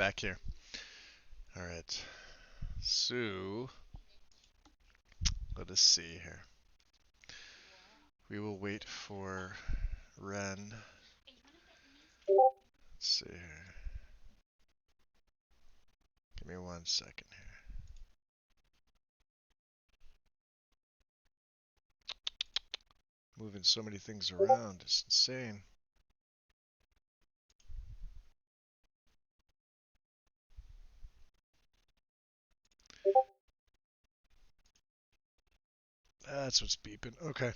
back here. All right. So let us see here. We will wait for Ren. Let's see here. Give me 1 second here. Moving so many things around, it's insane. That's what's beeping. Okay.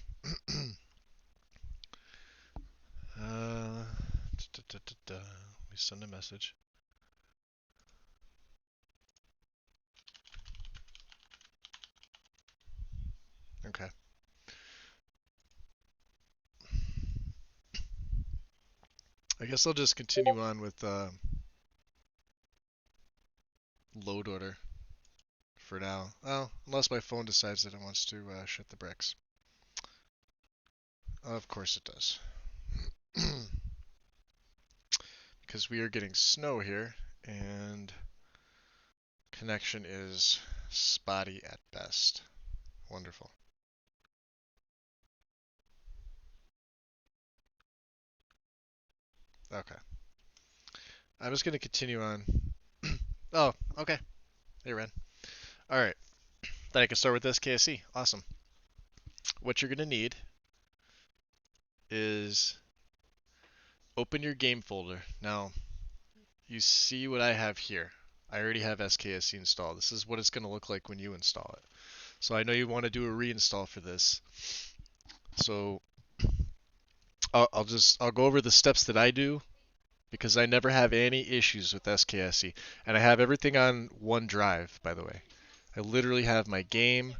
Let me send a message. Okay. I guess I'll just continue on with load order for now. Well, unless my phone decides that it wants to shit the bricks. Of course it does. Because we are getting snow here, and connection is spotty at best. Wonderful. Okay. I'm just going to continue on. Oh, okay. Hey, Ren. Alright. Then I can start with SKSE. Awesome. What you're going to need is open your game folder. Now, you see what I have here. I already have SKSE installed. This is what it's going to look like when you install it. So I know you want to do a reinstall for this. So I'll go over the steps that I do because I never have any issues with SKSE. And I have everything on one drive, by the way. I literally have my game,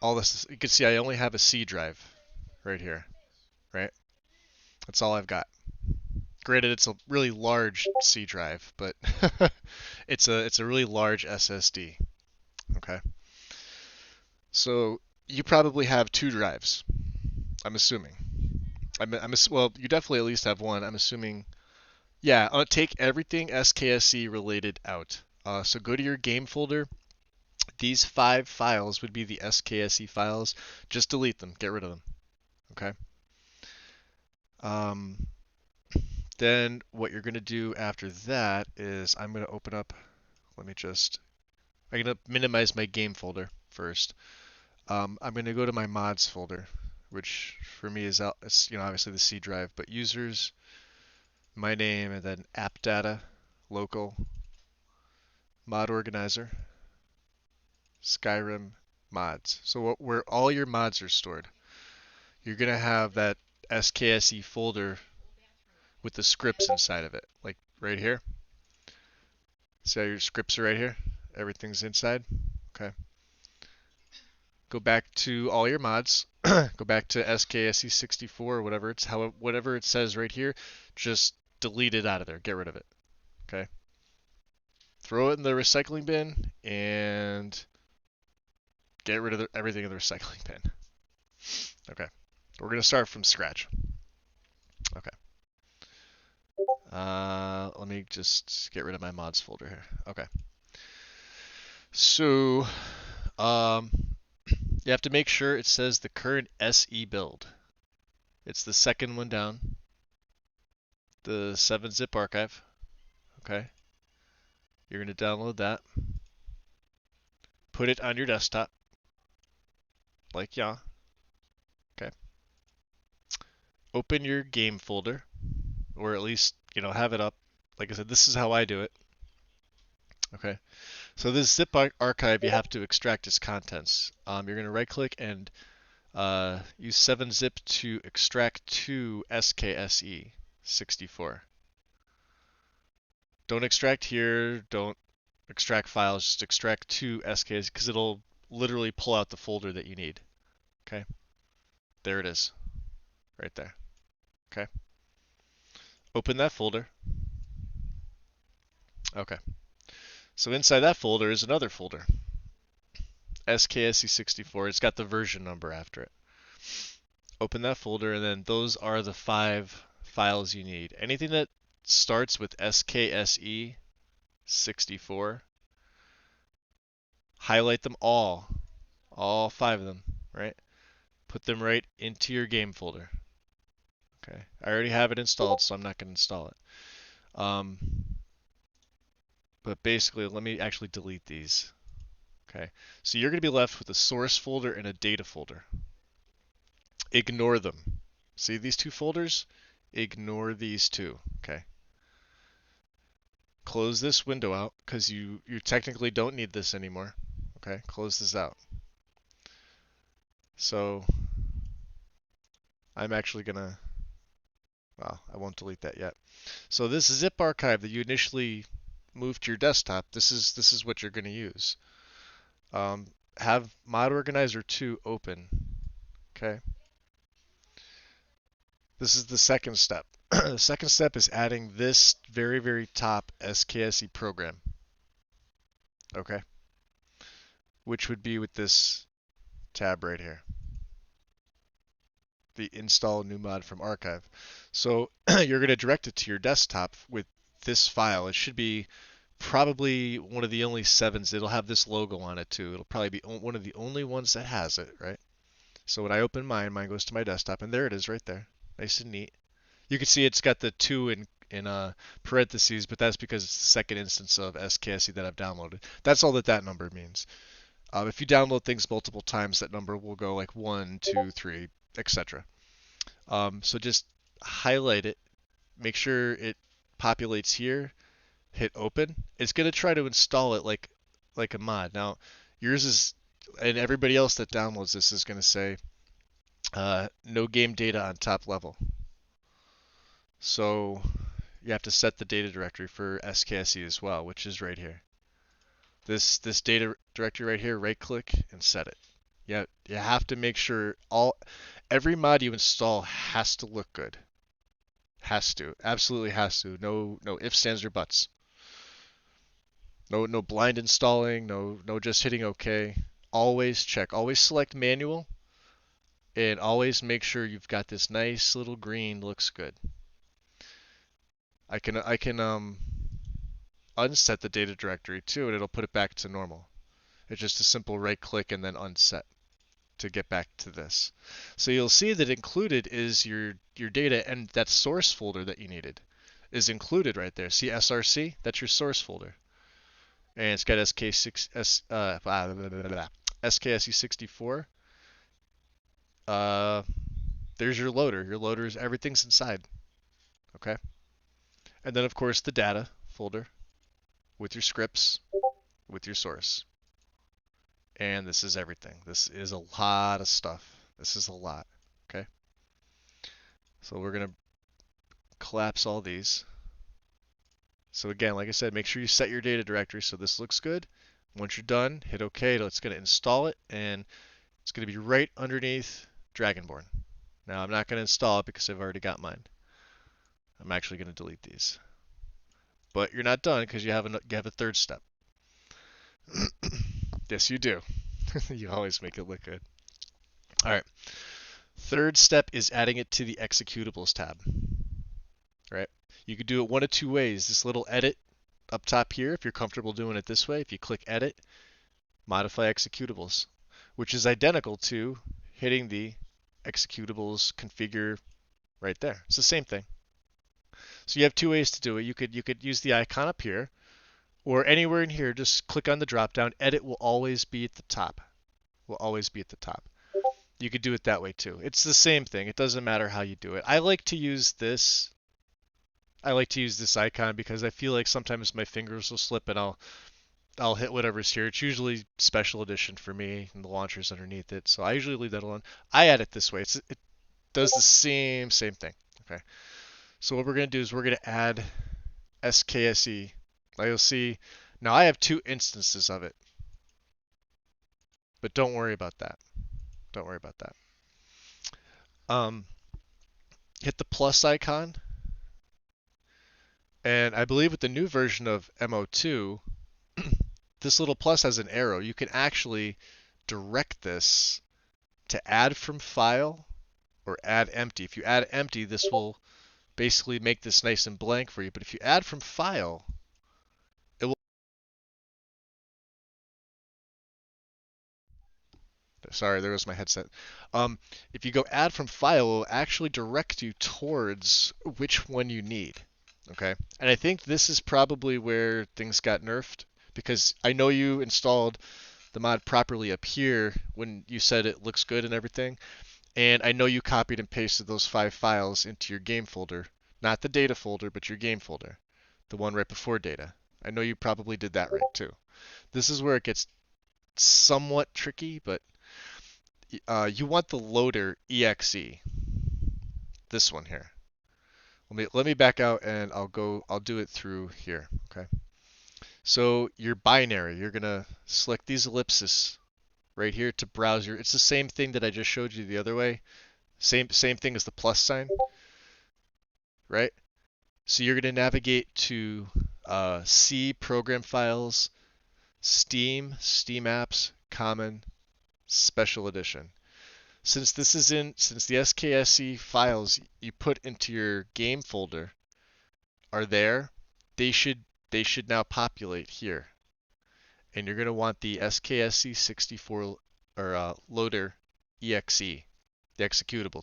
all this. You can see I only have a C drive right here, right? That's all I've got. Granted, it's a really large C drive, but it's a really large SSD. Okay. So you probably have 2 drives. I'm assuming. Well, you definitely at least have one. I'm assuming. Yeah, take everything SKSE related out. So go to your game folder. These 5 files would be the SKSE files. Just delete them. Get rid of them. Okay. Then what you're going to do after that is I'm going to open up. I'm going to minimize my game folder first. I'm going to go to my mods folder, which for me is it's obviously the C drive, but users, my name, and then app data, local, mod organizer, Skyrim mods. So where all your mods are stored, you're going to have that SKSE folder with the scripts inside of it, like right here. See how your scripts are right here? Everything's inside. Okay. Go back to all your mods. Go back to SKSE64 or whatever it says right here. Just delete it out of there. Get rid of it. Okay. Throw it in the recycling bin and get rid of everything in the recycling bin. Okay. We're gonna start from scratch. Okay. Let me just get rid of my mods folder here. Okay. So, you have to make sure it says the current SE build. It's the second one down. The 7-zip archive. Okay. You're going to download that. Put it on your desktop. Like yeah. Okay. Open your game folder. Or at least, have it up. Like I said, this is how I do it. Okay. So this zip archive, you have to extract its contents. You're going to right click and use 7-zip to extract to SKSE 64. Don't extract here, don't extract files, just extract to SKSE because it'll literally pull out the folder that you need. Okay? There it is. Right there. Okay? Open that folder. Okay. So inside that folder is another folder. SKSE64. It's got the version number after it. Open that folder, and then those are the 5 files you need. Anything that starts with SKSE 64. Highlight them all 5 of them, right? Put them right into your game folder. Okay, I already have it installed, so I'm not going to install it. Um, but basically, let me actually delete these. Okay, so you're going to be left with a source folder and a data folder. Ignore them. See these two folders? Ignore these two. Okay. Close this window out because you technically don't need this anymore. Okay, close this out. So I'm actually gonna, well, I won't delete that yet. So this zip archive that you initially moved to your desktop, this is what you're gonna use. Have Mod Organizer 2 open. Okay. This is the second step. The second step is adding this very, very top SKSE program. Okay. Which would be with this tab right here. The install new mod from archive. So you're going to direct it to your desktop with this file. It should be probably one of the only 7s. It'll have this logo on it too. It'll probably be one of the only ones that has it, right? So when I open mine goes to my desktop, and there it is right there. Nice and neat. You can see it's got the 2 in parentheses, but that's because it's the second instance of SKSE that I've downloaded. That's all that number means. If you download things multiple times, that number will go like 1, 2, 3, etc. So just highlight it, make sure it populates here, hit open. It's going to try to install it like a mod. Now, yours is, and everybody else that downloads this is going to say no game data on top level. So you have to set the data directory for SKSE as well, which is right here. This data directory right here, right click and set it. You have to make sure every mod you install has to look good. Has to. Absolutely has to. No ifs, ands, or buts. No blind installing, no just hitting OK. Always check. Always select manual and always make sure you've got this nice little green looks good. I can unset the data directory too, and it'll put it back to normal. It's just a simple right click and then unset to get back to this. So you'll see that included is your data, and that source folder that you needed is included right there. See SRC? That's your source folder. And it's got SKSE64. There's your loader. Your loader is everything's inside. Okay? And then of course the data folder with your scripts, with your source. And this is everything. This is a lot of stuff. This is a lot. Okay? So we're going to collapse all these. So again, like I said, make sure you set your data directory so this looks good. Once you're done, hit OK. It's going to install it, and it's going to be right underneath Dragonborn. Now I'm not going to install it because I've already got mine. I'm actually going to delete these. But you're not done because you have a third step. Yes, you do. You always make it look good. All right. Third step is adding it to the executables tab. Right? You could do it one of two ways. This little edit up top here, if you're comfortable doing it this way, if you click edit, modify executables, which is identical to hitting the executables configure right there. It's the same thing. So you have two ways to do it. You could use the icon up here, or anywhere in here, just click on the drop down. Edit will always be at the top. Will always be at the top. You could do it that way too. It's the same thing. It doesn't matter how you do it. I like to use this. I like to use this icon because I feel like sometimes my fingers will slip and I'll hit whatever's here. It's usually special edition for me, and the launcher's underneath it. So I usually leave that alone. I add it this way. It does the same thing. Okay. So what we're going to do is we're going to add SKSE. Now you'll see, now I have 2 instances of it. But don't worry about that. Don't worry about that. Hit the plus icon. And I believe with the new version of MO2, this little plus has an arrow. You can actually direct this to add from file or add empty. If you add empty, this will basically make this nice and blank for you. But if you add from file, it will Sorry, there was my headset. Um, if you go add from file, it will actually direct you towards which one you need. Okay, and I think this is probably where things got nerfed because I know you installed the mod properly up here when you said it looks good and everything, and I know you copied and pasted those 5 files into your game folder, not the data folder, but your game folder, the one right before data. I know you probably did that right too. This is where it gets somewhat tricky, but you want the loader exe, this one here. Let me back out and I'll do it through here. Okay. So your binary, you're gonna select these ellipses right here to browse your. It's the same thing that I just showed you the other way. Same thing as the plus sign, right? So you're gonna navigate to C program files, Steam, Steam apps, common, special edition. Since the SKSE files you put into your game folder are there, they should now populate here. And you're going to want the SKSE 64 or loader exe, the executable.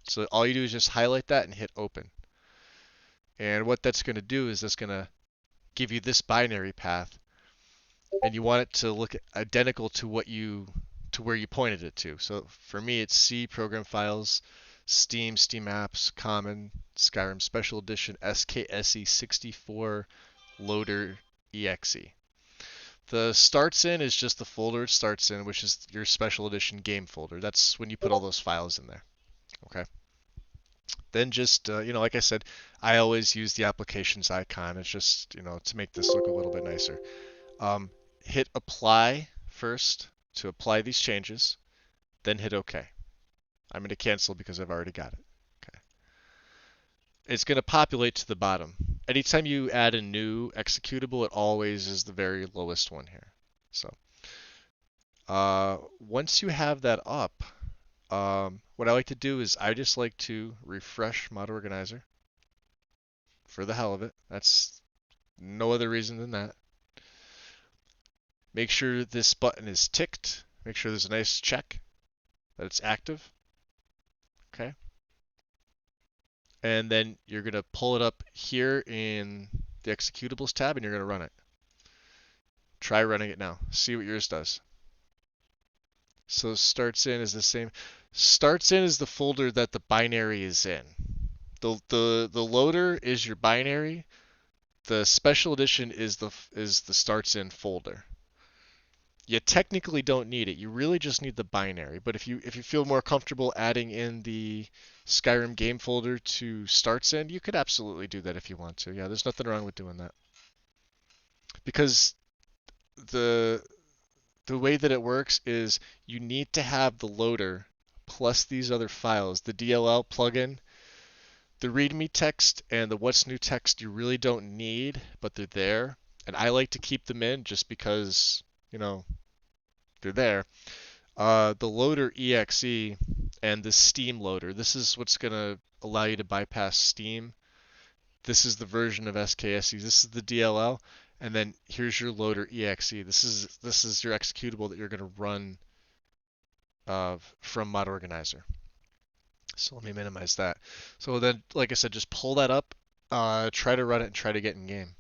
So all you do is just highlight that and hit open. And what that's going to do is that's going to give you this binary path, and you want it to look identical to where you pointed it to. So for me, it's C program files, Steam, Steam apps, common, Skyrim special edition, SKSE 64 loader exe. The starts in is just the folder it starts in, which is your special edition game folder. That's when you put all those files in there. Okay. Then just, like I said, I always use the applications icon. It's just, to make this look a little bit nicer. Hit apply first to apply these changes, then hit OK. I'm going to cancel because I've already got it. Okay. It's going to populate to the bottom. Anytime you add a new executable, it always is the very lowest one here. So once you have that up, what I like to do is I just like to refresh Mod Organizer for the hell of it. That's no other reason than that. Make sure this button is ticked. Make sure there's a nice check that it's active. Okay. And then you're going to pull it up here in the executables tab and you're going to run it. Try running it now. See what yours does. So starts in is the same. Starts in is the folder that the binary is in. The loader is your binary. The special edition is the starts in folder. You technically don't need it. You really just need the binary. But if you feel more comfortable adding in the Skyrim game folder to starts in, you could absolutely do that if you want to. Yeah, there's nothing wrong with doing that. Because the way that it works is you need to have the loader plus these other files, the DLL plugin, the README text, and the what's new text you really don't need, but they're there. And I like to keep them in just because, they're there. The loader exe and the Steam loader. This is what's going to allow you to bypass Steam. This is the version of SKSE. This is the DLL. And then here's your loader exe. This is your executable that you're going to run from Mod Organizer. So let me minimize that. So then, like I said, just pull that up, try to run it, and try to get in game.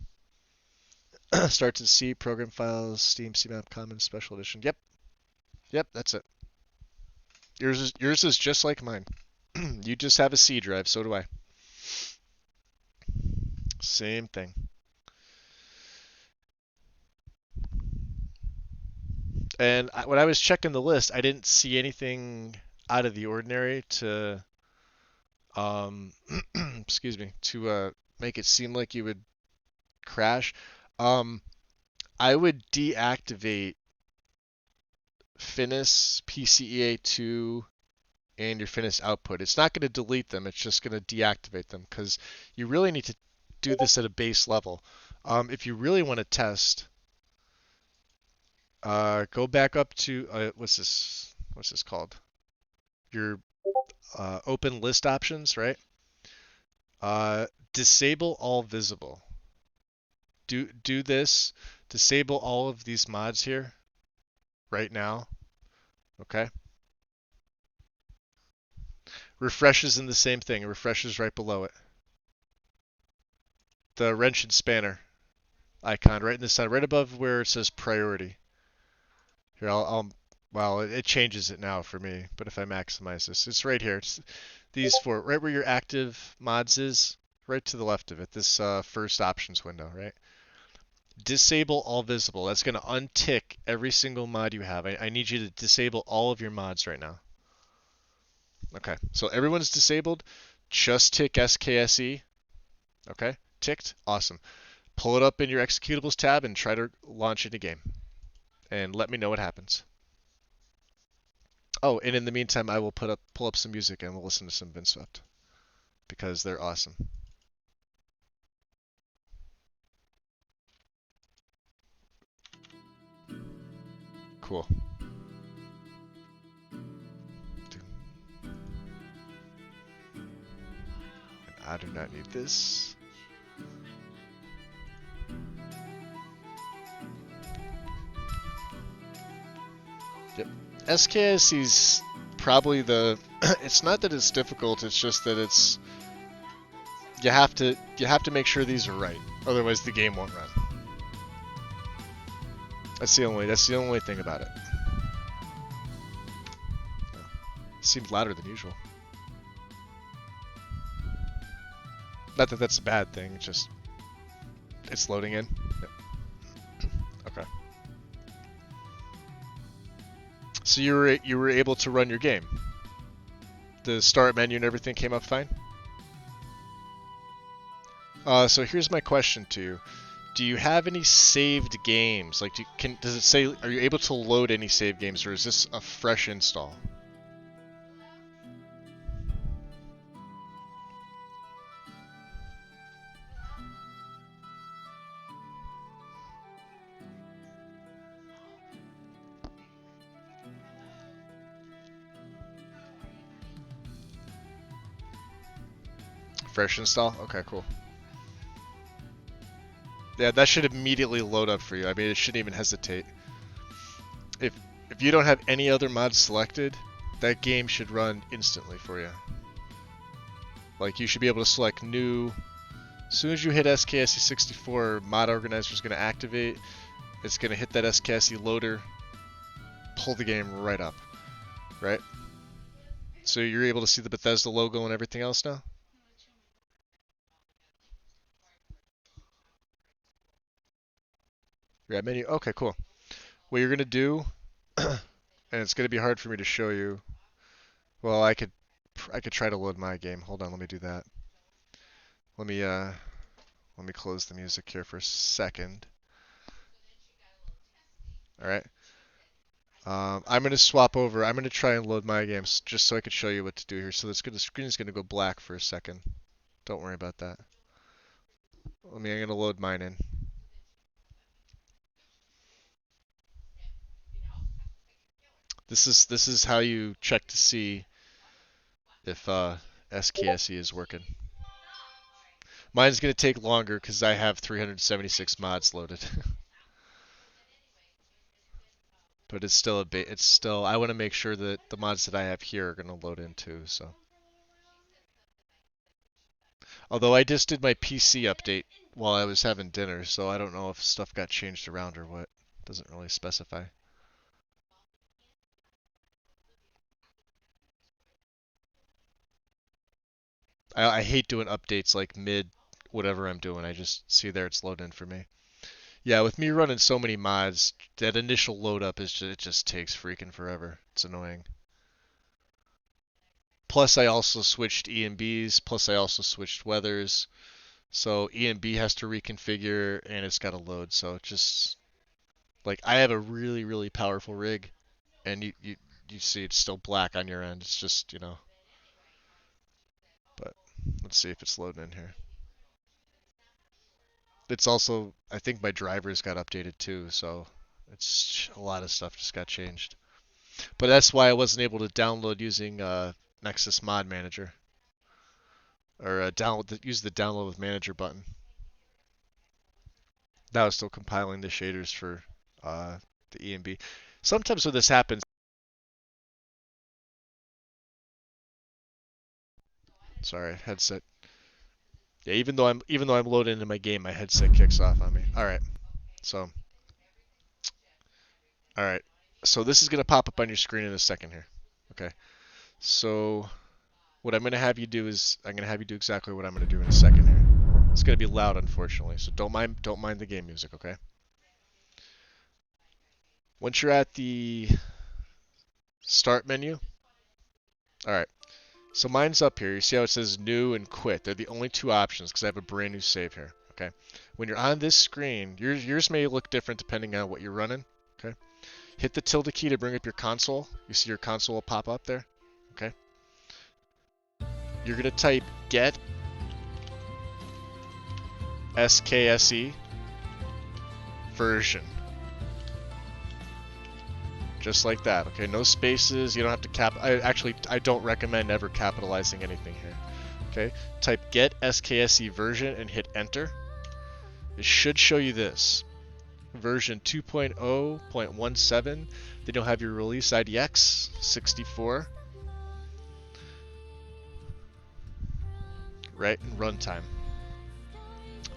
Starts in C, program files, Steam, CMap, Common, Special Edition. Yep, that's it. Yours is just like mine. You just have a C drive, so do I. Same thing. And when I was checking the list, I didn't see anything out of the ordinary to, excuse me, to make it seem like you would crash. I would deactivate FNIS, PCEA2, and your FNIS output. It's not going to delete them. It's just going to deactivate them because you really need to do this at a base level. If you really want to test, go back up to what's this called? Your open list options, right? Disable all visible. Do this. Disable all of these mods here right now. Okay. Refresh is in the same thing. Refresh is right below it. The wrench and spanner icon right in the center, right above where it says priority. Here, well, it changes it now for me, but if I maximize this, it's right here. It's these four, right where your active mods is, right to the left of it, this first options window, right? Disable all visible. That's going to untick every single mod you have. I need you to disable all of your mods right now. Okay, so everyone's disabled. Just tick SKSE. Okay, ticked. Awesome. Pull it up in your executables tab and try to launch it in game. And let me know what happens. Oh, and in the meantime, I will pull up some music and we'll listen to some Vindsvept because they're awesome. Cool. I do not need this. Yep. SKSE's probably the. It's not that it's difficult. It's just that it's. You have to make sure these are right. Otherwise, the game won't run. That's the only thing about it. It seemed louder than usual. Not that that's a bad thing. It's just it's loading in. Yep. Okay. So you were able to run your game. The start menu and everything came up fine. So here's my question to you: do you have any saved games? Like, does it say? Are you able to load any saved games, or is this a fresh install? Fresh install? Okay, cool. Yeah, that should immediately load up for you. I mean, it shouldn't even hesitate. If if you don't have any other mods selected, that game should run instantly for you. Like, you should be able to select new. As soon as you hit SKSE 64, mod organizer is going to activate. It's going to hit that SKSE loader, pull the game right up, right? So you're able to see the Bethesda logo and everything else now? You're at menu? Okay, cool. What you're going to do, and it's going to be hard for me to show you. Well, I could try to load my game. Hold on, let me do that. Let me close the music here for a second. All right. I'm gonna swap over. I'm gonna try and load my games just so I could show you what to do here. So the screen is gonna go black for a second. Don't worry about that. I'm gonna load mine in. This is how you check to see if SKSE is working. Mine's gonna take longer because I have 376 mods loaded. But it's still it's still. I want to make sure that the mods that I have here are gonna load in too. So. Although I just did my PC update while I was having dinner, so I don't know if stuff got changed around or what. Doesn't really specify. I hate doing updates like mid whatever I'm doing. I just see there it's loading for me. Yeah, with me running so many mods, that initial load up it just takes freaking forever. It's annoying. Plus I also switched EMBs, plus I also switched weathers. So EMB has to reconfigure and it's got to load. So it just like I have a really really powerful rig and you see it's still black on your end. It's just, but let's see if it's loading in here. It's also, I think my drivers got updated too, so it's a lot of stuff just got changed. But that's why I wasn't able to download using Nexus Mod Manager or use the download with manager button. That was still compiling the shaders for the EMB. Sometimes when this happens, Sorry, headset. Yeah, even though I'm loaded into my game, my headset kicks off on me. All right. So, all right. So this is gonna pop up on your screen in a second here. Okay. So what I'm gonna have you do is I'm gonna have you do exactly what I'm gonna do in a second here. It's gonna be loud, unfortunately. So don't mind the game music, okay? Once you're at the start menu, all right. So mine's up here. You see how it says new and quit? They're the only two options because I have a brand new save here. Okay. When you're on this screen, yours may look different depending on what you're running. Okay. Hit the tilde key to bring up your console. You see your console will pop up there. Okay. You're gonna type get SKSE version. Just like that. Okay. No spaces. You don't have to I don't recommend ever capitalizing anything here. Okay. Type get SKSE version and hit enter. It should show you this. Version 2.0.17. Then you'll have your release IDX 64. Right, and runtime.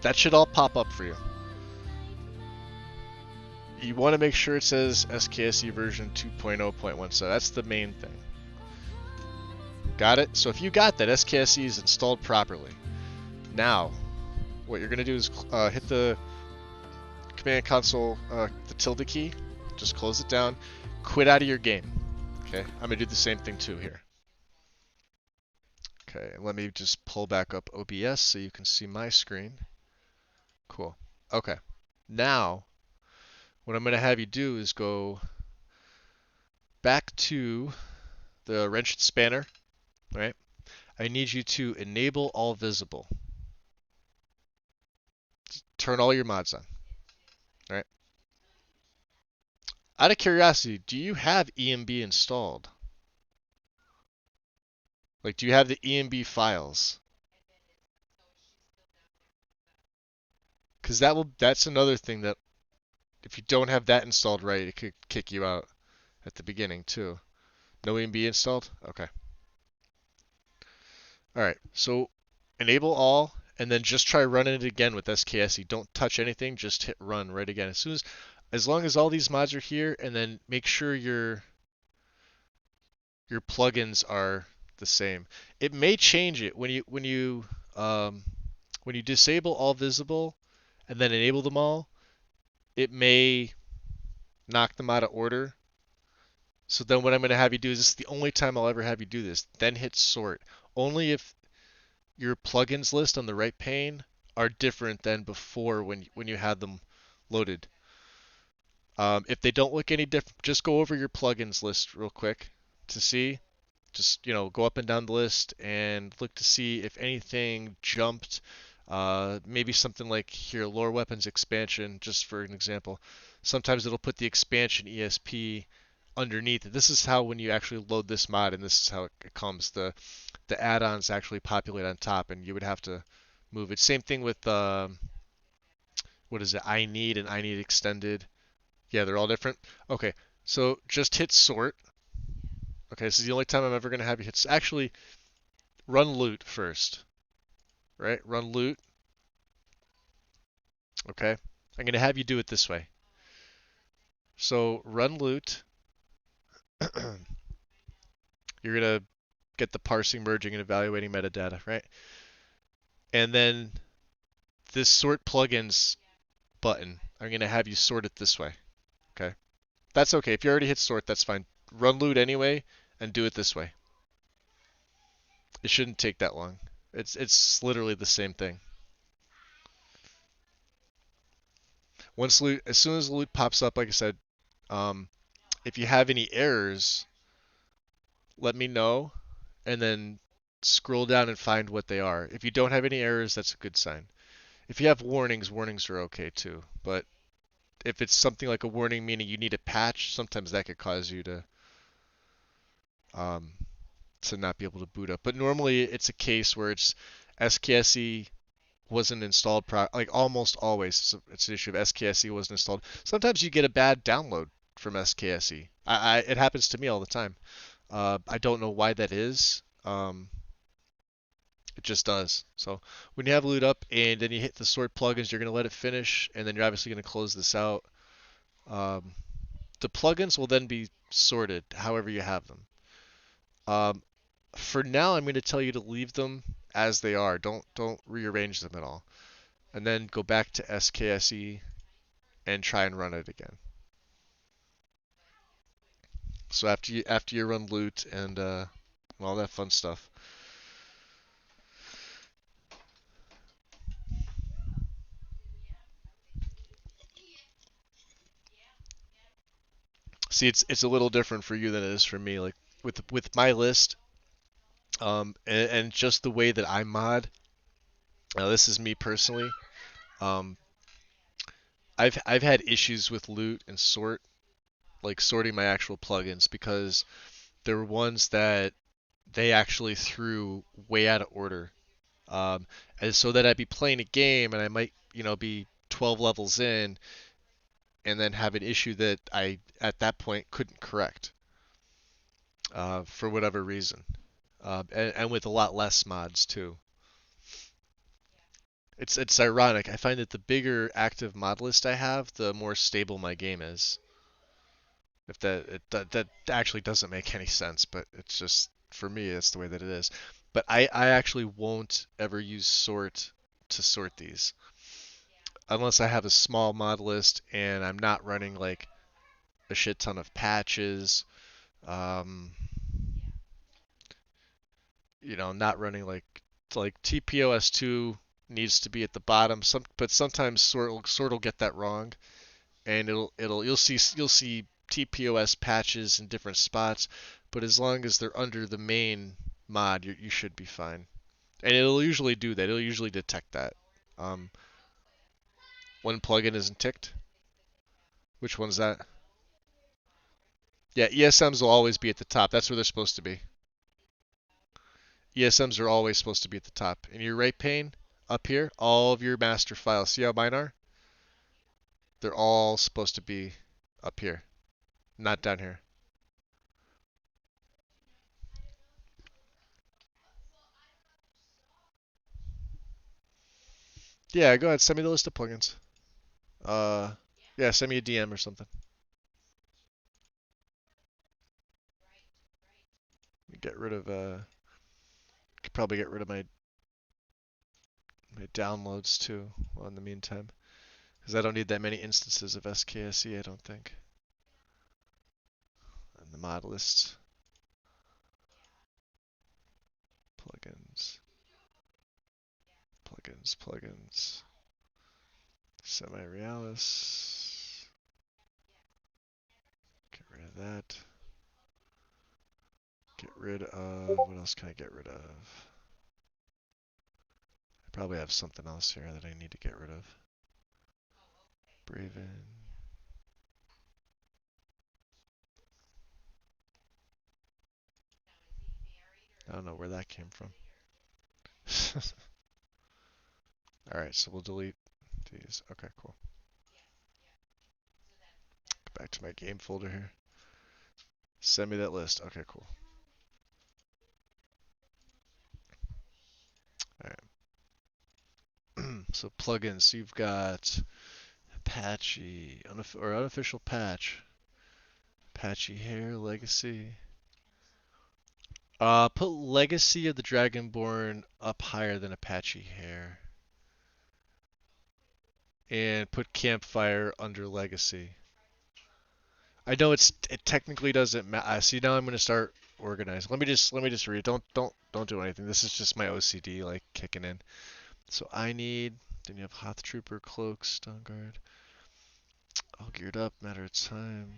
That should all pop up for you. You want to make sure it says SKSE version 2.0.17. That's the main thing. Got it? So if you got that, SKSE is installed properly. Now, what you're going to do is hit the command console, the tilde key, just close it down, quit out of your game. Okay, I'm going to do the same thing too here. Okay, let me just pull back up OBS so you can see my screen. Cool. Okay, now what I'm going to have you do is go back to the wrench and spanner, right? I need you to enable all visible. Turn all your mods on. All right. Out of curiosity, do you have EMB installed? Like, do you have the EMB files? Because that's another thing that if you don't have that installed right, it could kick you out at the beginning too. No EMB installed? Okay. All right. So enable all, and then just try running it again with SKSE. Don't touch anything. Just hit run right again. As long as all these mods are here, and then make sure your plugins are the same. It may change it when you disable all visible and then enable them all. It may knock them out of order. So then what I'm going to have you do is this is the only time I'll ever have you do this. Then hit sort. Only if your plugins list on the right pane are different than before when you had them loaded. If they don't look any different, just go over your plugins list real quick to see. Just go up and down the list and look to see if anything jumped. Maybe something like here, lore weapons expansion, just for an example. Sometimes it'll put the expansion ESP underneath it. This is how when you actually load this mod, and this is how it comes. The add-ons actually populate on top, and you would have to move it. Same thing with what is it? I need and I need extended. Yeah, they're all different. Okay, so just hit sort. Okay, this is the only time I'm ever going to have you hit. Actually, run loot first. Right? Run loot. Okay. I'm going to have you do it this way. So run loot. You're going to get the parsing, merging, and evaluating metadata, right? And then this sort plugins button, I'm going to have you sort it this way. Okay. That's okay. If you already hit sort, that's fine. Run loot anyway and do it this way. It shouldn't take that long. It's literally the same thing. As soon as the loot pops up, like I said, if you have any errors, let me know, and then scroll down and find what they are. If you don't have any errors, that's a good sign. If you have warnings, warnings are okay too. But if it's something like a warning meaning you need a patch, sometimes that could cause you to not be able to boot up. But normally it's a case where it's SKSE wasn't installed like almost always it's an issue of SKSE wasn't installed. Sometimes you get a bad download from SKSE. It happens to me all the time. I don't know why that is. It just does. So when you have loot up and then you hit the sort plugins, you're going to let it finish, and then you're obviously going to close this out. Um, the plugins will then be sorted however you have them. Um, for now, I'm going to tell you to leave them as they are. Don't rearrange them at all, and then go back to SKSE and try and run it again. So after you run loot and all that fun stuff. See, it's a little different for you than it is for me. Like with my list, and just the way that I mod. Now this is me personally. Um, I've had issues with loot and sort, like sorting my actual plugins because there were ones that they actually threw way out of order. Um, and so that I'd be playing a game and I might, be 12 levels in and then have an issue that I at that point couldn't correct for whatever reason. And with a lot less mods too. It's ironic. I find that the bigger active mod list I have, the more stable my game is. If that actually doesn't make any sense, but it's just for me, it's the way that it is. But I actually won't ever use sort to sort these unless I have a small mod list and I'm not running like a shit ton of patches. Um, not running like TPOS2 needs to be at the bottom. But sometimes sort will get that wrong, and you'll see TPOS patches in different spots. But as long as they're under the main mod, you should be fine. And it'll usually do that. It'll usually detect that. Um, One plugin isn't ticked. Which one's that? Yeah, ESMs will always be at the top. That's where they're supposed to be. ESMs are always supposed to be at the top. In your right pane, up here, all of your master files. See how mine are? They're all supposed to be up here, not down here. Yeah, go ahead. Send me the list of plugins. Uh, yeah, send me a DM or something. Get rid of could probably get rid of my downloads too. Well, in the meantime, because I don't need that many instances of SKSE. I don't think. And the mod list, plugins, plugins. Semi-realis. Get rid of that. Get rid of, what else can I get rid of? I probably have something else here that I need to get rid of. Braven. I don't know where that came from. Alright, so we'll delete these. Okay, cool. Go back to my game folder here. Send me that list. Okay, cool. Alright. So plugins. So you've got Apache, or unofficial patch. Apache Hair, Legacy. Put Legacy of the Dragonborn up higher than Apache Hair. And put Campfire under Legacy. I know it technically doesn't matter. See, now I'm gonna start organizing. Let me just read. Don't do anything. This is just my OCD like kicking in. So I need. Then you have Hoth Trooper, Cloak, Stone Guard. All geared up. Matter of time.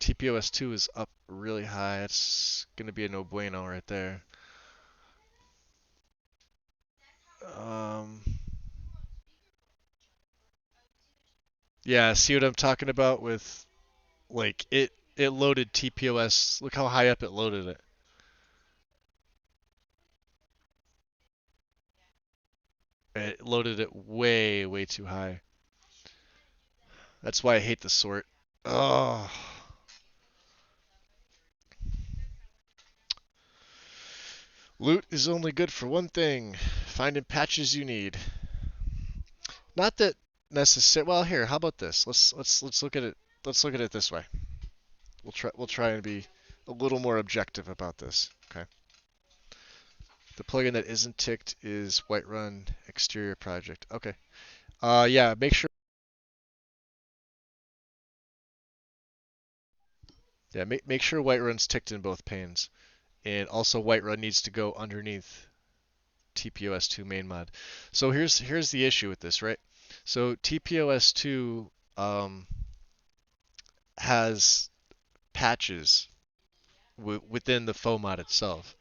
TPOS2 is up really high. It's gonna be a no bueno right there. Um. Yeah. See what I'm talking about with like it loaded TPOS. Look how high up it loaded it. It loaded it way too high. That's why I hate the sort. Oh. Loot is only good for one thing: finding patches you need. Not that necessary. Well, here, how about this? Let's look at it. Let's look at it this way. We'll try and be a little more objective about this. Okay. The plugin that isn't ticked is Whiterun Exterior Project. Okay. Yeah. Make sure Whiterun's ticked in both panes, and also Whiterun needs to go underneath TPOS2 main mod. So here's the issue with this, right? So TPOS2 has patches within the faux mod itself,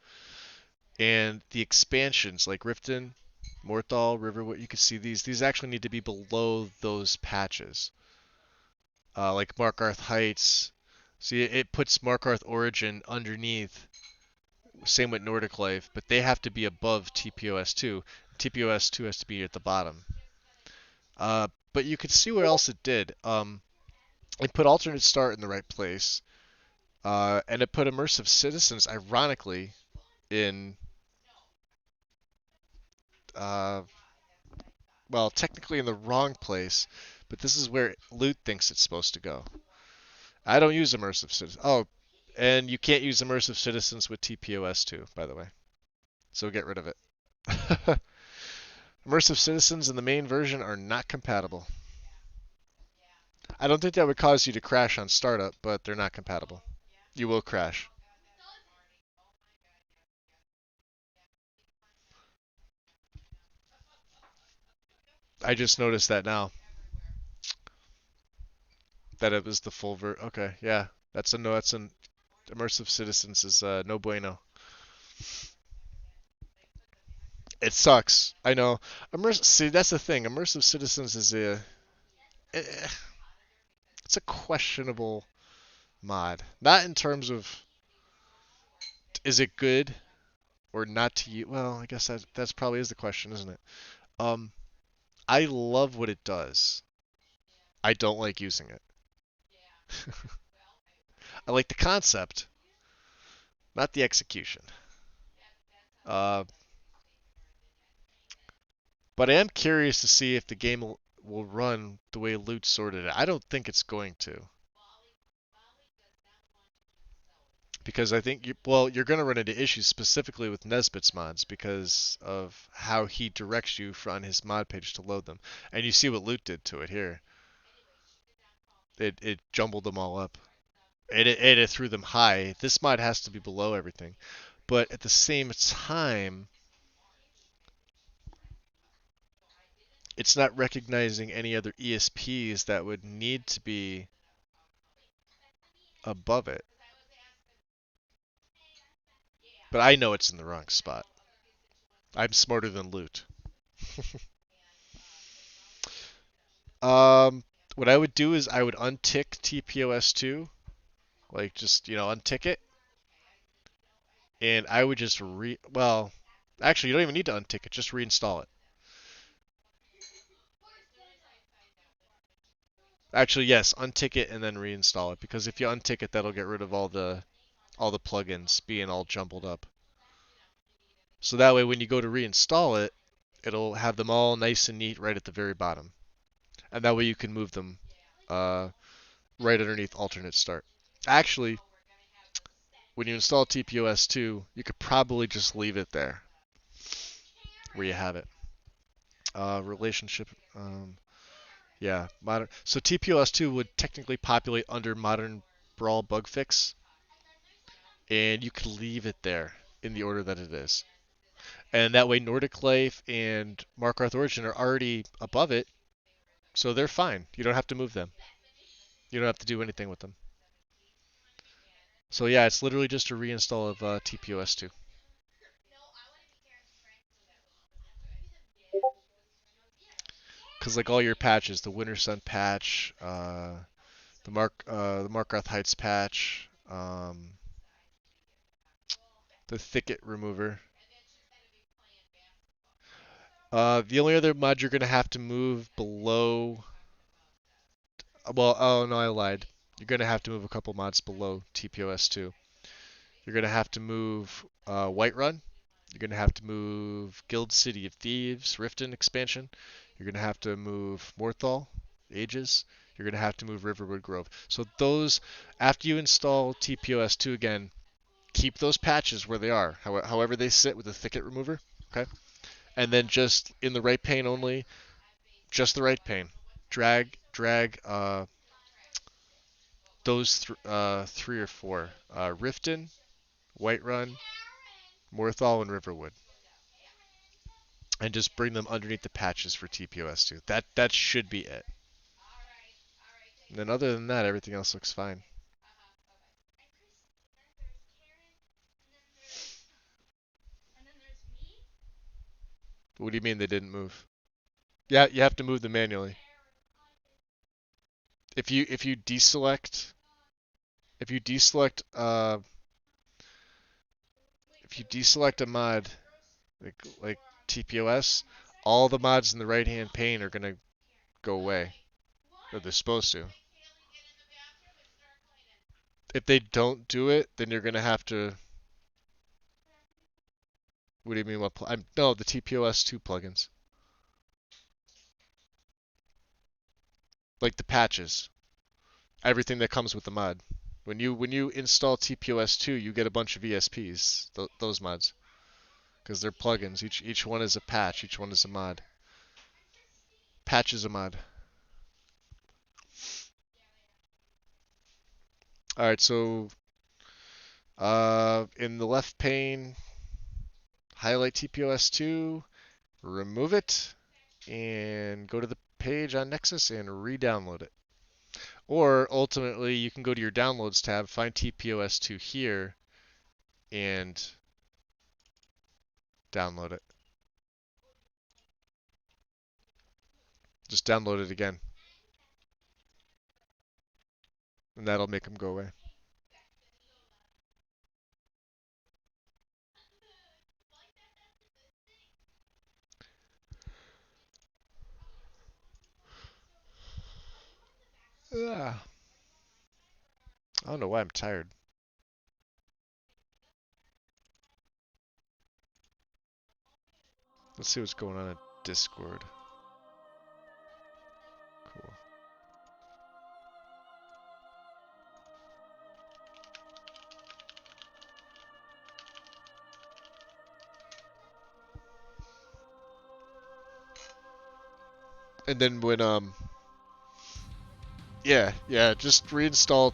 and the expansions like Riften, Morthal, Riverwood, you can see these actually need to be below those patches. Like Markarth Heights. See, it puts Markarth Origin underneath. Same with Nordic Life, but they have to be above TPOS2. TPOS2 has to be at the bottom. But you could see what else it did. It put alternate start in the right place, and it put immersive citizens, ironically, in uh, well, technically in the wrong place, but this is where loot thinks it's supposed to go. I don't use immersive citizens. Oh, and you can't use immersive citizens with TPOS2, by the way. So get rid of it. Immersive citizens in the main version are not compatible. I don't think that would cause you to crash on startup, but they're not compatible. You will crash. I just noticed that now, that it was the full Okay, yeah. That's a no. That's an immersive citizens is no bueno. It sucks. I know. See, that's the thing. Immersive citizens is eh, it's a questionable mod. Not in terms of is it good or not to you. Well, I guess that's probably is the question, isn't it? Um, I love what it does. I don't like using it. I like the concept, not the execution. Uh, but I am curious to see if the game will run the way Loot sorted it. I don't think it's going to. Because I think you're going to run into issues specifically with Nesbit's mods because of how he directs you on his mod page to load them. And you see what Loot did to it here. It jumbled them all up. It threw them high. This mod has to be below everything. But at the same time, it's not recognizing any other ESPs that would need to be above it. But I know it's in the wrong spot. I'm smarter than Loot. Um, what I would do is I would untick TPOS2, like just, untick it, and I would just well, actually, you don't even need to untick it, just reinstall it. Actually, yes, untick it and then reinstall it, because if you untick it, that'll get rid of all the plugins being all jumbled up. So that way when you go to reinstall it, it'll have them all nice and neat right at the very bottom. And that way you can move them uh, right underneath alternate start. Actually, when you install TPOS2, you could probably just leave it there where you have it. Relationship, yeah, modern. So TPOS2 would technically populate under Modern Brawl bug fix, and you could leave it there in the order that it is. And that way Nordic Life and Markarth Origin are already above it, so they're fine. You don't have to move them. You don't have to do anything with them. So yeah, it's literally just a reinstall of TPOS2. Because like all your patches, the Winter Sun patch, the Markarth Heights patch, the Thicket remover. The only other mod you're gonna have to move below. Well, oh no, I lied. You're gonna have to move a couple mods below TPOS2. You're gonna have to move Whiterun. You're going to have to move Guild City of Thieves, Riften expansion. You're going to have to move Morthal, Ages. You're going to have to move Riverwood Grove. So those, after you install TPOS2 again, keep those patches where they are, however they sit with the thicket remover, okay? And then just in the right pane only, just the right pane. Drag those three or four. Riften, Whiterun, Morthal, and Riverwood. And just bring them underneath the patches for TPOS2. That should be it. And then other than that, everything else looks fine. What do you mean they didn't move? Yeah, you have to move them manually. If you deselect a mod like TPOS, all the mods in the right hand pane are gonna go away. Or they're supposed to. If they don't do it, then you're gonna have to. What do you mean? No, the TPOS2 plugins, like the patches, everything that comes with the mod. When you install TPOS2, you get a bunch of ESPs. Those mods, because they're plugins. Each one is a patch. Each one is a mod. Patch is a mod. All right, so in the left pane, highlight TPOS2, remove it, and go to the page on Nexus and re-download it. Or ultimately, you can go to your Downloads tab, find TPOS2 here, and download it. Just download it again, and that'll make them go away. Ah. I don't know why I'm tired. Let's see what's going on in Discord. Cool. And then when yeah, just reinstall,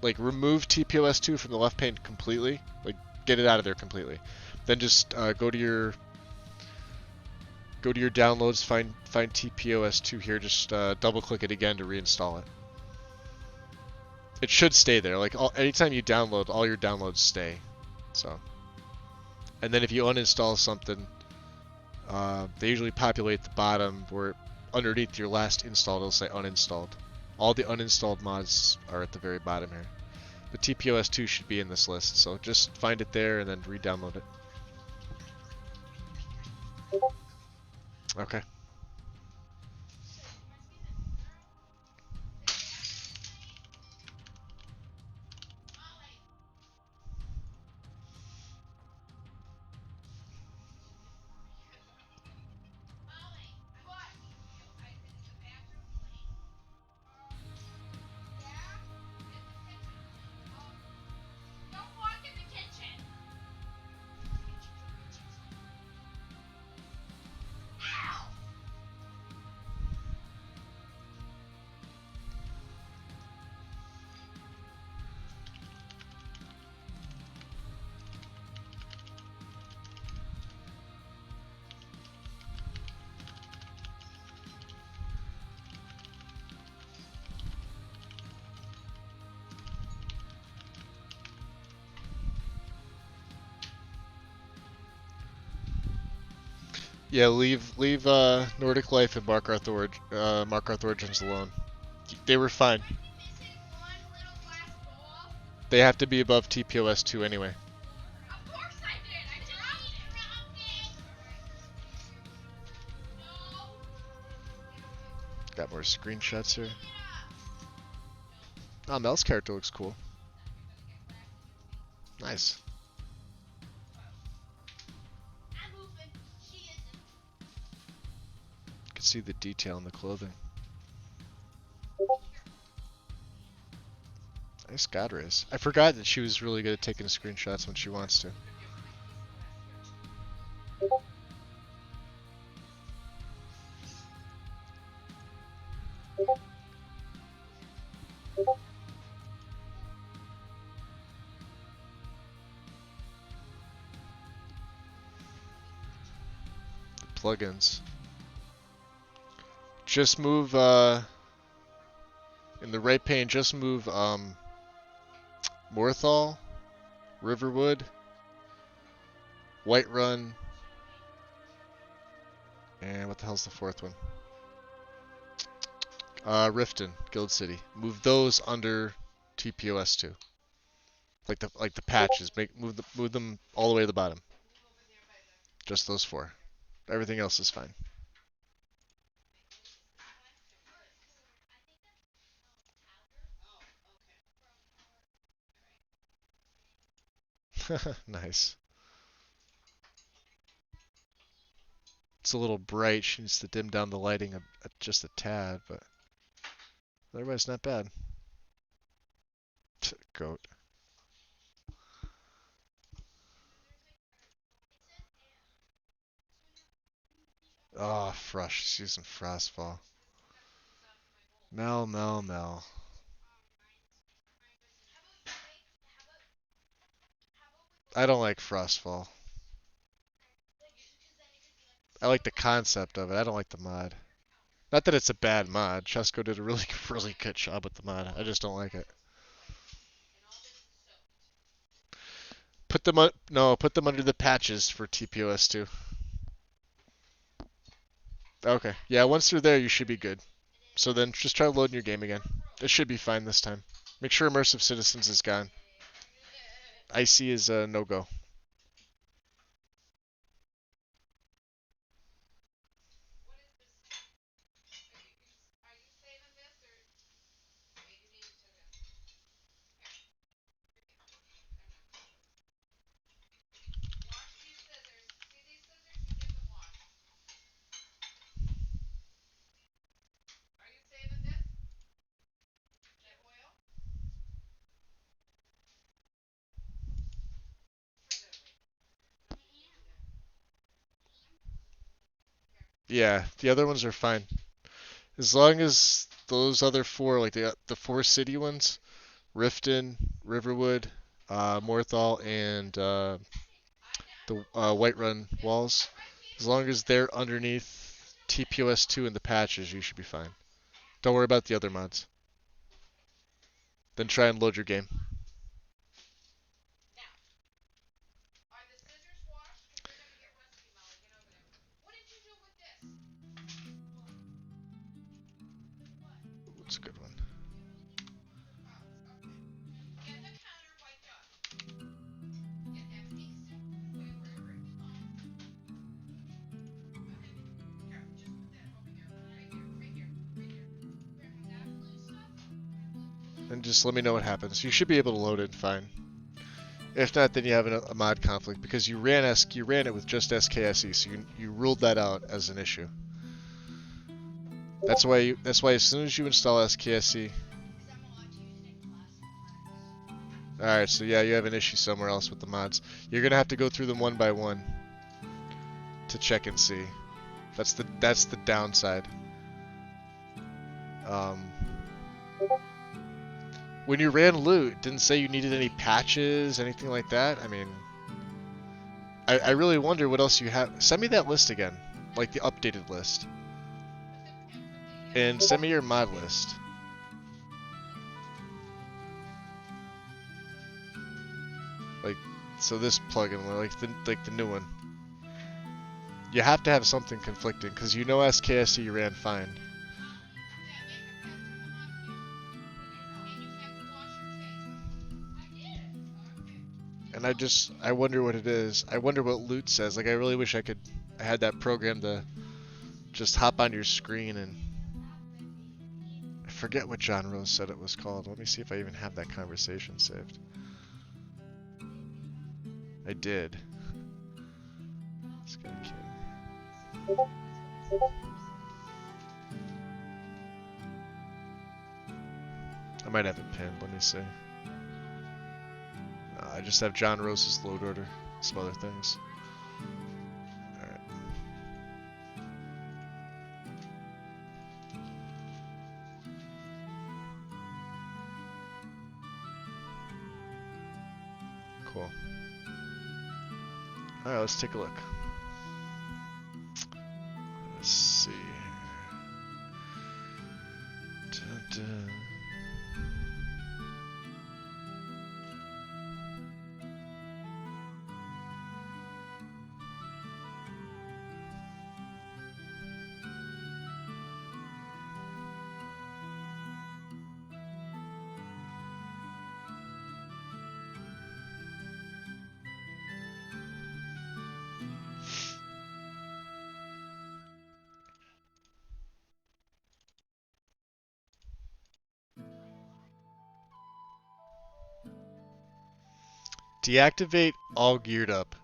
like remove TPOS2 from the left pane completely, like get it out of there completely. Then just go to your downloads, find TPOS2 here, just double click it again to reinstall it. It should stay there. Like anytime you download, all your downloads stay. So, and then if you uninstall something, they usually populate the bottom where underneath your last install it'll say uninstalled. All the uninstalled mods are at the very bottom here. The TPOS2 should be in this list, so just find it there and then re-download it. Okay. Yeah, leave Nordic Life and Mark Arth Origins alone. They were fine. They have to be above TPOS2 anyway. Got more screenshots here. Oh, Mel's character looks cool. Nice. see the detail in the clothing. Nice God rays. I forgot that she was really good at taking screenshots when she wants to. Plugins. Just move, in the right pane, just move, Morthal, Riverwood, Whiterun, and what the hell's the fourth one? Riften, Guild City. Move those under TPOS2. Like the patches. Move them all the way to the bottom. Just those 4. Everything else is fine. Nice. It's a little bright. She needs to dim down the lighting just a tad, but otherwise not bad. Goat. Oh, Frush. She's using Frostfall. Mel. I don't like Frostfall. I like the concept of it. I don't like the mod. Not that it's a bad mod. Chesko did a really, really good job with the mod. I just don't like it. Put them under the patches for TPOS2. Okay. Yeah, once they're there, you should be good. So then just try loading your game again. It should be fine this time. Make sure Immersive Citizens is gone. Icy is a no-go. Yeah, the other ones are fine. As long as those other 4, like the 4 city ones, Riften, Riverwood, Morthal, and the Whiterun walls, as long as they're underneath TPOS2 in the patches, you should be fine. Don't worry about the other mods. Then try and load your game. That's a good one. And just let me know what happens. You should be able to load it fine. If not, then you have a mod conflict because you ran it with just SKSE, so you ruled that out as an issue. That's why as soon as you install SKSE. Alright, so yeah, you have an issue somewhere else with the mods. You're gonna have to go through them one by one to check and see. That's the downside. When you ran loot, it didn't say you needed any patches, anything like that. I mean, I really wonder what else you have. Send me that list again, like the updated list. And send me your mod list. Like, so this plugin, like the new one. You have to have something conflicting, because you know SKSE ran fine. And I wonder what it is. I wonder what loot says. Like, I really wish I had that program to just hop on your screen and... I forget what John Rose said it was called. Let me see if I even have that conversation saved. I did. Sky King. I might have it pinned. Let me see. No, I just have John Rose's load order. Some other things. Alright. Cool. Alright, let's take a look. Let's see. Dun, dun. Deactivate all geared up.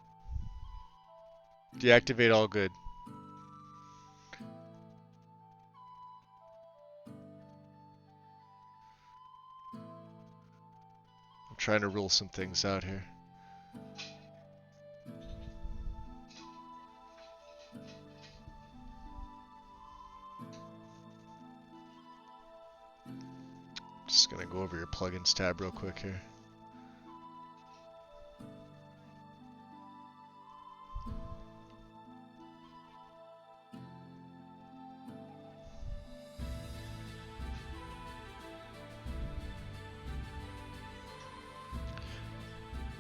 Deactivate all good. I'm trying to rule some things out here. Just gonna go over your plugins tab real quick here.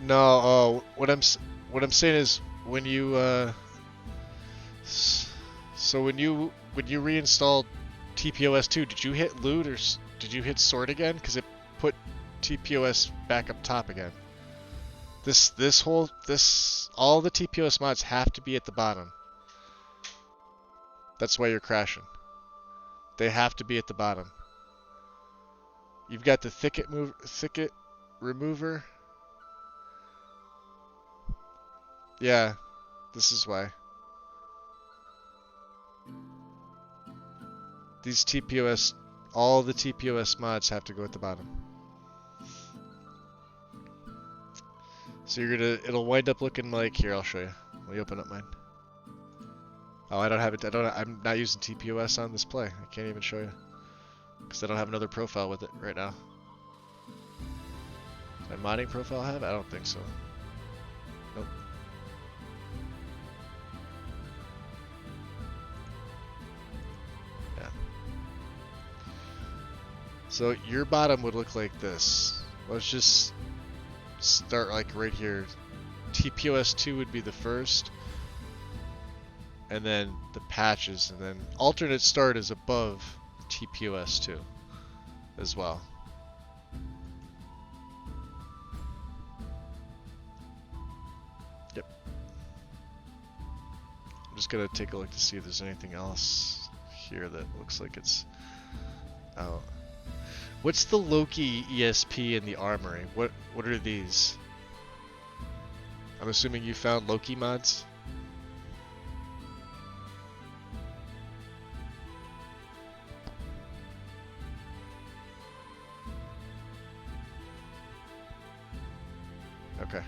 No, what I'm saying is when you so when you reinstalled TPOS2, did you hit loot or did you hit sort again? Because it put TPOS back up top again. All the TPOS mods have to be at the bottom. That's why you're crashing. They have to be at the bottom. You've got the thicket remover. Yeah, this is why. These TPOS, all the TPOS mods have to go at the bottom. So it'll wind up looking like, here, I'll show you. Let me open up mine. Oh, I don't have it, I'm not using TPOS on this play. I can't even show you. Because I don't have another profile with it right now. My modding profile have? I don't think so. Nope. Yeah. So your bottom would look like this. Let's just start like right here. TPOS2 would be the first. And then the patches, and then alternate start is above TPOS2 as well. Yep. I'm just gonna take a look to see if there's anything else here that looks like it's out. What's the Loki ESP in the armory? What are these? I'm assuming you found Loki mods? Okay.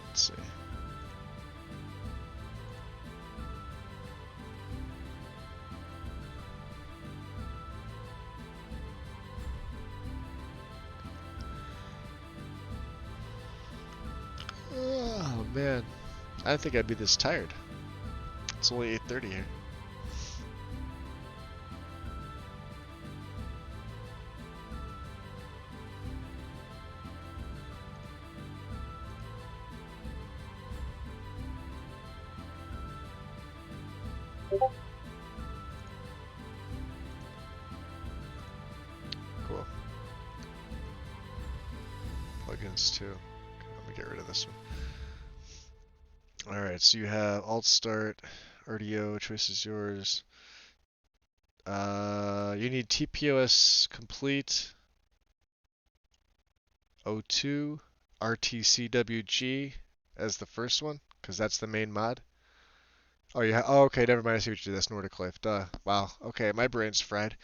Let's see. Oh man, I didn't think I'd be this tired. It's only 8:30 here. Cool. Plugins too. Okay, let me get rid of this one. Alright, so you have Alt Start, RDO, choice is yours. You need TPOS complete, O2, RTCWG as the first one, because that's the main mod. Oh, yeah. Oh, okay. Never mind. I see what you did. That's Nordic Life. Duh. Wow. Okay. My brain's fried.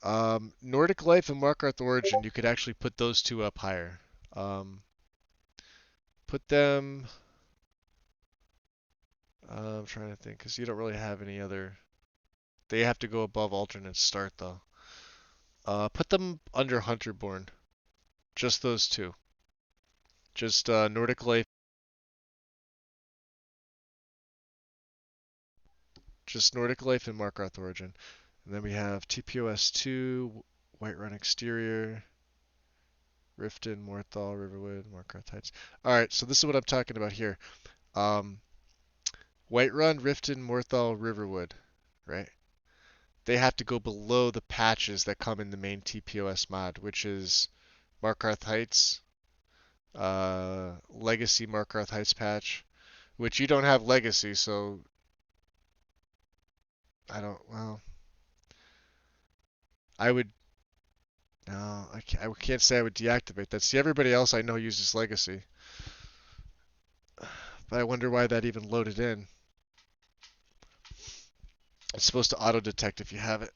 Nordic Life and Markarth Origin, you could actually put those two up higher. Um, put them. I'm trying to think, because you don't really have any other. They have to go above alternate start though. Put them under Hunterborn. Just those two. Just Nordic Life. Just Nordic Life and Markarth Origin. And then we have TPOS 2, Whiterun Exterior, Riften, Morthal, Riverwood, Markarth Heights. Alright, so this is what I'm talking about here. Um, Whiterun, Riften, Morthal, Riverwood, right? They have to go below the patches that come in the main TPOS mod, which is Markarth Heights, Legacy Markarth Heights patch, which you don't have Legacy, so I don't, well, I would, no, I can't say I would deactivate that. See, everybody else I know uses Legacy, but I wonder why that even loaded in. It's supposed to auto-detect if you have it.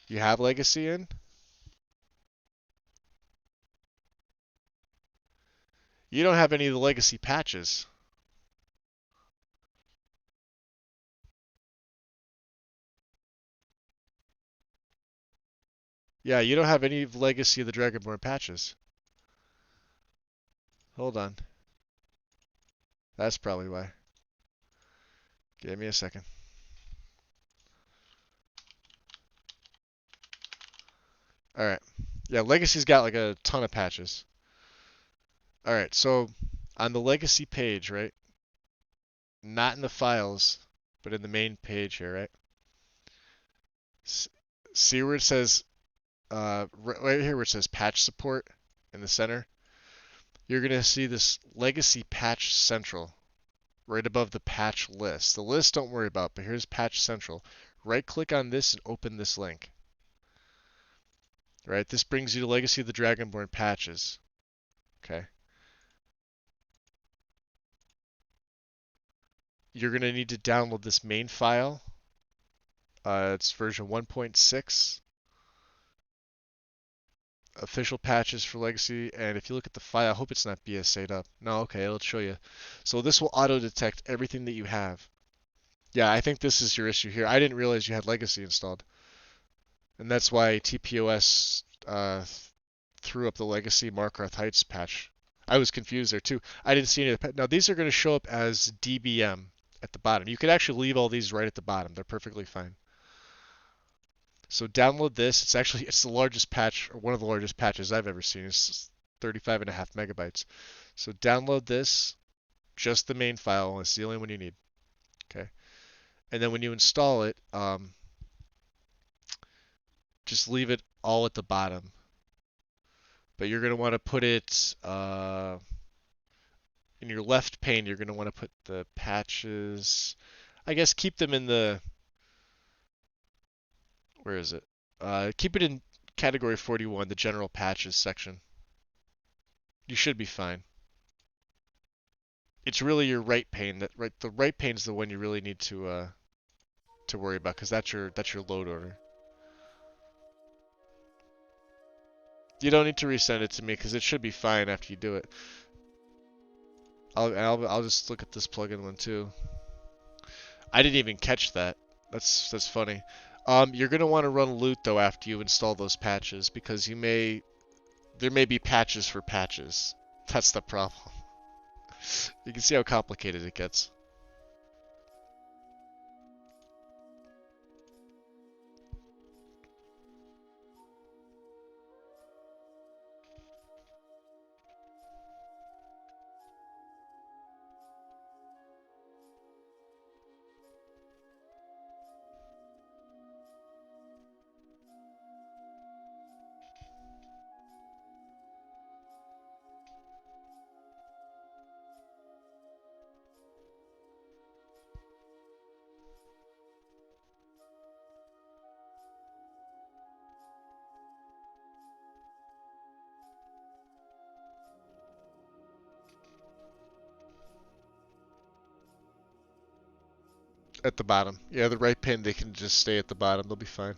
You have Legacy in? You don't have any of the Legacy patches. Yeah, you don't have any of Legacy of the Dragonborn patches. Hold on. That's probably why. Give me a second. Alright. Yeah, Legacy's got like a ton of patches. Alright, so on the Legacy page, right? Not in the files, but in the main page here, right? See where it says, right here where it says patch support in the center? You're going to see this Legacy Patch Central right above the patch list. The list don't worry about, but here's Patch Central. Right click on this and open this link. Right, this brings you to Legacy of the Dragonborn patches. Okay. You're going to need to download this main file. It's version 1.6. Official patches for Legacy, and if you look at the file, I hope it's not BSA'd up. No, okay, it'll show you. So this will auto-detect everything that you have. Yeah, I think this is your issue here. I didn't realize you had Legacy installed. And that's why TPOS threw up the Legacy Markarth Heights patch. I was confused there too. I didn't see any of the. Now these are going to show up as DBM at the bottom. You could actually leave all these right at the bottom. They're perfectly fine. So download this. It's the largest patch, or one of the largest patches I've ever seen. It's 35.5 megabytes. So download this, just the main file. It's the only one you need. Okay. And then when you install it, just leave it all at the bottom. But you're going to want to put it in your left pane. You're going to want to put the patches. I guess keep them in the. Where is it? Keep it in category 41, the general patches section. You should be fine. It's really your right pane. The right pane is the one you really need to worry about because that's your load order. You don't need to resend it to me because it should be fine after you do it. I'll just look at this plugin one too. I didn't even catch that. That's funny. You're gonna want to run loot though after you install those patches because there may be patches for patches. That's the problem. You can see how complicated it gets. At the bottom. Yeah, the right pin, they can just stay at the bottom. They'll be fine.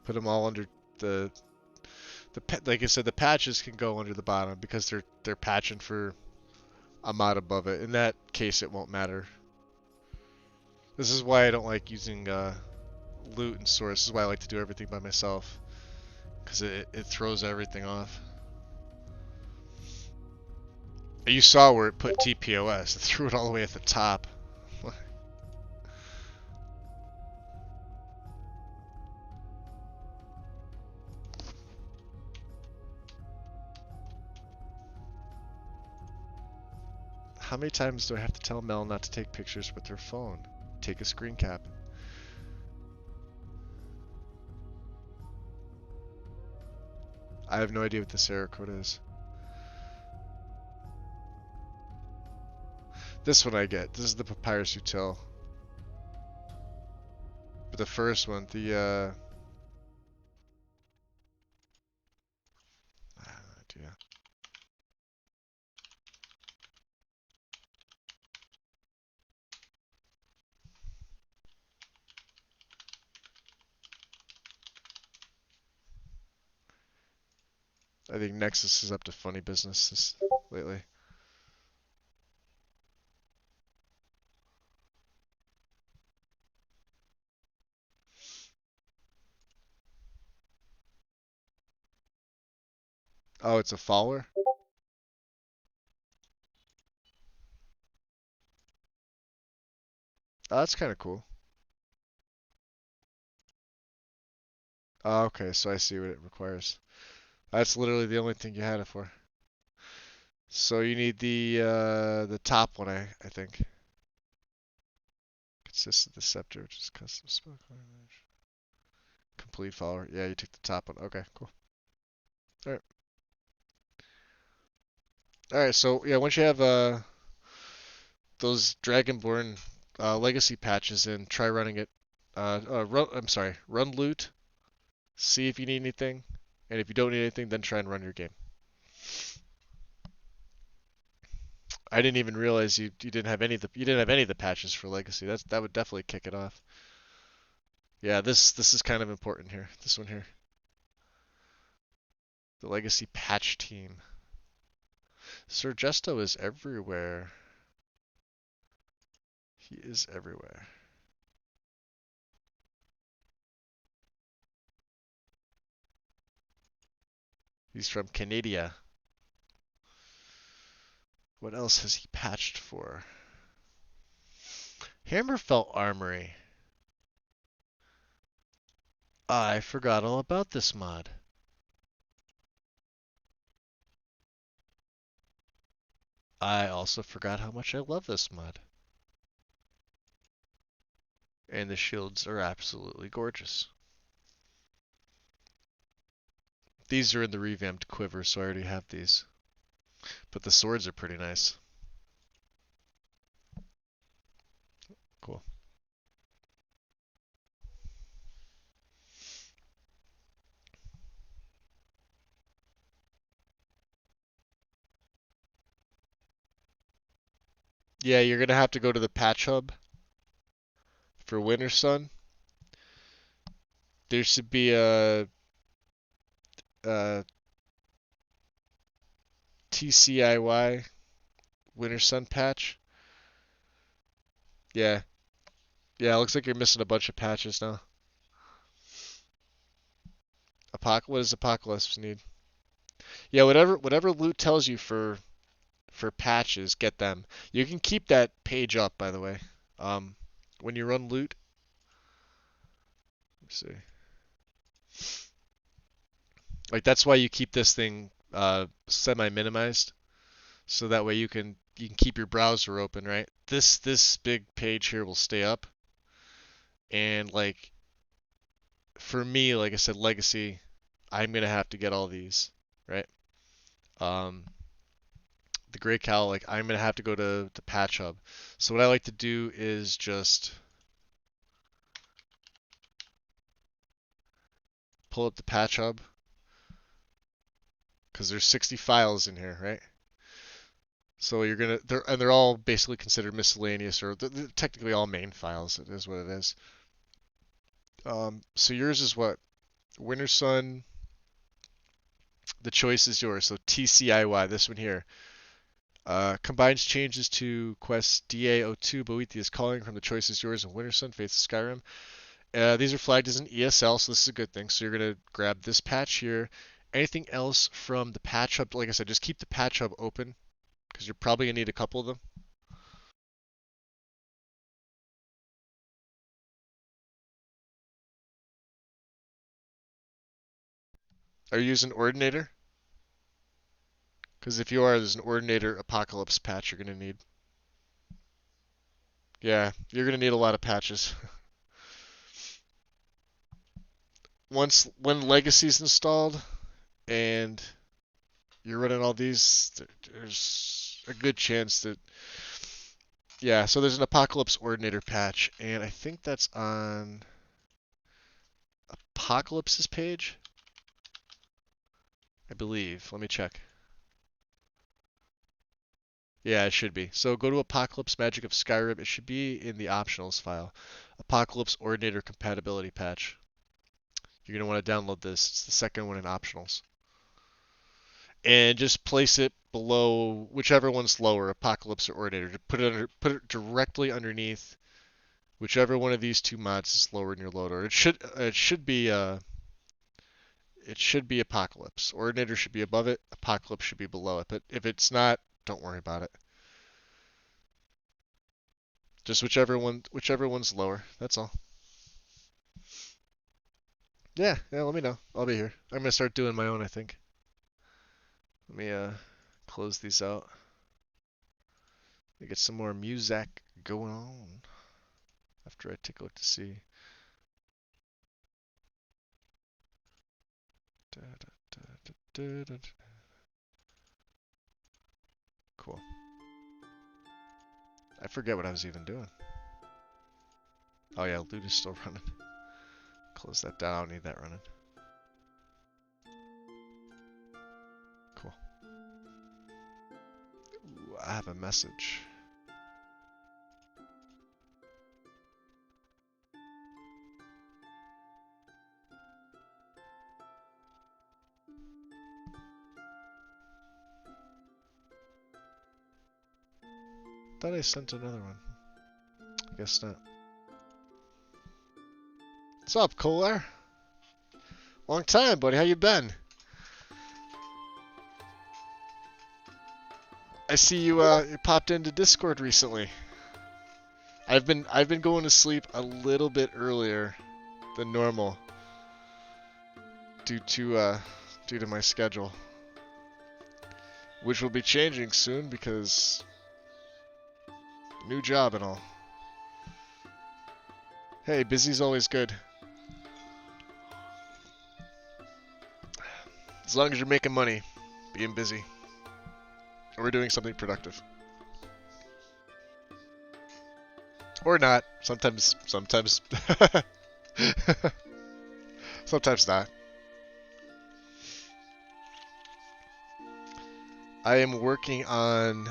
Put them all under the like I said, the patches can go under the bottom because they're patching for a mod above it. In that case, it won't matter. This is why I don't like using loot and source. This is why I like to do everything by myself, because it throws everything off. You saw where it put TPOS. It threw it all the way at the top. How many times do I have to tell Mel not to take pictures with her phone? Take a screen cap. I have no idea what this error code is. This one I get. This is the Papyrus Util. But the first one, the I have no idea. I think Nexus is up to funny business lately. Oh, it's a follower? Oh, that's kind of cool. Oh, okay, so I see what it requires. That's literally the only thing you had it for. So you need the top one, I think. Consistent Deceptor, which is custom spell image. Complete follower. Yeah, you took the top one. Okay, cool. Alright. Alright, so yeah, once you have those Dragonborn legacy patches in, try running it. Run loot, see if you need anything, and if you don't need anything, then try and run your game. I didn't even realize you didn't have any of the patches for legacy. That would definitely kick it off. Yeah, this is kind of important here. This one here. The legacy patch team. Sir Justo is everywhere. He is everywhere. He's from Canada. What else has he patched for? Hammerfell Armory. I forgot all about this mod. I also forgot how much I love this mod. And the shields are absolutely gorgeous. These are in the revamped quiver, so I already have these. But the swords are pretty nice. Cool. Yeah, you're gonna have to go to the patch hub for Winter Sun. There should be a TCIY Winter Sun patch. Yeah. Yeah, it looks like you're missing a bunch of patches now. What does Apocalypse need? Yeah, whatever loot tells you for patches, get them. You can keep that page up, by the way. When you run loot, let's see. Like that's why you keep this thing semi-minimized, so that way you can keep your browser open, right? This big page here will stay up, and like for me, like I said, legacy, I'm gonna have to get all these, right? Um, the Grey Cowl, like I'm gonna have to go to the patch hub. So what I like to do is just pull up the patch hub, because there's 60 files in here, right? So you're gonna, they're all basically considered miscellaneous, or they're technically all main files. It is what it is. So yours is what? Winter Sun. The choice is yours. So TCIY, this one here. Combines changes to quest DA02, Boethi is calling from the choice is yours and Winter Sun, Fates of Skyrim. These are flagged as an ESL, so this is a good thing. So you're going to grab this patch here. Anything else from the patch hub, like I said, just keep the patch hub open because you're probably going to need a couple of them. Are you using Ordinator? Because if you are, there's an Ordinator Apocalypse patch you're going to need. Yeah, you're going to need a lot of patches. When Legacy's installed and you're running all these, there's a good chance that, yeah, so there's an Apocalypse Ordinator patch, and I think that's on Apocalypse's page, I believe. Let me check. Yeah, it should be. So go to Apocalypse Magic of Skyrim. It should be in the optionals file. Apocalypse Ordinator Compatibility Patch. You're going to want to download this. It's the second one in optionals. And just place it below whichever one's lower, Apocalypse or Ordinator. Put it directly underneath whichever one of these two mods is lower in your loader. It should be Apocalypse. Ordinator should be above it. Apocalypse should be below it. But if it's not, don't worry about it. Just whichever one's lower. That's all. Yeah, let me know. I'll be here. I'm gonna start doing my own, I think. Let me close these out. Let me get some more music going on after I take a look to see. Cool. I forget what I was even doing. Oh yeah, loot is still running. Close that down. I don't need that running. Cool. Ooh, I have a message. Thought I sent another one. I guess not. What's up, Kohler? Long time, buddy. How you been? I see you you popped into Discord recently. I've been going to sleep a little bit earlier than normal due to my schedule, which will be changing soon because new job and all. Hey, busy's always good. As long as you're making money, being busy, or doing something productive. Or not. Sometimes sometimes not. I am working on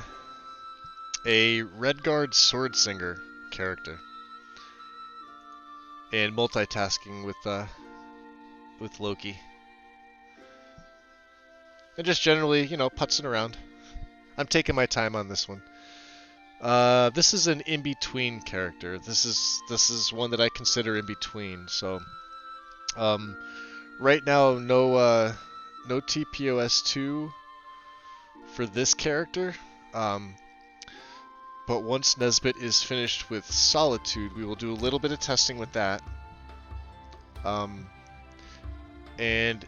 a Redguard Swordsinger character and multitasking with Loki. And just generally, you know, putzing around. I'm taking my time on this one. This is an in-between character. This is one that I consider in between. So, right now, no TPOS2 for this character. But once Nesbit is finished with Solitude, we will do a little bit of testing with that. And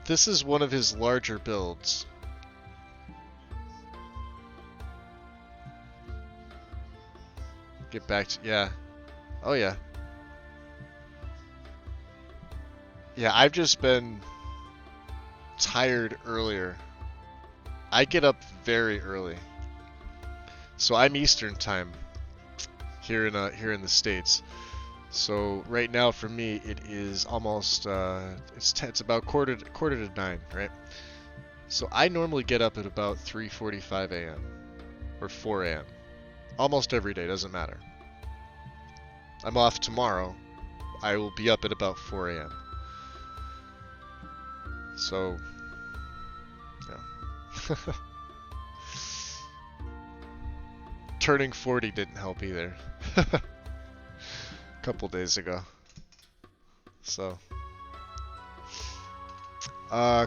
this is one of his larger builds. Get back to, yeah. Oh yeah. Yeah, I've just been tired earlier. I get up very early. So I'm Eastern time here in the States. So right now for me it is almost it's about quarter to 9, right? So I normally get up at about 3:45 a.m. or 4 a.m. Almost every day, doesn't matter. I'm off tomorrow. I will be up at about 4 a.m. So, yeah. Turning 40 didn't help either. A couple days ago. So.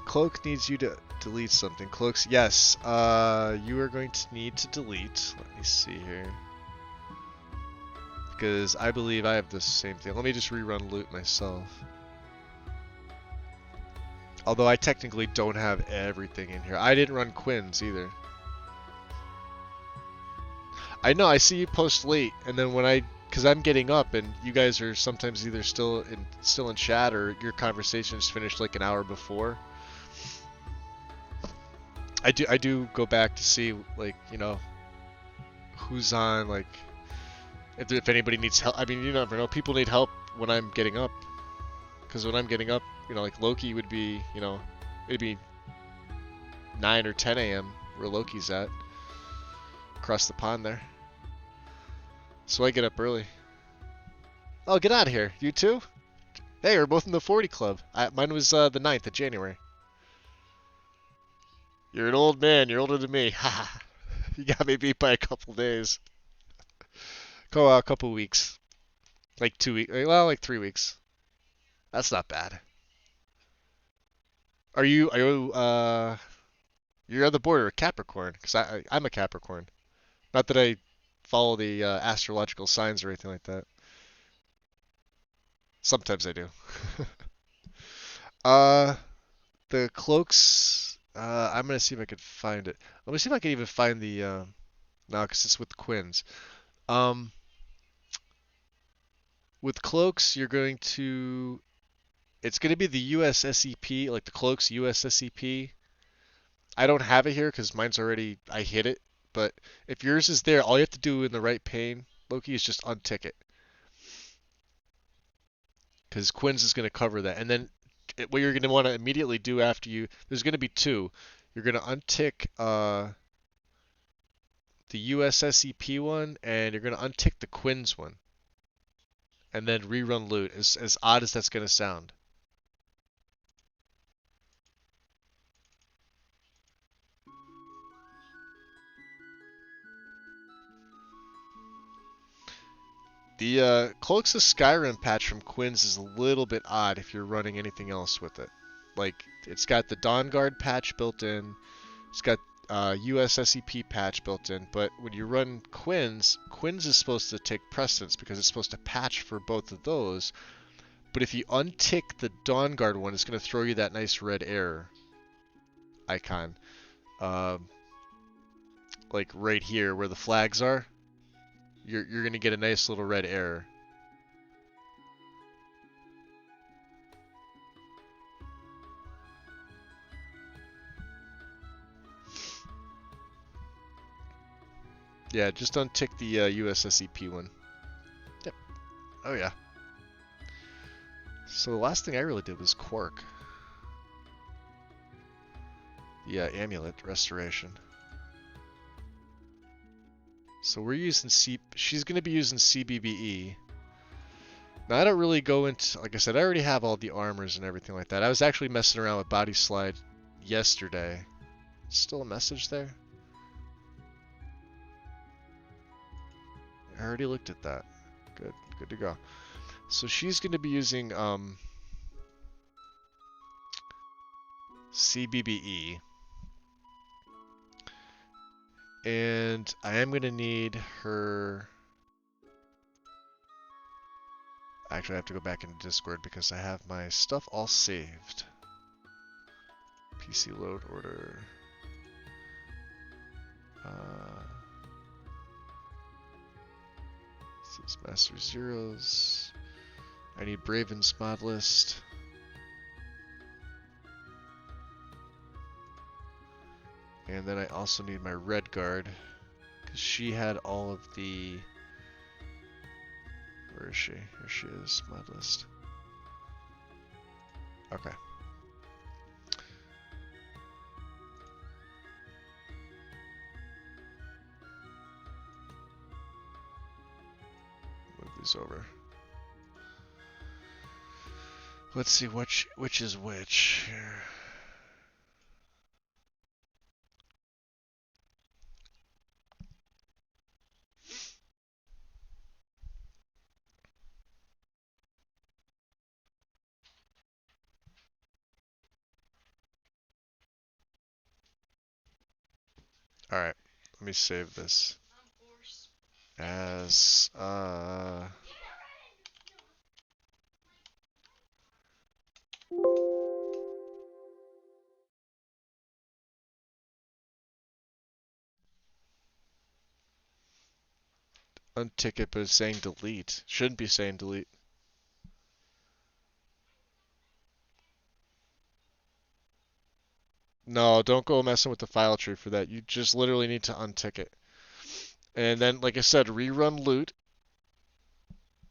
Cloak needs you to delete something. Cloaks, yes. You are going to need to delete. Let me see here. Because I believe I have the same thing. Let me just rerun loot myself. Although I technically don't have everything in here. I didn't run Quinn's either. I know, I see you post late, and then when because I'm getting up, and you guys are sometimes either still in chat, or your conversation's finished like an hour before. I do go back to see, like, you know, who's on, like, if anybody needs help. I mean, you never know. People need help when I'm getting up. Because when I'm getting up, you know, like Loki would be, you know, maybe 9 or 10 a.m. where Loki's at. Across the pond there. So I get up early. Oh, get out of here. You too? Hey, we're both in the 40 club. Mine was the 9th of January. You're an old man. You're older than me. Ha! You got me beat by a couple days. Go a couple weeks. Like 2 weeks. Well, like 3 weeks. That's not bad. Are you you're on the border of Capricorn? Because I'm a Capricorn. Not that I follow the astrological signs or anything like that. Sometimes I do. The cloaks, I'm gonna see if I can find it. Let me see if I can even find the, no, because it's with Quinn's. With cloaks, you're going to, it's going to be the US SEP, like the cloaks US SEP. I don't have it here because mine's already, I hit it. But if yours is there, all you have to do in the right pane, Loki, is just untick it. Because Quinn's is going to cover that. And then what you're going to want to immediately do after you, there's going to be two. You're going to untick the US SEP one, and you're going to untick the Quinn's one. And then rerun loot, as odd as that's going to sound. The Cloaks of Skyrim patch from Quinn's is a little bit odd if you're running anything else with it. Like, it's got the Dawn Guard patch built in, it's got US SEP patch built in, but when you run Quinn's is supposed to take precedence because it's supposed to patch for both of those. But if you untick the Dawn Guard one, it's going to throw you that nice red error icon. Like right here where the flags are. You're going to get a nice little red error. Yeah, just untick the USSEP one. Yep. Oh yeah. So the last thing I really did was Quark. The amulet restoration. So we're using she's going to be using CBBE. Now I don't really go into, like I said, I already have all the armors and everything like that. I was actually messing around with Body Slide yesterday. Still a message there? I already looked at that. Good to go. So she's going to be using CBBE. And I am going to need her... Actually, I have to go back into Discord because I have my stuff all saved. PC load order. This is Master Zeros. I need Braven's mod list. And then I also need my Red Guard, because she had all of the... Where is she? Here she is, mod list. Okay. these over. Let's see which is which here. All right, let me save this as untick it, but it's saying delete. Shouldn't be saying delete. No, don't go messing with the file tree for that. You just literally need to untick it. And then, like I said, rerun loot.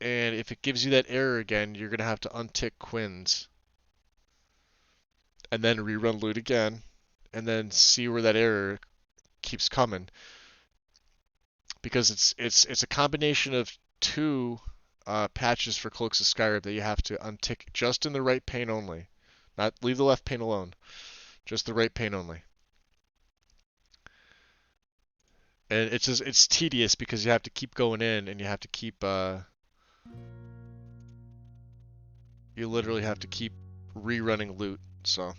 And if it gives you that error again, you're going to have to untick Quins. And then rerun loot again. And then see where that error keeps coming. Because it's a combination of two patches for Cloaks of Skyrim that you have to untick just in the right pane only. Not leave the left pane alone. Just the right pane only. And it's tedious because you have to keep going in and you have to keep you literally have to keep rerunning loot, so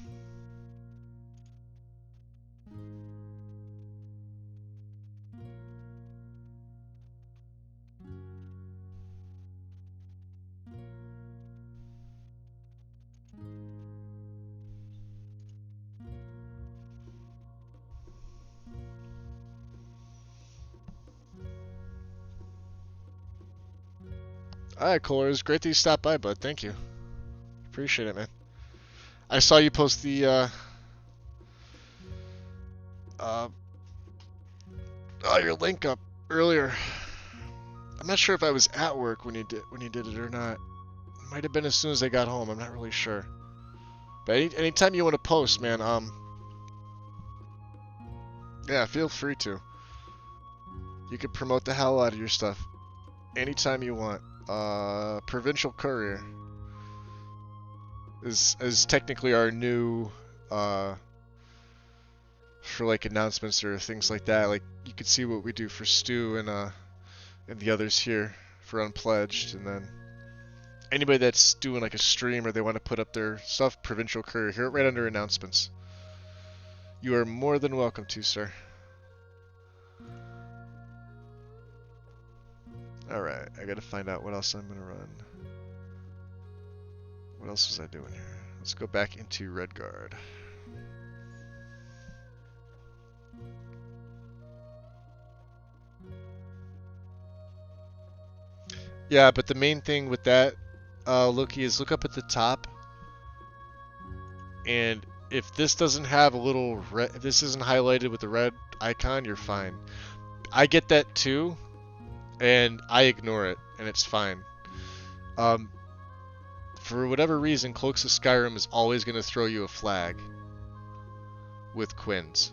alright, Kohler, it was great that you stopped by, bud. Thank you. Appreciate it, man. I saw you post the your link up earlier. I'm not sure if I was at work when you did it or not. It might have been as soon as I got home. I'm not really sure. But anytime you want to post, man, yeah, feel free to. You can promote the hell out of your stuff anytime you want. Provincial Courier is technically our new for like announcements or things like that. Like you can see what we do for Stu and the others here for Unpledged, and then anybody that's doing like a stream or they want to put up their stuff, Provincial Courier, here right under announcements. You are more than welcome to, sir. Alright, I gotta find out what else I'm gonna run. What else was I doing here? Let's go back into Redguard. Yeah, but the main thing with that, Loki, is look up at the top. And if this doesn't have a little red, if this isn't highlighted with the red icon, you're fine. I get that too, and I ignore it, and it's fine. For whatever reason, Cloaks of Skyrim is always going to throw you a flag with Quins.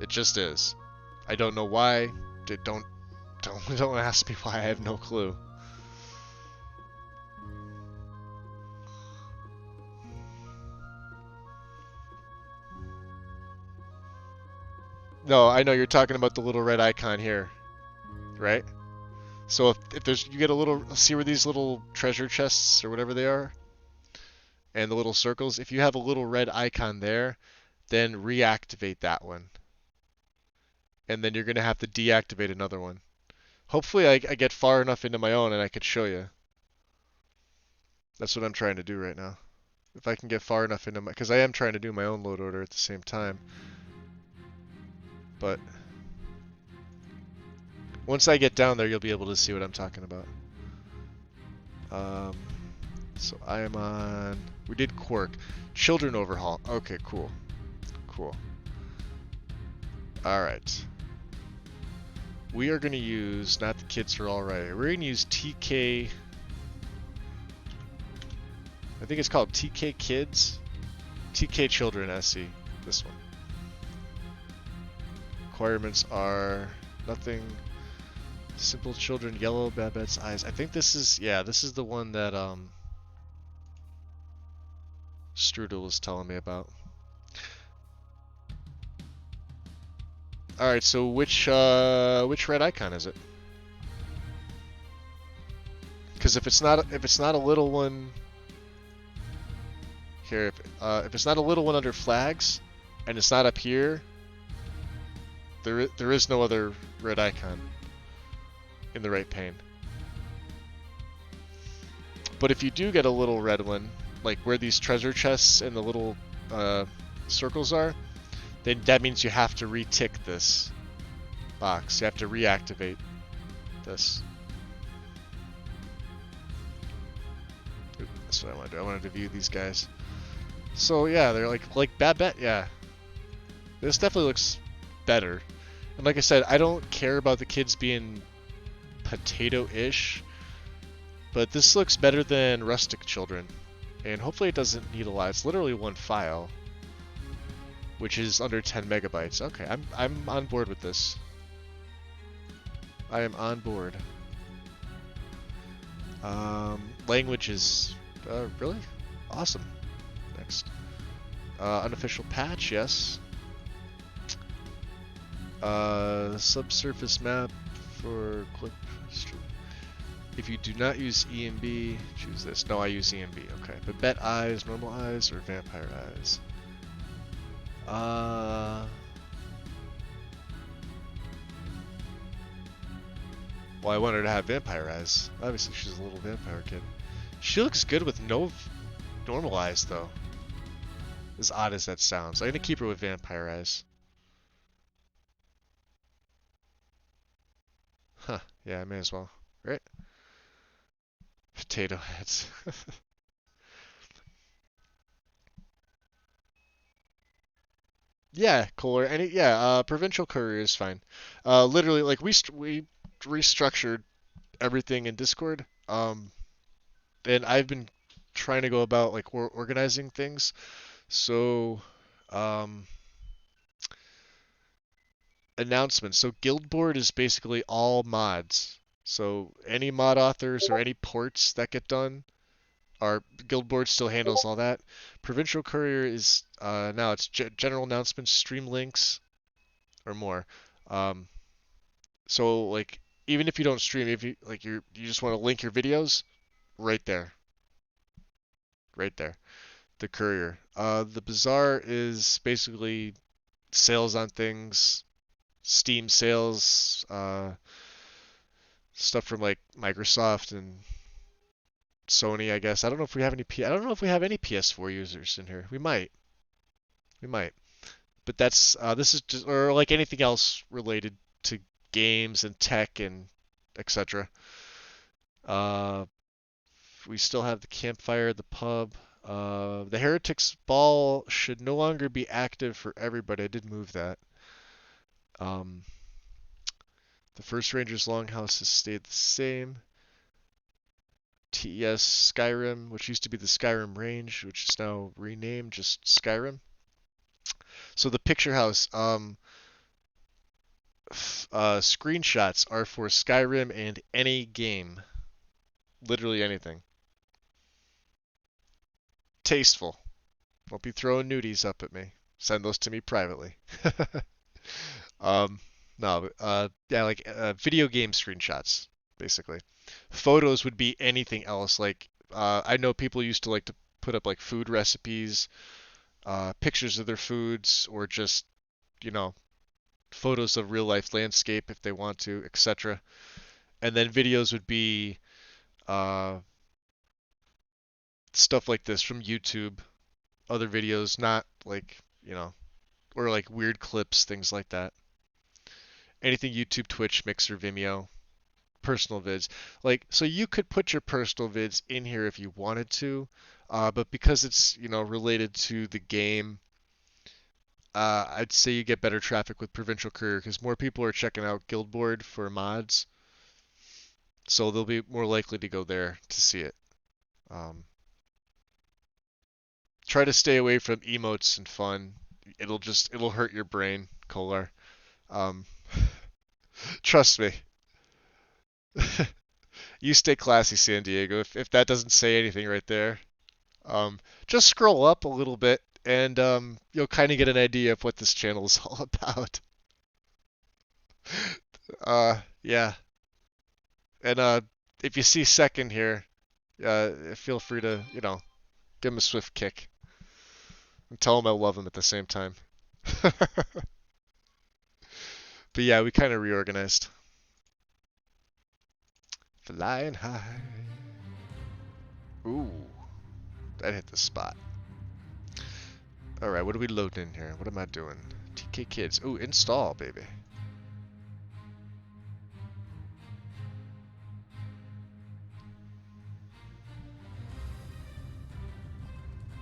It just is. I don't know why. Don't ask me why. I have no clue. No, I know you're talking about the little red icon here, right? So if there's, you get a little, see where these little treasure chests or whatever they are, and the little circles, if you have a little red icon there, then reactivate that one. And then you're going to have to deactivate another one. Hopefully I get far enough into my own and I could show you. That's what I'm trying to do right now. If I can get far enough into my, because I am trying to do my own load order at the same time. But once I get down there, you'll be able to see what I'm talking about. So I am on, we did Quirk. Children Overhaul. Okay, cool. Cool. Alright. We are going to use, not the kids are alright, we're going to use TK, I think it's called TK Kids? TK Children SE, this one. Requirements are nothing Simple children, yellow Babette's eyes. I think this is, yeah, this is the one that Strudel was telling me about. All right, so which red icon is it? Because if it's not a little one here, if it's not a little one under flags, and it's not up here, there is no other red icon in the right pane. But if you do get a little red one, like where these treasure chests and the little circles are, then that means you have to re-tick this box. You have to reactivate this. Ooh, that's what I wanted to do. I wanted to view these guys. So yeah, they're like Babette, yeah. This definitely looks better. And like I said, I don't care about the kids being potato-ish, but this looks better than Rustic Children. And hopefully it doesn't need a lot. It's literally one file, which is under 10 megabytes. Okay, I'm on board with this. I am on board. Languages, really? Awesome. Next. Unofficial patch, yes. Subsurface map for clip history. If you do not use EMB, choose this. No, I use EMB, okay. But bet eyes, normal eyes, or vampire eyes? Well, I want her to have vampire eyes. Obviously, she's a little vampire kid. She looks good with no normal eyes, though. As odd as that sounds. I'm gonna keep her with vampire eyes. Huh, yeah, I may as well. Right? Potato heads. Yeah, Kohler. Provincial courier is fine. Literally, like we restructured everything in Discord. And I've been trying to go about like organizing things. So, um, announcements. So guild board is basically all mods. So any mod authors or any ports that get done, our guild board still handles all that. Provincial courier is now it's general announcements, stream links, or more. Um, so like even if you don't stream, if you like you just want to link your videos, right there, right there. The courier. The bazaar is basically sales on things, Steam sales, stuff from like Microsoft and Sony, I guess. I don't know if we have any I don't know if we have any PS4 users in here. We might. We might. But that's this is just or like anything else related to games and tech and etc. Uh, we still have the campfire, the pub. The Heretics Ball should no longer be active for everybody. I did move that. Um, the First Ranger's Longhouse has stayed the same. TES Skyrim, which used to be the Skyrim Range, which is now renamed just Skyrim. So the picture house, screenshots are for Skyrim and any game. Literally anything. Tasteful. Don't be throwing nudies up at me. Send those to me privately. um, no, yeah, like video game screenshots, basically. Photos would be anything else. Like, I know people used to like to put up like food recipes, pictures of their foods, or just, you know, photos of real life landscape if they want to, etc. And then videos would be uh, stuff like this from YouTube, other videos, not like, you know, or like weird clips, things like that. Anything YouTube, Twitch, Mixer, Vimeo, personal vids. Like, so you could put your personal vids in here if you wanted to, but because it's, you know, related to the game, I'd say you get better traffic with Provincial Courier because more people are checking out Guild Board for mods, so they'll be more likely to go there to see it. Try to stay away from emotes and fun. It'll hurt your brain, Kolar. Um, trust me. You stay classy, San Diego. If that doesn't say anything right there, um, just scroll up a little bit and you'll kind of get an idea of what this channel is all about. Yeah. And if you see second here, feel free to, give him a swift kick and tell him I love him at the same time. But yeah, we kind of reorganized. Flying high. Ooh, that hit the spot. Alright, what are we loading in here? What am I doing? TK Kids. Ooh, install, baby.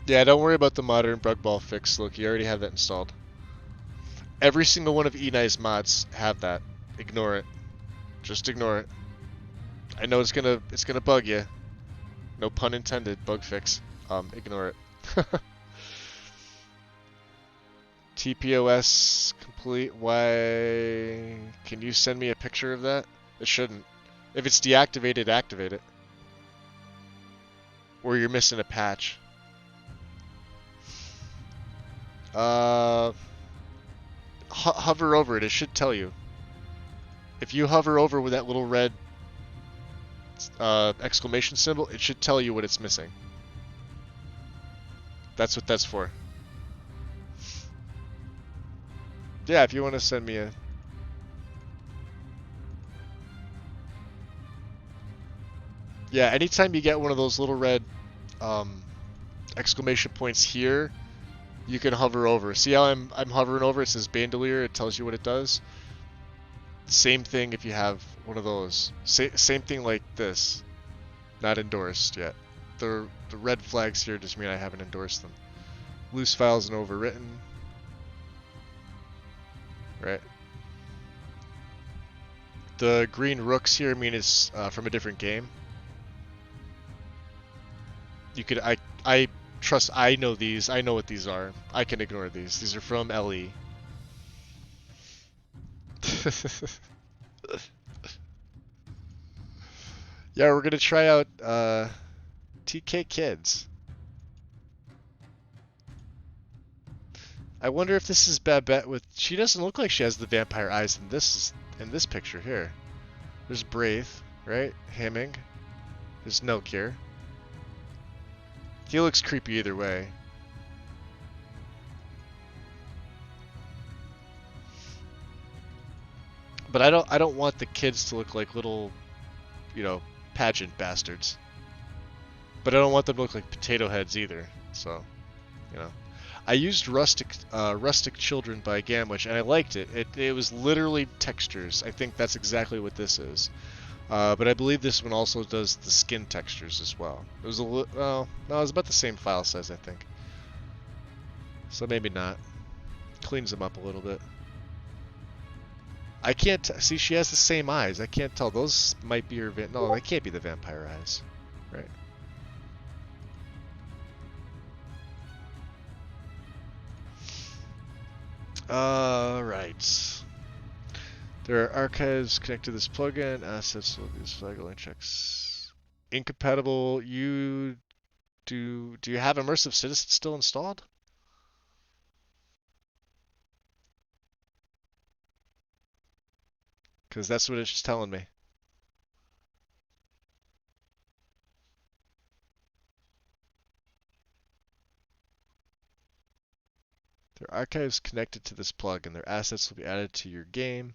Yeah, don't worry about the modern bug ball fix. Look, you already have that installed. Every single one of FNIS mods have that. Ignore it. Just ignore it. I know it's gonna bug you. No pun intended. Bug fix. Ignore it. TPOS complete. Why? Can you send me a picture of that? It shouldn't. If it's deactivated, activate it. Or you're missing a patch. Hover over it. It should tell you. If you hover over with that little red exclamation symbol, it should tell you what it's missing. That's what that's for. Yeah, if you want to send me a... Yeah, anytime you get one of those little red exclamation points here, you can hover over. See how I'm hovering over? It says Bandolier. It tells you what it does. Same thing if you have one of those. Same thing like this. Not endorsed yet. The red flags here just mean I haven't endorsed them. Loose files and overwritten. Right. The green rooks here mean it's from a different game. You could I trust I know these. I know what these are. I can ignore these. These are from LE. Yeah, we're gonna try out TK Kids. I wonder if this is Babette with... She doesn't look like she has the vampire eyes in this picture here. There's Braith, right? Hamming. There's Nelk here. He looks creepy either way. But I don't want the kids to look like little, pageant bastards. But I don't want them to look like potato heads either. So, I used Rustic Children by Gamwich, and I liked it. It was literally textures. I think that's exactly what this is. But I believe this one also does the skin textures as well. It was no, it was about the same file size, I think. So maybe not. Cleans them up a little bit. I can't see. She has the same eyes. I can't tell. Those might be her. No, they can't be the vampire eyes, right? Right. There are archives connected to this plugin. Assets will be flag only checks. Incompatible. Do you have Immersive Citizen still installed? Because that's what it's telling me. There are archives connected to this plugin. Their assets will be added to your game.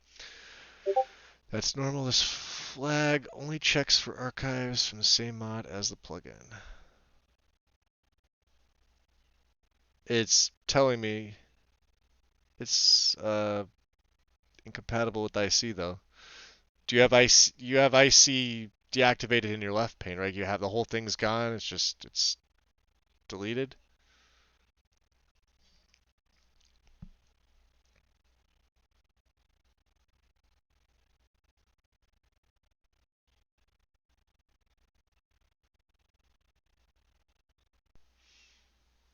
That's normal. This flag only checks for archives from the same mod as the plugin. It's telling me it's incompatible with IC though. Do you have IC? You have IC deactivated in your left pane, right? You have the whole thing's gone. It's deleted.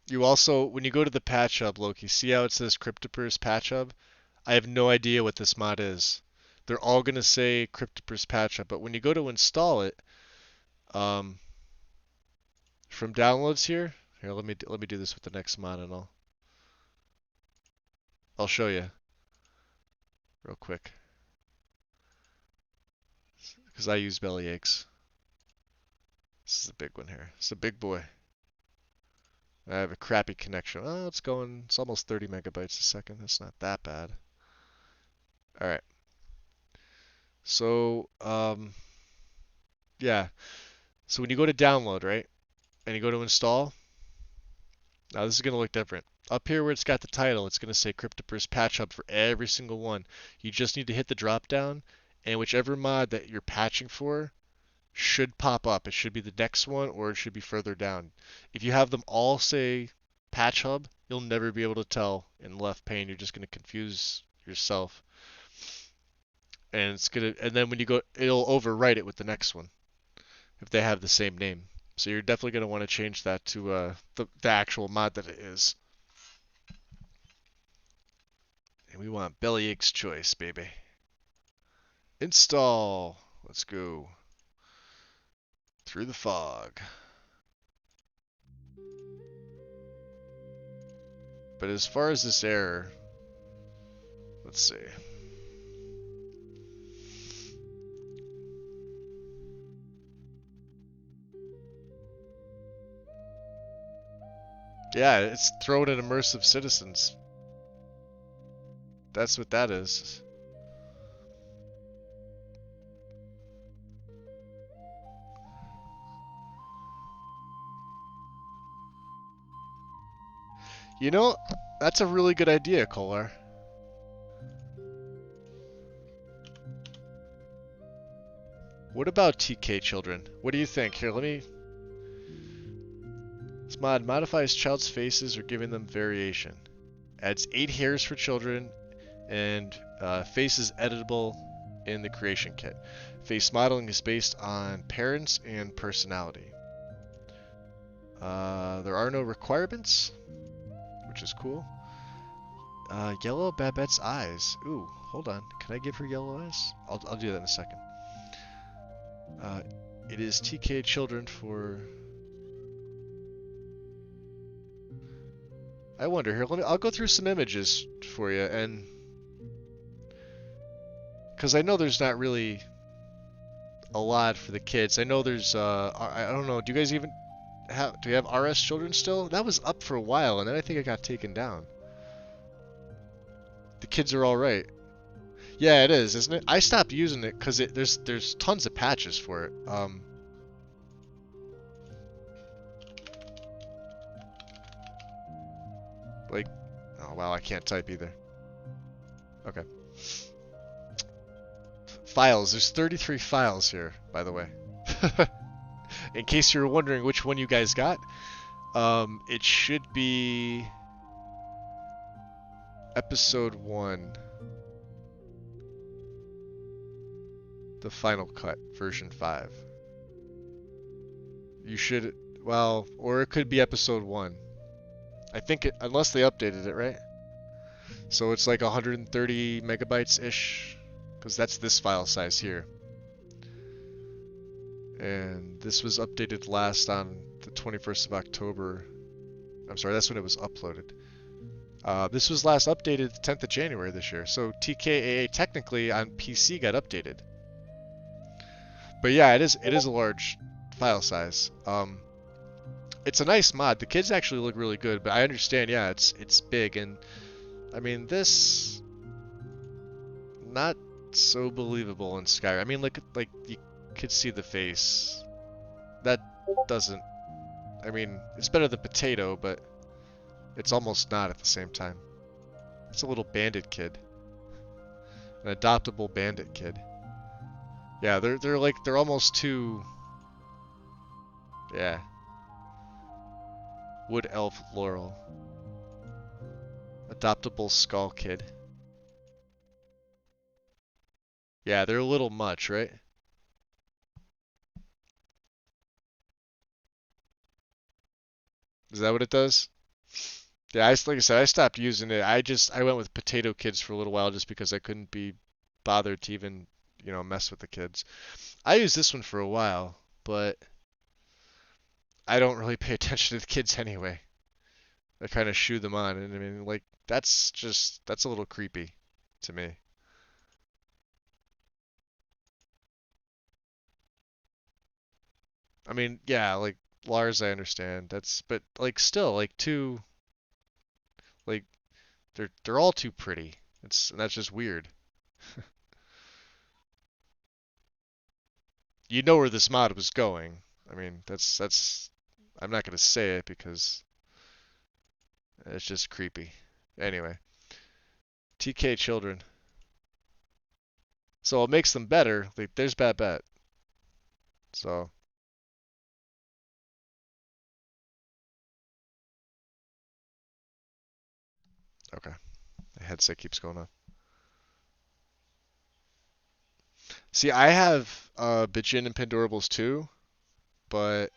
You also, when you go to the patch hub, Loki, see how it says Cryptopers patch hub? I have no idea what this mod is. they're all gonna say Cryptopus patch up. But when you go to install it, um, from downloads here, let me do this with the next mod and I'll show you real quick because I use belly aches. This is a big one here. It's a big boy. I have a crappy connection. Oh, it's almost 30 megabytes a second. That's not that bad. All right. So, yeah. So when you go to download, right, and you go to install, now this is going to look different. Up here where it's got the title, it's going to say Cryptopus Patch Hub for every single one. You just need to hit the drop down, and whichever mod that you're patching for should pop up. It should be the next one, or it should be further down. If you have them all say Patch Hub, you'll never be able to tell in the left pane. You're just going to confuse yourself. And then when you go, it'll overwrite it with the next one if they have the same name. So you're definitely going to want to change that to the actual mod that it is. And we want Bellyach's Choice, baby. Install. Let's go. Through the fog. But as far as this error, let's see. Yeah, it's throwing in immersive citizens. That's what that is. You know, that's a really good idea, Kolar. What about TK children? What do you think? Here, This mod modifies child's faces or giving them variation. Adds 8 hairs for children and faces editable in the creation kit. Face modeling is based on parents and personality. There are no requirements, which is cool. Yellow Babette's eyes. Ooh, hold on. Can I give her yellow eyes? I'll do that in a second. It is TK children for... I wonder here. I'll go through some images for you, and because I know there's not really a lot for the kids. I know there's I don't know. Do you guys even do you have RS children still? That was up for a while, and then I think it got taken down. The kids are all right. Yeah, it is, isn't it? I stopped using it because there's tons of patches for it. Like, oh wow, I can't type either. Okay. Files. There's 33 files here, by the way. In case you're wondering which one you guys got, it should be episode 1. The final cut, version 5. You should, well, or it could be episode 1. I think it, unless they updated it, right? So it's like 130 megabytes-ish, because that's this file size here. And this was updated last on the 21st of October. I'm sorry, that's when it was uploaded. This was last updated the 10th of January this year. So TKAA technically on PC got updated. But yeah, it is a large file size. It's a nice mod. The kids actually look really good, but I understand, yeah, it's big, and I mean this not so believable in Skyrim. I mean, like you could see the face. That doesn't. I mean, it's better than Potato, but it's almost not at the same time. It's a little bandit kid, an adoptable bandit kid. Yeah, they're almost too. Yeah. Wood Elf Laurel. Adoptable Skull Kid. Yeah, they're a little much, right? Is that what it does? Yeah, like I said, I stopped using it. I went with Potato Kids for a little while just because I couldn't be bothered to even, mess with the kids. I used this one for a while, but I don't really pay attention to the kids anyway. I kind of shoo them on, and I mean, like, that's a little creepy to me. I mean, yeah, like Lars, I understand. But like still, like like they're all too pretty. And that's just weird. You know where this mod was going. I mean, that's I'm not gonna say it because it's just creepy. Anyway, TK children. So it makes them better. Like there's bad bet. So okay, the headset keeps going up. See, I have Bitchin and Pandorables too, but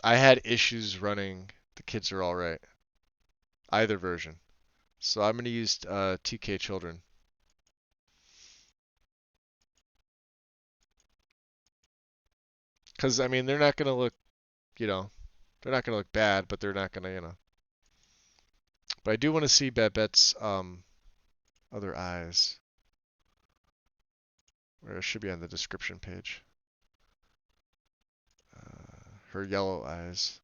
I had issues running. The kids are all right. Either version. So I'm gonna use TK children. Because I mean, they're not gonna look, you know, they're not gonna look bad, but they're not gonna. But I do want to see Babette's other eyes. Or it should be on the description page. Her yellow eyes.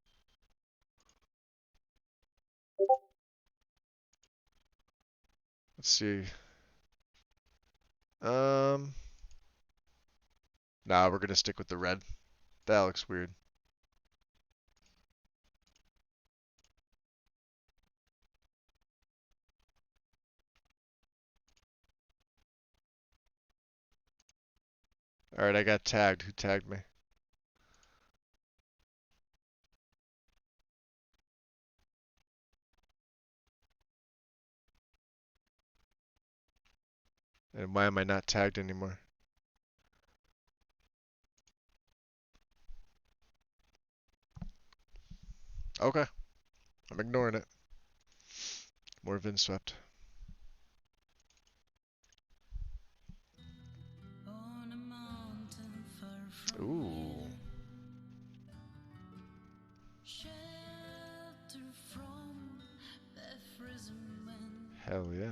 Let's see. Nah, we're gonna stick with the red. That looks weird. Alright, I got tagged. Who tagged me? And why am I not tagged anymore? Okay. I'm ignoring it. More Vindsvept. Ooh. Hell yeah.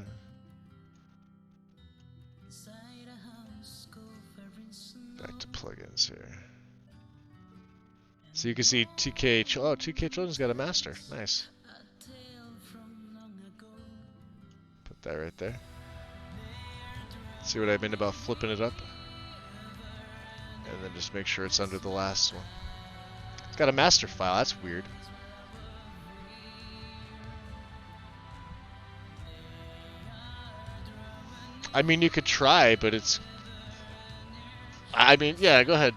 Back to plugins here. So you can see TK. Oh, TK Children's got a master. Nice. Put that right there. See what I mean about flipping it up? And then just make sure it's under the last one. It's got a master file. That's weird. I mean, you could try, but it's... I mean, yeah, go ahead.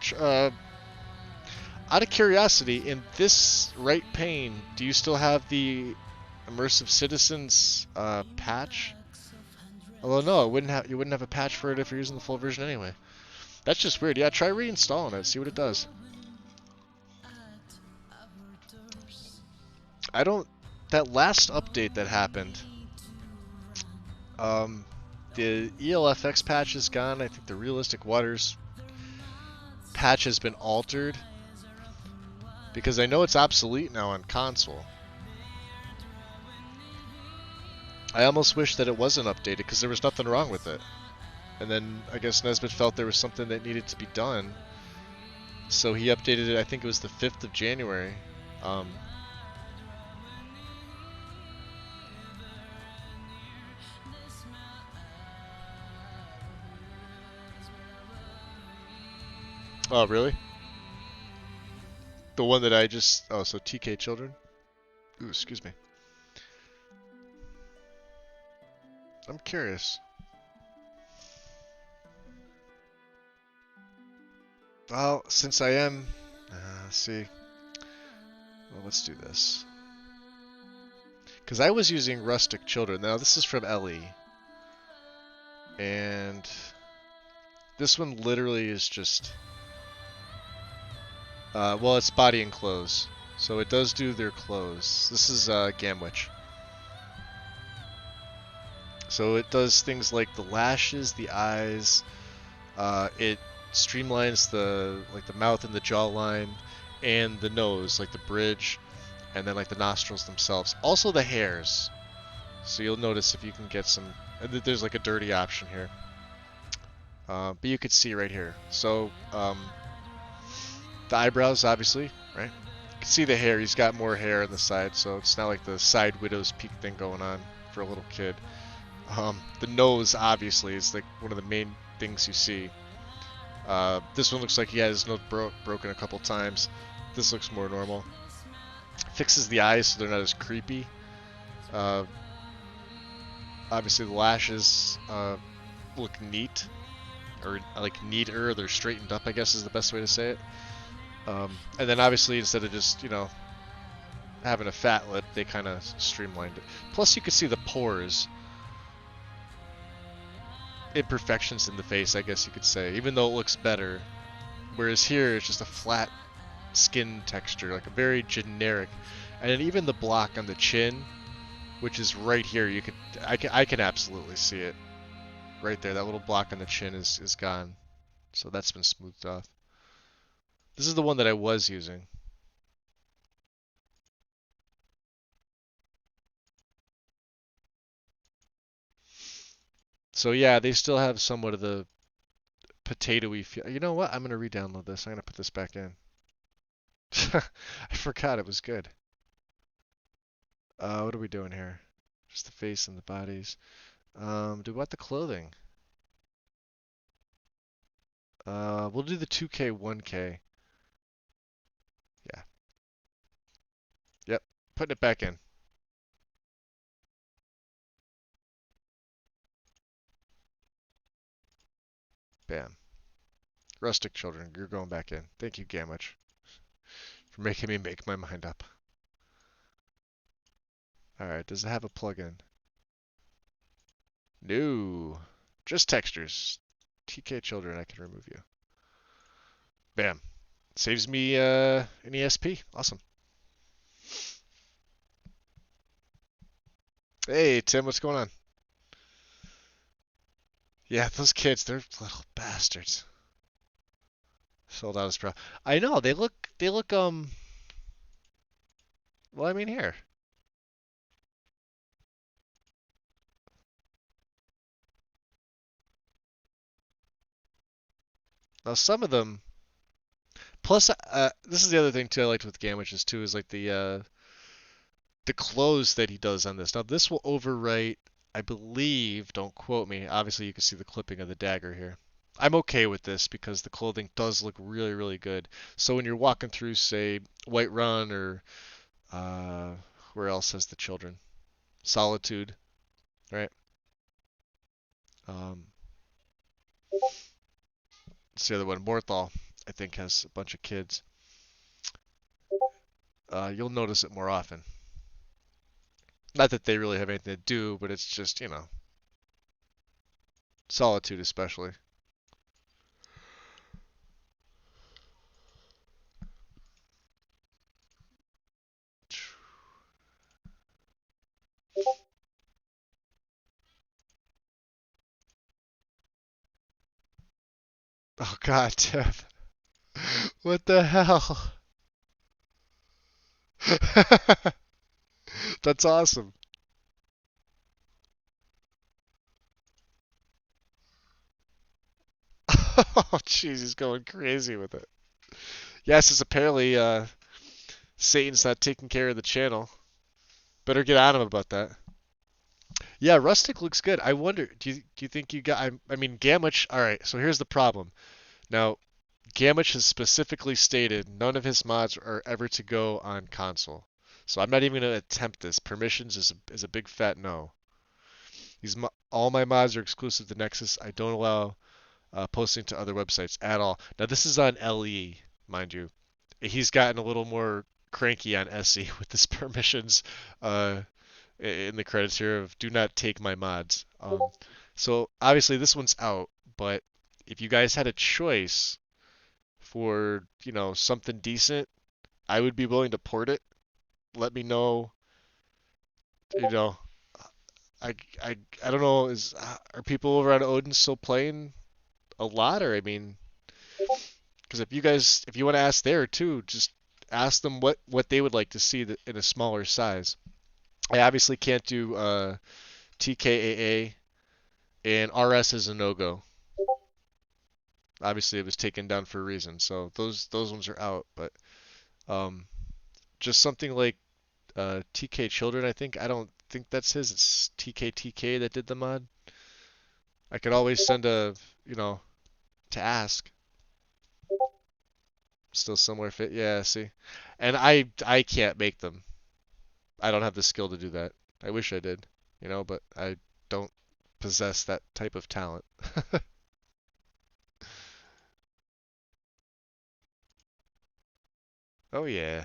Out of curiosity, in this right pane, do you still have the Immersive Citizens patch? Although no, you wouldn't have a patch for it if you're using the full version anyway. That's just weird. Yeah, try reinstalling it. See what it does. I don't... That last update that happened, the ELFX patch is gone. I think the Realistic Waters patch has been altered. Because I know it's obsolete now on console. I almost wish that it wasn't updated because there was nothing wrong with it. And then I guess Nesbitt felt there was something that needed to be done. So he updated it, I think it was the 5th of January. Oh, really? The one that I just... Oh, so TK Children? Ooh, excuse me. I'm curious. Well, since I am... see. Well, let's do this. Because I was using Rustic Children. Now, this is from LE. And... this one literally is just... well, it's body and clothes. So it does do their clothes. This is Gamwich. So it does things like the lashes, the eyes. It streamlines the mouth and the jawline, and the nose, like the bridge, and then like the nostrils themselves. Also the hairs. So you'll notice if you can get some. There's like a dirty option here, but you could see right here. So the eyebrows, obviously, right? You can see the hair. He's got more hair on the side, so it's not like the side widow's peak thing going on for a little kid. The nose, obviously, is like one of the main things you see. This one looks like he had his nose broken a couple times. This looks more normal. Fixes the eyes so they're not as creepy. Uh, Obviously, the lashes look neat, or like neater. They're straightened up, I guess is the best way to say it. And then obviously, instead of just having a fat lip, they kind of streamlined it. Plus, you can see the pores, imperfections in the face, I guess you could say, even though it looks better. Whereas here, it's just a flat skin texture, like a very generic. And then even the block on the chin, which is right here, I can absolutely see it right there. That little block on the chin is gone, so that's been smoothed off. This is the one that I was using. So yeah, they still have somewhat of the potatoey feel. You know what? I'm gonna re-download this. I'm gonna put this back in. I forgot it was good. What are we doing here? Just the face and the bodies. Do we want the clothing? We'll do the 2K, 1K. Yeah. Yep. Putting it back in. Bam. Rustic children, you're going back in. Thank you, Gamuch, for making me make my mind up. Alright, does it have a plugin? No. Just textures. TK children, I can remove you. Bam. Saves me an ESP. Awesome. Hey, Tim, what's going on? Yeah, those kids, they're little bastards. Sold out his pro. I know, they look, well, I mean, here. Now, some of them, plus, this is the other thing, too, I liked with Gamages, too, is like the clothes that he does on this. Now, this will overwrite, I believe, don't quote me, obviously you can see the clipping of the dagger here. I'm okay with this because the clothing does look really, really good. So when you're walking through, say, Whiterun or where else has the children? Solitude, right? Um, it's the other one. Morthal, I think, has a bunch of kids. You'll notice it more often. Not that they really have anything to do, but it's just, Solitude especially. Oh God, Tiff. What the hell? That's awesome. Oh, jeez, he's going crazy with it. Yes, it's apparently Satan's not taking care of the channel. Better get on him about that. Yeah, Rustic looks good. I wonder, do you think you got? I mean, Gamuch. All right, so here's the problem. Now, Gamuch has specifically stated none of his mods are ever to go on console. So I'm not even going to attempt this. Permissions is a big fat no. All my mods are exclusive to Nexus. I don't allow posting to other websites at all. Now this is on LE, mind you. He's gotten a little more cranky on SE with his permissions in the credits here of do not take my mods. So obviously this one's out, but if you guys had a choice for, something decent, I would be willing to port it. Let me know, you know, I, I, I don't know. Are people over on Odin still playing a lot, or I mean, because if you want to ask there too, just ask them what they would like to see in a smaller size. I obviously can't do TKAA, and RS is a no-go. Obviously, it was taken down for a reason, so those ones are out. But um, just something like TK Children, I think. I don't think that's his. It's TK that did the mod. I could always send to ask. Still similar fit. Yeah, see. And I can't make them. I don't have the skill to do that. I wish I did, but I don't possess that type of talent. Oh yeah.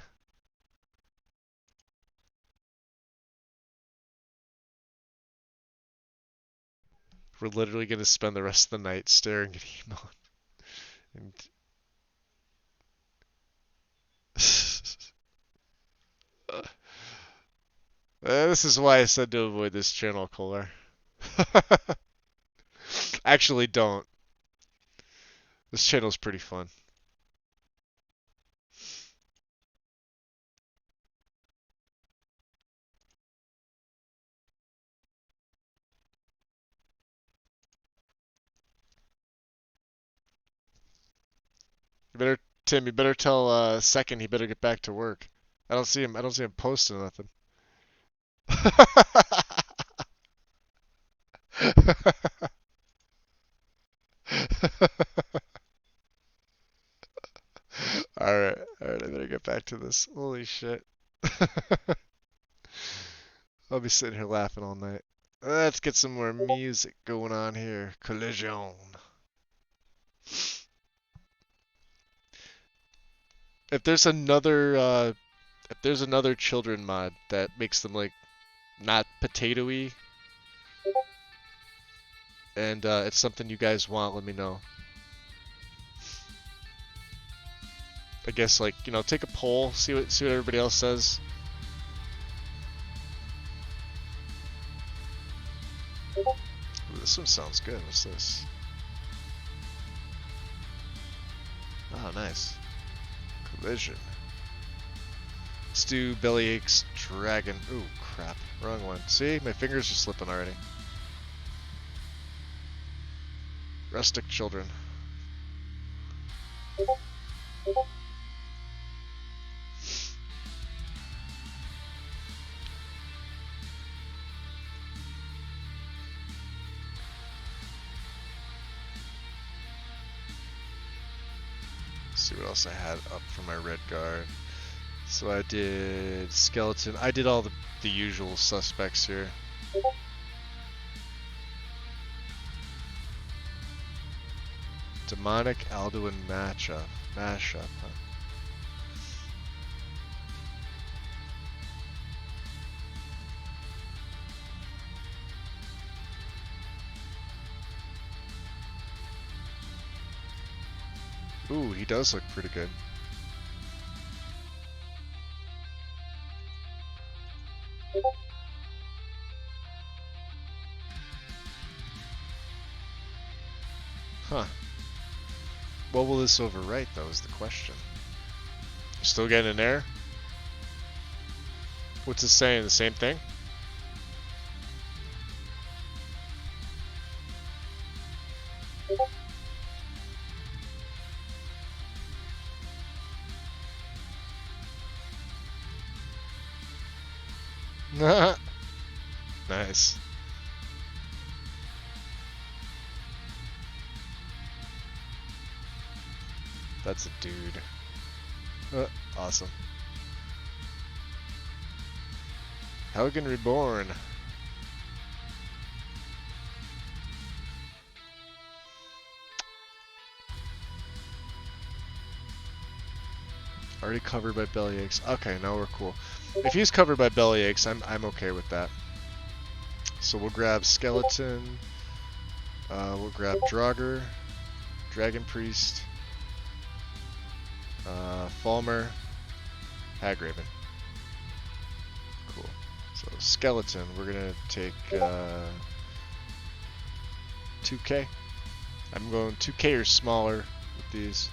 We're literally gonna spend the rest of the night staring at emo. And this is why I said to avoid this channel, Kohler. Actually, don't. This channel's pretty fun. You better, Tim. You better tell Second he better get back to work. I don't see him. I don't see him posting nothing. Alright, alright, I better get back to this. Holy shit. I'll be sitting here laughing all night. Let's get some more music going on here. Collision. If there's another children mod that makes them like not potatoey and it's something you guys want, let me know. I guess like, take a poll, see what everybody else says. Ooh, this one sounds good. What's this? Oh, nice. Collision. Let's do Bellyache's Dragon. Ooh, crap. Wrong one. See? My fingers are slipping already. Rustic Children. See what else I had up for my red guard. So I did skeleton. I did all the usual suspects here. Demonic Alduin mashup. Huh? Ooh, he does look pretty good. Huh. What will this overwrite, though, is the question. Still getting an error? What's it saying? The same thing? Nice. That's a dude. Awesome. Helgen Reborn. Already covered by Bellyaches. Okay, now we're cool. If he's covered by Bellyaches, I'm okay with that. So we'll grab Skeleton. We'll grab Draugr, Dragon Priest, Falmer, Hagraven. Cool. So So skeleton, we're gonna take 2K. I'm going 2K or smaller with these.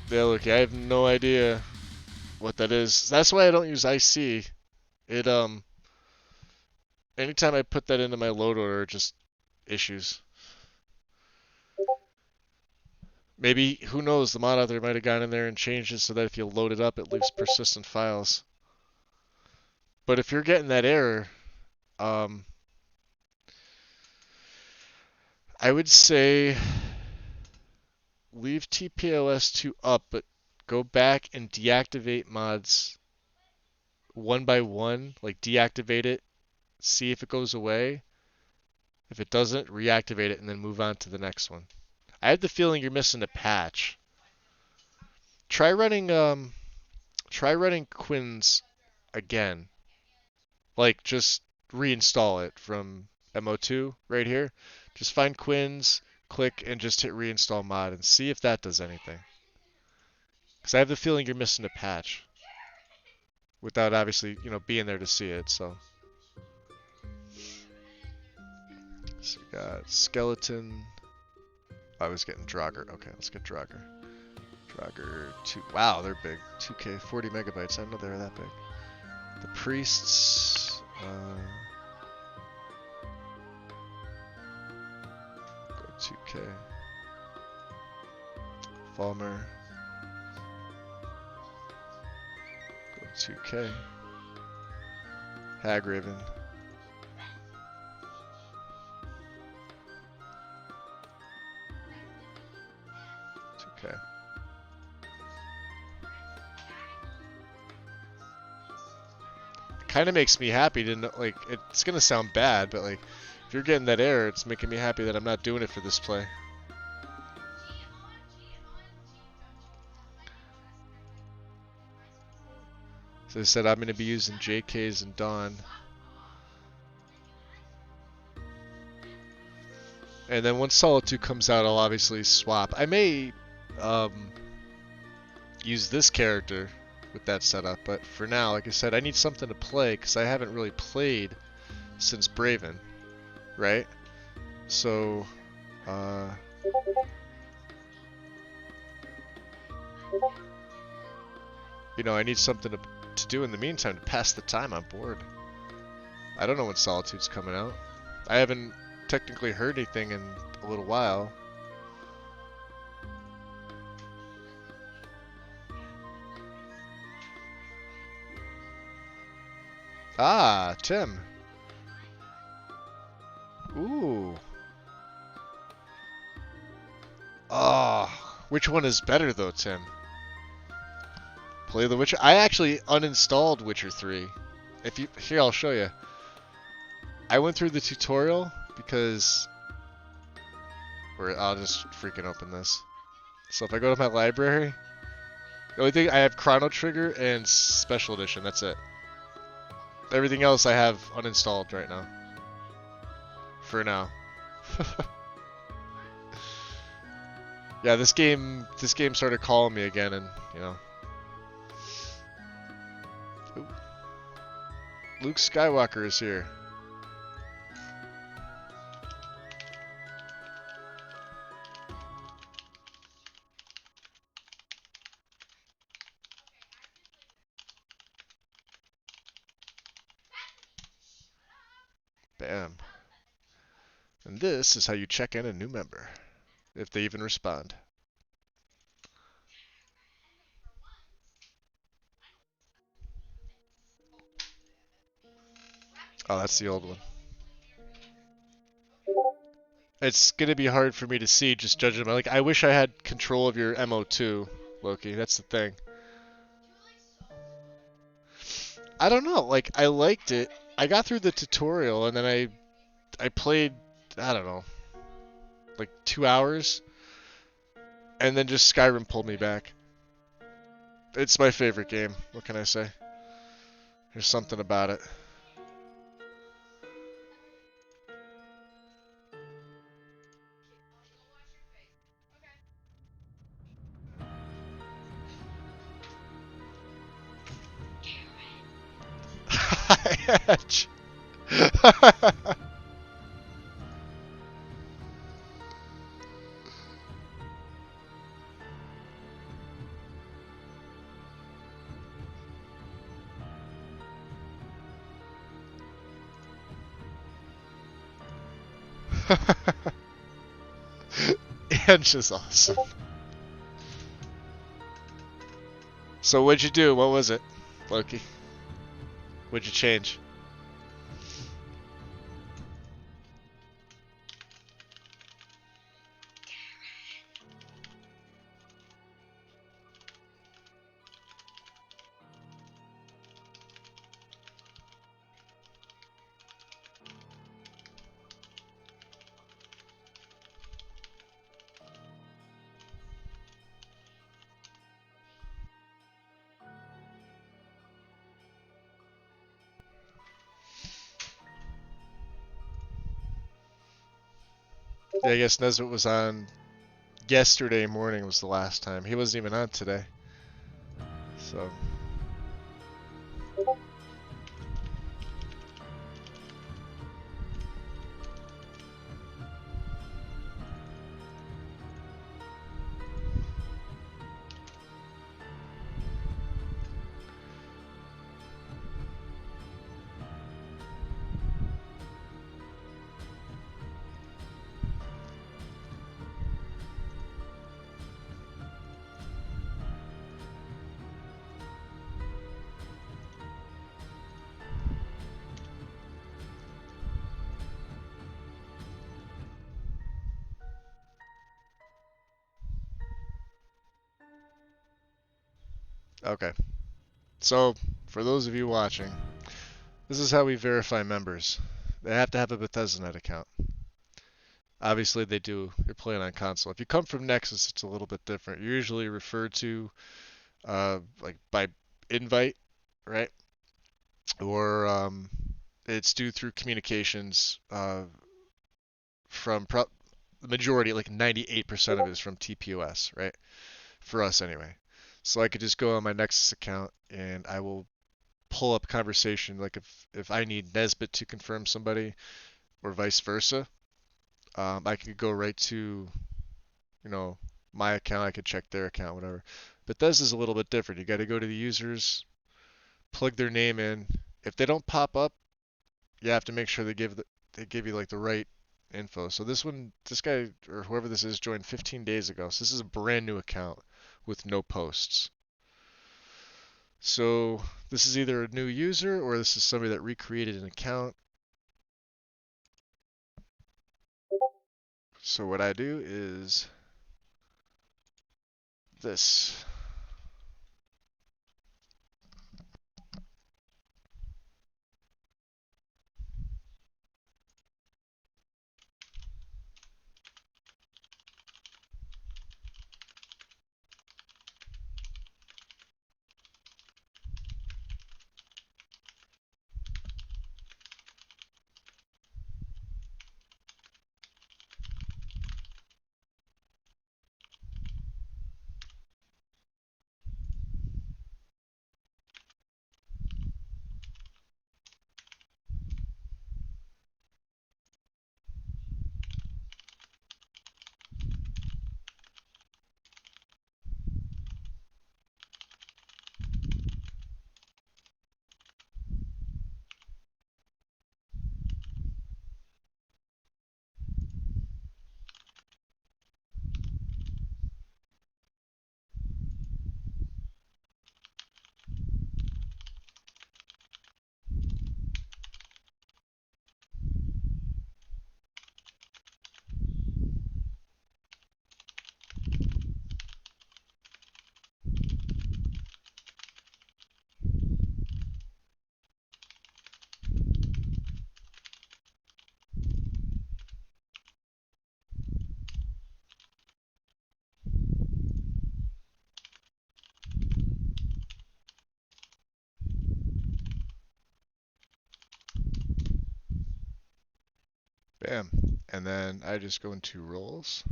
Yeah, look, I have no idea what that is. That's why I don't use IC. It anytime I put that into my load order, it just issues. Maybe, who knows, the mod author might have gone in there and changed it so that if you load it up, it leaves persistent files. But if you're getting that error, I would say leave TPLS2 up, but go back and deactivate mods one by one, like deactivate it, see if it goes away. If it doesn't, reactivate it and then move on to the next one. I have the feeling you're missing a patch. Try running Quins again. Like just reinstall it from MO2 right here. Just find Quins, click, and just hit reinstall mod and see if that does anything. Because I have the feeling you're missing a patch. Without obviously, being there to see it, so. So we got skeleton. I was getting Draugr. Okay, let's get Draugr. Draugr 2. Wow, they're big. 2K, 40 megabytes. I didn't know they were that big. The priests. Go 2K. Falmer. Go 2K. Hagraven. 2K. Kind of makes me happy to know, like, it's gonna sound bad, but like, if you're getting that error, it's making me happy that I'm not doing it for this play. So I said I'm gonna be using JKs and Dawn. And then once Solitude comes out, I'll obviously swap. I may use this character with that setup, but for now, like I said, I need something to play because I haven't really played since Braven, right? So, I need something to do in the meantime to pass the time. I'm bored. I don't know when Solitude's coming out. I haven't technically heard anything in a little while. Ah, Tim. Ooh. Oh, which one is better though, Tim? Play the Witcher. I actually uninstalled Witcher 3. Here, I'll show you. I went through the tutorial because I'll just freaking open this. So if I go to my library, the only thing I have Chrono Trigger and Special Edition. That's it. Everything else I have uninstalled right now. For now. Yeah, this game started calling me again, and Ooh. Luke Skywalker is here. Bam. And this is how you check in a new member, if they even respond. Oh, that's the old one. It's gonna be hard for me to see just judging them. Like, I wish I had control of your MO2, Loki. That's the thing. I don't know. Like, I liked it. I got through the tutorial and then I played, I don't know, like 2 hours, and then just Skyrim pulled me back. It's my favorite game. What can I say? There's something about it. catch. Inch is awesome. So what'd you do? What was it, Loki? What'd you change? Yeah, I guess Nesbitt was on yesterday morning was the last time. He wasn't even on today. So okay. So for those of you watching, this is how we verify members. They have to have a Bethesda.net account. Obviously, they do. You're playing on console. If you come from Nexus, it's a little bit different. You're usually referred to like by invite, right? Or it's due through communications from the majority, like 98% of it is from TPOS, right? For us anyway. So I could just go on my Nexus account and I will pull up conversation. Like if I need Nesbit to confirm somebody or vice versa, I could go right to you know my account. I could check their account, whatever. But this is a little bit different. You got to go to the users, plug their name in. If they don't pop up, you have to make sure they give you like the right info. So this guy or whoever this is joined 15 days ago. So this is a brand new account with no posts. So this is either a new user or this is somebody that recreated an account. So what I do is this. Bam. And then I just go into roles.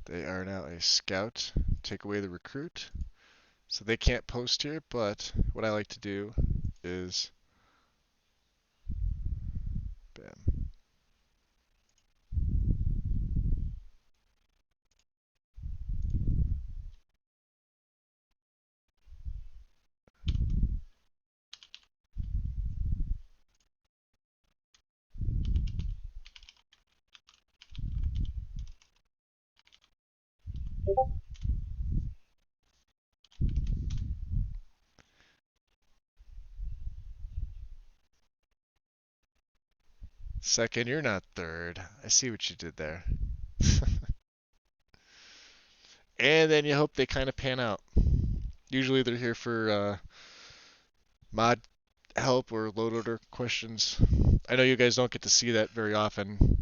They are now a scout. Take away the recruit. So they can't post here, but what I like to do is Bam. Second, you're not third. I see what you did there. And then you hope they kind of pan out. Usually they're here for mod help or load order questions. I know you guys don't get to see that very often.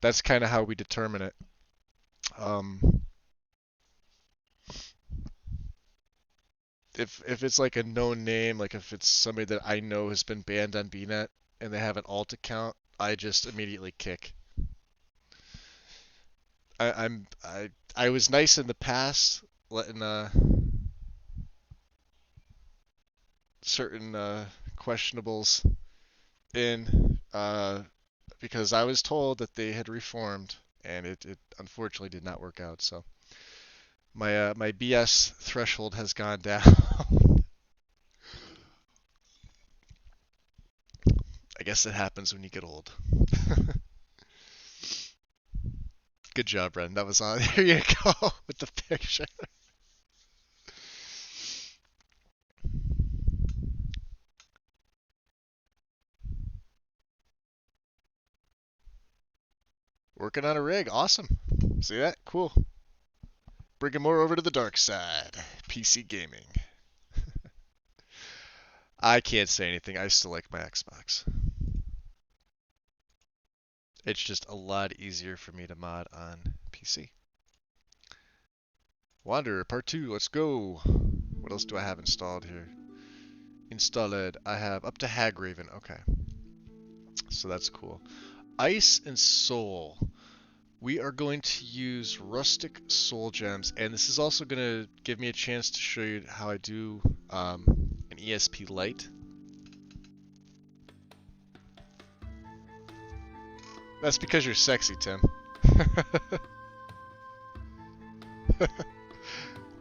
That's kind of how we determine it. If it's like a known name, like if it's somebody that I know has been banned on BNet and they have an alt account, I just immediately kick. I was nice in the past, letting certain questionables in because I was told that they had reformed, and it unfortunately did not work out. So my BS threshold has gone down. I guess it happens when you get old. Good job, Bren. That was on. There you go with the picture. Working on a rig. Awesome. See that? Cool. Bringing more over to the dark side. PC gaming. I can't say anything. I still like my Xbox. It's just a lot easier for me to mod on PC. Wanderer Part 2, let's go. What else do I have installed here? Installed, I have up to Hagraven. Okay. So that's cool. Ice and Soul. We are going to use rustic soul gems, and this is also going to give me a chance to show you how I do an ESP light. That's because you're sexy, Tim.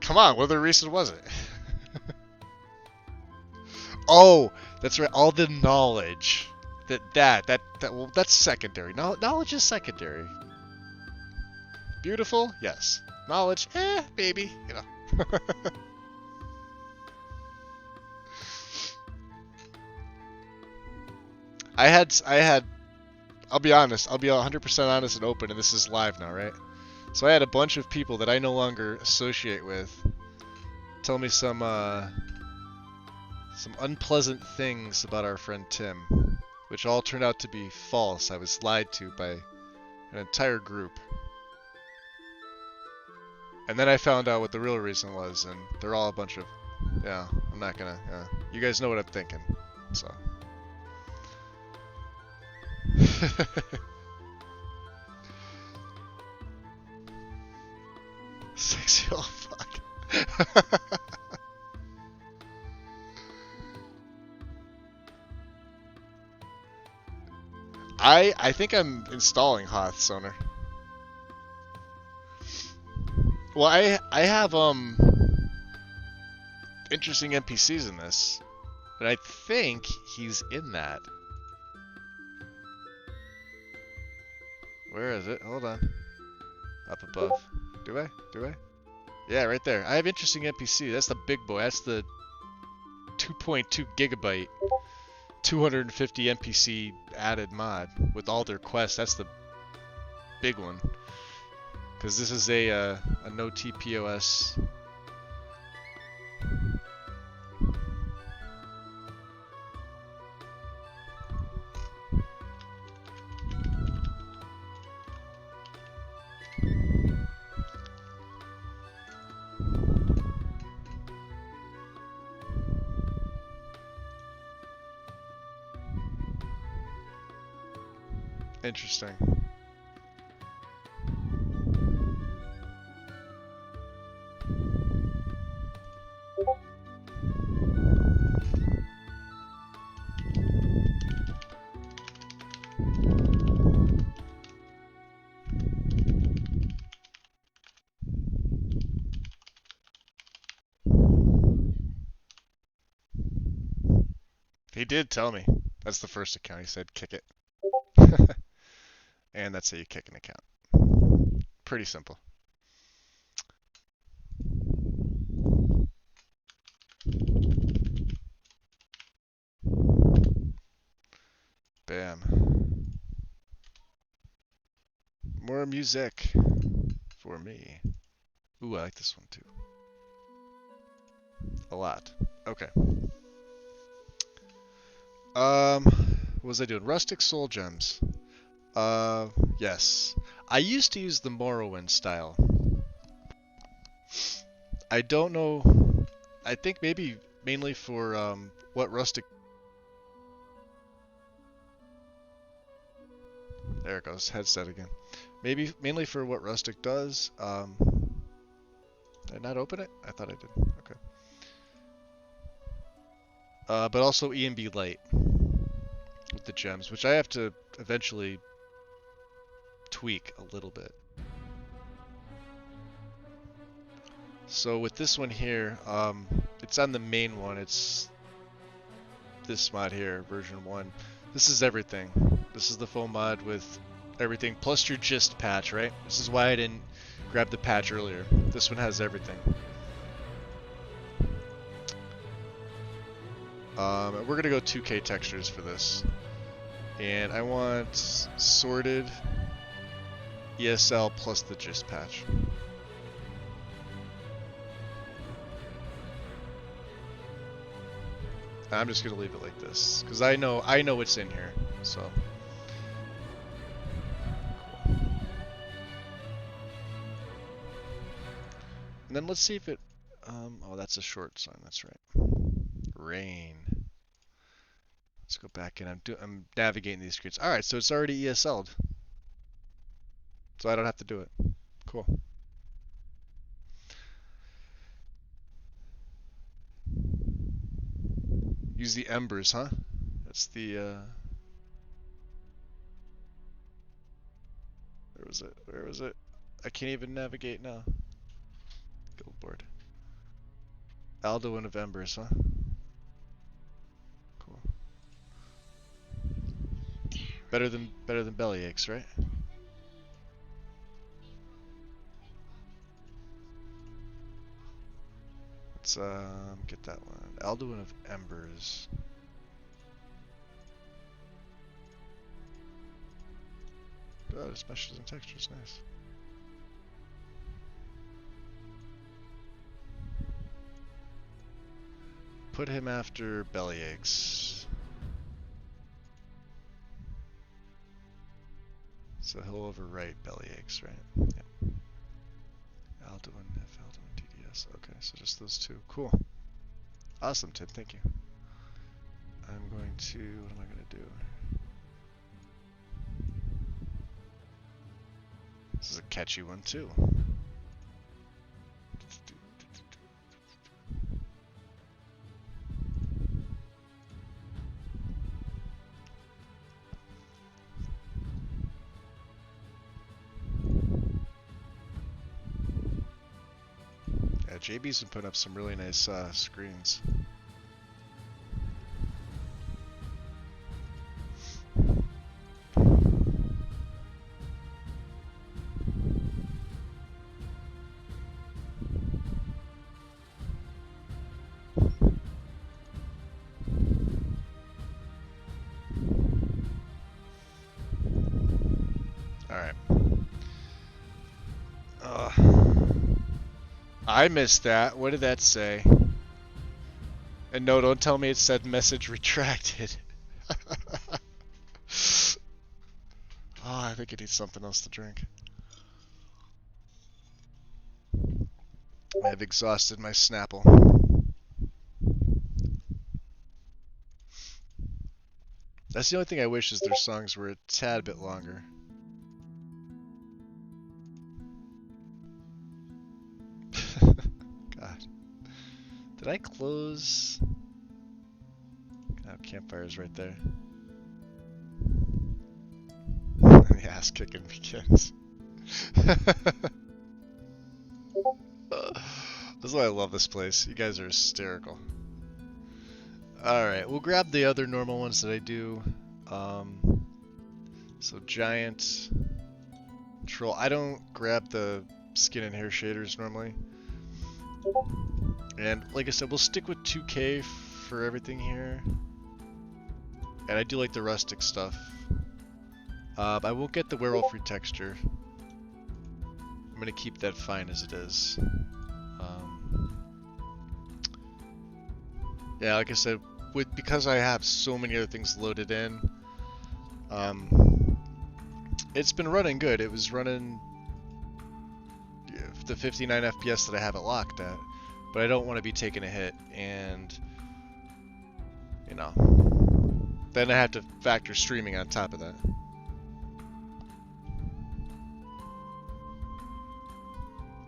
Come on, what other reason was it? Oh, that's right. All the knowledge. Well, that's secondary. Knowledge is secondary. Beautiful, yes. Knowledge, maybe, you know. I had. I'll be honest. I'll be 100% honest and open, and this is live now, right? So I had a bunch of people that I no longer associate with tell me some unpleasant things about our friend Tim, which all turned out to be false. I was lied to by an entire group. And then I found out what the real reason was, and they're all a bunch of... Yeah, I'm not gonna... you guys know what I'm thinking, so... Sexy old fuck. I think I'm installing Hearthstoner. Well, I have interesting NPCs in this, and I think he's in that. Where is it? Hold on. Up above. Do I? Do I? Yeah, right there. I have interesting NPC. That's the big boy. That's the 2.2 gigabyte, 250 NPC added mod with all their quests. That's the big one. Because this is a no TPOS. Interesting. He did tell me. That's the first account. He said kick it. And that's how you kick an account. Pretty simple. Bam. More music for me. Ooh, I like this one too. A lot. Okay. What was I doing? Rustic Soul Gems. Yes. I used to use the Morrowind style. I don't know. I think maybe mainly for what Rustic. There it goes, headset again. Maybe mainly for what Rustic does. Did I not open it? I thought I did. Okay. But also EMB Lite with the gems, which I have to eventually tweak a little bit. So with this one here, it's on the main one. It's this mod here, version 1. This is everything. This is the full mod with everything, plus your gist patch, right? This is why I didn't grab the patch earlier. This one has everything. We're gonna go 2K textures for this. And I want sorted ESL plus the gist patch. I'm just gonna leave it like this because I know what's in here. So. Cool. And then let's see if it. Oh, that's a short song. That's right. Rain. Let's go back in. I'm navigating these screens. All right, so it's already ESL'd, so I don't have to do it. Cool. Use the embers, huh? That's the, where was it? Where was it? I can't even navigate now. Guildboard. Alduin of Embers, huh? Cool. Better than Bellyaches, right? Let's get that one. Alduin of Embers. Oh, there's meshes and textures, nice. Put him after Bellyaches. So he'll overwrite Bellyaches, right? Yep. Alduin, F, Alduin, TDS. Okay, so just those two. Cool. Awesome, Tim. Thank you. I'm going to... What am I going to do? This is a catchy one, too. Yeah, JB's been putting up some really nice screens. I missed that. What did that say? And no, don't tell me it said message retracted. Oh, I think I need something else to drink. I have exhausted my Snapple. That's the only thing I wish is their songs were a tad bit longer. God. Did I close? Oh, campfire's right there. The ass kicking begins. That's why I love this place. You guys are hysterical. Alright, we'll grab the other normal ones that I do. So giant, troll. I don't grab the skin and hair shaders normally. And like I said, we'll stick with 2K for everything here. And I do like the rustic stuff. I won't get the werewolf retexture. I'm gonna keep that fine as it is. Yeah, like I said, because I have so many other things loaded in, it's been running good. It was running the 59 FPS that I have it locked at, but I don't want to be taking a hit, and you know, then I have to factor streaming on top of that.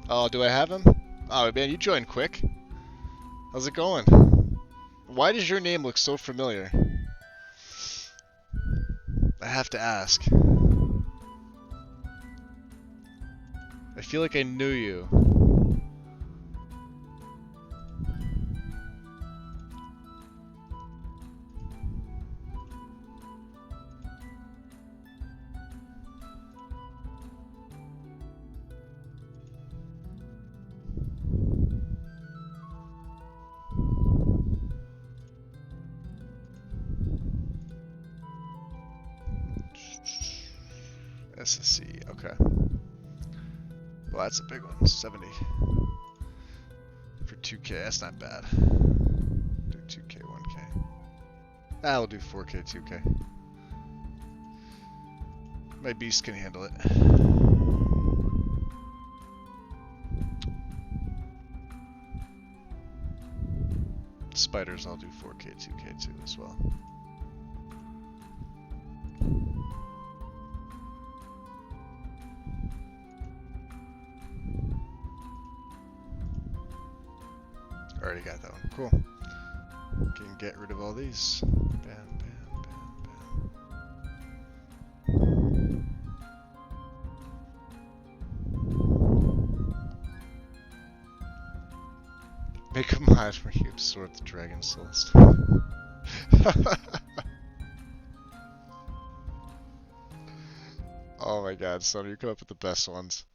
Oh, do I have him? Oh man, you joined quick. How's it going? Why does your name look so familiar? I have to ask. I feel like I knew you. SE, okay. Well, that's a big one. 70 for 2K. That's not bad. Do 2K, 1K. I'll do 4K, 2K. My beast can handle it. Spiders, I'll do 4K, 2K too as well. Already got that one. Cool. Can get rid of all these. Bam, bam, bam, bam. Make a mod where you absorb the dragon souls. Oh my god, son, you come up with the best ones.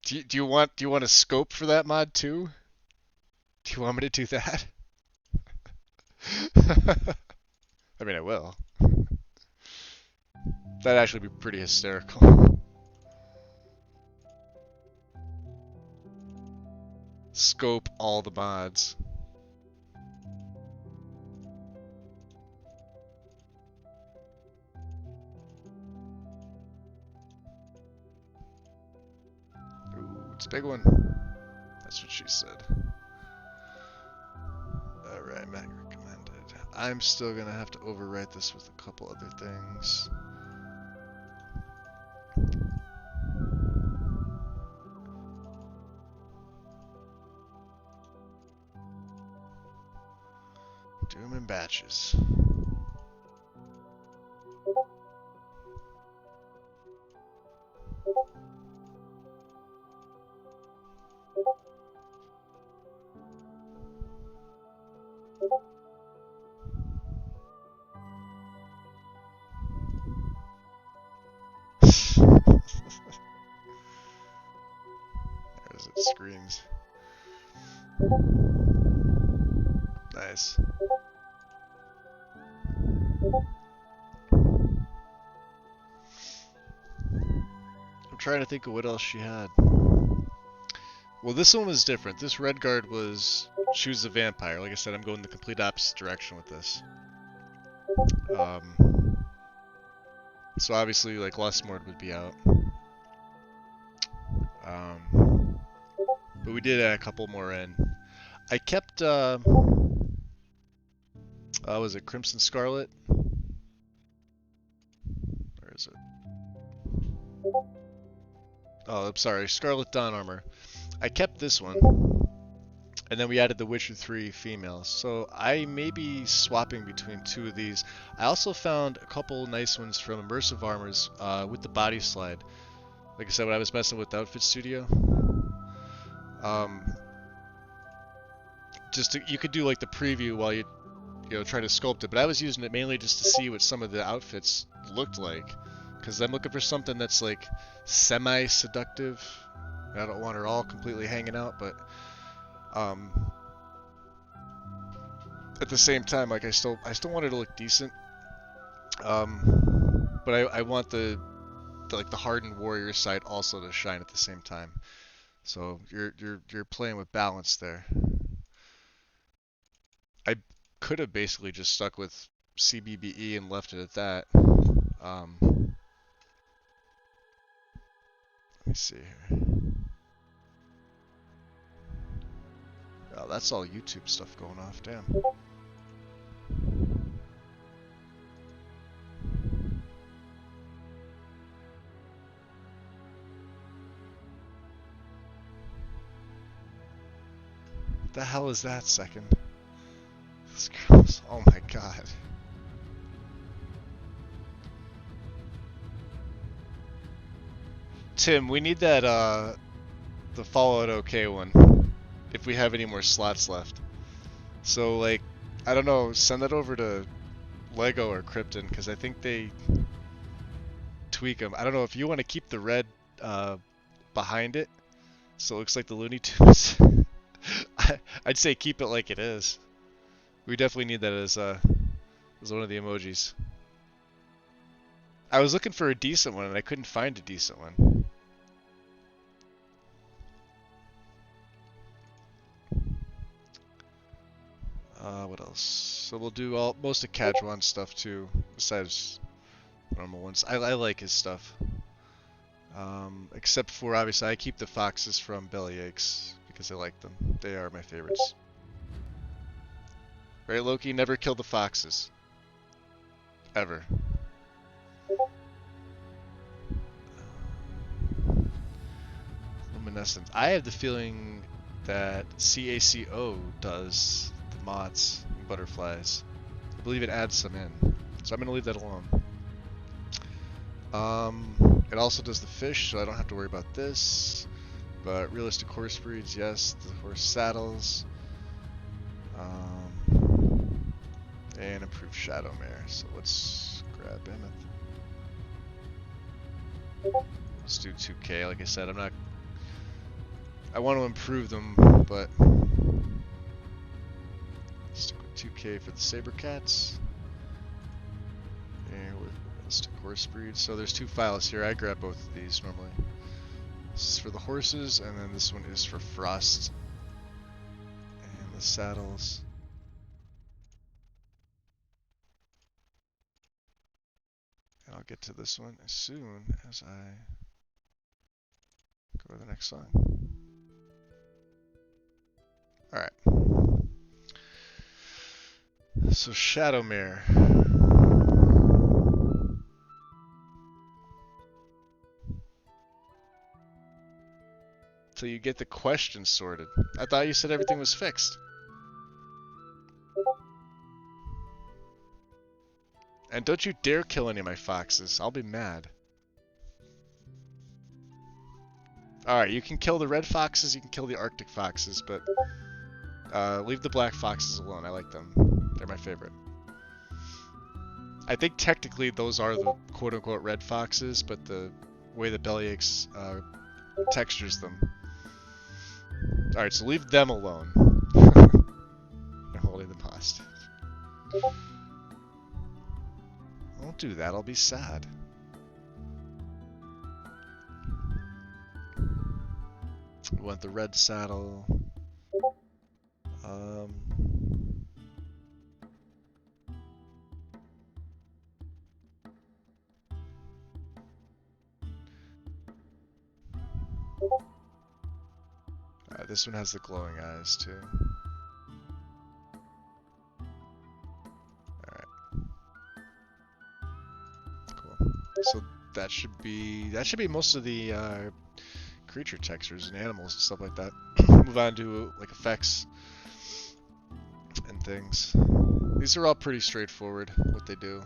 Do you want a scope for that mod too? Do you want me to do that? I mean, I will. That'd actually be pretty hysterical. Scope all the mods. Ooh, it's a big one. That's what she said. Alright, Mag recommended. I'm still gonna have to overwrite this with a couple other things. Do them in batches. As it screams. Nice. I'm trying to think of what else she had. Well, this one was different. This Redguard was... She was a vampire. Like I said, I'm going the complete opposite direction with this. So obviously, like, Lustmord would be out. But we did add a couple more in. I kept, was it Crimson Scarlet? Where is it? Oh, I'm sorry, Scarlet Dawn Armor. I kept this one. And then we added the Witcher 3 females. So I may be swapping between two of these. I also found a couple nice ones from Immersive Armors with the body slide. Like I said, when I was messing with the Outfit Studio. You could do like the preview while you you know, trying to sculpt it. But I was using it mainly just to see what some of the outfits looked like, because I'm looking for something that's like semi-seductive. I don't want her all completely hanging out, but at the same time, like I still want her to look decent. But I want the like the hardened warrior side also to shine at the same time. So you're playing with balance there. I could have basically just stuck with CBBE and left it at that. Let me see here. Oh, that's all YouTube stuff going off. Damn. What the hell is that second? This girl's, oh my god. Tim, we need that, the Fallout OK one, if we have any more slots left. So, like, I don't know, send that over to Lego or Krypton, because I think they tweak them. I don't know if you want to keep the red, behind it, so it looks like the Looney Tunes. I'd say keep it like it is. We definitely need that as one of the emojis. I was looking for a decent one and I couldn't find a decent one. What else? So we'll do most of Kajuan's stuff too, besides normal ones. I like his stuff. Except for, obviously, I keep the foxes from Bellyaches because I like them. They are my favorites. Right, Loki? Never kill the foxes. Ever. Luminescent. I have the feeling that CACO does the moths and butterflies. I believe it adds some in. So I'm going to leave that alone. It also does the fish, so I don't have to worry about this. But realistic horse breeds, yes. The horse saddles. And improved shadow mare. So let's grab Emmett. Let's do 2K. Like I said, I want to improve them, but let's stick with 2K for the saber cats. And let's stick horse breed. So there's two files here. I grab both of these normally. This is for the horses, and then this one is for Frost. And the saddles. And I'll get to this one as soon as I go to the next song. Alright. So Shadowmare. Till you get the questions sorted. I thought you said everything was fixed. And don't you dare kill any of my foxes. I'll be mad. Alright, you can kill the red foxes, you can kill the Arctic foxes, but leave the black foxes alone. I like them. They're my favorite. I think technically those are the quote-unquote red foxes, but the way the Bellyaches textures them. Alright, so leave them alone. I'm holding them hostage. Don't do that, I'll be sad. We want the red saddle. This one has the glowing eyes too. Alright. Cool. So that should be most of the creature textures and animals and stuff like that. Move on to like effects and things. These are all pretty straightforward what they do.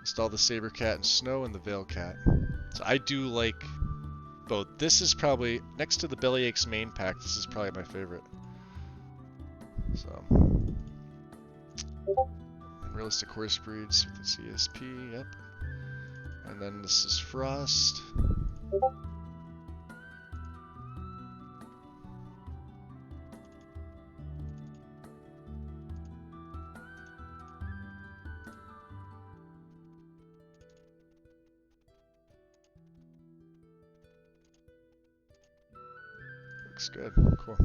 Install the Saber Cat and Snow and the Veil Cat. So I do like both. This is probably, next to the Bellyache's main pack, this is probably my favorite. So, And realistic horse breeds with the CSP, yep. And then this is Frost. Looks good, cool.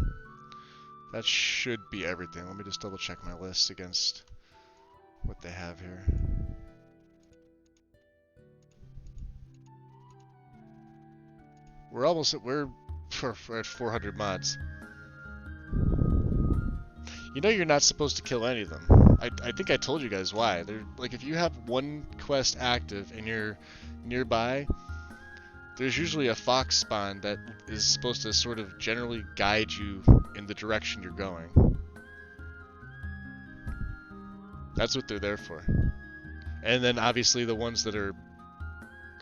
That should be everything. Let me just double check my list against what they have here. We're at 400 mods. You know you're not supposed to kill any of them. I think I told you guys why. They're like, if you have one quest active and you're nearby, there's usually a fox spawn that is supposed to sort of generally guide you in the direction you're going. That's what they're there for. And then obviously the ones that are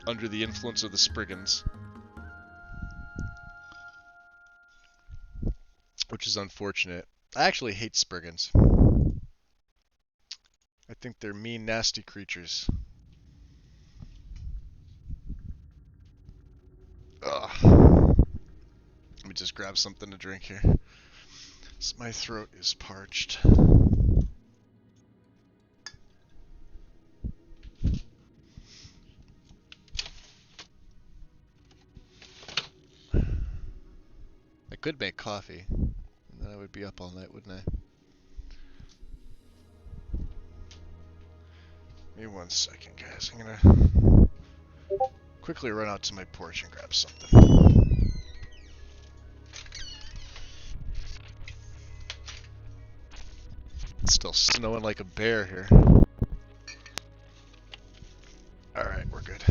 under the influence of the Spriggans. Which is unfortunate. I actually hate Spriggans. I think they're mean, nasty creatures. Ugh. Let me just grab something to drink here. My throat is parched. I could make coffee, and then I would be up all night, wouldn't I? Give me 1 second, guys. I'm gonna quickly run out to my porch and grab something. It's still snowing like a bear here. Alright, we're good.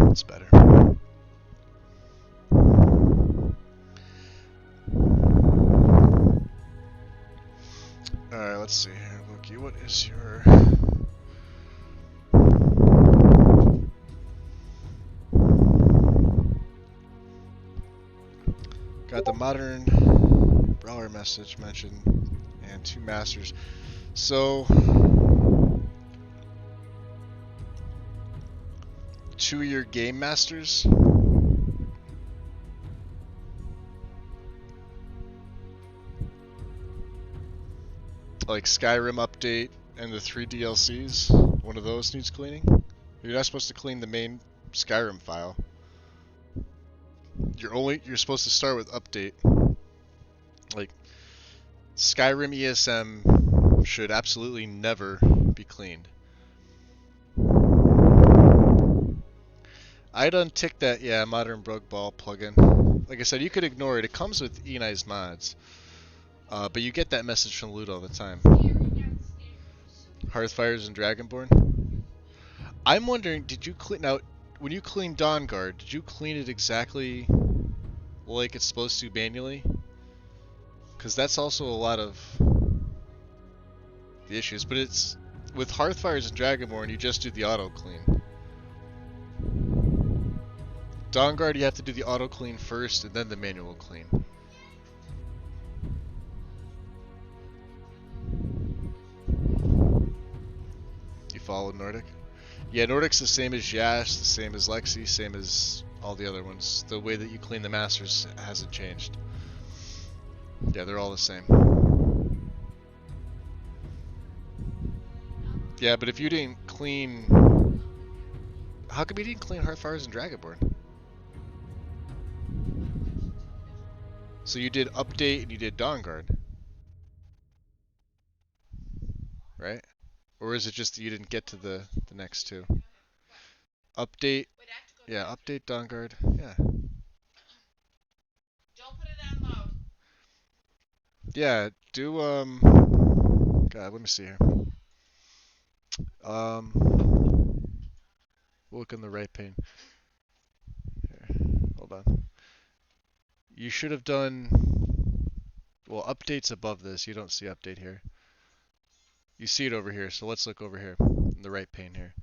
It's better. Alright, let's see here. Loki, what is your... Got the modern brawler message mentioned and 2 masters. So 2-year game masters. Like Skyrim update and the 3 DLCs. One of those needs cleaning. You're not supposed to clean the main Skyrim file. You're supposed to start with update. Like Skyrim ESM should absolutely never be cleaned. I'd untick that, yeah, modern bug ball plugin. Like I said, you could ignore it. It comes with ENICE mods. But you get that message from Loot all the time. Hearthfires and Dragonborn. I'm wondering, did you clean out when you clean Dawnguard? Did you clean it exactly like it's supposed to manually? Because that's also a lot of the issues. But it's with Hearthfires and Dragonborn, you just do the auto clean. Dawnguard, you have to do the auto clean first and then the manual clean. You follow Nordic? Yeah, Nordic's the same as Yash, the same as Lexi, same as all the other ones. The way that you clean the masters hasn't changed. Yeah, they're all the same. Yeah, but if you didn't clean... How come you didn't clean Hearthfires and Dragonborn? So you did update and you did Dawnguard. Right? Or is it just that you didn't get to the next 2? Update. Yeah, update Dawnguard. Yeah. Don't put it on loud. Yeah, do God, let me see here. Look in the right pane. Here, hold on. You should have done. Well, update's above this. You don't see update here. You see it over here. So let's look over here in the right pane here.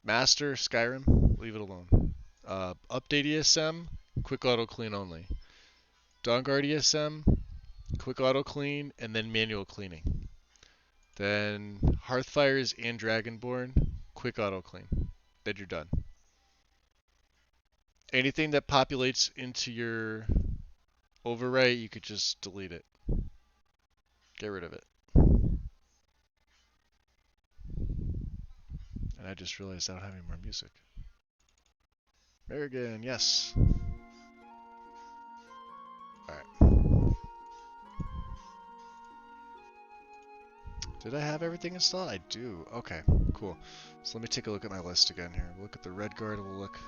Master Skyrim, leave it alone. Update ESM, quick auto clean only. Dawnguard ESM, quick auto clean, and then manual cleaning. Then Hearthfires and Dragonborn, quick auto clean. Then you're done. Anything that populates into your overwrite, you could just delete it. Get rid of it. And I just realized I don't have any more music. Merrigan, yes. Alright. Did I have everything installed? I do. Okay, cool. So let me take a look at my list again here. We'll look at the red guard, we'll look.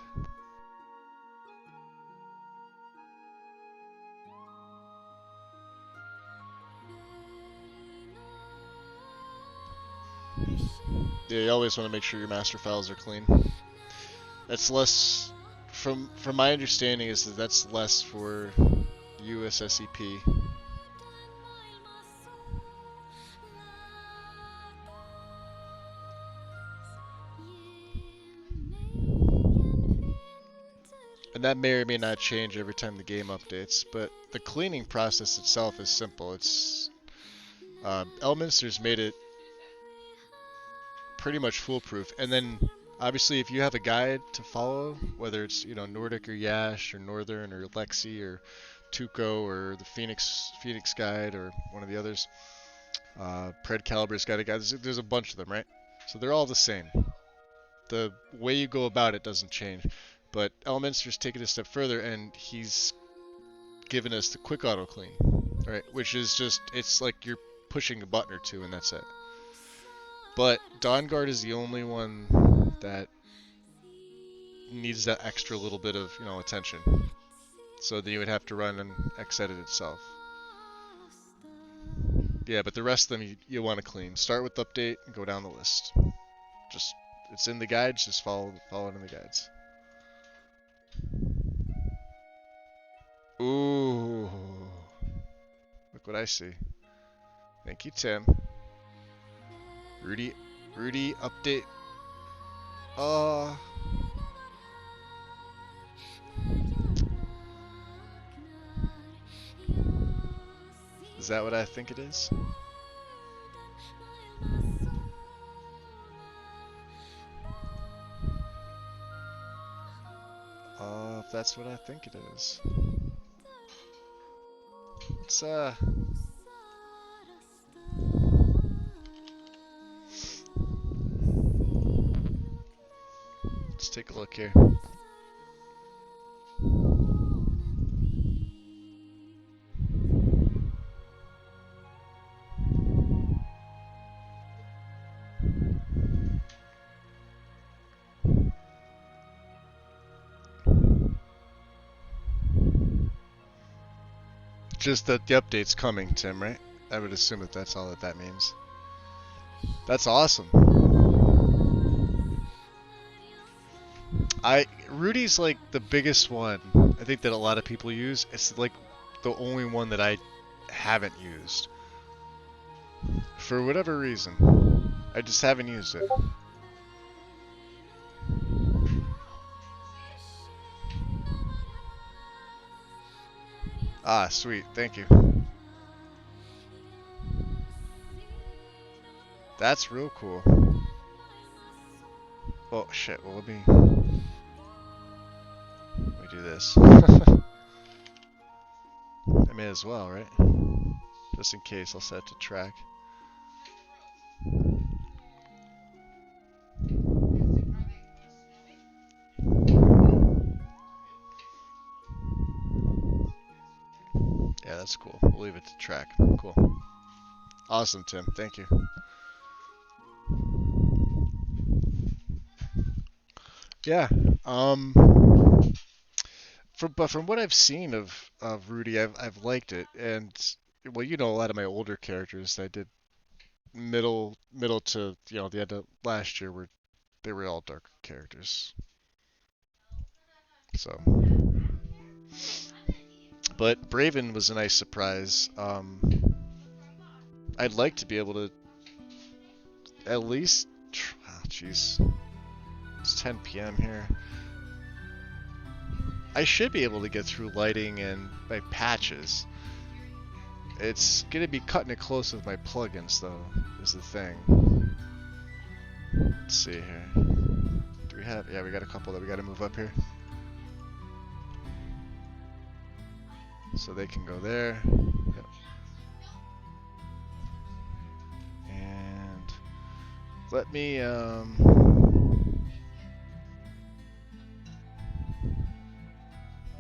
Yeah, you always want to make sure your master files are clean. That's less, from my understanding, is that that's less for USSEP. And that may or may not change every time the game updates, but the cleaning process itself is simple. It's Elminster's made it pretty much foolproof, and then obviously if you have a guide to follow, whether it's Nordic or Yash or Northern or Lexi or Tuco or the Phoenix guide or one of the others, Pred Caliber's got a guide. There's a bunch of them, right? So they're all the same. The way you go about it doesn't change. But Elminster's taken it a step further, and he's given us the quick auto clean, right? Which is just, it's like you're pushing a button or two, and that's it. But Dawnguard is the only one that needs that extra little bit of, attention. So then you would have to run an Xedit itself. Yeah, but the rest of them you want to clean. Start with update and go down the list. Just, it's in the guides, just follow it in the guides. Ooh. Look what I see. Thank you, Tim. Rudy, update. Is that what I think it is? If that's what I think it is. Let's take a look here. Just that the update's coming, Tim, right? I would assume that that's all that means. That's awesome. Rudy's like the biggest one I think that a lot of people use. It's like the only one that I haven't used. For whatever reason. I just haven't used it. Ah, sweet. Thank you. That's real cool. Oh, shit. Well, let me do this. I may as well, right? Just in case, I'll set it to track. Yeah, that's cool. We'll leave it to track. Cool. Awesome, Tim. Thank you. Yeah. But from what I've seen of Rudy, I've liked it, and well, a lot of my older characters I did middle to the end of last year they were all dark characters. So, but Braven was a nice surprise. I'd like to be able to at least. Oh, jeez. It's 10 p.m. here. I should be able to get through lighting and my patches. It's gonna be cutting it close with my plugins, though, is the thing. Let's see here. Do we have? Yeah, we got a couple that we gotta move up here. So they can go there. Yep. And let me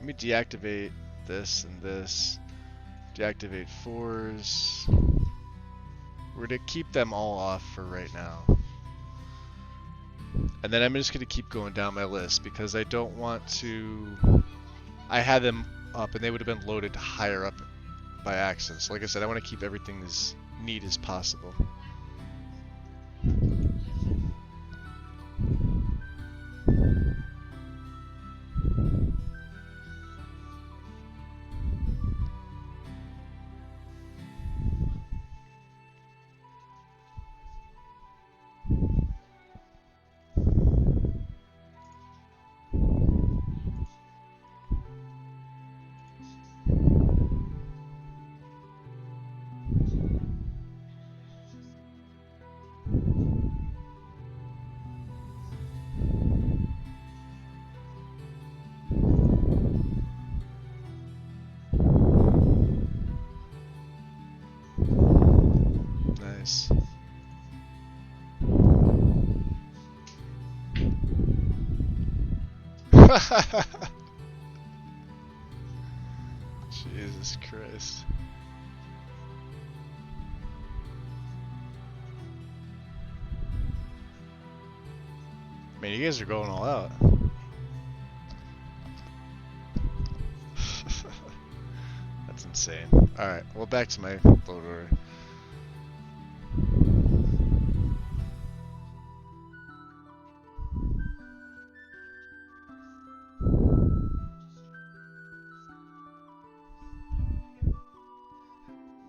deactivate this and this. Deactivate 4s. We're gonna keep them all off for right now. And then I'm just gonna keep going down my list because I don't want to. I had them up and they would have been loaded higher up by accident. So like I said, I want to keep everything as neat as possible. Nice. Jesus Christ. Man, you guys are going all out. That's insane. Alright, well, back to my load order.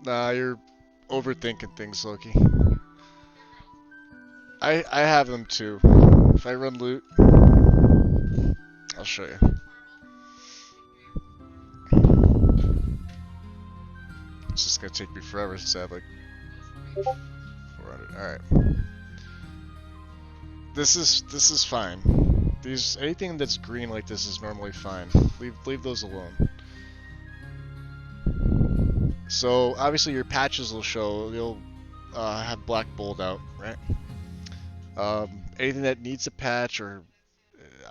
Nah, you're overthinking things, Loki. I have them too. If I run loot, I'll show you. It's just gonna take me forever since I have like 400. Alright. This is fine. Anything that's green like this is normally fine. Leave those alone. So obviously your patches will show. You'll have black bold out, right? Anything that needs a patch, or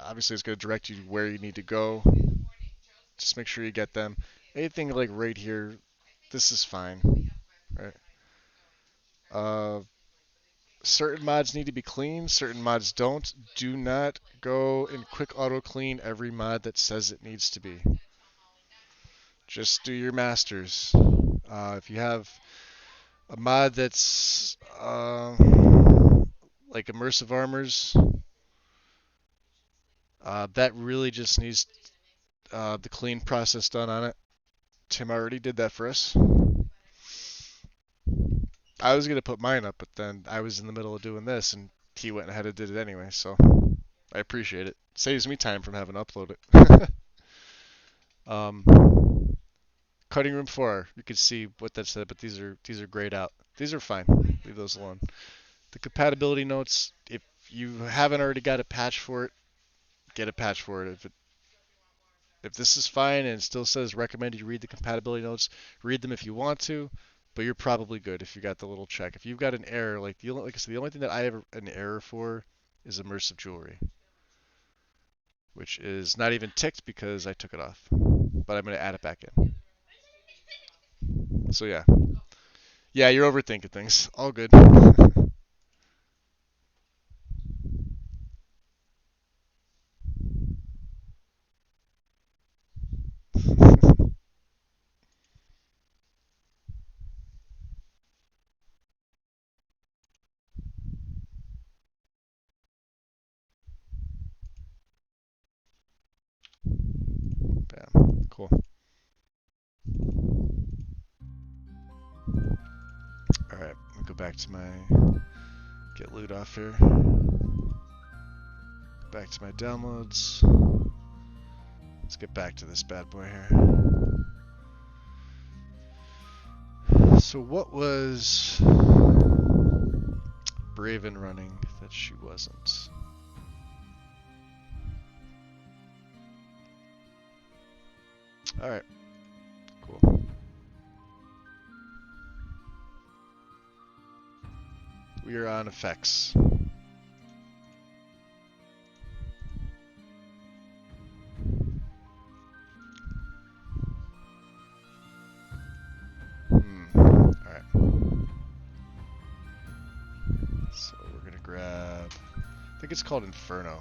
obviously it's going to direct you where you need to go. Just make sure you get them. Anything like right here, this is fine, right? Certain mods need to be clean, certain mods don't. Do not go and quick auto clean every mod that says it needs to be. Just do your masters. If you have a mod that's like immersive armors, that really just needs the clean process done on it. Tim already did that for us. I was gonna put mine up, but then I was in the middle of doing this, and he went ahead and did it anyway. So I appreciate it. Saves me time from having to upload it. Cutting room 4, you can see what that said, but these are grayed out. These are fine. Leave those alone. The compatibility notes, if you haven't already got a patch for it, get a patch for it. If this is fine and it still says recommended you read the compatibility notes, read them if you want to, but you're probably good if you got the little check. If you've got an error, like I said, the only thing that I have an error for is immersive jewelry, which is not even ticked because I took it off, but I'm going to add it back in. So yeah. Yeah, you're overthinking things. All good. Bam. Cool. Alright. go back to my get loot off here. Back to my downloads. Let's get back to this bad boy here. So what was Braven running that she wasn't? Alright, cool. We are on effects. Alright. So we're gonna grab, I think it's called Inferno.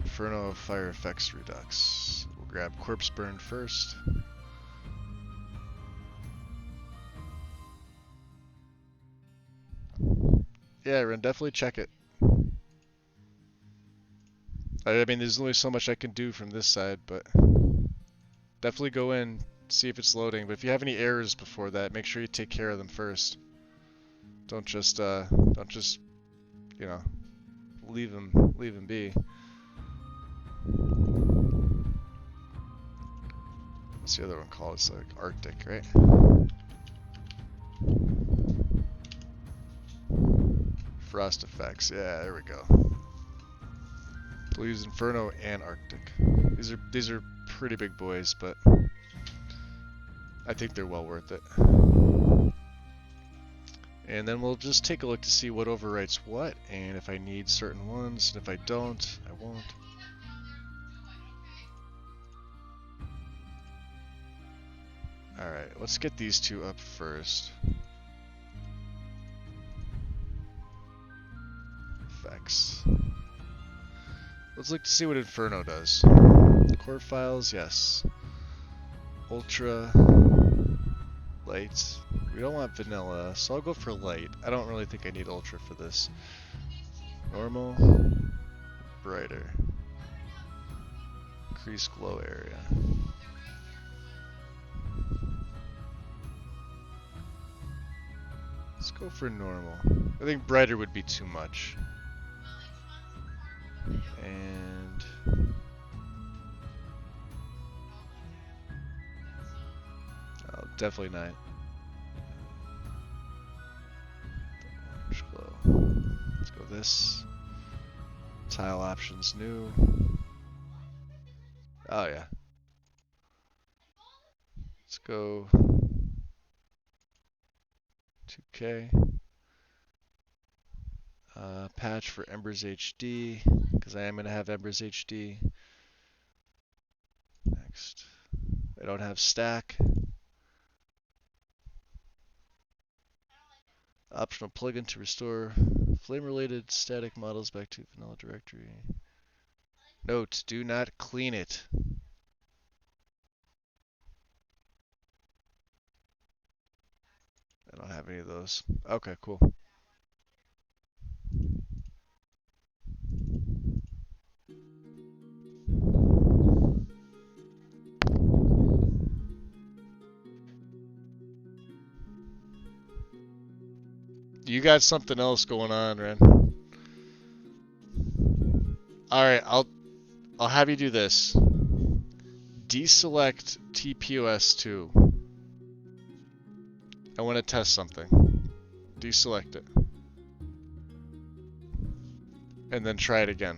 Inferno Fire Effects Redux. We'll grab Corpse Burn first. Yeah, Ren, definitely check it. I mean, there's only so much I can do from this side, but definitely go in, see if it's loading. But if you have any errors before that, make sure you take care of them first. Don't just, you know, leave them be. What's the other one called? It's like Arctic, right? Frost effects. Yeah, there we go. We'll use Inferno and Arctic. These are pretty big boys, but I think they're well worth it. And then we'll just take a look to see what overwrites what, and if I need certain ones, and if I don't, I won't. Alright, let's get these two up first. Effects. Let's look to see what Inferno does. Core files, yes. Ultra. Light. We don't want vanilla, so I'll go for light. I don't really think I need ultra for this. Normal. Brighter. Increase glow area. Let's go for normal. I think brighter would be too much. And oh, definitely not. Orange glow. Let's go this. Tile options new. Oh yeah. Let's go 2K. Patch for Embers HD, because I am going to have Embers HD. Next. I don't have stack. Optional plugin to restore flame-related static models back to vanilla directory. Note, do not clean it. I don't have any of those. Okay, cool. You got something else going on, Ren. Alright, I'll have you do this. Deselect TPOS2. I want to test something. Deselect it. And then try it again.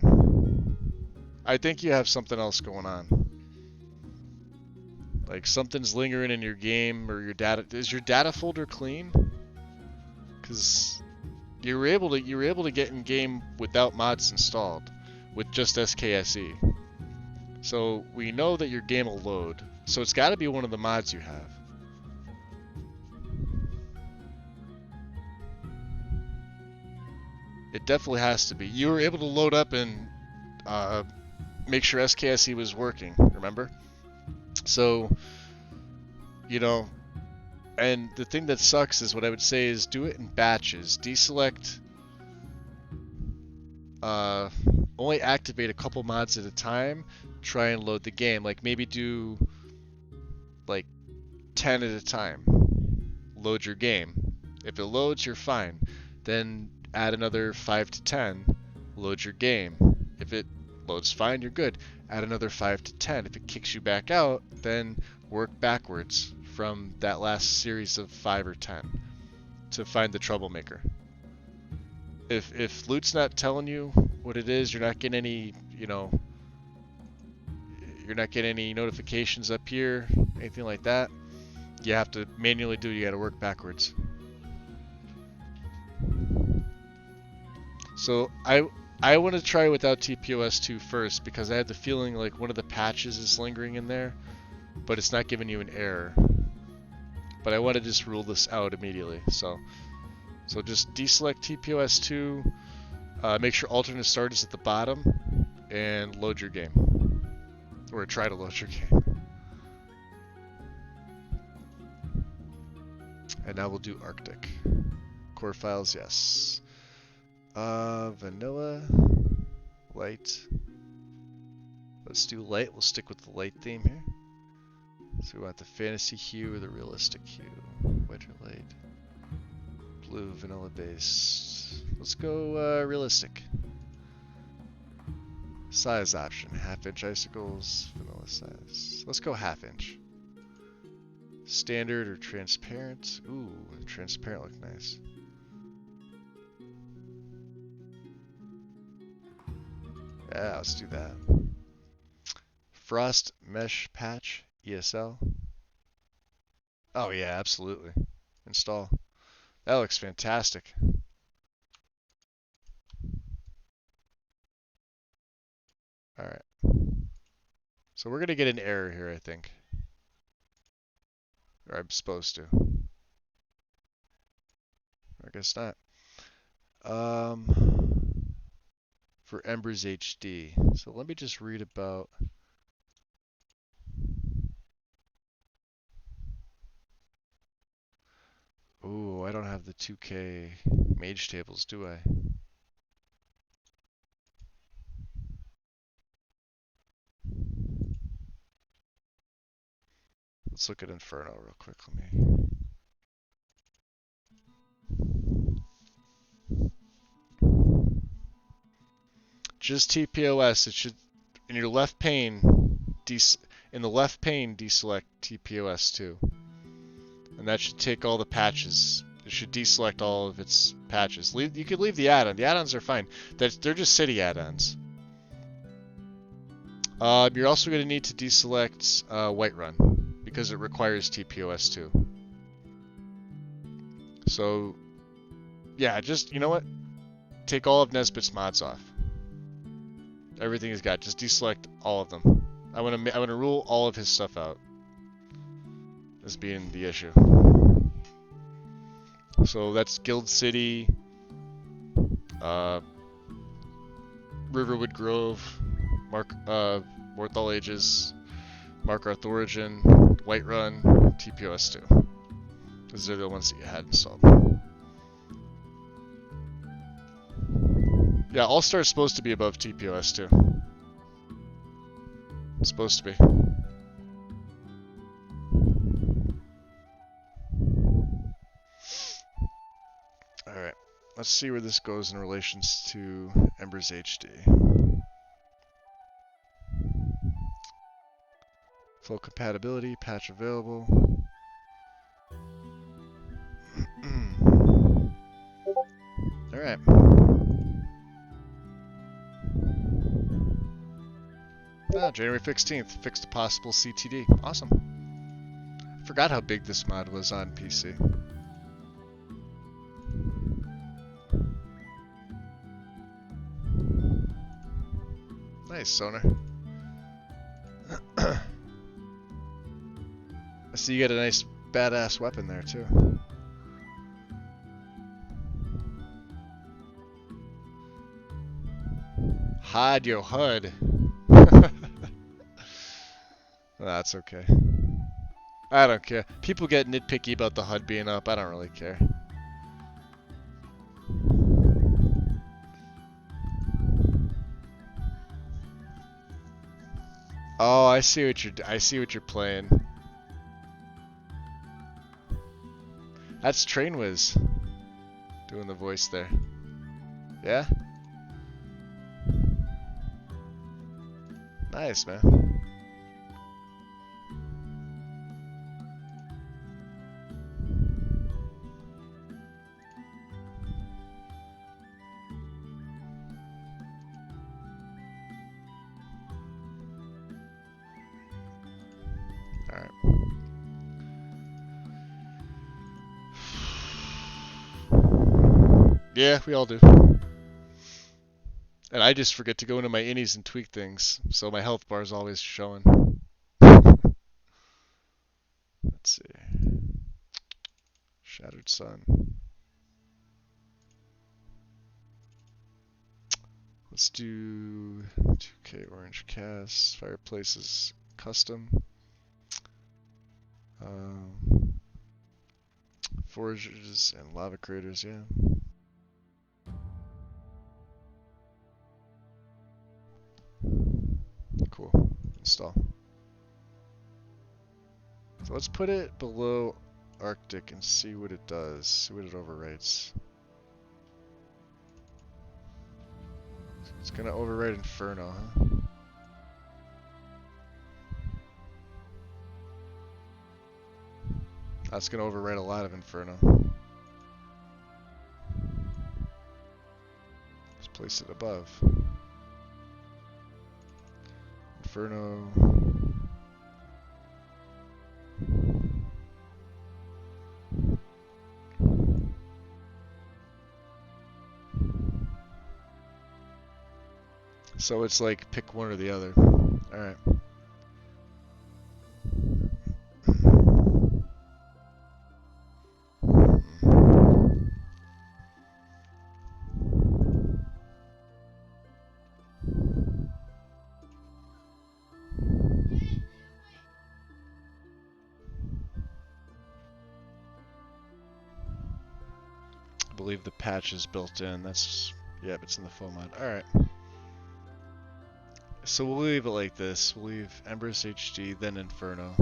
I think you have something else going on. Like something's lingering in your game or your data. Is your data folder clean? Because you were able to get in game without mods installed with just SKSE. So we know that your game will load. So it's got to be one of the mods you have. It definitely has to be. You were able to load up and make sure SKSE was working, remember? So, you know, and the thing that sucks is what I would say is do it in batches. Deselect, only activate a couple mods at a time, try and load the game. Like maybe do like 10 at a time. Load your game. If it loads, you're fine. Then add another 5 to 10. Load your game. If it loads fine, you're good. Add another 5 to 10. If it kicks you back out, then work backwards from that last series of 5 or 10 to find the troublemaker. If loot's not telling you what it is, you're not getting any, you're not getting any notifications up here, anything like that, you have to manually do, you gotta work backwards. So I want to try without TPOS2 first because I have the feeling like one of the patches is lingering in there, but it's not giving you an error. But I want to just rule this out immediately. So just deselect TPOS2, make sure alternate start is at the bottom, and load your game. Or try to load your game. And now we'll do Arctic. Core files, yes. Vanilla, light. Let's do light. We'll stick with the light theme here. So we want the fantasy hue or the realistic hue. White or light. Blue, vanilla based. Let's go realistic. Size option. 1/2-inch icicles, vanilla size. Let's go 1/2-inch. Standard or transparent. Ooh, transparent look nice. Yeah, let's do that. Frost mesh patch, ESL. Oh yeah, absolutely. Install. That looks fantastic. Alright. So we're going to get an error here, I think. Or I'm supposed to. I guess not. For Embers HD. So let me just read about... Ooh, I don't have the 2K mage tables, do I? Let's look at Inferno real quick. Let me... Just TPOS. It should, in your left pane, in the left pane, deselect TPOS2. And that should take all the patches. It should deselect all of its patches. You could leave the add-on. The add-ons are fine. They're just city add-ons. You're also going to need to deselect Whiterun because it requires TPOS2. So, yeah, just, you know what? Take all of Nesbit's mods off. Everything he's got. Just deselect all of them. I want to rule all of his stuff out as being the issue. So that's Guild City, Riverwood Grove, Morthal Ages, Markarth Origin, Whiterun, TPOS2. Those are the ones that you had installed. Yeah, All-Star is supposed to be above TPOS2. It's supposed to be. Alright, let's see where this goes in relations to Embers HD. Full compatibility, patch available. Alright. January 16th, fixed a possible CTD. Awesome. Forgot how big this mod was on PC. Nice, Sonar. I see you got a nice badass weapon there, too. Hide your HUD. That's okay. I don't care. People get nitpicky about the HUD being up. I don't really care. Oh, I see what you're playing. That's Trainwiz doing the voice there. Yeah? Nice, man. Alright. Yeah, we all do. And I just forget to go into my innies and tweak things, so my health bar is always showing. Let's see. Shattered Sun. Let's do 2K orange cast, fireplaces custom. Foragers and lava craters, yeah. Cool. Install. So let's put it below Arctic and see what it does, see what it overwrites. It's gonna overwrite Inferno, huh? That's gonna overwrite a lot of Inferno. Let's place it above. Inferno. So it's like pick one or the other. Alright. I believe the patch is built in. That's, yeah, it's in the full mod. Alright. So we'll leave it like this. We'll leave Embers HD, then Inferno.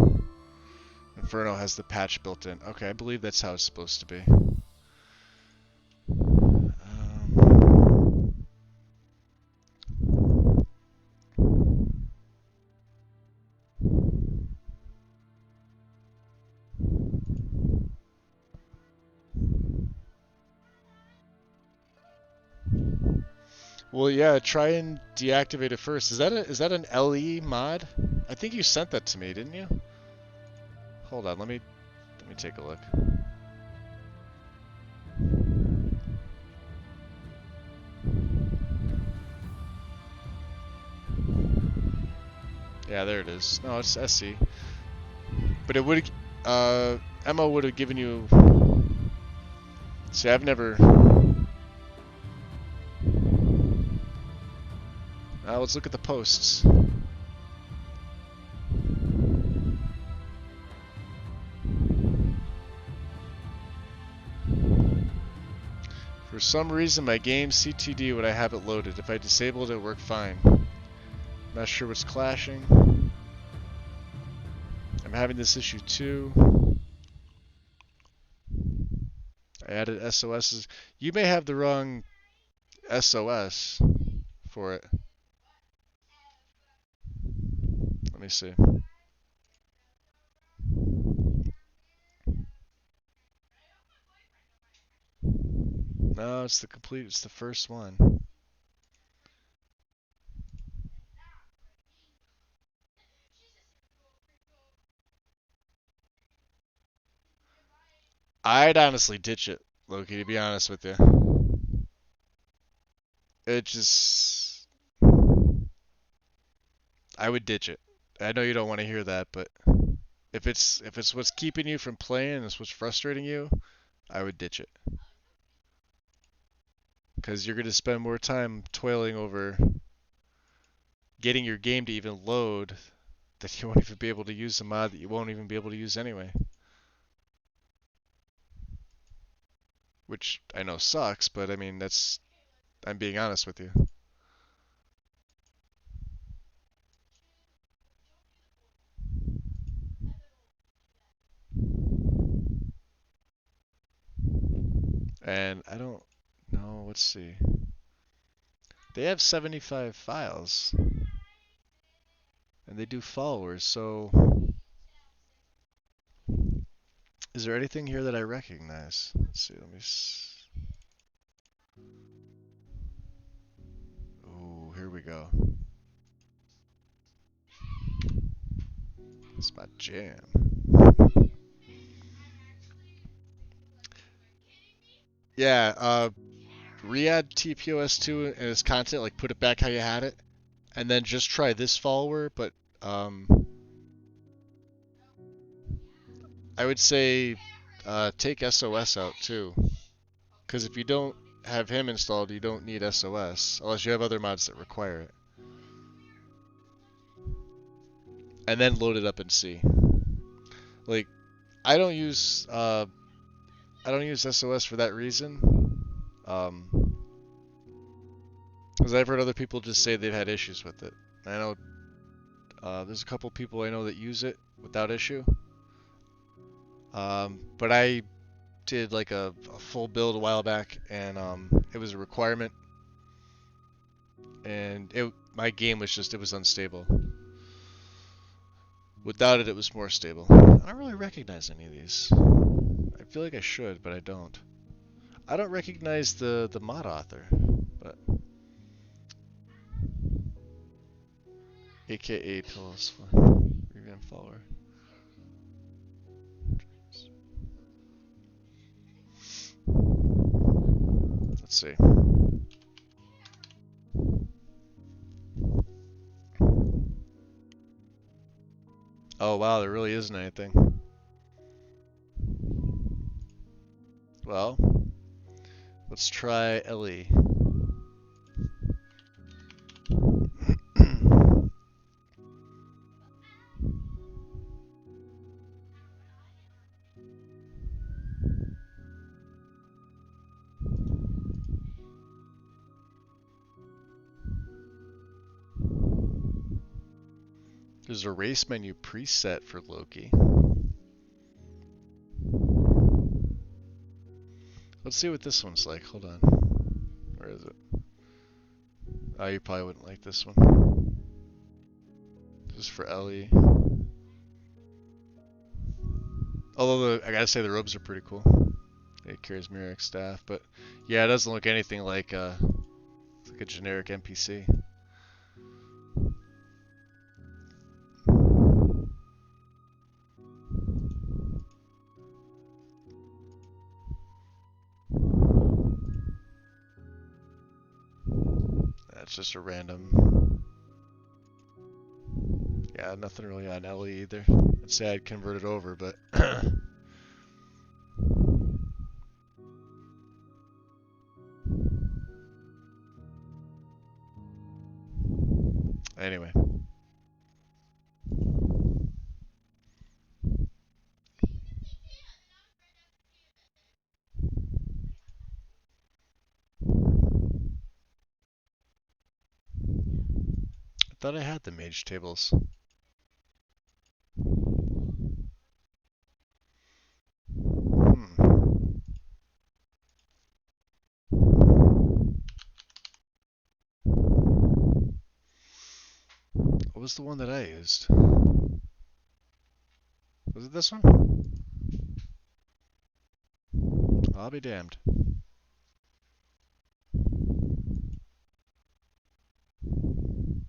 Inferno has the patch built in. Okay, I believe that's how it's supposed to be. Well, yeah, try and deactivate it first. Is that an LE mod? I think you sent that to me, didn't you? Hold on, let me take a look. Yeah, there it is. No, it's SE. But it would Emma would have given you. See, I've never. Now let's look at the posts. For some reason, my game CTD when I have it loaded. If I disabled it, worked fine. Not sure what's clashing. I'm having this issue too. I added SOSs. You may have the wrong SOS for it. Let me see. No, it's the first one. I'd honestly ditch it, Loki, to be honest with you. It just... I would ditch it. I know you don't want to hear that, but if it's what's keeping you from playing and it's what's frustrating you, I would ditch it. Because you're going to spend more time toiling over getting your game to even load that you won't even be able to use a mod that you won't even be able to use anyway. Which I know sucks, but I mean, I'm being honest with you. And I don't know, let's see. They have 75 files. And they do followers, so is there anything here that I recognize? Let's see, let me Oh, here we go. It's my jam. Yeah, re-add TPOS2 and its content, like put it back how you had it, and then just try this follower, but I would say take SOS out too, because if you don't have him installed, you don't need SOS, unless you have other mods that require it. And then load it up and see. Like, I don't use SOS for that reason. Because I've heard other people just say they've had issues with it. I know there's a couple people I know that use it without issue. But I did like a full build a while back, and it was a requirement, and my game was just, it was unstable. Without it, it was more stable. I don't really recognize any of these. I feel like I should, but I don't. I don't recognize the mod author, but AKA Pillows Revamp follower. Let's see. Oh wow, there really isn't anything. Well, let's try Ellie. There's a race menu preset for Loki. Let's see what this one's like. Hold on. Where is it? Oh, you probably wouldn't like this one. This is for Ellie. Although I gotta say the robes are pretty cool. It carries Mirac's staff, but yeah, it doesn't look anything like it's like a generic NPC. That's just a random. Yeah, nothing really on Ellie either. I'd say I'd convert it over, but anyway. I thought I had the mage tables. What was the one that I used? Was it this one? I'll be damned.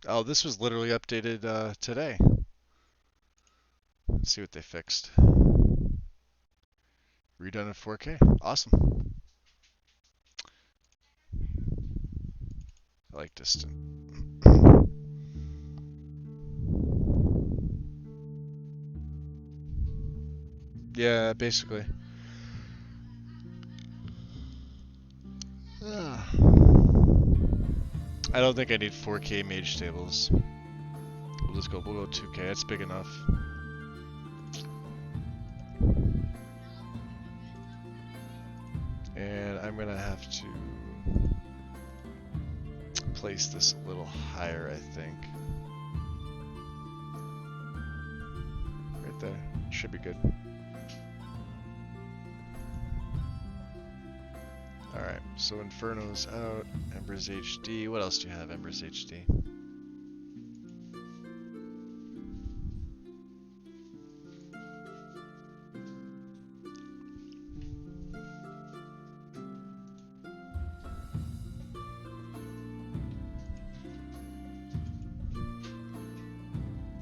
Oh, this was literally updated today. Let's see what they fixed. Redone in 4K. Awesome. I like distant. Yeah, basically. I don't think I need 4K mage tables. We'll go 2K. That's big enough. And I'm gonna have to place this a little higher, I think. Right there. Should be good. So Inferno's out. Embers HD. What else do you have, Embers HD?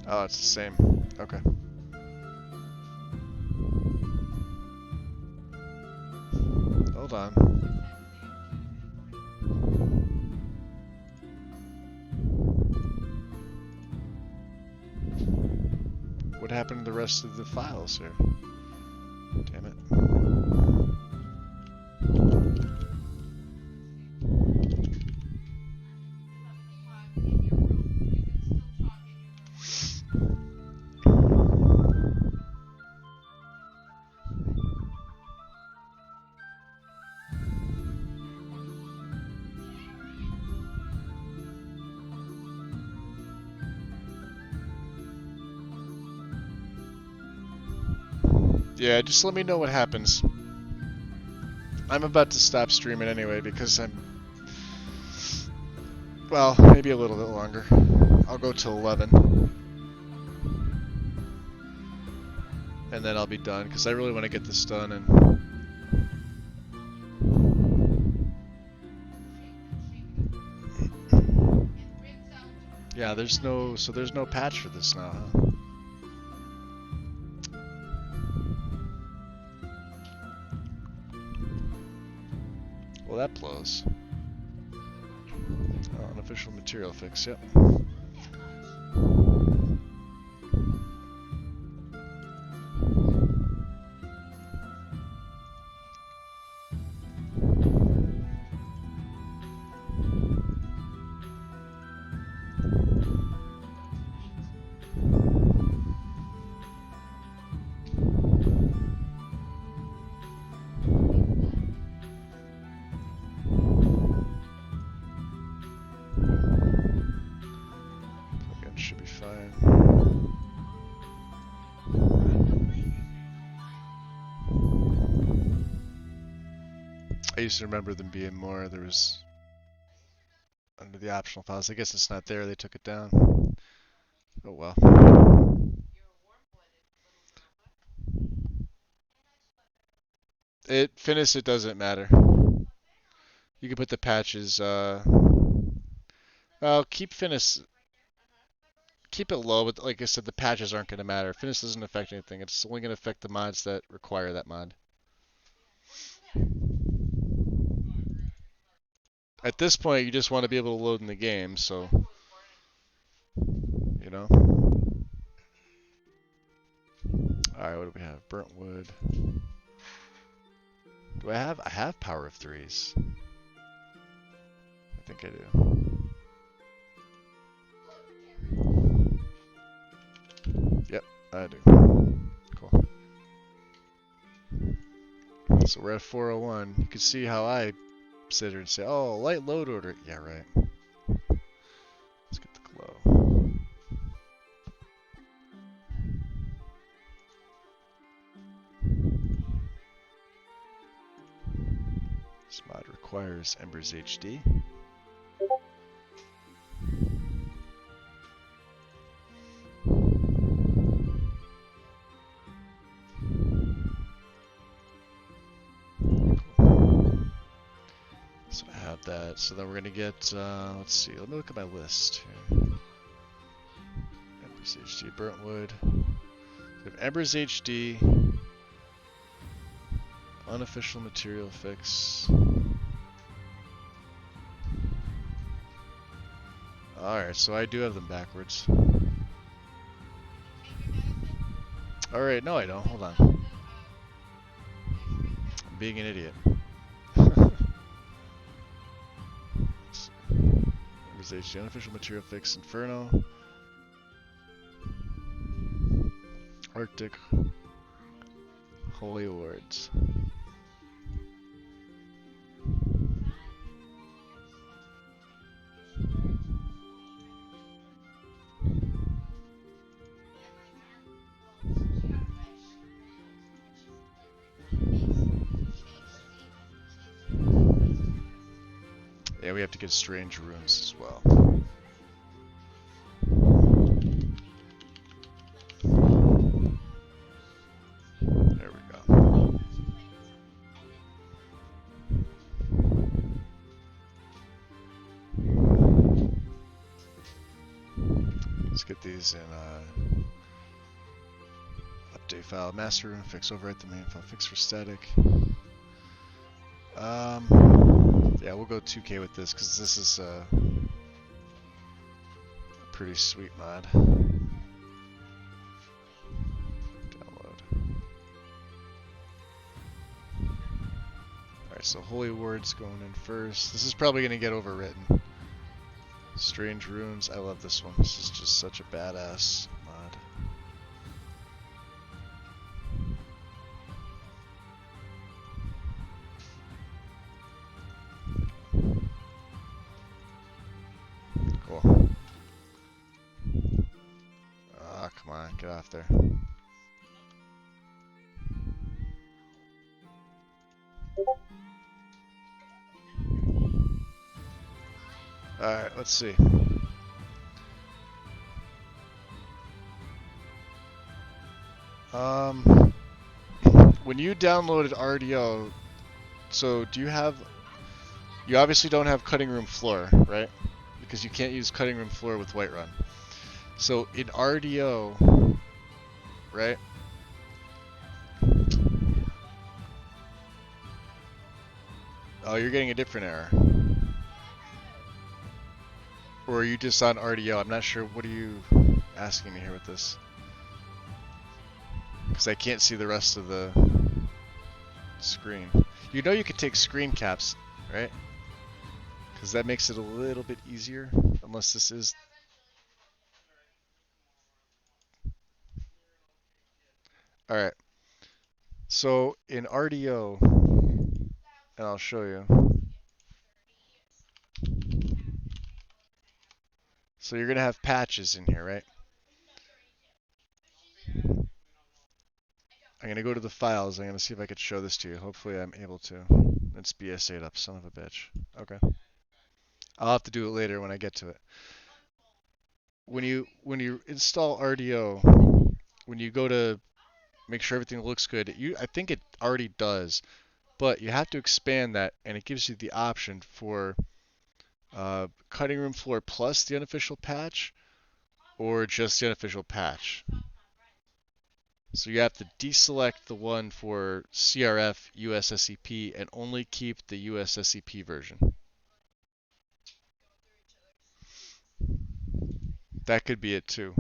Oh, it's the same. Okay. Hold on. What happened to the rest of the files here? Damn it. Yeah, just let me know what happens. I'm about to stop streaming anyway because well, maybe a little bit longer. I'll go till 11. And then I'll be done because I really want to get this done and yeah, there's no patch for this now, huh? Well, that blows. Oh, unofficial material fix, yep. I used to remember them being more. There was under the optional files. I guess it's not there. They took it down. Oh well. FNIS, it doesn't matter. You can put the patches. Well, keep FNIS. Keep it low, but like I said, the patches aren't going to matter. FNIS doesn't affect anything. It's only going to affect the mods that require that mod. At this point, you just want to be able to load in the game, so you know. All right, what do we have? Burnt wood. Do I have? I have power of threes. I think I do. Yep, I do. Cool. So we're at 401. You can see how I sit here and say, "Oh, light load order." Yeah, right. Let's get the glow. This mod requires Embers HD. So I have that. So then we're gonna get. Let's see. Let me look at my list here. Embers HD, burnt wood. We have Embers HD. Unofficial material fix. Alright, so I do have them backwards. Alright, no I don't. Hold on. I'm being an idiot. Embers HD, unofficial material fix, Inferno. Arctic. Holy Awards. have to get strange runes as well. There we go. Let's get these in update file, master rune fix, overwrite the main file, fix for static. Yeah, we'll go 2K with this because this is a pretty sweet mod. Download. Alright, so holy word's going in first. This is probably going to get overwritten. Strange runes, I love this one. This is just such a badass mod. Cool. Ah, come on, get off there. Alright, let's see. When you downloaded RDO, so do you have... You obviously don't have cutting room floor, right? Because you can't use cutting room floor with Whiterun. So in RDO, right? Oh, you're getting a different error. Or are you just on RDO? I'm not sure. What are you asking me here with this? Because I can't see the rest of the screen. You know you could take screen caps, right? Because that makes it a little bit easier. Unless this is... Alright. So in RDO, and I'll show you. So you're going to have patches in here, right? I'm going to go to the files. I'm going to see if I could show this to you. Hopefully I'm able to. It's BS8 up, son of a bitch. Okay. I'll have to do it later when I get to it. When you install RDO, when you go to make sure everything looks good, I think it already does, but you have to expand that, and it gives you the option for cutting room floor plus the unofficial patch, or just the unofficial patch. So you have to deselect the one for CRF USSEP and only keep the USSEP version. That could be it too.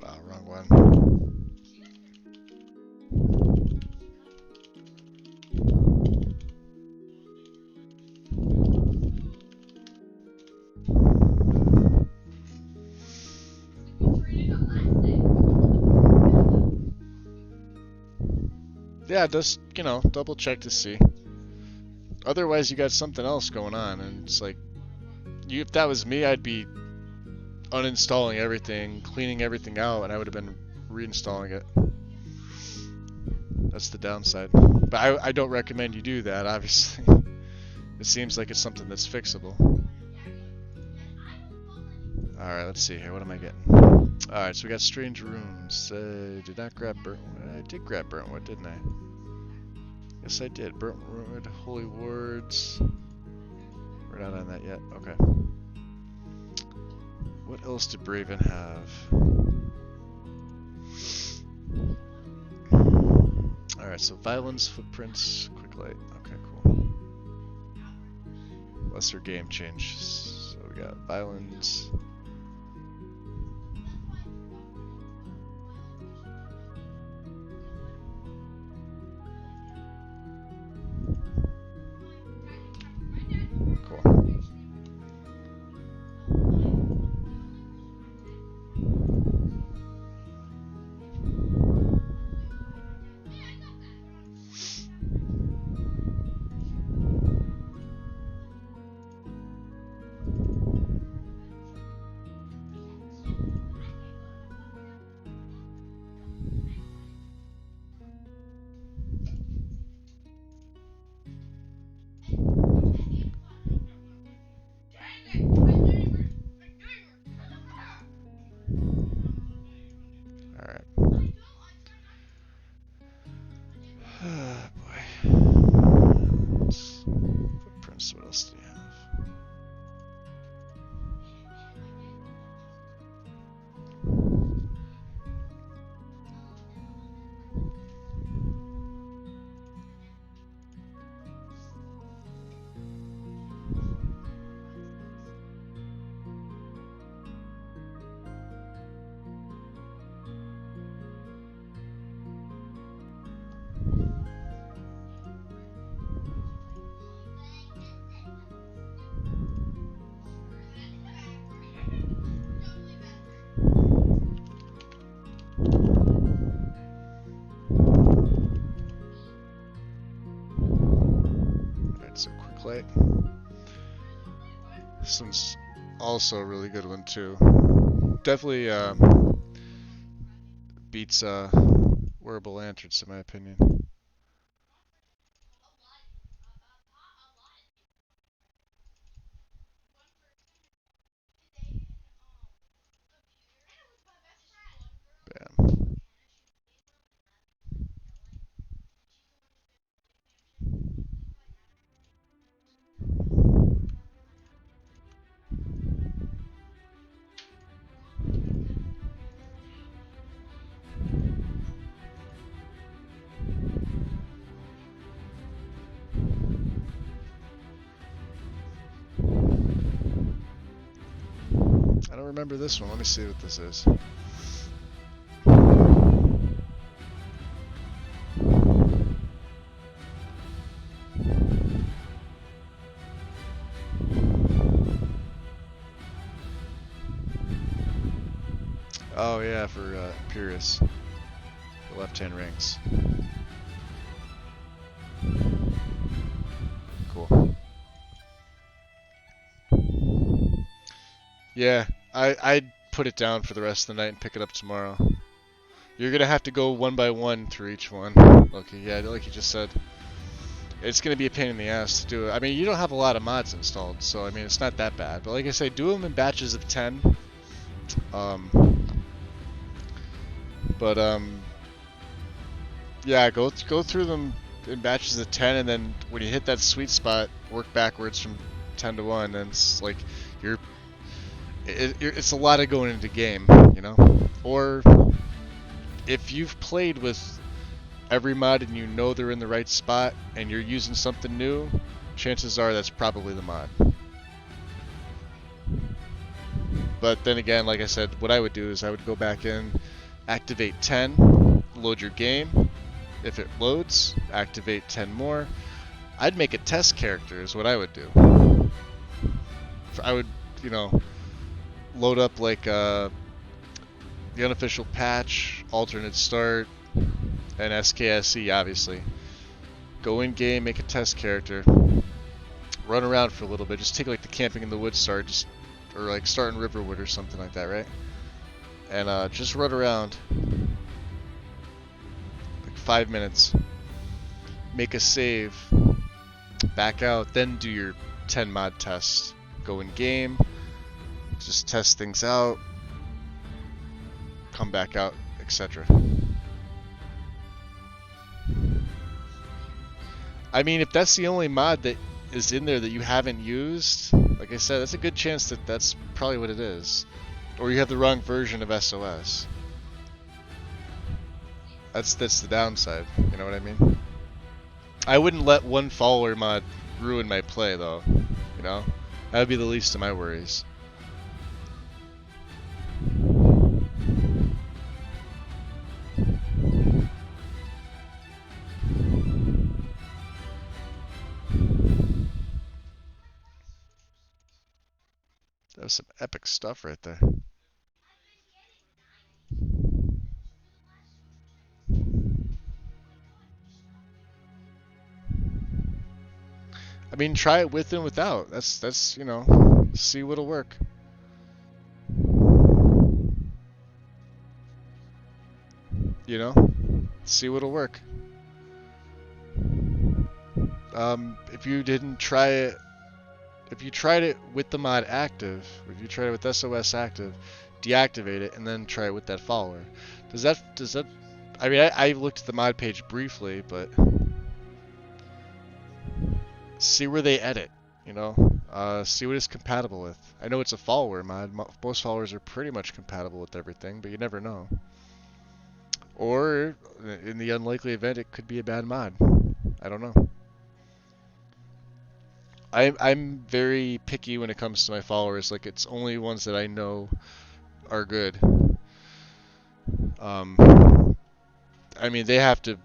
Wow, wrong one. Yeah, just, you know, double check to see. Otherwise, you got something else going on, and it's like, if that was me, I'd be uninstalling everything, cleaning everything out, and I would have been reinstalling it. That's the downside. But I don't recommend you do that, obviously. It seems like it's something that's fixable. Alright, let's see here. What am I getting? Alright, so we got strange runes. Did not grab burnt wood. I did grab burnt wood, didn't I? Yes, I did. Burnt wood, holy words. We're not on that yet. Okay. What else did Braven have? Alright, so violence, footprints, quick light. Okay, cool. Lesser game change. So we got violence. plate. This one's also a really good one too. Definitely beats Wearable Lanterns in my opinion. Bam. I don't remember this one. Let me see what this is. Oh yeah, for Purus, the left-hand rings. Cool. Yeah, I'd put it down for the rest of the night and pick it up tomorrow. You're gonna have to go one by one through each one. Okay, yeah, like you just said. It's gonna be a pain in the ass to do it. I mean, you don't have a lot of mods installed, so I mean, it's not that bad. But like I say, do them in batches of 10. Yeah, go through them in batches of 10, and then when you hit that sweet spot, work backwards from 10 to 1. And it's like it's a lot of going into game, you know. Or if you've played with every mod and you know they're in the right spot and you're using something new, chances are that's probably the mod. But then again, like I said, what I would do is I would go back in, activate 10, load your game. If it loads, activate 10 more. I'd make a test character is what I would do. I would, you know, load up like the unofficial patch, alternate start, and SKSE obviously. Go in game, make a test character, run around for a little bit. Just take like the camping in the woods start, or like start in Riverwood or something like that, right? And just run around like 5 minutes. Make a save, back out, then do your 10 mod test. Go in game, just test things out, come back out, etc. I mean, if that's the only mod that is in there that you haven't used, like I said, that's a good chance that that's probably what it is. Or you have the wrong version of SOS. That's the downside, you know what I mean? I wouldn't let one follower mod ruin my play though, you know? That would be the least of my worries. That was some epic stuff right there. I mean, try it with and without. That's you know, see what'll work. You know, see what'll work. If you didn't try it, if you tried it with the mod active, or if you tried it with SOS active, deactivate it and then try it with that follower. Does that? I mean, I looked at the mod page briefly, but see where they edit. You know, see what it's compatible with. I know it's a follower mod. Most followers are pretty much compatible with everything, but you never know. Or, in the unlikely event, it could be a bad mod. I don't know. I'm very picky when it comes to my followers. Like, it's only ones that I know are good. I mean, they have to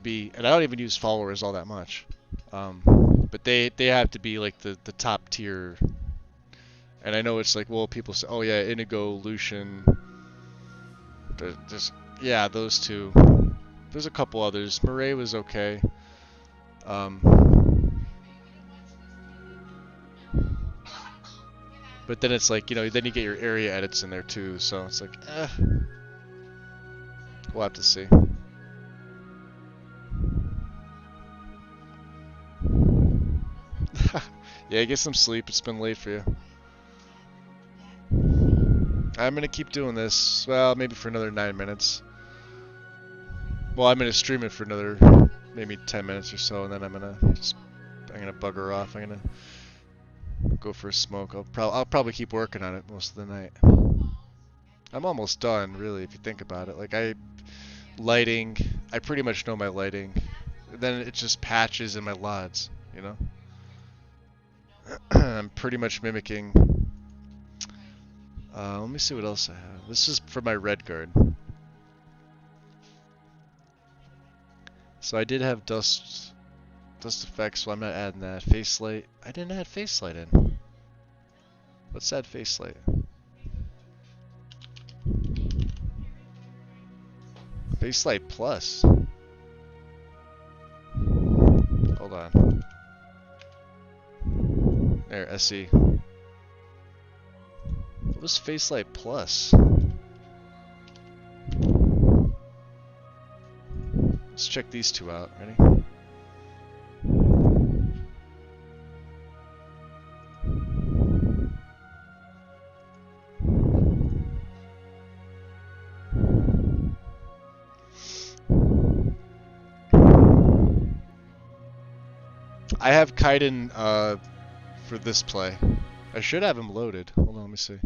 be, and I don't even use followers all that much. But they have to be like the top tier. And I know it's like, well, people say, oh yeah, Inigo, Lucian. Yeah, those two. There's a couple others. Murray was okay. But then it's like, then you get your area edits in there too, so it's like, we'll have to see. Yeah, get some sleep. It's been late for you. I'm gonna keep doing this. Well, maybe for another 9 minutes. Well, I'm gonna stream it for another maybe 10 minutes or so, and then I'm gonna bugger off. I'm gonna go for a smoke. I'll probably keep working on it most of the night. I'm almost done, really, if you think about it. Like lighting, I pretty much know my lighting. Then it's just patches and my LODs, I'm pretty much mimicking. Let me see what else I have. This is for my red guard. So I did have dust effects, so I'm not adding that. Face light. I didn't add face light in. Let's add face light. Face light plus. Hold on. There, SE. What was face light plus? Let's check these two out. Ready? I have Kaiden for this play. I should have him loaded. Hold on, let me see.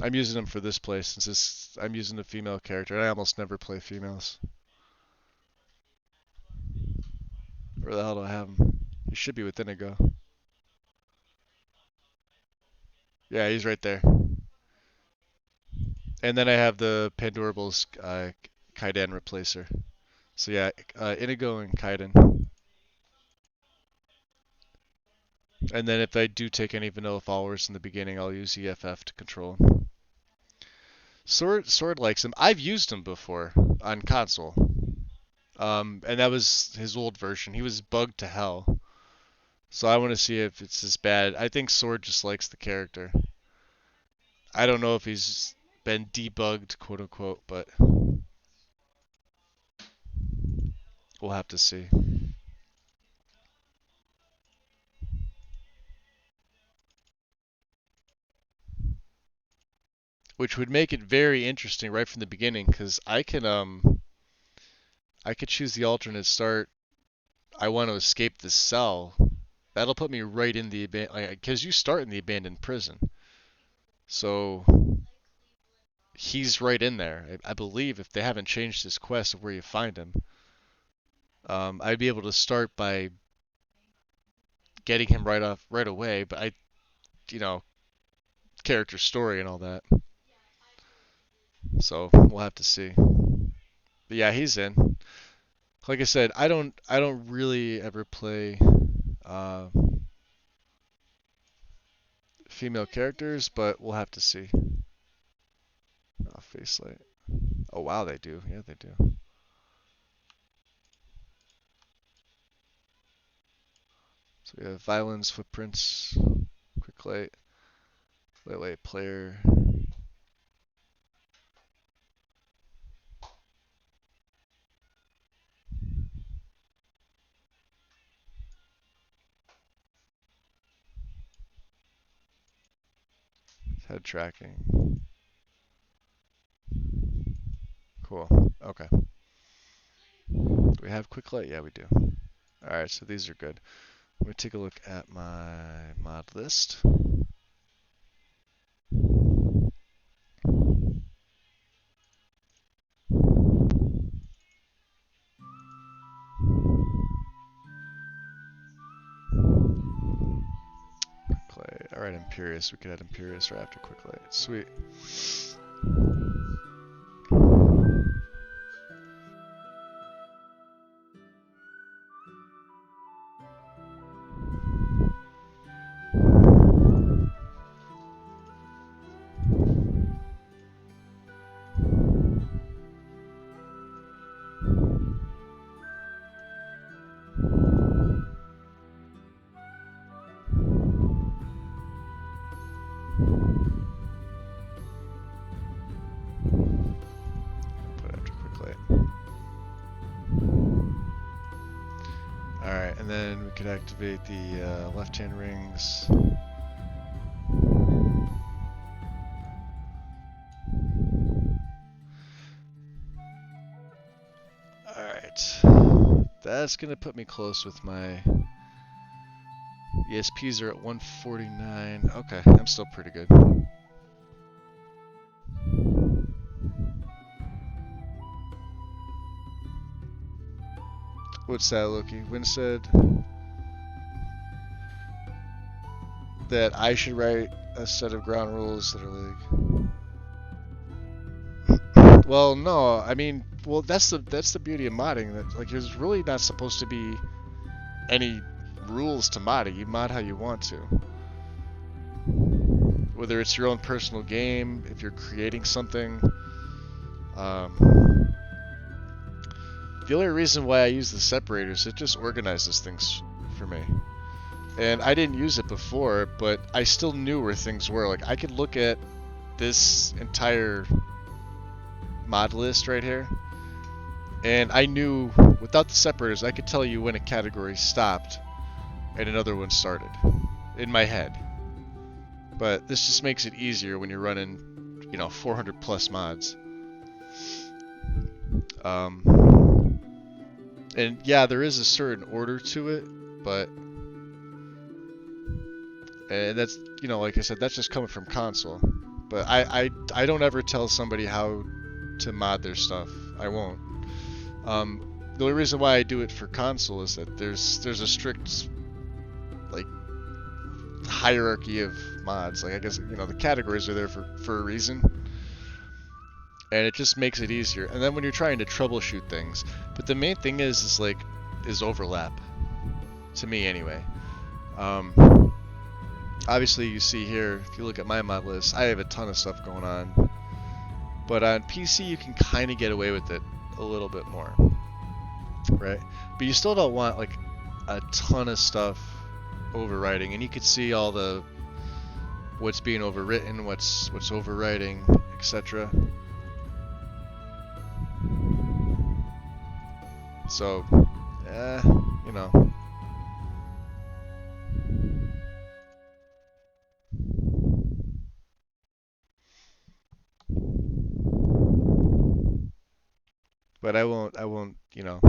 I'm using him for this play since I'm using a female character, and I almost never play females. Where the hell do I have him? He should be within a go. Yeah, he's right there. And then I have the Pandorable's Kaiden replacer. So yeah, Inigo and Kaiden. And then if I do take any vanilla followers in the beginning, I'll use EFF to control him. Sword likes him. I've used him before on console. And that was his old version. He was bugged to hell. So I want to see if it's as bad. I think Sword just likes the character. I don't know if he's been debugged, quote unquote, but we'll have to see. Which would make it very interesting right from the beginning, because I could choose the alternate start. I want to escape this cell. That'll put me right in the because you start in the abandoned prison. So he's right in there. I believe if they haven't changed his quest of where you find him, I'd be able to start by getting him right away. But character story and all that. So we'll have to see. But yeah, he's in. Like I said, I don't really ever play female characters, but we'll have to see. Oh, face light. Oh wow, they do. Yeah, they do. So we have violence, footprints, quick light, light player. Head tracking. Cool. Okay. Do we have quick light? Yeah, we do. Alright, so these are good. Let me take a look at my mod list. Alright, Imperious. We could add Imperious right after quick light. Sweet. could activate the left-hand rings. Alright. That's gonna put me close with my ESPs are at 149. Okay, I'm still pretty good. What's that, Loki? Wynn said that I should write a set of ground rules that are like. Well, no, I mean, well, that's the beauty of modding. That like, there's really not supposed to be any rules to modding. You mod how you want to. Whether it's your own personal game, if you're creating something. The only reason why I use the separators, it just organizes things for me. And I didn't use it before, but I still knew where things were. Like, I could look at this entire mod list right here, and I knew, without the separators, I could tell you when a category stopped and another one started, in my head. But this just makes it easier when you're running, you know, 400 plus mods. And yeah, there is a certain order to it, but and that's, you know, like I said, that's just coming from console. But I don't ever tell somebody how to mod their stuff. I won't. The only reason why I do it for console is that there's a strict like hierarchy of mods. Like, I guess, you know, the categories are there for a reason. And it just makes it easier. And then when you're trying to troubleshoot things, but the main thing is overlap, to me anyway. Obviously, you see here, if you look at my mod list, I have a ton of stuff going on. But on PC, you can kind of get away with it a little bit more, right? But you still don't want like a ton of stuff overwriting, and you can see all the what's being overwritten, what's overwriting, etc. So, you know. But I won't, you know,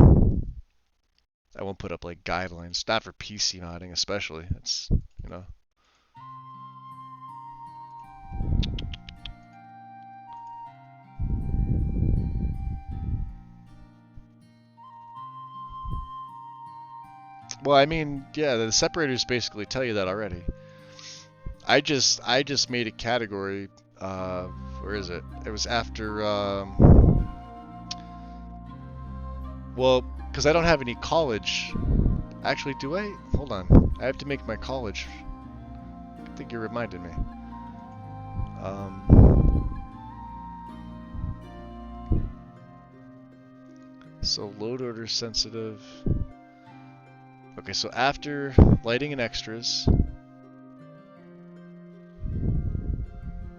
I won't put up like guidelines. Not for PC modding, especially. It's, you know. Well, I mean, yeah, the separators basically tell you that already. I just made a category. Where is it? It was after. Well, because I don't have any college. Actually, do I? Hold on. I have to make my college. I think you reminded me. So load order sensitive. Okay, so after lighting and extras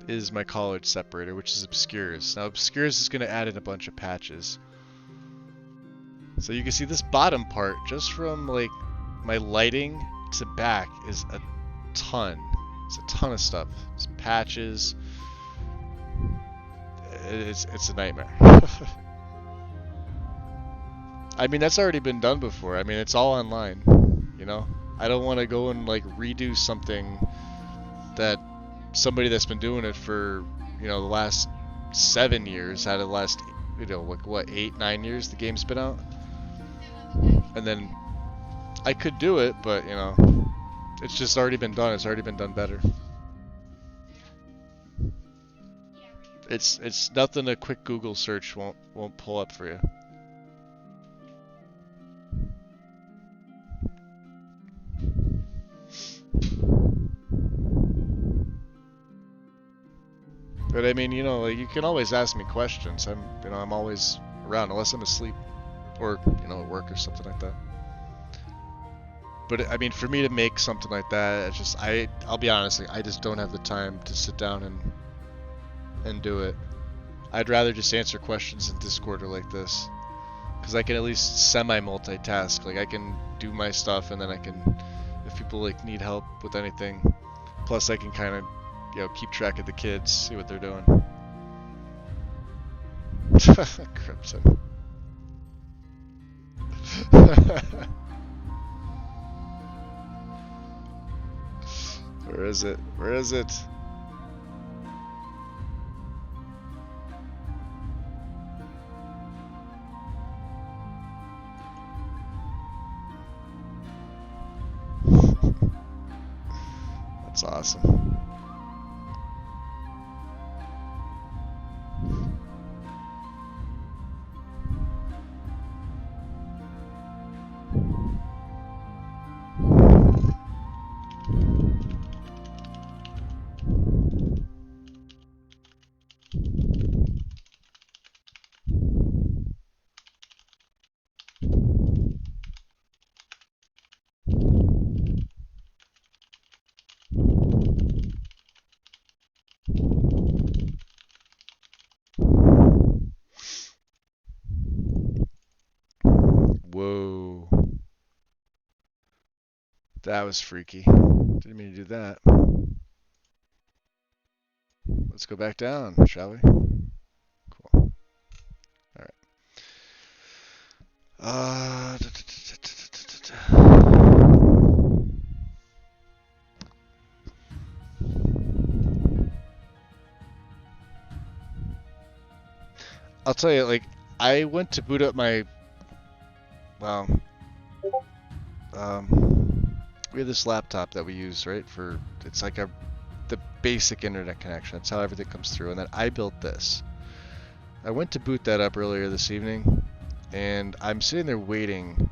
is my college separator, which is obscures. Now obscures is going to add in a bunch of patches. So you can see this bottom part, just from like my lighting to back, is a ton. It's a ton of stuff. It's patches. It's a nightmare. I mean, that's already been done before. I mean, it's all online, you know? I don't want to go and like redo something that somebody that's been doing it for, you know, the last 7 years, out of the last, you know, like what, 8, 9 years the game's been out? And then I could do it, but, you know, it's just already been done. It's already been done better. It's nothing a quick Google search won't pull up for you. But I mean, you know, like, you can always ask me questions. I'm always around, unless I'm asleep, or, you know, at work or something like that. But I mean, for me to make something like that, it's just, I'll be honest, like, I just don't have the time to sit down and do it. I'd rather just answer questions in Discord or like this. because I can at least semi-multitask. Like I can do my stuff, and then I can, if people like need help with anything, plus I can kind of, keep track of the kids, see what they're doing. Crimson. Where is it? Where is it? That's awesome. Whoa. That was freaky. Didn't mean to do that. Let's go back down, shall we? Cool. Alright. I'll tell you, like, I went to boot up my, well, we have this laptop that we use, right, for, it's like the basic internet connection. That's how everything comes through. And then I built this. I went to boot that up earlier this evening, and I'm sitting there waiting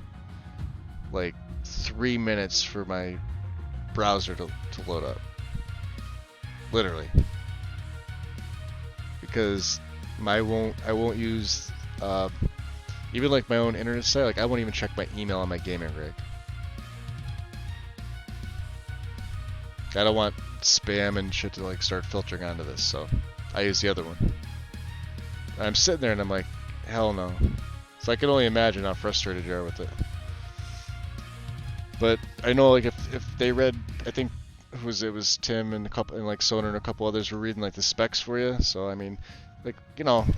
like 3 minutes for my browser to load up. Literally. Because I won't use even like my own internet site, like I won't even check my email on my gaming rig. I don't want spam and shit to like start filtering onto this, so I use the other one. I'm sitting there and I'm like, hell no. So I can only imagine how frustrated you are with it. But I know, like, if they read, I think it was Tim and a couple, and like Soner and a couple others were reading like the specs for you. So I mean, like,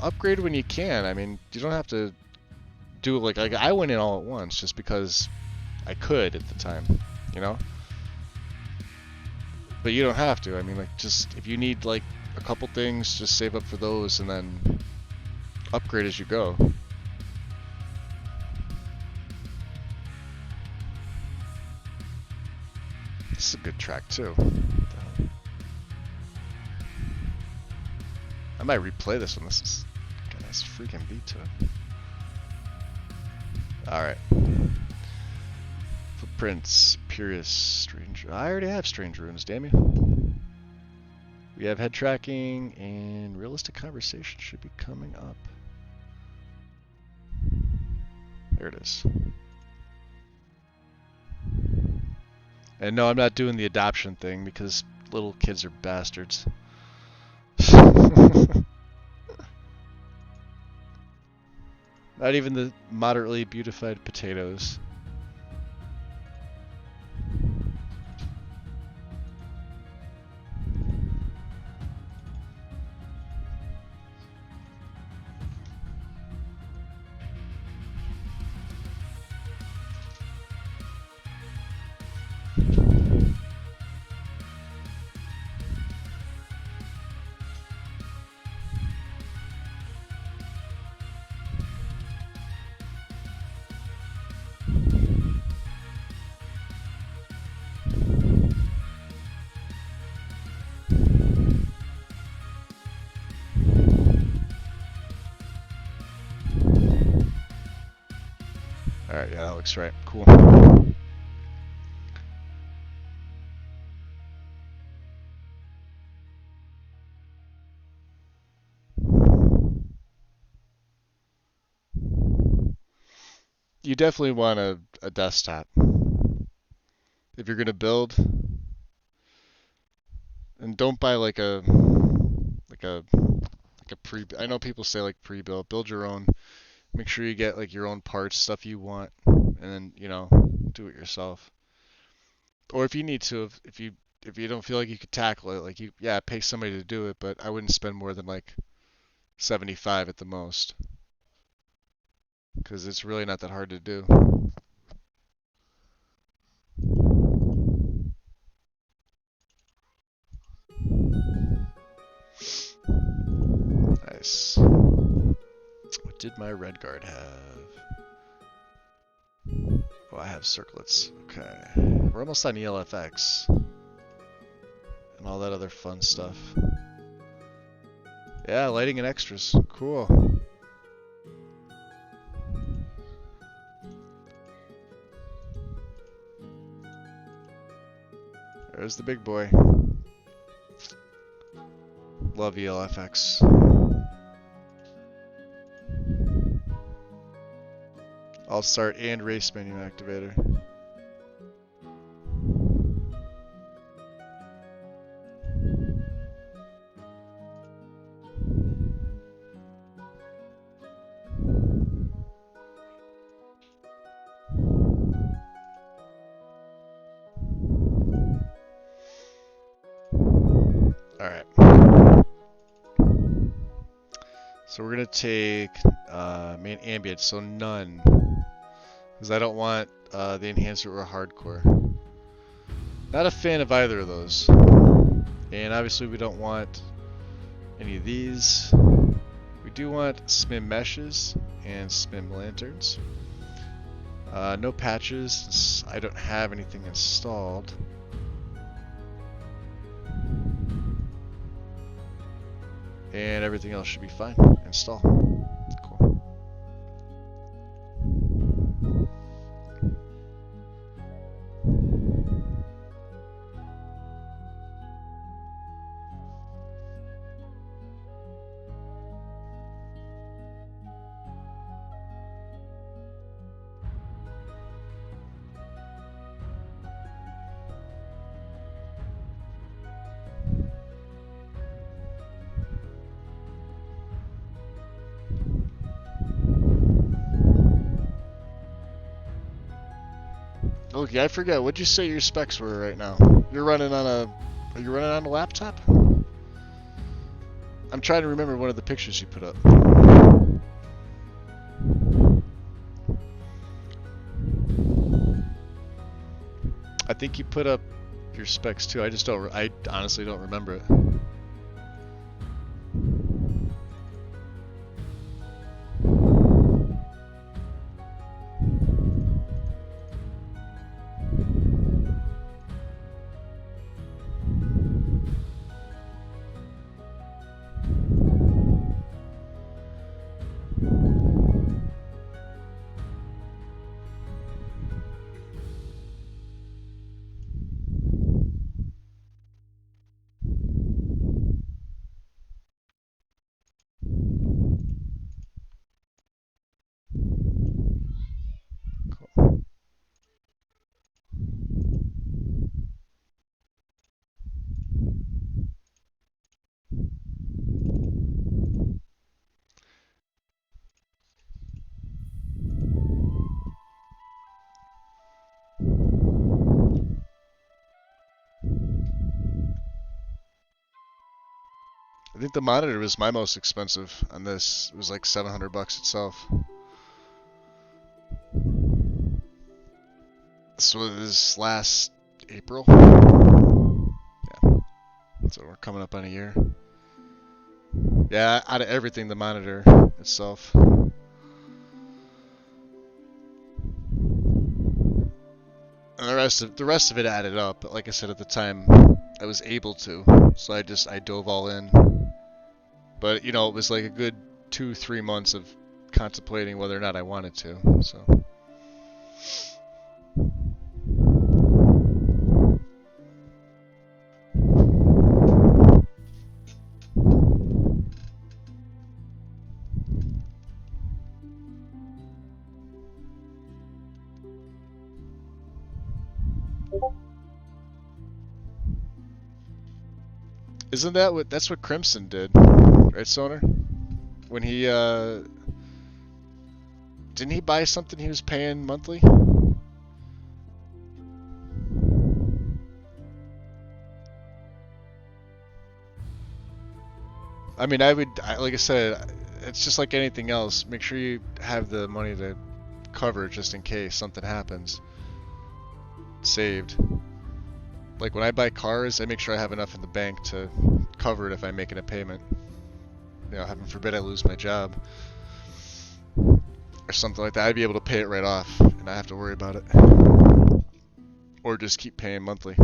upgrade when you can. I mean, you don't have to do it like I went in all at once just because I could at the time, But you don't have to. I mean, like, just if you need like a couple things, just save up for those and then upgrade as you go. This is a good track too. I might replay this one. This is got a nice freaking beat to it. Alright. Footprints, Purus, Strange. I already have Strange Runes, damn you. We have head tracking, and realistic conversation should be coming up. There it is. And no, I'm not doing the adoption thing because little kids are bastards. Not even the moderately beautified potatoes. Alright, yeah, that looks right. Cool. You definitely want a desktop. If you're gonna build, and don't buy like a pre. I know people say like pre-built. Build your own. Make sure you get like your own parts, stuff you want, and then, you know, do it yourself. Or if you need to, if you don't feel like you could tackle it, like yeah, pay somebody to do it, but I wouldn't spend more than like 75 at the most, because it's really not that hard to do. Nice. What did my red guard have? Oh, I have circlets. Okay. We're almost on ELFX. And all that other fun stuff. Yeah, lighting and extras. Cool. There's the big boy. Love ELFX. I'll start and race menu activator. Alright. So we're gonna take main ambient, so none. Because I don't want the enhancer or hardcore. Not a fan of either of those. And obviously we don't want any of these. We do want SMIM meshes and SMIM lanterns. No patches. I don't have anything installed. And everything else should be fine. Install. Cool. Okay, I forget. What'd you say your specs were right now? You're running on a... Are you running on a laptop? I'm trying to remember one of the pictures you put up. I think you put up your specs too. I just don't... I honestly don't remember it. I think the monitor was my most expensive on this. It was like $700 itself. This was last April. Yeah. So we're coming up on a year. Yeah, out of everything, the monitor itself. And the rest of it added up. But like I said at the time, I was able to, so I dove all in. But you know, it was like a good 2-3 months of contemplating whether or not I wanted to. So. Isn't that that's what Crimson did, right, Sonar? When he Didn't he buy something he was paying monthly? I mean, like I said, it's just like anything else. Make sure you have the money to cover just in case something happens. Saved. Like when I buy cars, I make sure I have enough in the bank to cover it if I'm making a payment. You know, heaven forbid I lose my job or something like that. I'd be able to pay it right off and not have to worry about it. Or just keep paying monthly.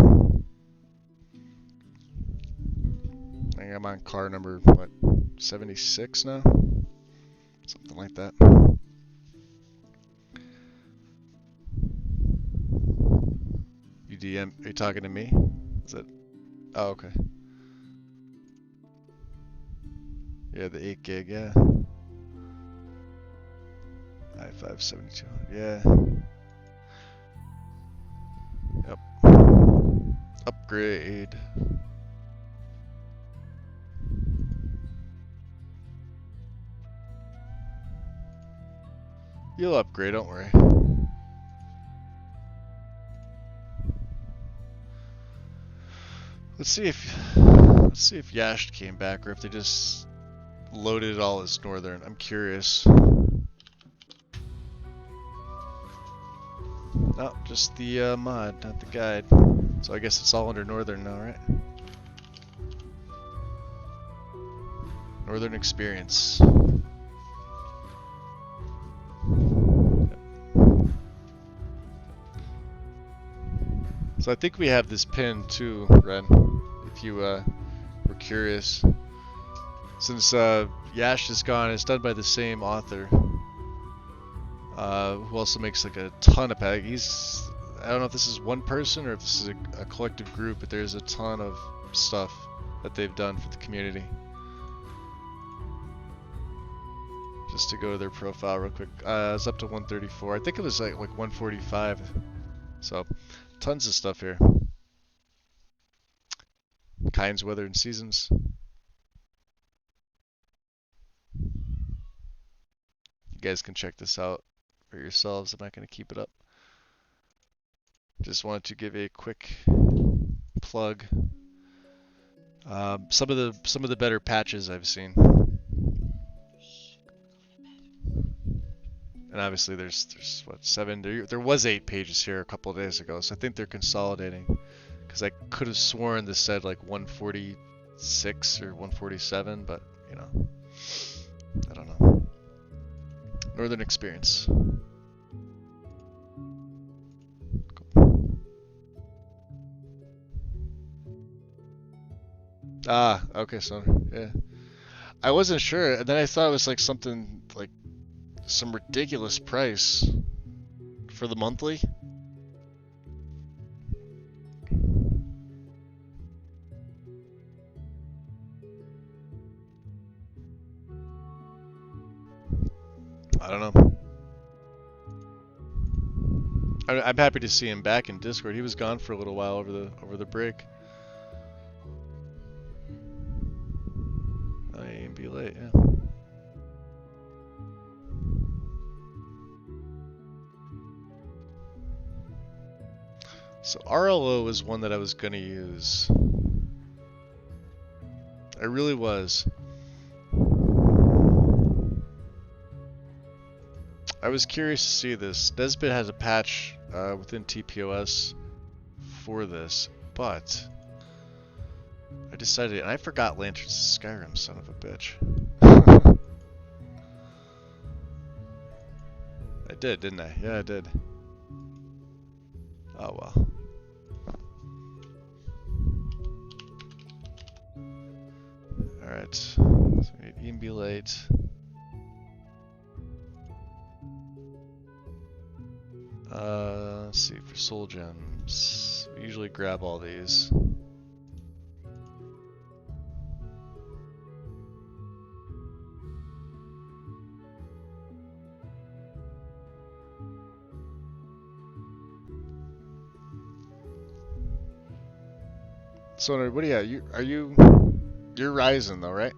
I think I'm on car number, what, 76 now? Something like that. UDM, are you talking to me? Is it? Oh, okay. Yeah, the 8 gig, yeah. i5 7200, yeah. Yep. Upgrade. You'll upgrade, don't worry. Let's see if Yasht came back or if they just loaded it all as Northern. I'm curious. No, just the mod, not the guide. So I guess it's all under Northern now, right? Northern Experience. So I think we have this pin too, Ren, if you were curious. Since Yash is gone, it's done by the same author, who also makes like a ton of packs. I don't know if this is one person or if this is a collective group, but there's a ton of stuff that they've done for the community. Just to go to their profile real quick. It's up to 134. I think it was like 145. So, tons of stuff here. Kinds, weather, and seasons. You guys can check this out for yourselves. I'm not going to keep it up. Just wanted to give a quick plug. Some of the better patches I've seen. And obviously there's what, 7, there was 8 pages here a couple of days ago, so I think they're consolidating. Because I could have sworn this said like 146 or 147, but you know, I don't know. Northern Experience. Cool. Ah, okay, so yeah. I wasn't sure, and then I thought it was like something like some ridiculous price for the monthly. I don't know. I'm happy to see him back in Discord. He was gone for a little while over the break. I ain't be late, yeah. So RLO was one that I was gonna use. I really was. I was curious to see this. Nesbit has a patch within TPOS for this, but I decided, and I forgot Lanterns of Skyrim, son of a bitch. I did, didn't I? Yeah, I did. Oh well. Alright, so we need Embulate. Let's see, for soul gems, we usually grab all these. So, what do you got? You're Ryzen though, right?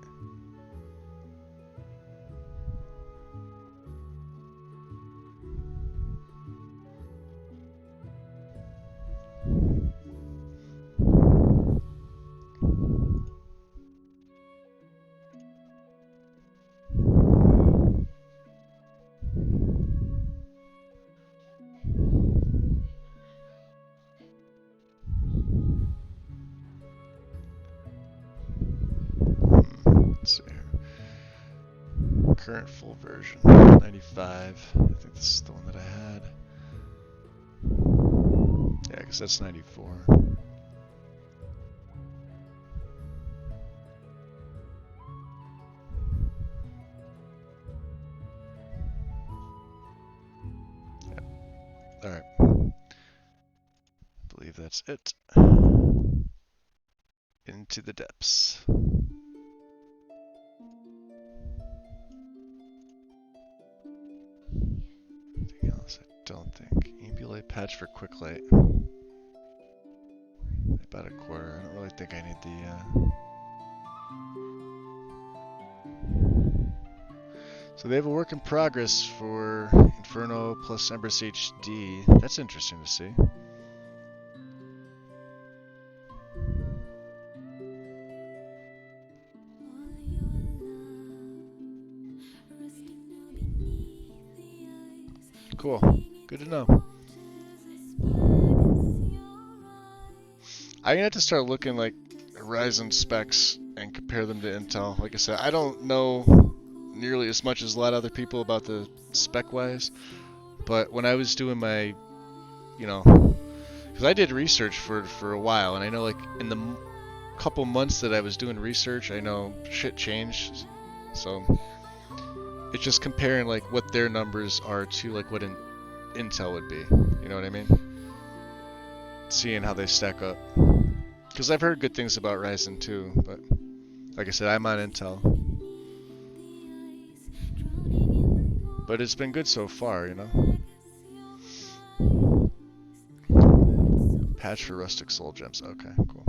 current full version? 95. I think this is the one that I had. Yeah, I guess that's 94. Yeah. Alright. Believe that's it. Into the depths. Anything else? I don't think. Ambulate patch for quick light. About a quarter. I don't really think I need the So they have a work in progress for Inferno plus Empress HD. That's interesting to see. Cool. Good to know. I'm gonna have to start looking like Ryzen specs and compare them to Intel. Like I said, I don't know nearly as much as a lot of other people about the spec-wise, but when I was doing my, you know, because I did research for a while, and I know like in the couple months that I was doing research, I know shit changed. So it's just comparing like what their numbers are to like what Intel would be. You know what I mean? Seeing how they stack up. Because I've heard good things about Ryzen too, but like I said, I'm on Intel. But it's been good so far, you know? Patch for rustic soul gems. Okay, cool.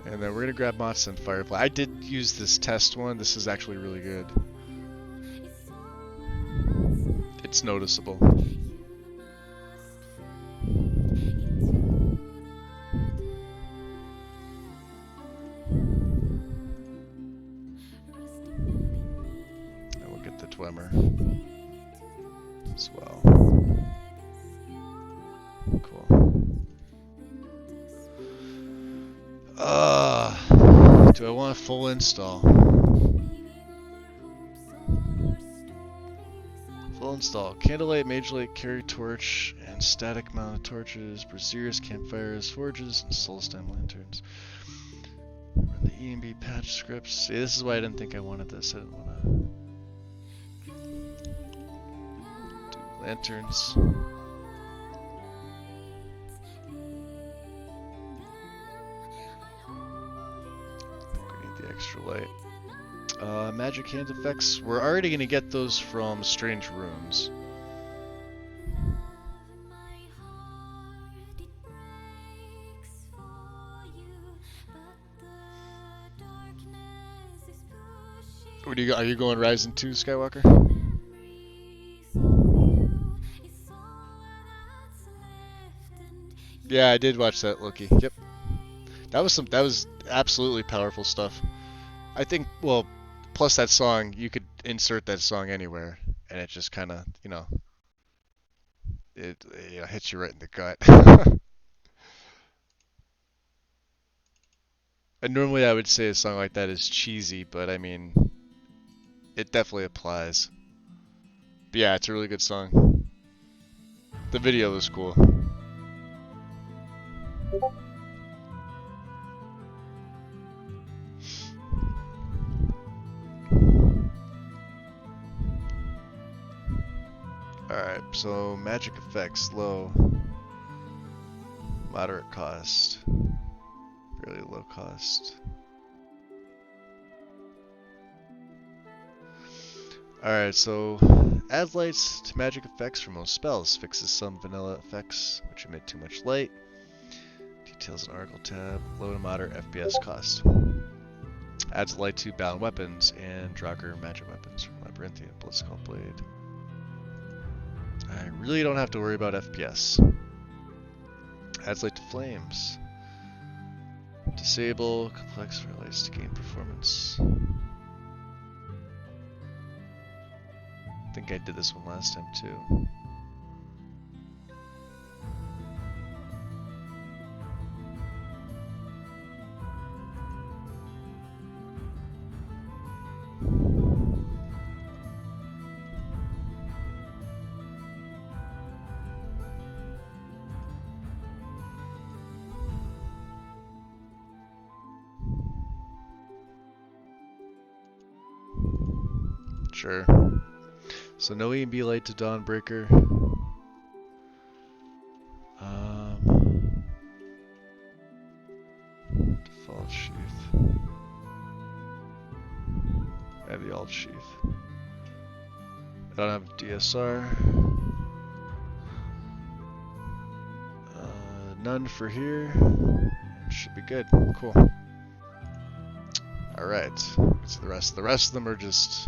And then we're gonna grab Moths and Firefly. I did use this test one. This is actually really good. It's noticeable. And we'll get the Dwemer as well. Cool. Do I want a full install? Full install. Candlelight, Mage Light, Carry Torch, and static mounted torches, Braziers, Campfires, Forges, and Soulstem Lanterns. Run the EMB patch scripts. See, this is why I didn't think I wanted this. I didn't want to do lanterns. Extra light. Magic hand effects. We're already going to get those from Strange Runes. What do you? Are you going Ryzen 2, Skywalker? Yeah, I did watch that, Loki. Yep. That was absolutely powerful stuff. I think, well, plus that song, you could insert that song anywhere, and it just kind of, you know, it hits you right in the gut. And normally I would say a song like that is cheesy, but I mean, it definitely applies. But yeah, it's a really good song. The video was cool. Alright, so magic effects, low. Moderate cost. Fairly low cost. Alright, so add lights to magic effects for most spells. Fixes some vanilla effects, which emit too much light. Details and article tab. Low to moderate FPS cost. Adds light to bound weapons and Draugr magic weapons from Labyrinthian Blitzcall Blade. I really don't have to worry about FPS. Adds light to flames. Disable complex for lights to gain performance. think I did this one last time too. Sure. So no E&B light to Dawnbreaker. Default sheath. I have the alt sheath. I don't have DSR. None for here. Should be good. Cool. Alright. So the rest of them are just...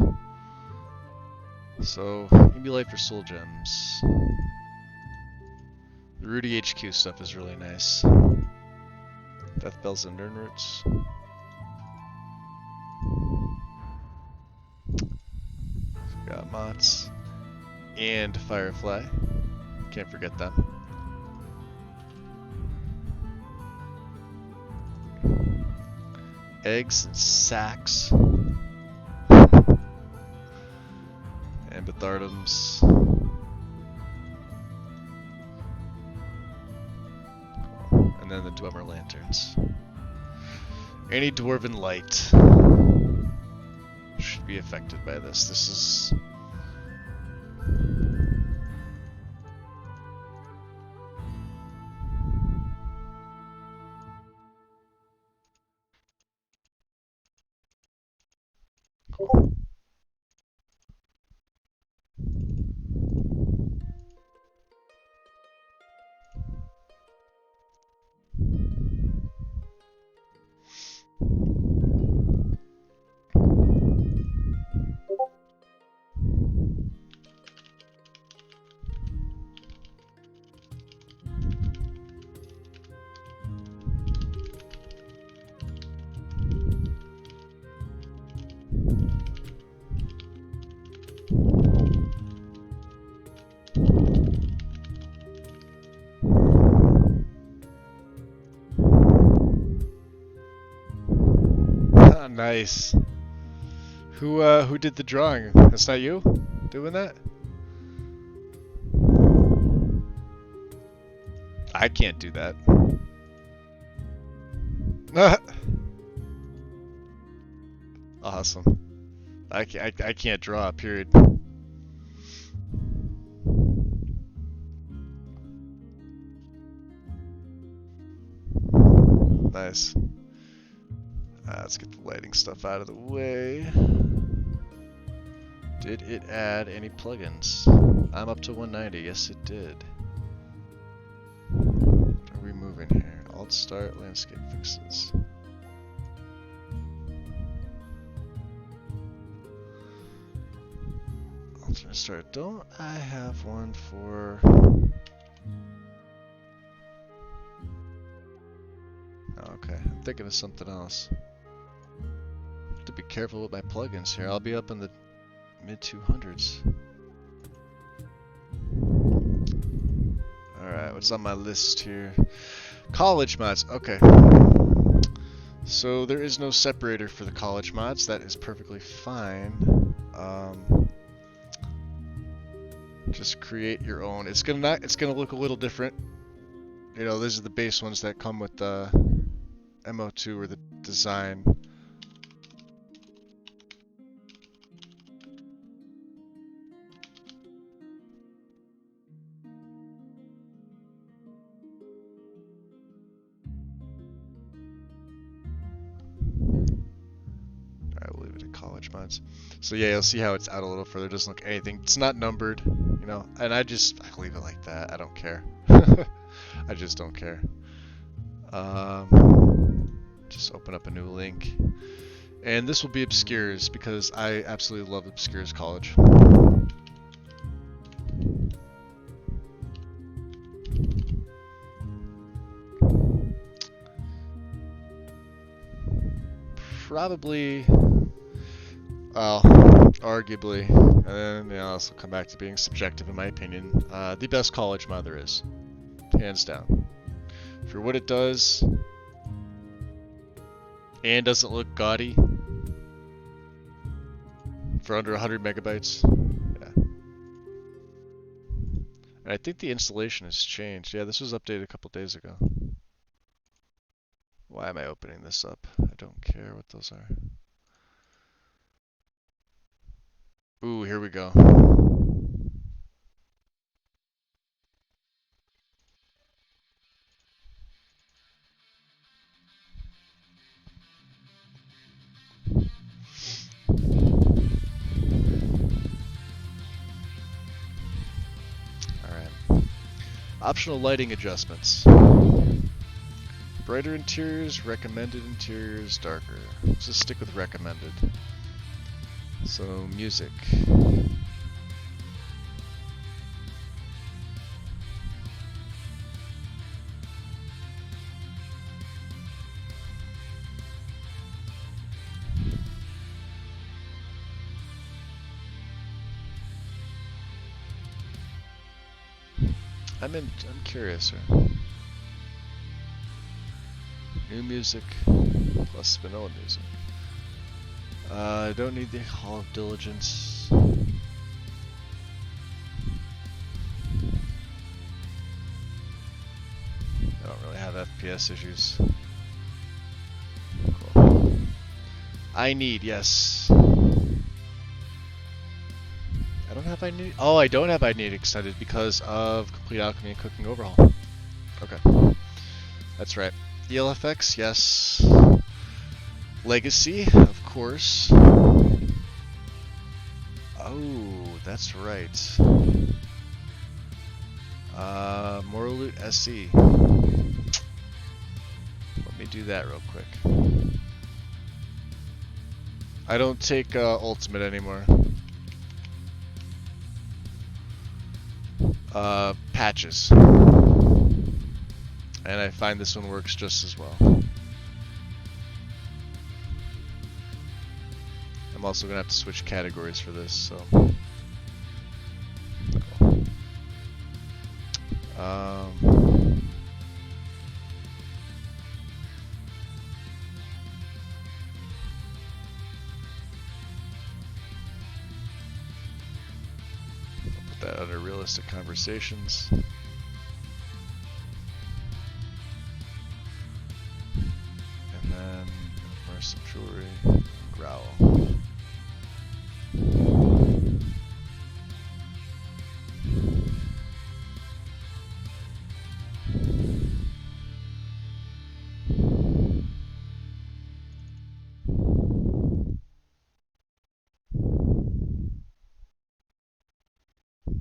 So, E&B light for soul gems. The Rudy HQ stuff is really nice. Death bells and Nern roots. So we got Mots and Firefly. Can't forget them. Eggs and sacks. Ambithardums. And then the Dwemer lanterns. Any dwarven light should be affected by this. This is... Cool. Nice. Who did the drawing? That's not you doing that? I can't do that. Awesome. I can't draw, period. Nice. Let's get the lighting stuff out of the way. Did it add any plugins? I'm up to 190. Yes, it did. What are we moving here? Alt start, landscape fixes. Alternate start. Don't I have one for... Oh, okay, I'm thinking of something else. Have to be careful with my plugins here. I'll be up in the mid 200s. Alright, what's on my list here? College mods. Okay. So there is no separator for the college mods. That is perfectly fine. Just create your own. It's gonna look a little different. You know, these are the base ones that come with the MO2 or the design. Mods. So yeah, you'll see how it's out a little further. It doesn't look anything. It's not numbered, you know. And I leave it like that. I don't care. I just don't care. Just open up a new link, and this will be Obscures because I absolutely love Obscures College. Probably. Well, Arguably, and then also come back to being subjective in my opinion. The best college mod there is, hands down. For what it does, and doesn't look gaudy. For under 100 megabytes. Yeah. And I think the installation has changed. Yeah, this was updated a couple days ago. Why am I opening this up? I don't care what those are. Ooh, here we go. Alright. Optional lighting adjustments. Brighter interiors, recommended interiors, darker. Let's just stick with recommended. So, music. I'm curious here. New music plus vanilla music. I don't need the Hall of Diligence. I don't really have FPS issues. Cool. I need, yes. I don't have I need. Oh, I don't have I need extended because of Complete Alchemy and Cooking Overhaul. Okay. That's right. ELFX, yes. Legacy, of course. Oh, that's right. Moraloot SE. Let me do that real quick. I don't take Ultimate anymore. Patches. And I find this one works just as well. I'm also going to have to switch categories for this, so... Cool. Put that under realistic conversations. And then immersive jewelry, growl.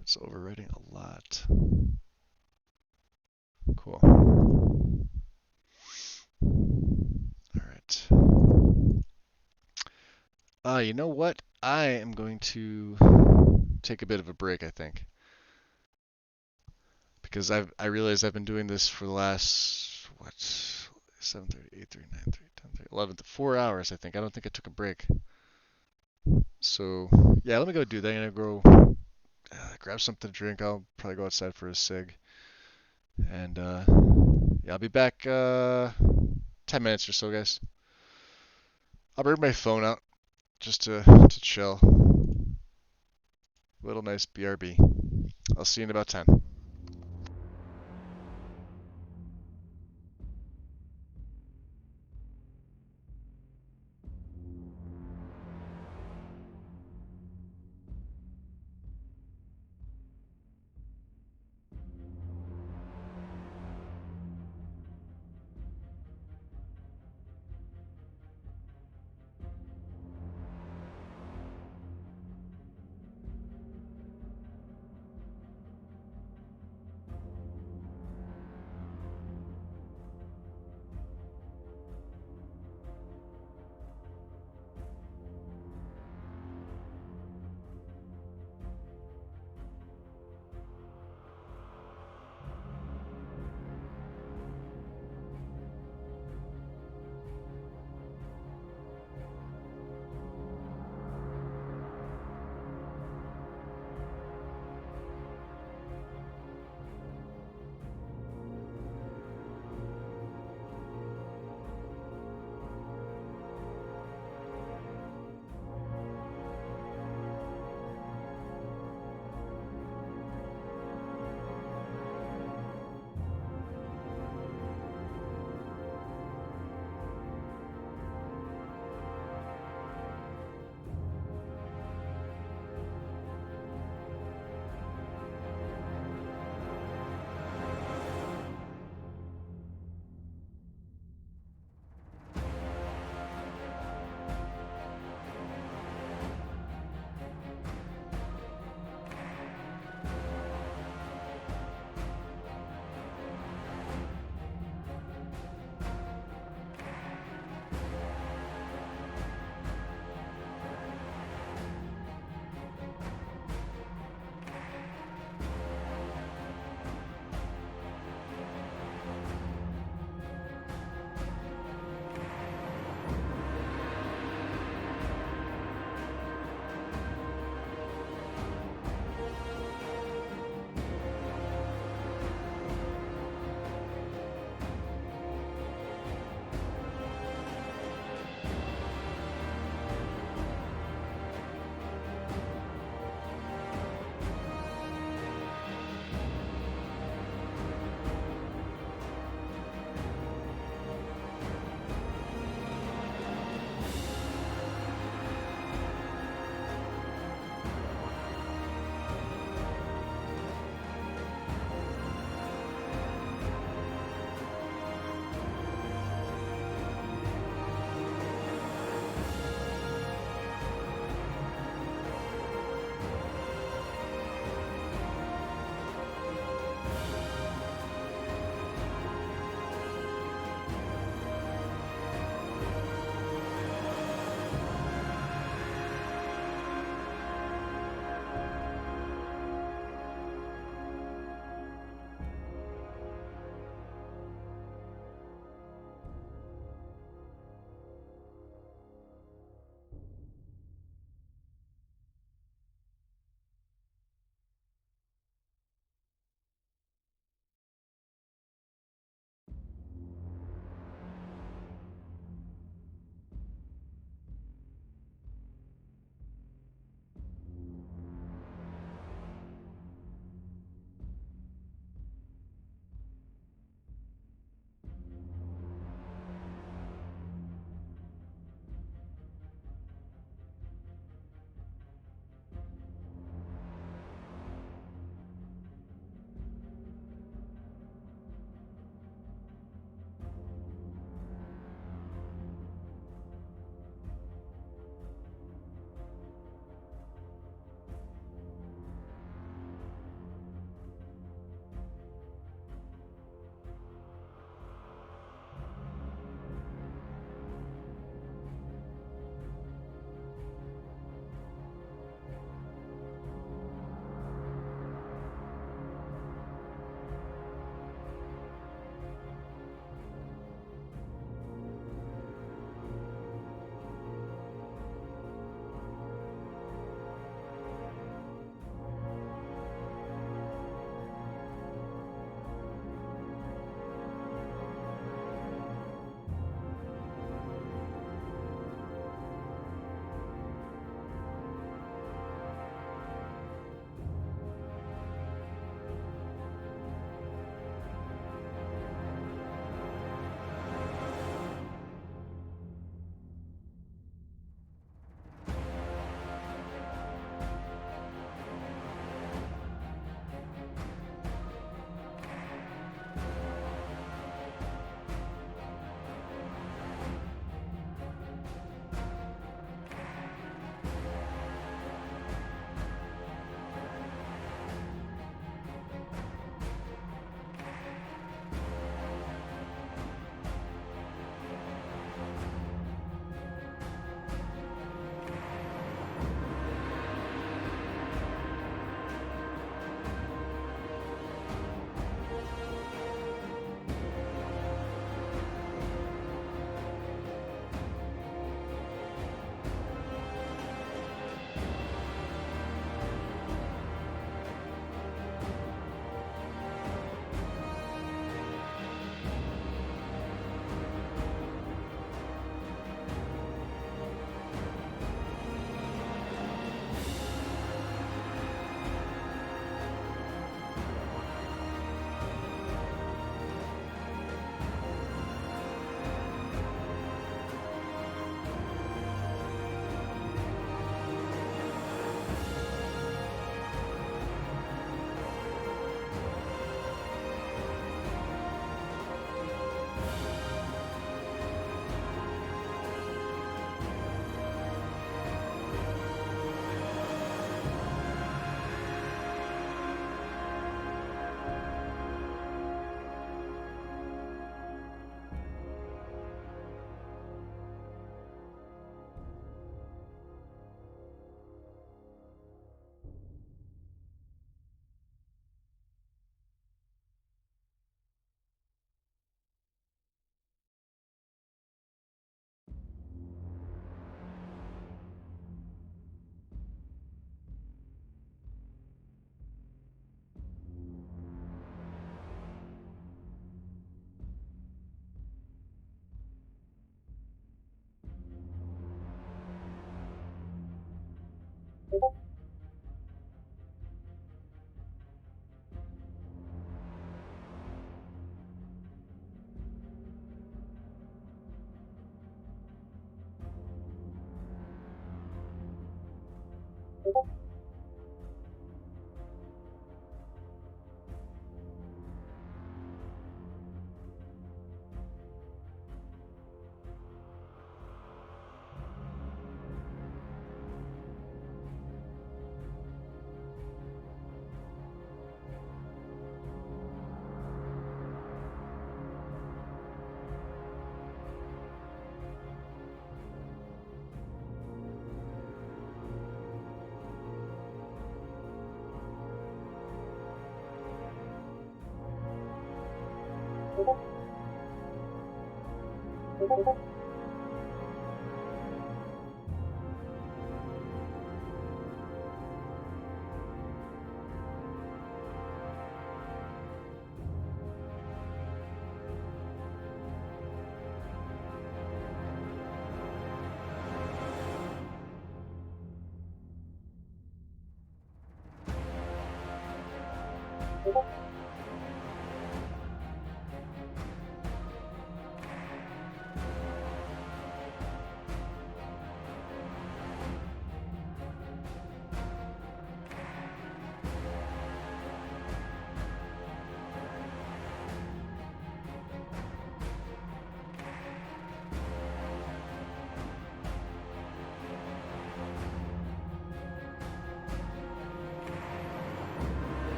It's overwriting a lot. Cool. Alright. You know what? I am going to take a bit of a break, I think. Because I realize I've been doing this for the last, 7:30, 8:30, 9:30, 10:30, 11, 4 hours, I think. I don't think I took a break. So, yeah, let me go do that. I'm going to go grab something to drink. I'll probably go outside for a cig. And, yeah, I'll be back 10 minutes or so, guys. I'll bring my phone out just to chill. Little nice BRB. I'll see you in about 10.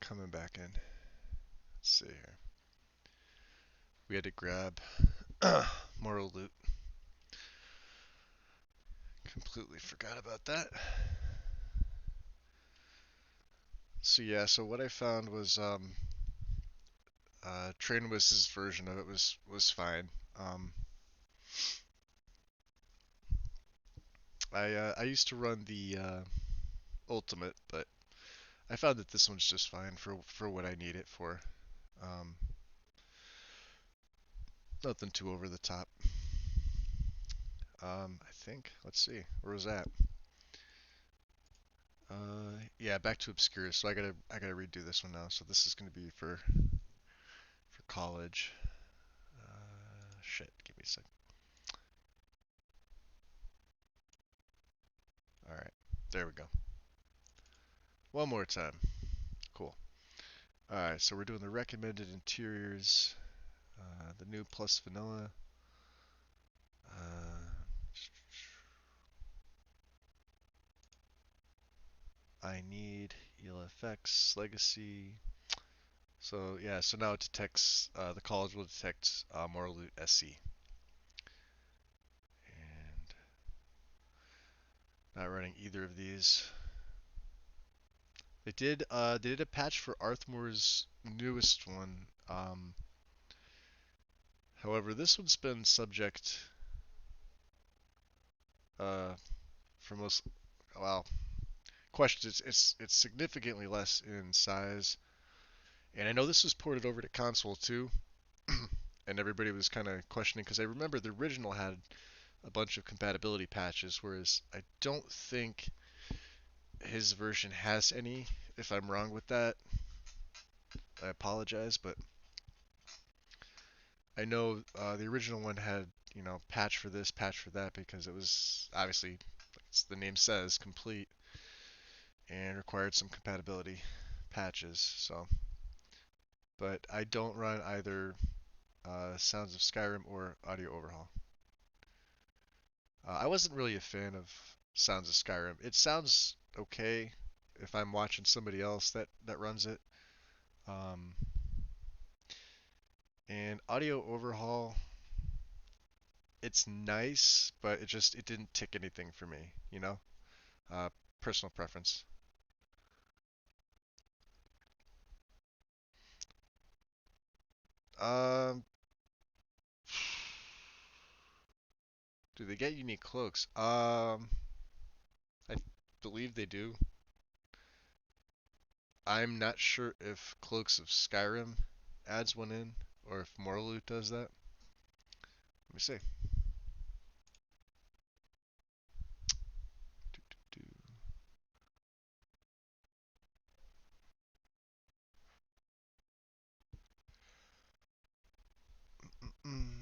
Coming back in. Let's see here. We had to grab more loot. Completely forgot about that. So yeah, so what I found was Trainwiss's version of it was fine. I used to run the Ultimate, but I found that this one's just fine for what I need it for. Um, Nothing too over the top. I think. Let's see. Where was that? Yeah, back to Obscure. So I gotta redo this one now. So this is gonna be for college. Shit. Give me a sec. All right. There we go. One more time. Cool. All right. So we're doing the recommended interiors. The new plus vanilla. Uh, I need ELFX legacy. So yeah, so now it detects the college will detect Morloot SE, and not running either of these. They did a patch for Arthmore's newest one. However, this one's been subject uh, for most well questions. It's significantly less in size, and I know this was ported over to console too, and everybody was kind of questioning because I remember the original had a bunch of compatibility patches, whereas I don't think his version has any. If I'm wrong with that, I apologize, but I know the original one had, patch for this, patch for that, because it was obviously, as the name says, complete and required some compatibility patches. So, but I don't run either Sounds of Skyrim or Audio Overhaul. I wasn't really a fan of Sounds of Skyrim. It sounds okay if I'm watching somebody else that runs it. Um, and Audio Overhaul, it's nice, but it didn't tick anything for me, you know? Uh, Personal preference. Um, do they get unique cloaks? I believe they do. I'm not sure if Cloaks of Skyrim adds one in, or if Morloot does that. Let me see. Do, mm.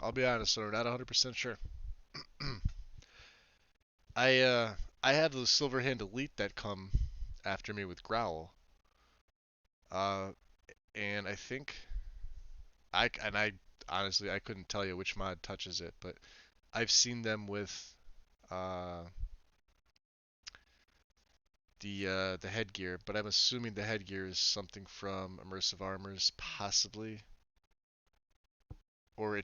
I'll be honest, so I'm not 100% sure. I uh, I had the Silverhand Elite that come after me with Growl, uh, and I honestly I couldn't tell you which mod touches it, but I've seen them with uh, the headgear, but I'm assuming the headgear is something from Immersive Armors, possibly, or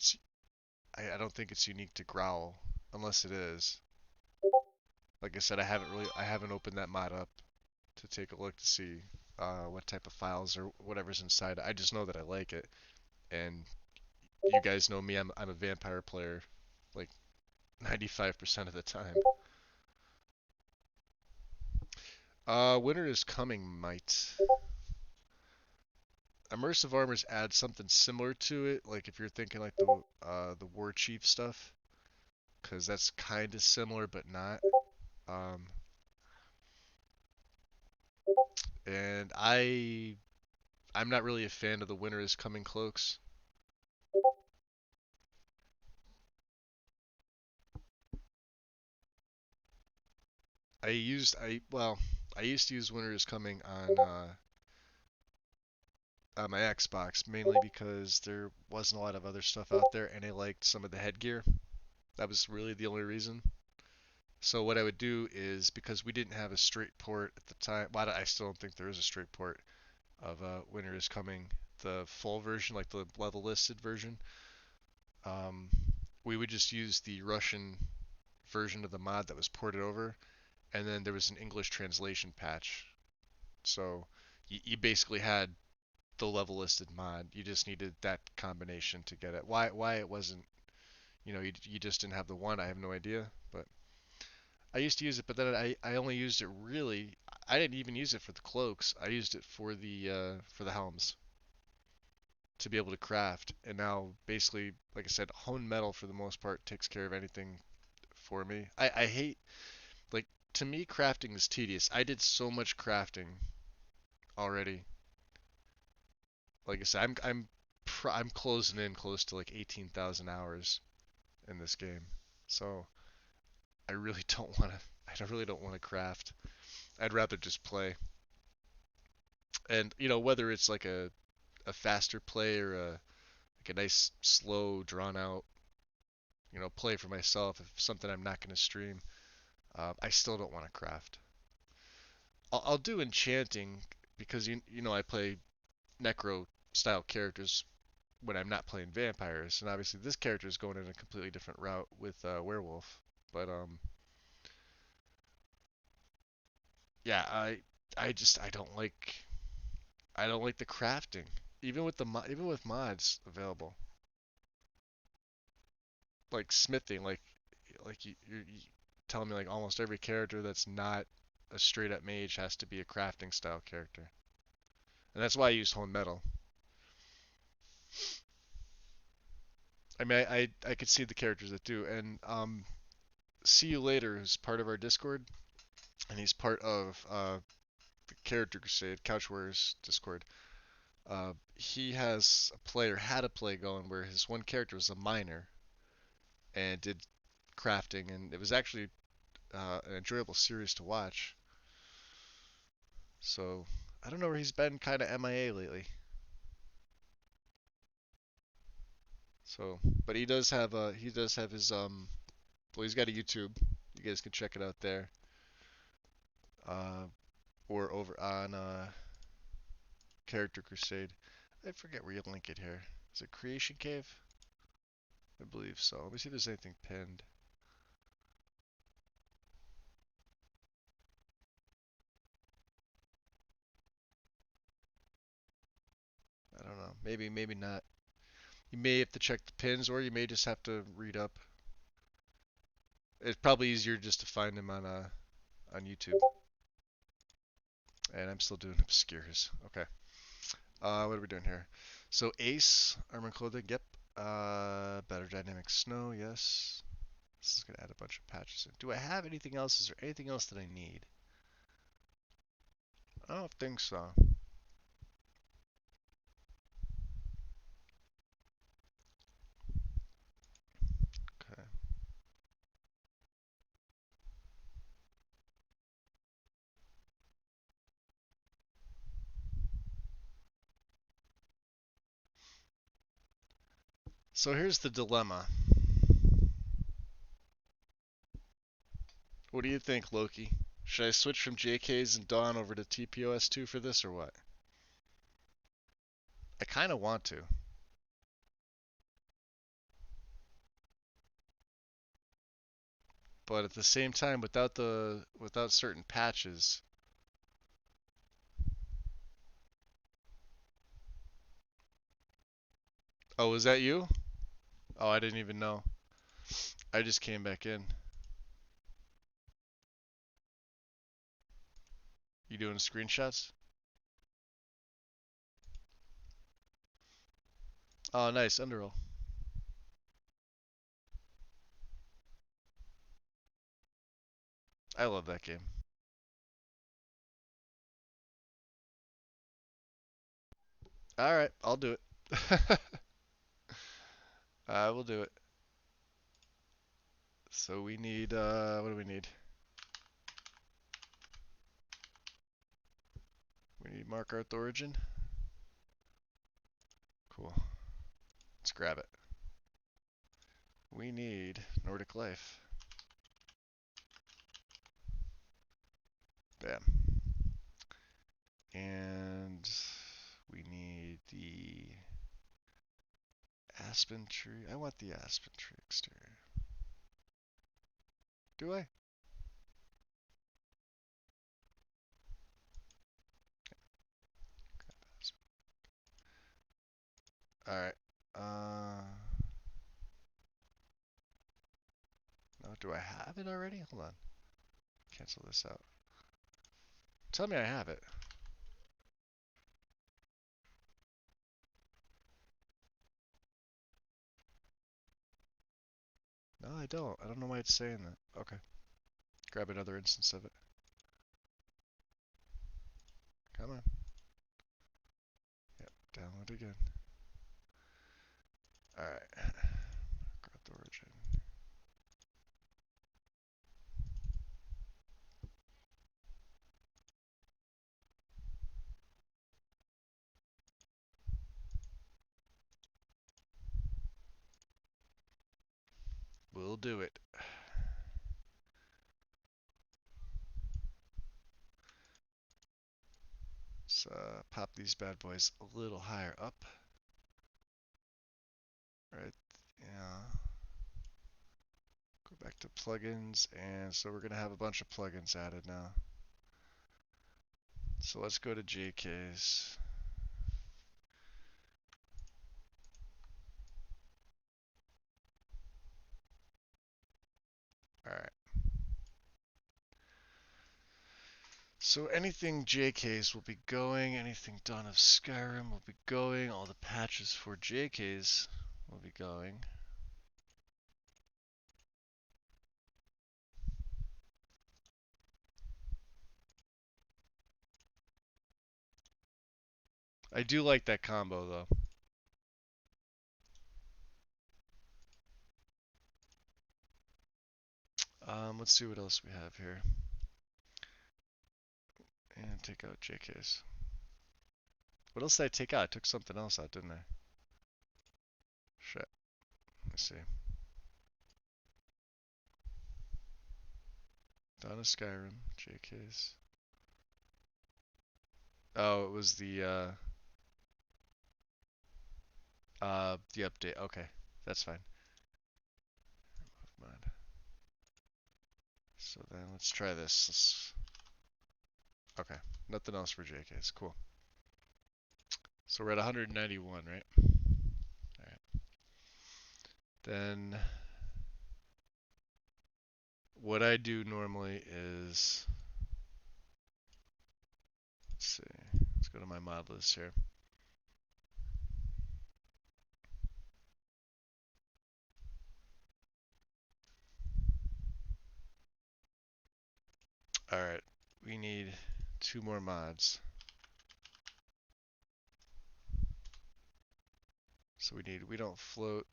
I don't think it's unique to Growl, unless it is. Like I said, I haven't opened that mod up to take a look to see what type of files or whatever's inside. I just know that I like it, and you guys know me. I'm a vampire player, like 95% of the time. Winter is coming might. Immersive Armors adds something similar to it, like if you're thinking like the War Chief stuff, because that's kind of similar but not. Um, and I'm not really a fan of the Winter is Coming cloaks. I used to use Winter is Coming on my Xbox mainly because there wasn't a lot of other stuff out there, and I liked some of the headgear. That was really the only reason. So what I would do is because we didn't have a straight port at the time. Well, I still don't think there is a straight port of Winter is Coming, the full version, like the level listed version. Um, we would just use the Russian version of the mod that was ported over, and then there was an English translation patch. So you basically had the level listed mod. You just needed that combination to get it. Why it wasn't, you just didn't have the one, I have no idea. But I used to use it, but then I only used it really. I didn't even use it for the cloaks. I used it for the helms to be able to craft. And now basically, like I said, Hone Metal for the most part takes care of anything for me. I hate like to me crafting is tedious. I did so much crafting already. Like I said, I'm I'm closing in close to like 18,000 hours in this game. So I really don't want to. I really don't want to craft. I'd rather just play. And whether it's like a faster play or like a nice slow drawn out play for myself, if something I'm not going to stream, I still don't want to craft. I'll do enchanting because I play necro style characters when I'm not playing vampires, and obviously this character is going in a completely different route with werewolf. But yeah, I don't like the crafting, even with even with mods available, like smithing, like you telling me like almost every character that's not a straight up mage has to be a crafting style character, and that's why I used Hone Metal. I mean, I could see the characters that do, and See You Later, who's part of our Discord, and he's part of the Character Crusade, Couch Warriors Discord. He has a play or had a play going where his one character was a miner and did crafting, and it was actually an enjoyable series to watch. So I don't know where he's been, kind of MIA lately. So, but he does have his well, he's got a YouTube. You guys can check it out there, uh, or over on Character Crusade. I forget where you link it here. Is it Creation Cave? I believe so. Let me see if there's anything pinned. I don't know. Maybe, maybe not. You may have to check the pins, or you may just have to read up. It's probably easier just to find him on YouTube. And I'm still doing obscures. Okay. What are we doing here? So Ace, armor and clothing, yep. Better dynamic snow, yes. This is gonna add a bunch of patches in. Do I have anything else? Is there anything else that I need? I don't think so. Okay. So here's the dilemma. What do you think, Loki? Should I switch from JK's and Dawn over to TPOS2 for this or what? I kind of want to. But at the same time, without certain patches. Oh, was that you? Oh, I didn't even know. I just came back in. You doing screenshots? Oh, nice. Underroll. I love that game. All right, I'll do it. I will do it. So we need, what do we need? We need Mark Earth Origin. Cool. Let's grab it. We need Nordic Life. Bam. And we need the Aspen Tree. I want the Aspen Tree exterior. Do I? Alright. No, do I have it already? Hold on. Cancel this out. Tell me I have it. No, I don't. I don't know why it's saying that. Okay. Grab another instance of it. Come on. Yep, download again. Alright. Got the origin. We'll do it. Let's pop these bad boys a little higher up. Right, yeah. Go back to plugins, and so we're gonna have a bunch of plugins added now. So let's go to JK's. Alright. So anything JK's will be going, anything done of Skyrim will be going, all the patches for JK's will be going. I do like that combo though. Let's see what else we have here. And take out JK's. What else did I take out? I took something else out, didn't I? Shit. Let me see. Down to Skyrim, JK's. Oh, it was the update. Okay, that's fine. Mod. So then let's try this. Okay, nothing else for JK's. Cool. So we're at 191, right? All right. Then what I do normally is, let's see. Let's go to my mod list here. All right, we need 2 more mods. So we don't float.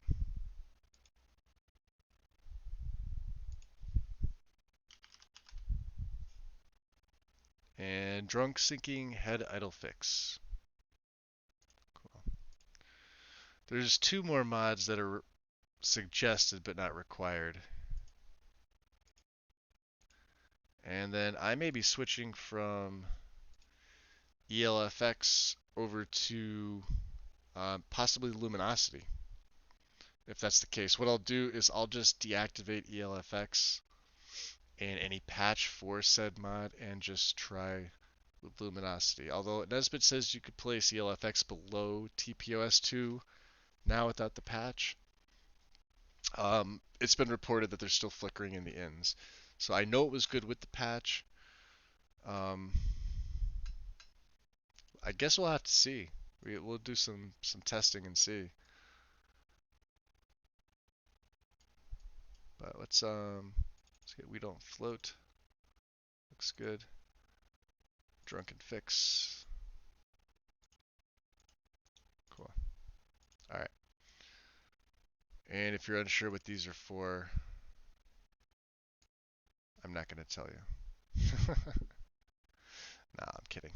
And drunk sinking head idle fix. Cool. There's 2 more mods that are suggested but not required. And then I may be switching from ELFX over to possibly luminosity. If that's the case, what I'll do is I'll just deactivate ELFX and any patch for said mod and just try with luminosity. Although Nesbit says you could place ELFX below TPOS2 now without the patch. It's been reported that they're still flickering in the ends. So I know it was good with the patch. I guess we'll have to see. We'll do some testing and see. But let's get we don't float. Looks good. Drunken fix. Cool. All right. And if you're unsure what these are for, I'm not going to tell you. Nah, I'm kidding.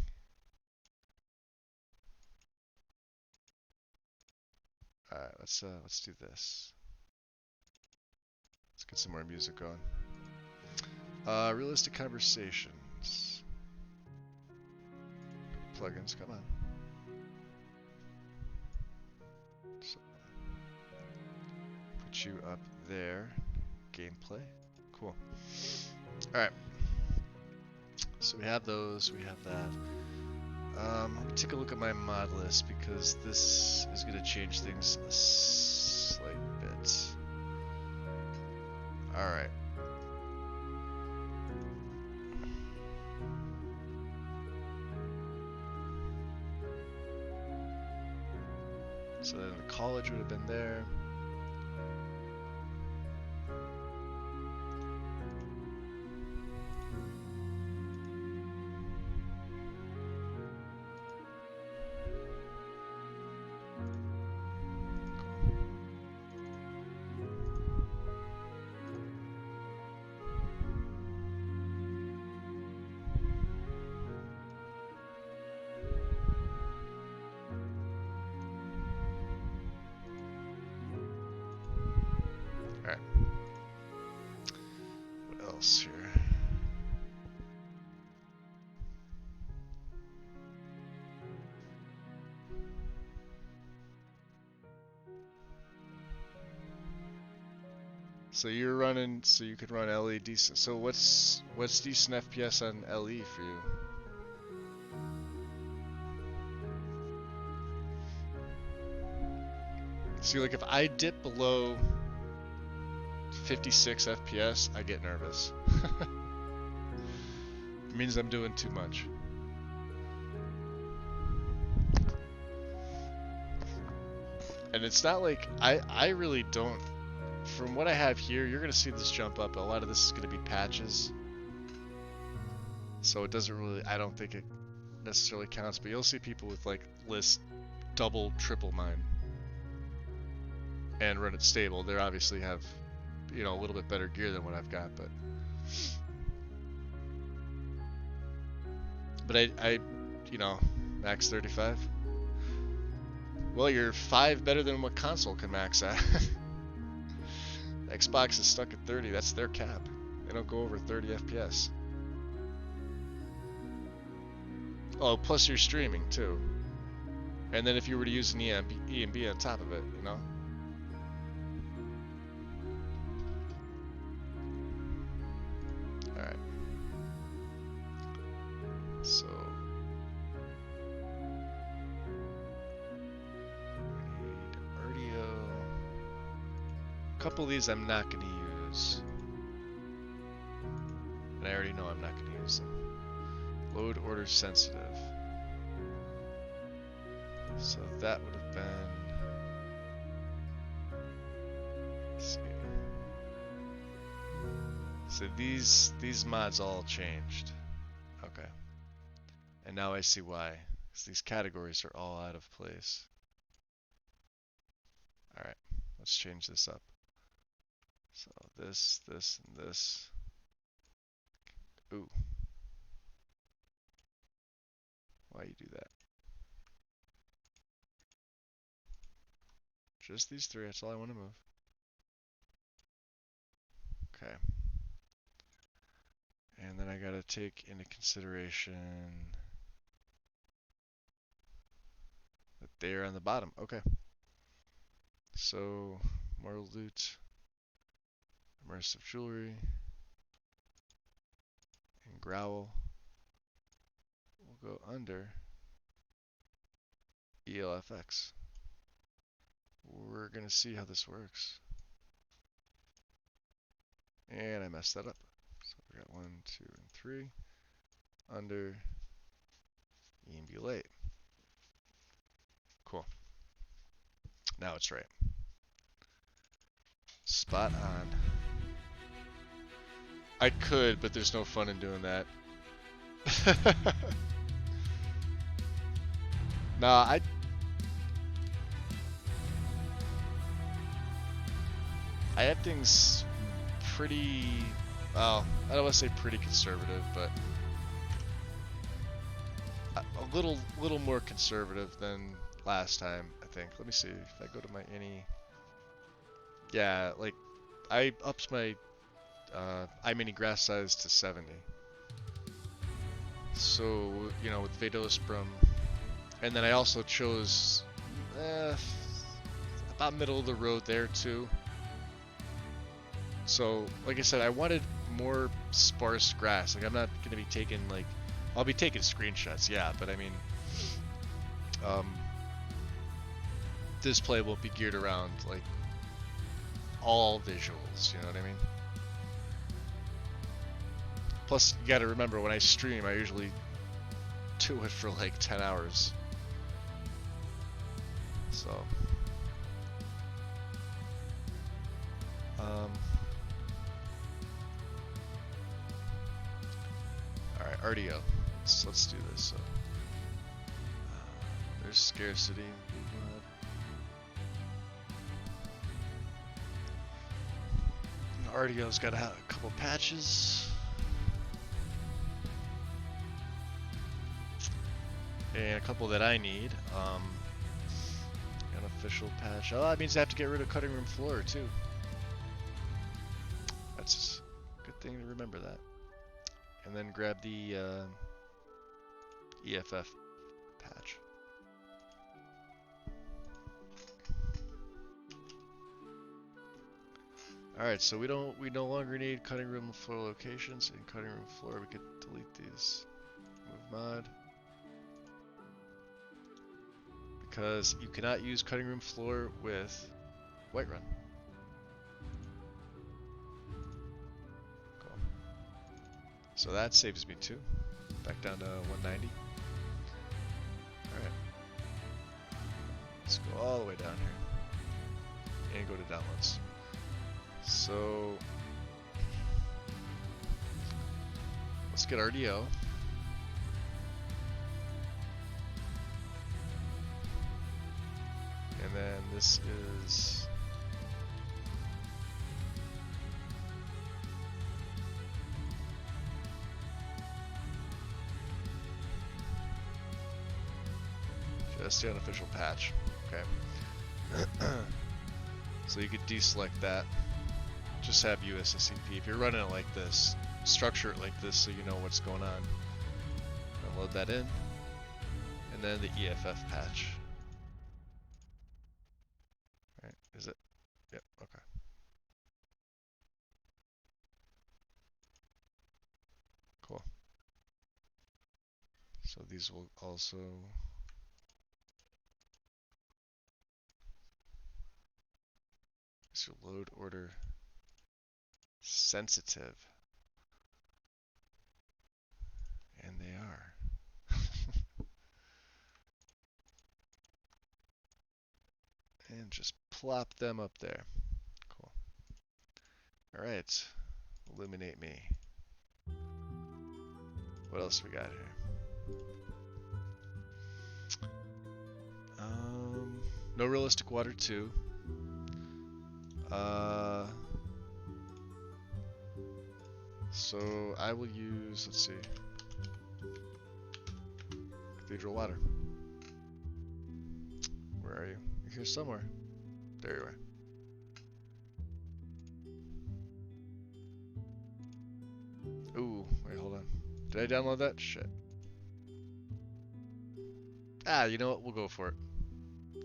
All right, let's do this. Let's get some more music going. Realistic conversations. Plugins, come on. So, put you up there. Gameplay. Cool. Alright. So we have those, we have that. Let me take a look at my mod list because this is going to change things a slight bit. Alright. So then the college would have been there. So you're running, so you could run LE decent. So what's decent FPS on LE for you? See, like if I dip below 56 FPS, I get nervous. It means I'm doing too much. And it's not like, I really don't, from what I have here, you're going to see this jump up. A lot of this is going to be patches. So it doesn't really, I don't think it necessarily counts, but you'll see people with like list double, triple mine and run it stable. They obviously have, you know, a little bit better gear than what I've got, but I you know, max 35. Well, you're 5 better than what console can max at. Xbox is stuck at 30. That's their cap. They don't go over 30 FPS. Oh, plus you're streaming too. And then if you were to use an EMB on top of it, you know? Alright. So... A couple of these I'm not going to use. And I already know I'm not going to use them. Load order sensitive. So that would have been... Let's see. So these mods all changed. Okay. And now I see why. Because these categories are all out of place. Alright, let's change this up. So this, and this. Ooh. Why you do that? Just these three, that's all I want to move. Okay. And then I gotta take into consideration that they're on the bottom. Okay. So, more loot. Immersive jewelry and growl will go under ELFX. We're gonna see how this works. And I messed that up. So we got 1, 2, and 3 under EMB late. Cool. Now it's right. Spot on. I could, but there's no fun in doing that. Nah, I have things pretty, well, I don't want to say pretty conservative, but a little more conservative than last time, I think. Let me see if I go to my any. Yeah, like I upped my iMini grass size to 70. So, you know, with Vadosprum, and then I also chose about middle of the road there too. So, like I said, I wanted more sparse grass. Like I'm not gonna be taking like, I'll be taking screenshots, yeah, but I mean, this play won't be geared around like all visuals, you know what I mean? Plus, you gotta remember, when I stream, I usually do it for like 10 hours. So... Alright, RDO. Let's do this. So, there's scarcity. RDO's got a couple patches. And a couple that I need. Unofficial patch. Oh, that means I have to get rid of cutting room floor too. That's a good thing to remember that. And then grab the EFF patch. Alright, so we no longer need cutting room floor locations. In cutting room floor, we could delete these. Move mod. Because you cannot use cutting room floor with Whiterun. Cool. So that saves me 2. Back down to 190. Alright. Let's go all the way down here. And go to downloads. So let's get RDO. And then this is just the unofficial patch. Okay. So you could deselect that. Just have USSCP. If you're running it like this, structure it like this so you know what's going on. Load that in. And then the EFF patch. Right, is it? Yep, okay. Cool. So these will also so load order sensitive. And they are. And just plop them up there. Cool. Alright. Illuminate me. What else we got here? No realistic water 2. So I will use, let's see, cathedral water. Where are you? You're here somewhere. There you are. Ooh, wait, hold on. Did I download that? Shit. Ah, you know what? We'll go for it.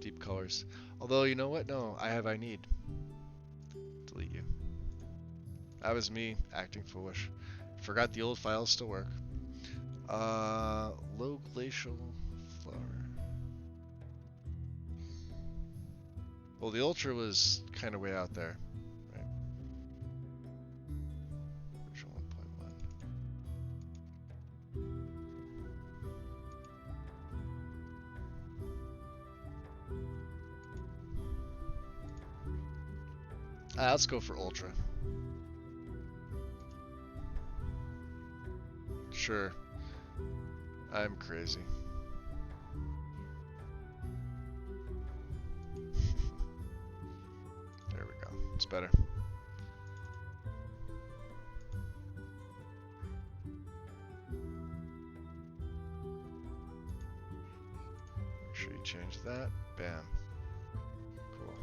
Deep colors. Although, you know what? No, I need. Delete you. That was me acting foolish. Forgot the old files still work. Low glacial flower. Well, the ultra was kind of way out there, right? Version 1.1. Let's go for ultra. Sure. I'm crazy. There we go. It's better. Make sure you change that. Bam. Cool.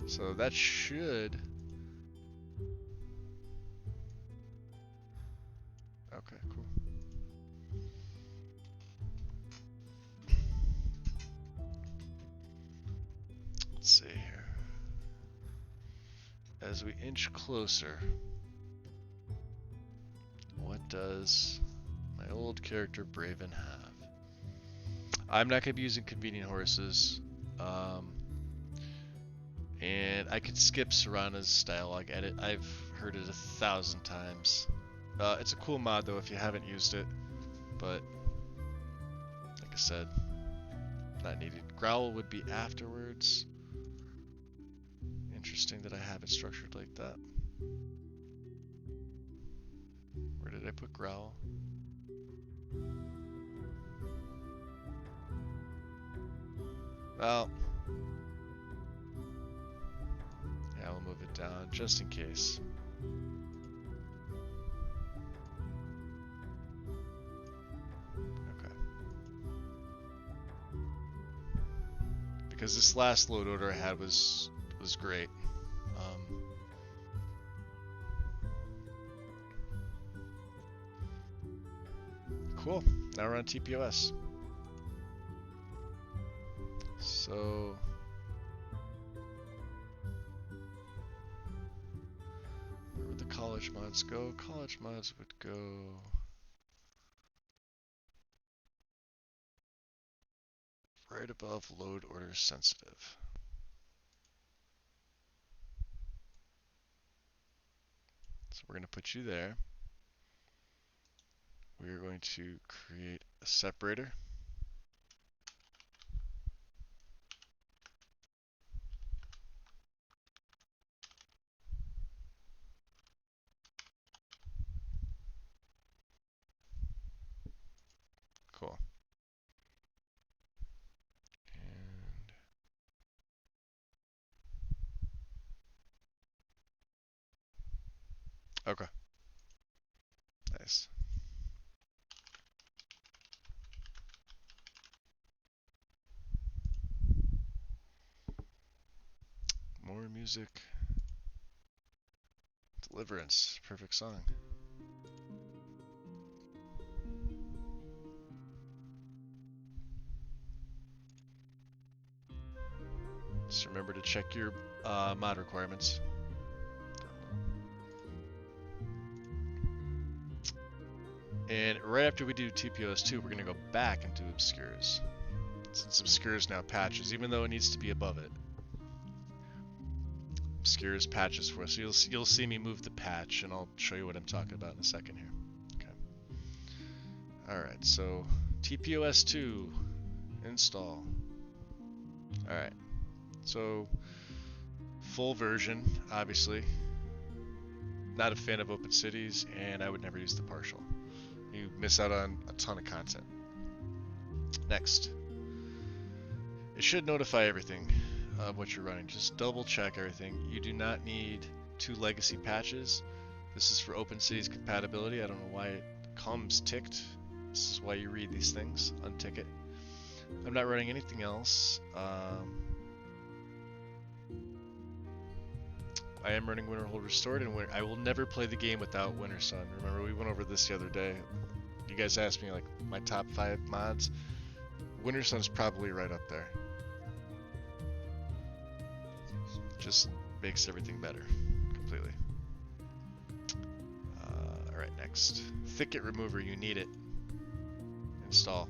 So that should... Okay, cool. Let's see here. As we inch closer, what does my old character Braven have? I'm not going to be using convenient horses. And I could skip Serana's dialogue edit. I've heard it 1,000 times. It's a cool mod though if you haven't used it, but like I said, not needed. Growl would be afterwards. Interesting that I have it structured like that. Where did I put Growl? Well, yeah, we'll move it down just in case. Okay. Because this last load order I had was great. Cool. Now we're on TPOS. So college mods go? College mods would go right above load order sensitive. So we're going to put you there. We are going to create a separator. Cool. And okay. Nice. More music. Deliverance. Perfect song. Just remember to check your mod requirements. And right after we do TPOS2, we're going to go back and do Obscures. Since Obscures now patches, even though it needs to be above it. Obscures patches for us. So you'll see me move the patch, and I'll show you what I'm talking about in a second here. Okay. Alright, so TPOS2 install. Alright. So full version, obviously. Not a fan of open cities, and I would never use the partial. You miss out on a ton of content. Next. It should notify everything of what you're running. Just double check everything. You do not need 2 legacy patches. This is for open cities compatibility. I don't know why it comes ticked. This is why you read these things. Untick it. I'm not running anything else. I am running Winterhold Restored, and I will never play the game without Winter Sun. Remember, we went over this the other day. You guys asked me like my top 5 mods. Winter Sun's probably right up there. Just makes everything better, completely. Alright, next. Thicket Remover, you need it. Install.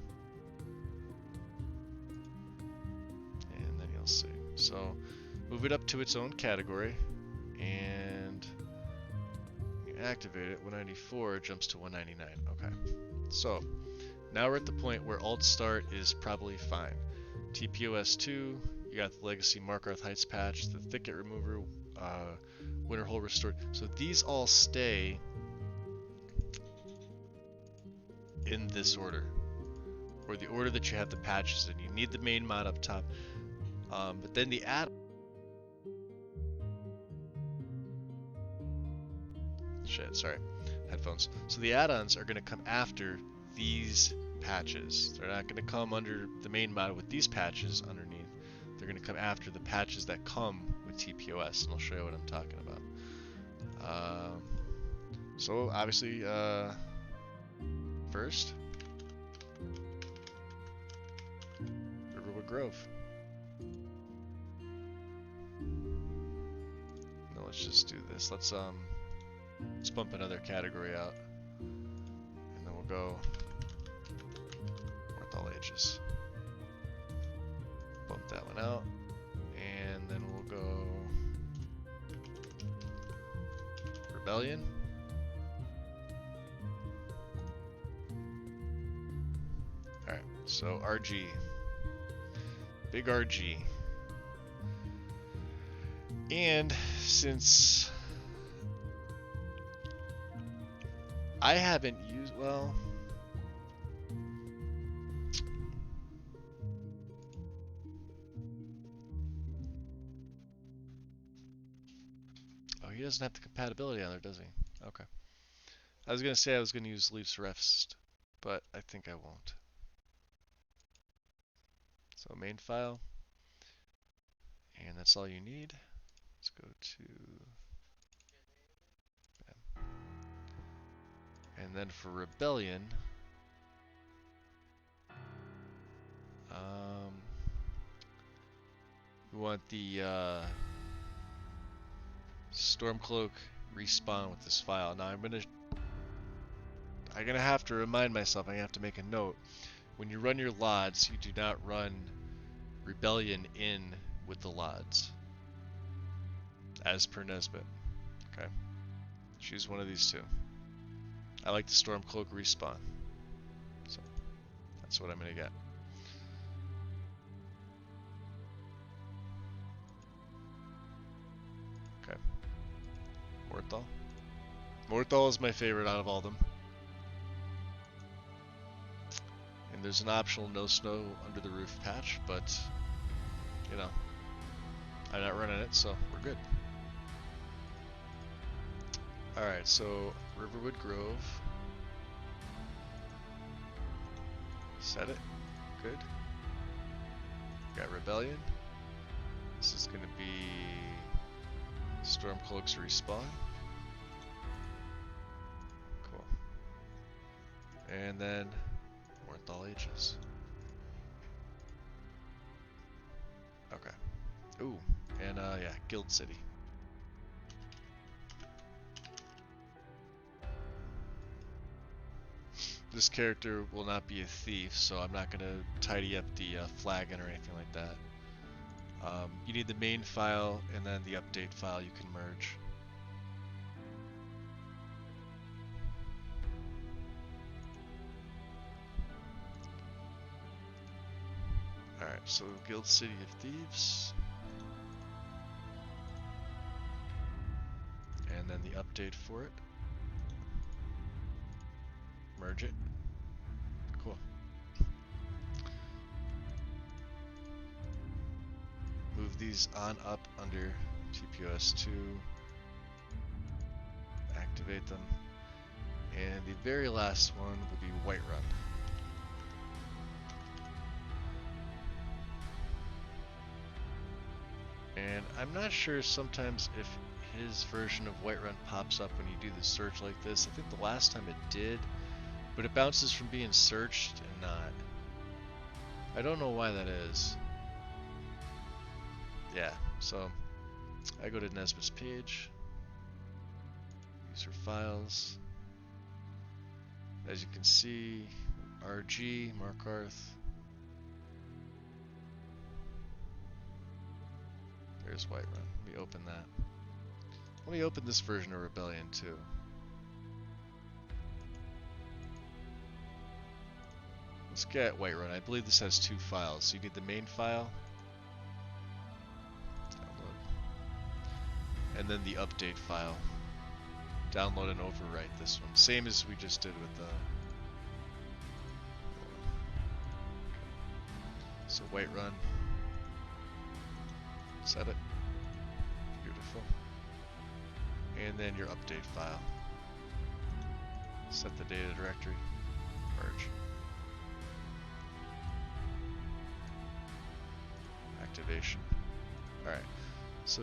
And then you'll see. So, move it up to its own category, and you activate it. 194 jumps to 199. Okay. So, now we're at the point where Alt Start is probably fine. TPOS2, you got the Legacy Markarth Heights patch, the Thicket Remover, Winterhold Restored. So these all stay in this order, or the order that you have the patches in. You need the main mod up top, but then the add. Shit, sorry, headphones. So the add-ons are going to come after these patches. They're not going to come under the main mod with these patches underneath. They're going to come after the patches that come with TPOS, and I'll show you what I'm talking about. So obviously, first, Riverwood Grove. No, let's just do this. Let's bump another category out, and then we'll go Worth All Ages. Bump that one out, and then we'll go Rebellion. Alright, so RG. Big RG. And since I haven't used, well, oh, he doesn't have the compatibility on there, does he? Okay. I was going to say I was going to use Leafs Rest, but I think I won't. So main file, and that's all you need. Let's go to, and then for Rebellion, we want the Stormcloak respawn with this file. Now I'm gonna have to remind myself. I have to make a note. When you run your LODs, you do not run Rebellion in with the LODs, as per Nesbit. Okay, choose one of these two. I like the Stormcloak respawn, so that's what I'm gonna get. Okay, Morthal. Morthal is my favorite out of all of them. And there's an optional no snow under the roof patch, but you know, I'm not running it, so we're good. Alright, so Riverwood Grove. Set it. Good. Got Rebellion. This is going to be Stormcloak's respawn. Cool. And then Morthal Ages. Okay. Ooh, and yeah, Guild City. This character will not be a thief, so I'm not going to tidy up the flagon or anything like that. You need the main file and then the update file you can merge. Alright, so Guild City of Thieves. And then the update for it. Merge it. Cool. Move these on up under TPOS2. Activate them. And the very last one will be Whiterun. And I'm not sure sometimes if his version of Whiterun pops up when you do the search like this. I think the last time it did, but it bounces from being searched and not. I don't know why that is. Yeah, so I go to Nesbit's page, user files. As you can see, RG, Markarth. There's Whiterun. Let me open that. Let me open this version of Rebellion too. Let's get Whiterun. I believe this has two files. So you need the main file, download, and then the update file. Download and overwrite this one. Same as we just did with the. So Whiterun. Set it. Beautiful. And then your update file. Set the data directory. Merge. Activation. Alright. So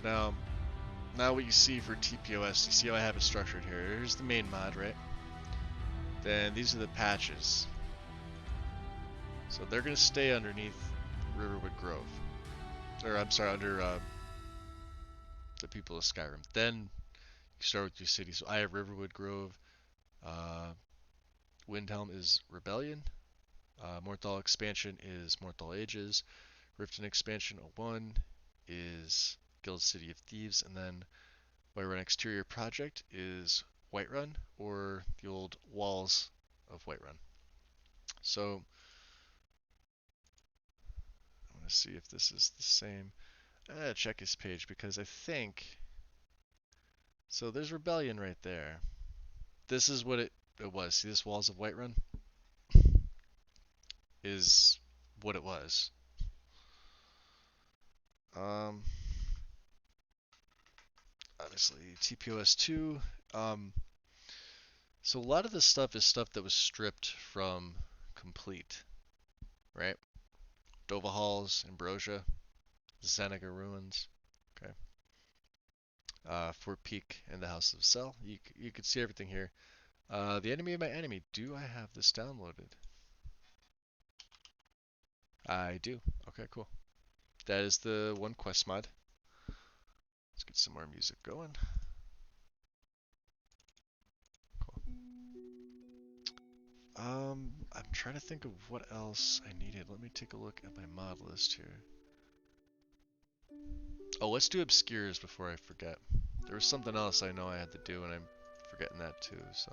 now what you see for TPOS, you see how I have it structured here. Here's the main mod, right? Then these are the patches. So they're going to stay underneath Riverwood Grove. Or I'm sorry, under the people of Skyrim. Then you start with your city. So I have Riverwood Grove. Windhelm is Rebellion. Morthal expansion is Morthal Ages. Riften expansion 01 is Guild City of Thieves, and then Whiterun Exterior Project is Whiterun, or the old Walls of Whiterun. So I want to see if this is the same. I gotta check his page because I think so. There's Rebellion right there. This is what it was. See this Walls of Whiterun is what it was. Obviously TPOS2. So a lot of this stuff is stuff that was stripped from Complete, right? Dova Halls, Ambrosia, Zenaga Ruins, okay. Fort Peak and the House of Cell. You could see everything here. The enemy of my enemy. Do I have this downloaded? I do. Okay, cool. That is the one quest mod. Let's get some more music going. I'm trying to think of what else I needed. Let me take a look at my mod list here. Oh, let's do obscures before I forget. There was something else I know I had to do, and I'm forgetting that too. So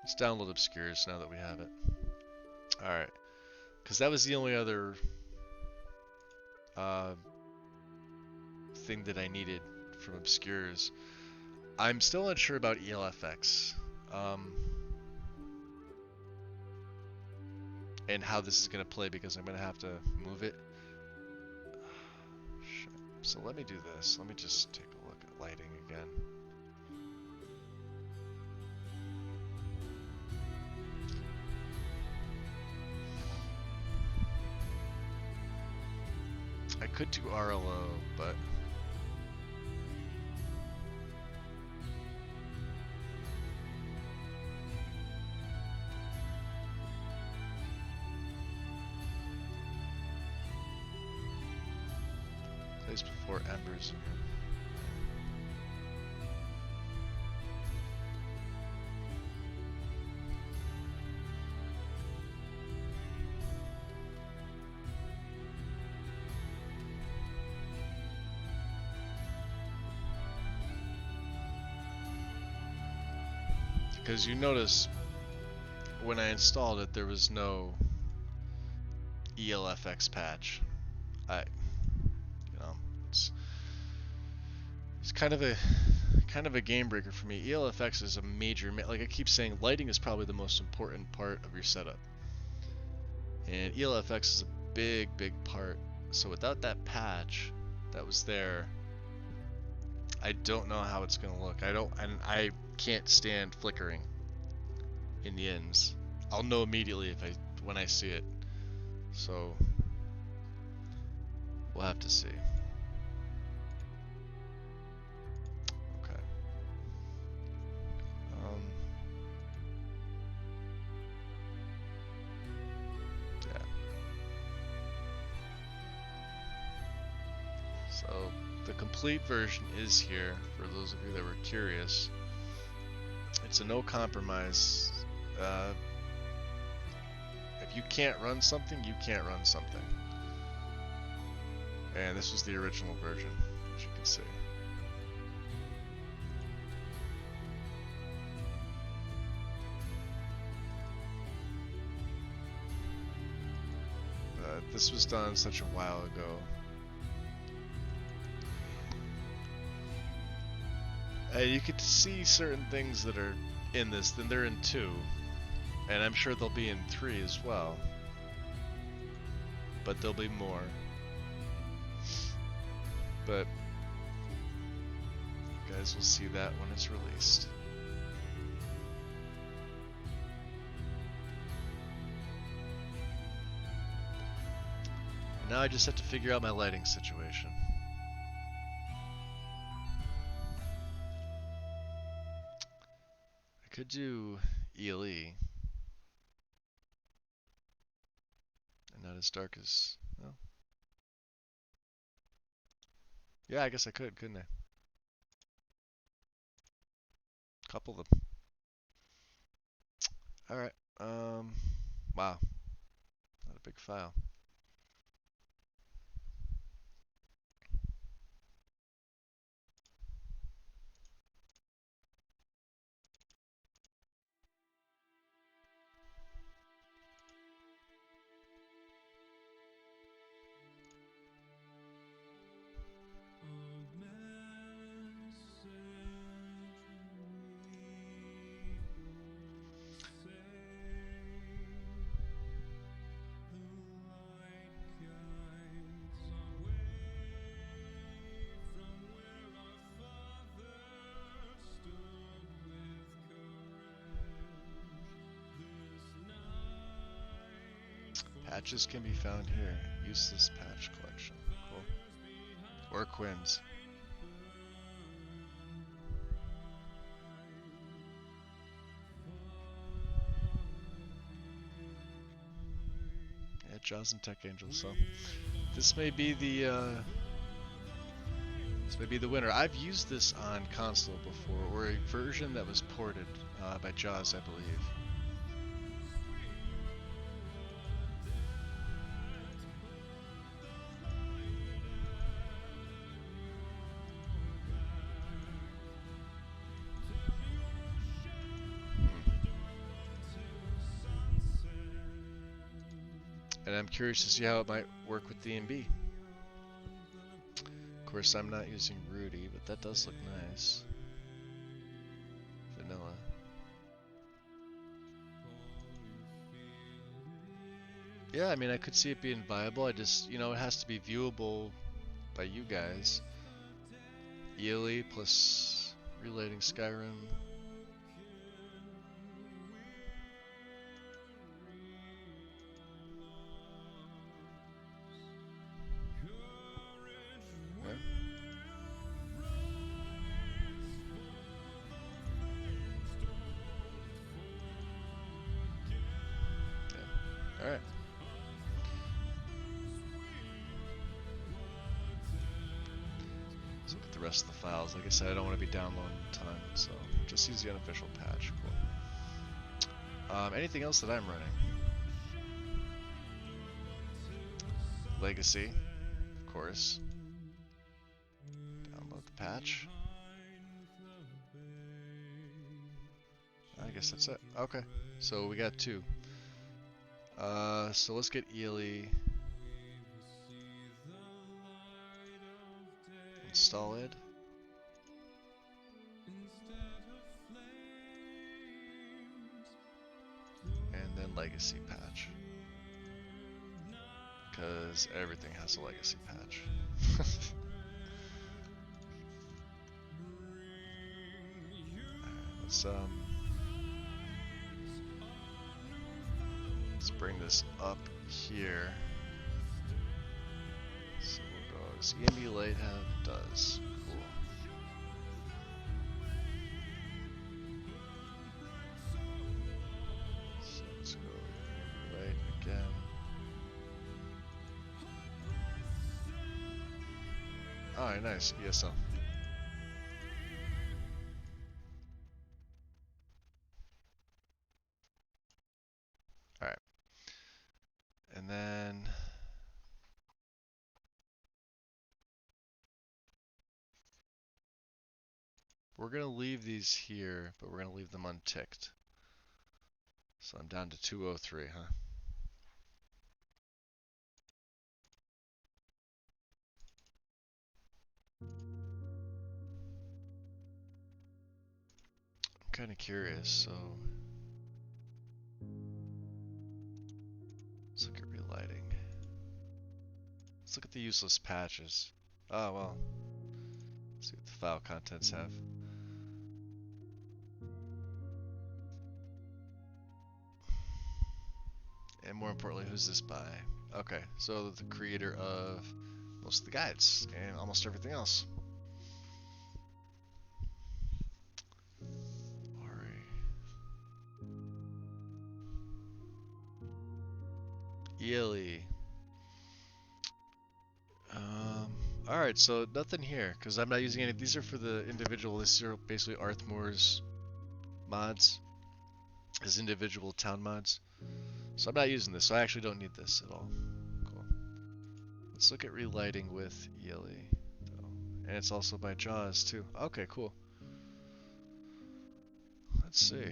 let's download obscures now that we have it. All right, because that was the only other thing that I needed from obscures. I'm still unsure about ELFX. And how this is going to play because I'm going to have to move it. Shit. So let me do this. Let me just take a look at lighting again. I could do RLO, but place before embers. Because you notice when I installed it, there was no ELFX patch. It's kind of a game breaker for me. ELFX is a major, like I keep saying, lighting is probably the most important part of your setup, and ELFX is a big part. So without that patch that was there, I don't know how it's gonna look. I can't stand flickering in the ends. I'll know immediately when I see it. So we'll have to see. Okay. Yeah. So the complete version is here for those of you that were curious. It's a no compromise. If you can't run something, you can't run something. And this was the original version, as you can see. But this was done such a while ago. You could see certain things that are in this, then they're in 2. And I'm sure they'll be in 3 as well. But there'll be more. But you guys will see that when it's released. Now I just have to figure out my lighting situation. I could do ELE. And not as dark as, well. Yeah, I guess I could, couldn't I? Couple of them. Alright, wow. Not a big file. Patches can be found here. Useless patch collection. Cool. Or Quinn's. Yeah, Jaws and Tech Angel. So this may be the winner. I've used this on console before, or a version that was ported by Jaws, I believe. And I'm curious to see how it might work with D&B. Of course, I'm not using Rudy, but that does look nice. Vanilla. Yeah, I mean, I could see it being viable. I just, it has to be viewable by you guys. Ely plus relating Skyrim. Yeah. Yeah. All right. Let's look at the rest of the files. Like I said, I don't want to be downloading a ton, so just use the unofficial patch. Cool. Anything else that I'm running? Legacy, of course. Download the patch. I guess that's it. Okay, so we got 2. So let's get Ely. Install it. And then legacy patch. Because everything has a legacy patch. Alright, let's bring this up here. So we'll go, does EMB Lite have? It does. Cool. So let's go EMB Lite again. Alright, nice. ESL. Alright. And then we're going to leave these here, but we're going to leave them unticked. So I'm down to 203, huh? I'm kind of curious, so let's look at relighting. Let's look at the useless patches. Oh, well. Let's see what the file contents have. And more importantly, who's this by? Okay, so the creator of most of the guides and almost everything else. Ely. Alright, so nothing here, because I'm not using any. These are for the individual. These are basically Arthmore's mods, his individual town mods. So I'm not using this, so I actually don't need this at all. Cool. Let's look at relighting with Ely. And it's also by Jaws, too. Okay, cool. Let's see.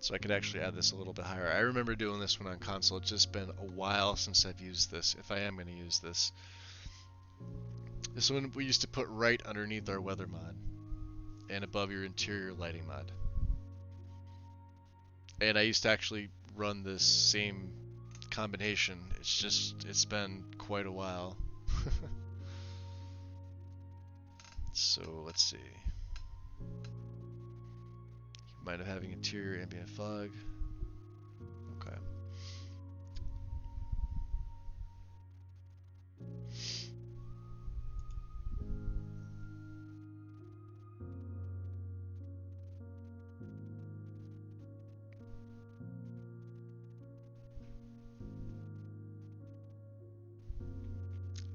So I could actually add this a little bit higher. I remember doing this one on console. It's just been a while since I've used this, if I am going to use this. This one we used to put right underneath our weather mod and above your interior lighting mod. And I used to actually run this same combination. It's been quite a while. So let's see. Might have having interior ambient fog. Okay.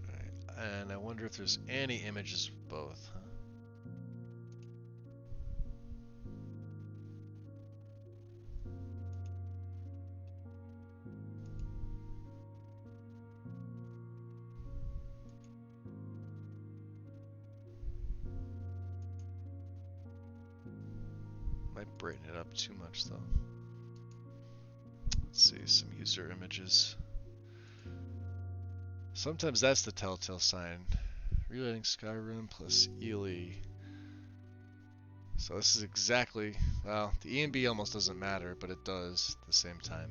Alright. wonder if there's any images of both, huh? Might brighten it up too much though. Let's see, some user images. Sometimes that's the telltale sign. Relating Skyrim plus Ely. So this is exactly, well, the E&B almost doesn't matter, but it does at the same time.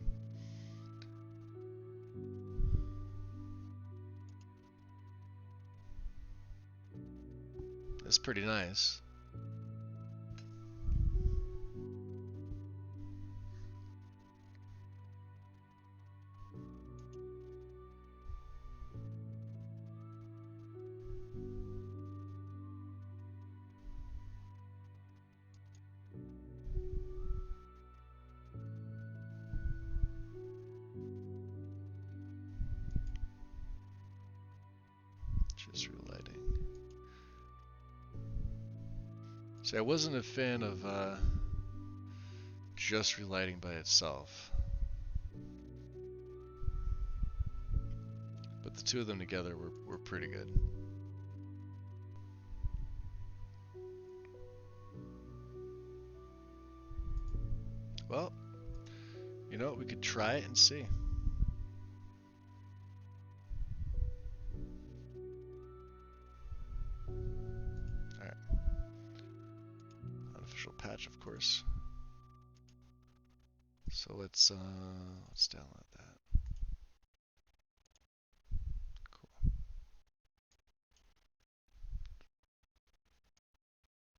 It's pretty nice. Just relighting. See, I wasn't a fan of just relighting by itself. But the two of them together were pretty good. Well, you know what, we could try it and see. Alright. Unofficial patch, of course. So let's download that. Cool.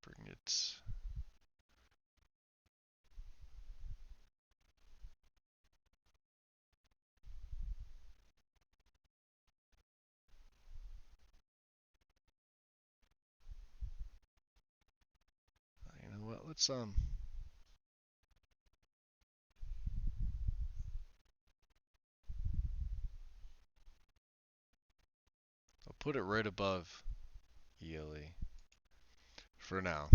Bring it. You know what? Let's I'll put it right above ELE for now.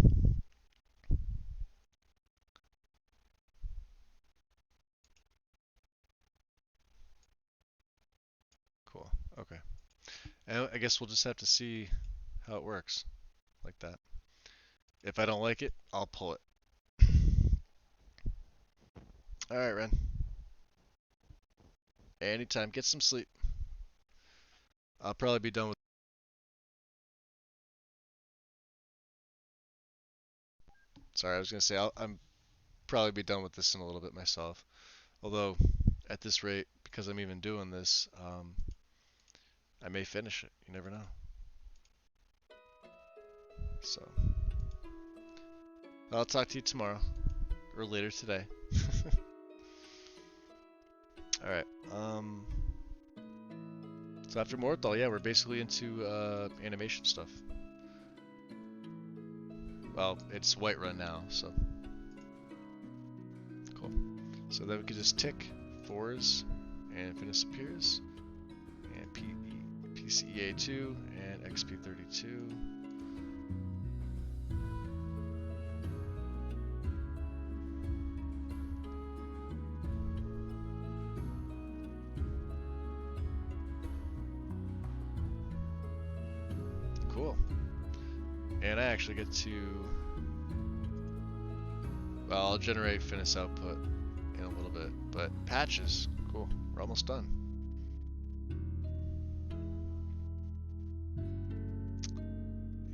Cool. Okay. And I guess we'll just have to see how it works like that. If I don't like it, I'll pull it. Alright, Ren. Anytime. Get some sleep. I'll probably be done with. Sorry, I was gonna say I'm probably be done with this in a little bit myself. Although, at this rate, because I'm even doing this, I may finish it. You never know. So, I'll talk to you tomorrow or later today. All right. So after Mortal, yeah, we're basically into animation stuff. Well, it's Whiterun now, so cool. So then we can just tick fours and FNIS appears, and PCEA2 and XP32. Cool. And I actually get to, well, I'll generate FNIS output in a little bit, but patches, cool. We're almost done.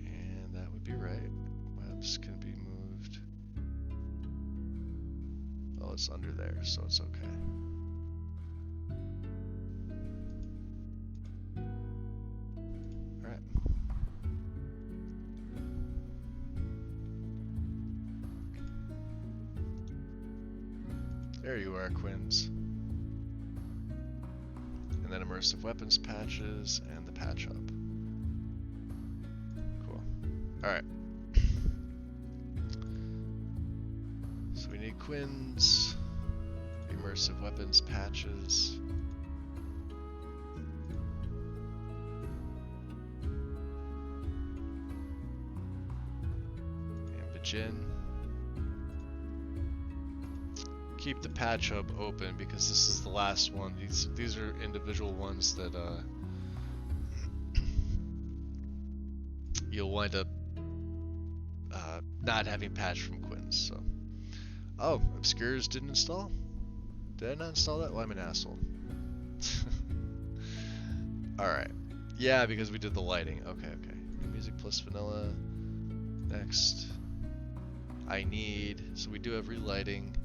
And that would be right. Webs can be moved. Oh, it's under there, so it's okay. Alright. There you are, Quins. And then immersive weapons patches and the patch hub. Cool. Alright. So we need Quins, immersive weapons patches. Jin. Keep the patch hub open because this is the last one. These are individual ones that you'll wind up not having patched from Quinn's. So, oh, Obscures didn't install. Did I not install that? Well, I'm an asshole. All right. Yeah, because we did the lighting. Okay, okay. New music plus vanilla. Next. I need. So we do have relighting.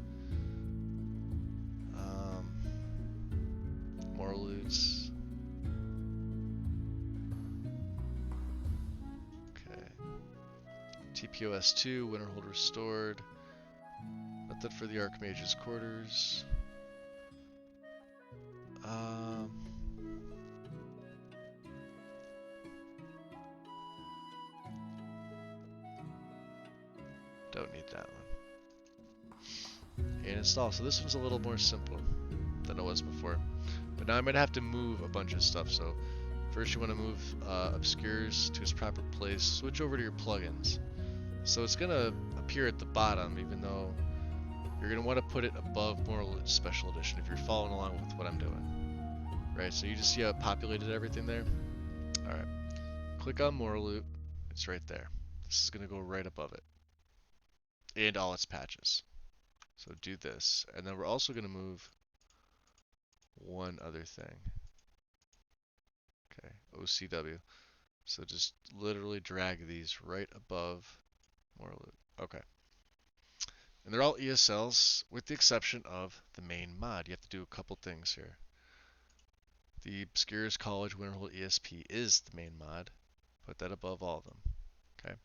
More loots. Okay. TPOS2, Winterhold restored. Method for the Archmage's quarters. Don't need that one. And install. So this one's a little more simple than it was before. But now I'm going to have to move a bunch of stuff. So first you want to move Obscures to its proper place. Switch over to your plugins. So it's going to appear at the bottom, even though you're going to want to put it above Moral Loot Special Edition if you're following along with what I'm doing. Right, so you just see how it populated everything there? Alright. Click on Moral Loot. It's right there. This is going to go right above it. And all its patches. So do this. And then we're also going to move one other thing. Okay, OCW. So just literally drag these right above Moral Loot. Okay. And they're all ESLs with the exception of the main mod. You have to do a couple things here. The Obscures College Winterhold ESP is the main mod. Put that above all of them. Okay.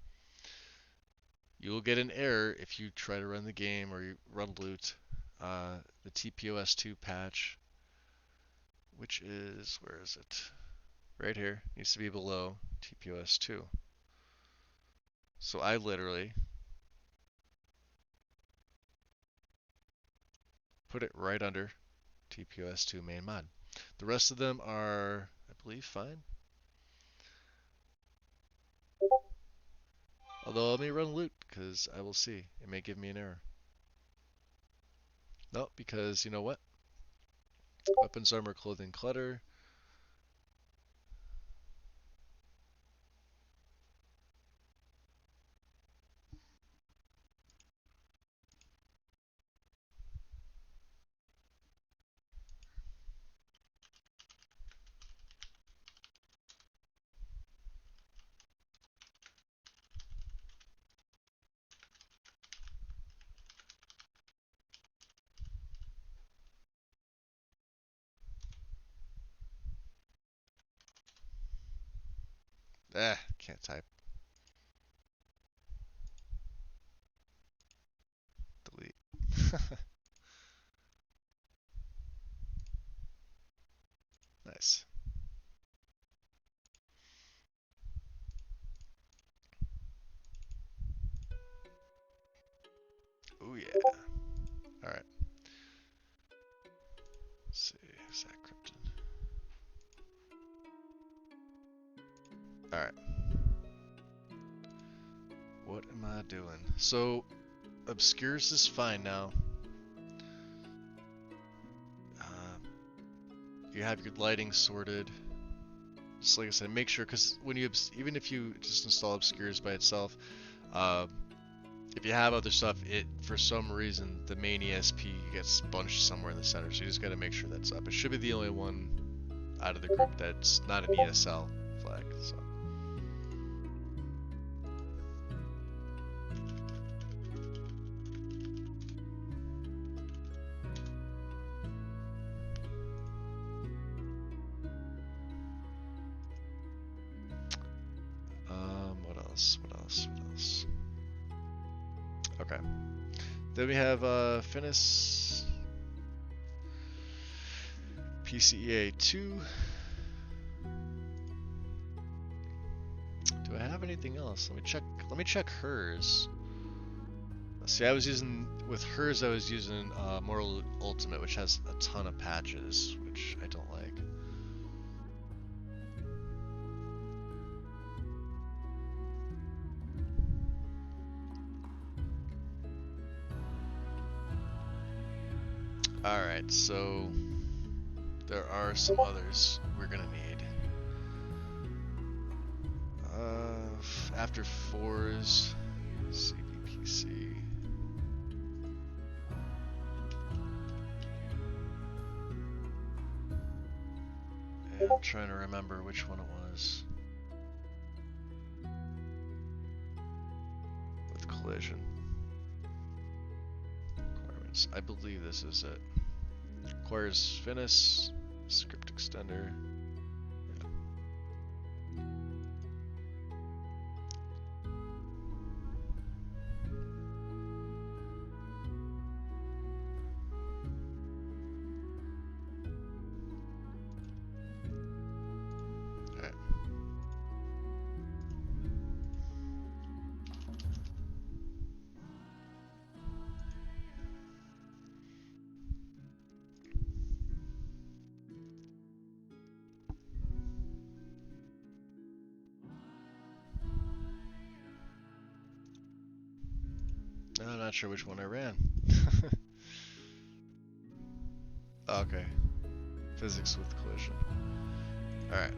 You will get an error if you try to run the game or you run loot. The TPOS2 patch, which is, where is it? Right here, needs to be below TPOS2. So I literally put it right under TPOS2 main mod. The rest of them are, I believe, fine. Although let me run loot, because I will see. It may give me an error. No, because you know what? Weapons, armor, clothing, clutter. Can't type. Delete. Nice. Oh yeah. Alright. Let's see. Is that Krypton? Alright. What am I doing? So, Obscures is fine now. You have your lighting sorted. Just like I said, make sure, because when you, even if you just install Obscures by itself, if you have other stuff, it, for some reason, the main ESP gets bunched somewhere in the center, so you just gotta make sure that's up. It should be the only one out of the group that's not an ESL flag, so. What else? Okay. Then we have FNIS PCEA 2. Do I have anything else? Let me check hers. See, I was using with hers. I was using Moral Ultimate, which has a ton of patches, which I don't like. Alright, so there are some others we're gonna need. After 4s, CBPC. And I'm trying to remember which one it was. With collision. Requirements. I believe this is it. Requires FNIS, script extender. I'm not sure which one I ran. Okay. Physics with collision. Alright.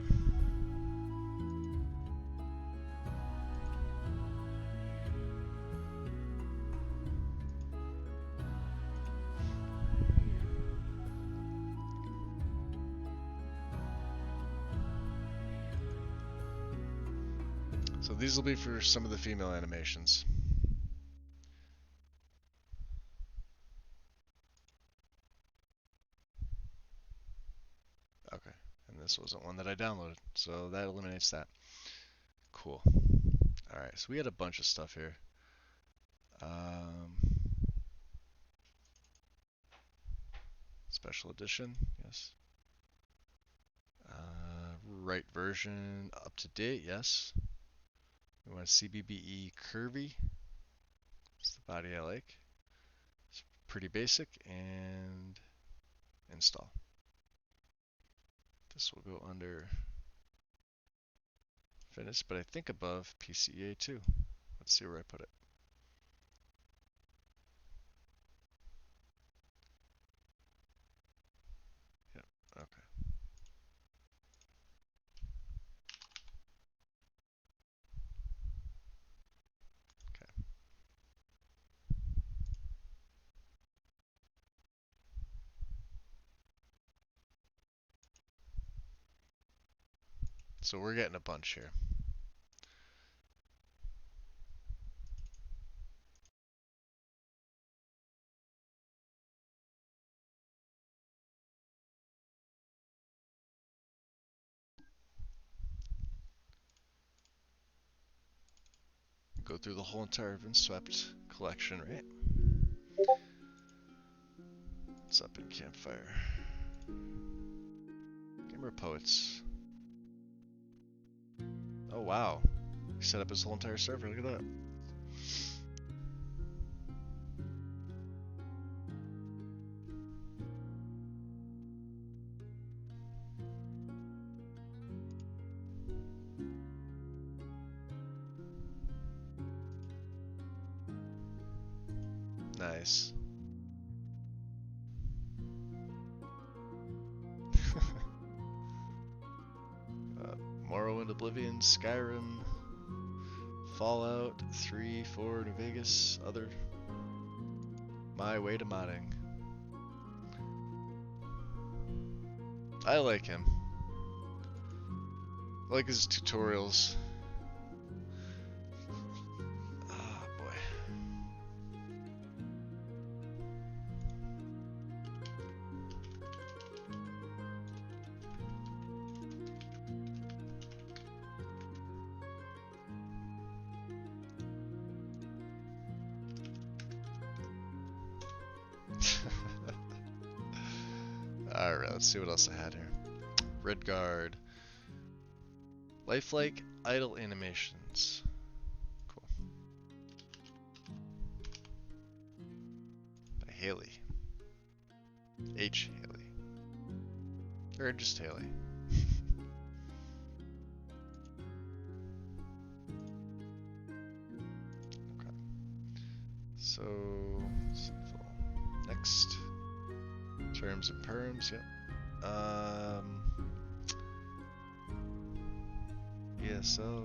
So these will be for some of the female animations. Okay, and this wasn't one that I downloaded, so that eliminates that. Cool. Alright, so we had a bunch of stuff here. Special edition, yes. Right version, up to date, yes. We want CBBE curvy. It's the body I like. It's pretty basic, and install. This will go under FNIS, but I think above PCA too. Let's see where I put it. Yep, okay. Okay. So we're getting a bunch here. Go through the whole entire Vindsvept collection, right? What's up in Campfire? Gamer Poets. Oh wow. He set up his whole entire server, look at that. Nice. Morrowind, Oblivion, Skyrim, Fallout 3, 4, New Vegas, other. My way to modding. I like him. I like his tutorials. Ah, boy. Alright, let's see what else I had here. Red Guard. Lifelike idle animations. Cool. By Haley. H. Haley. Or just Haley. Okay. So, simple. Next. Terms and perms, yep. ESO.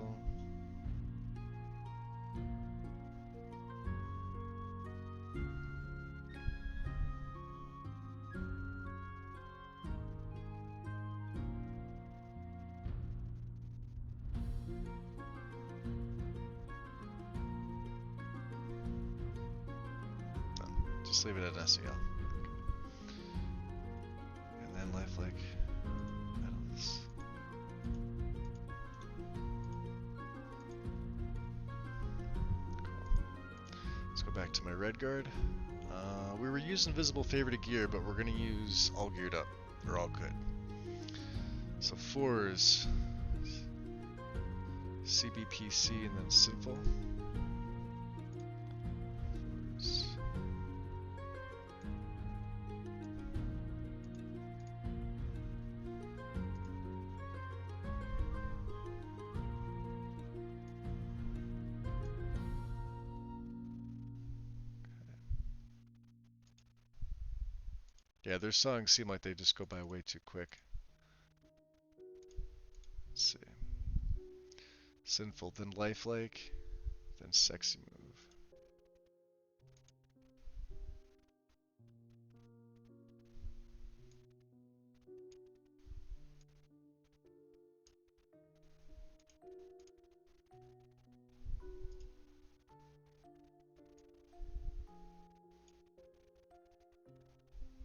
Just leave it at SEL. And then lifelike metals. Cool. Let's go back to my red guard. We were using visible favorited gear, but we're gonna use all geared up, or all good. So 4s, CBPC, and then sinful. 4s. Yeah, their songs seem like they just go by way too quick. Let's see. Sinful, then lifelike, then sexy move.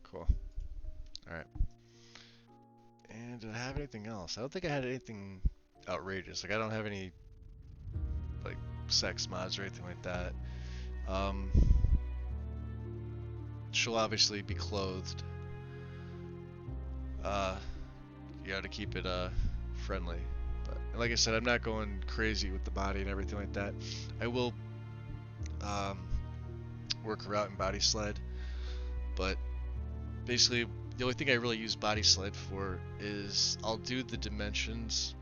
Cool. Alright. And did I have anything else? I don't think I had anything outrageous. Like, I don't have any, like, sex mods or anything like that. She'll obviously be clothed. You gotta keep it, friendly. But, like I said, I'm not going crazy with the body and everything like that. I will, work her out in body sled. But, basically, the only thing I really use body sled for is I'll do the dimensions,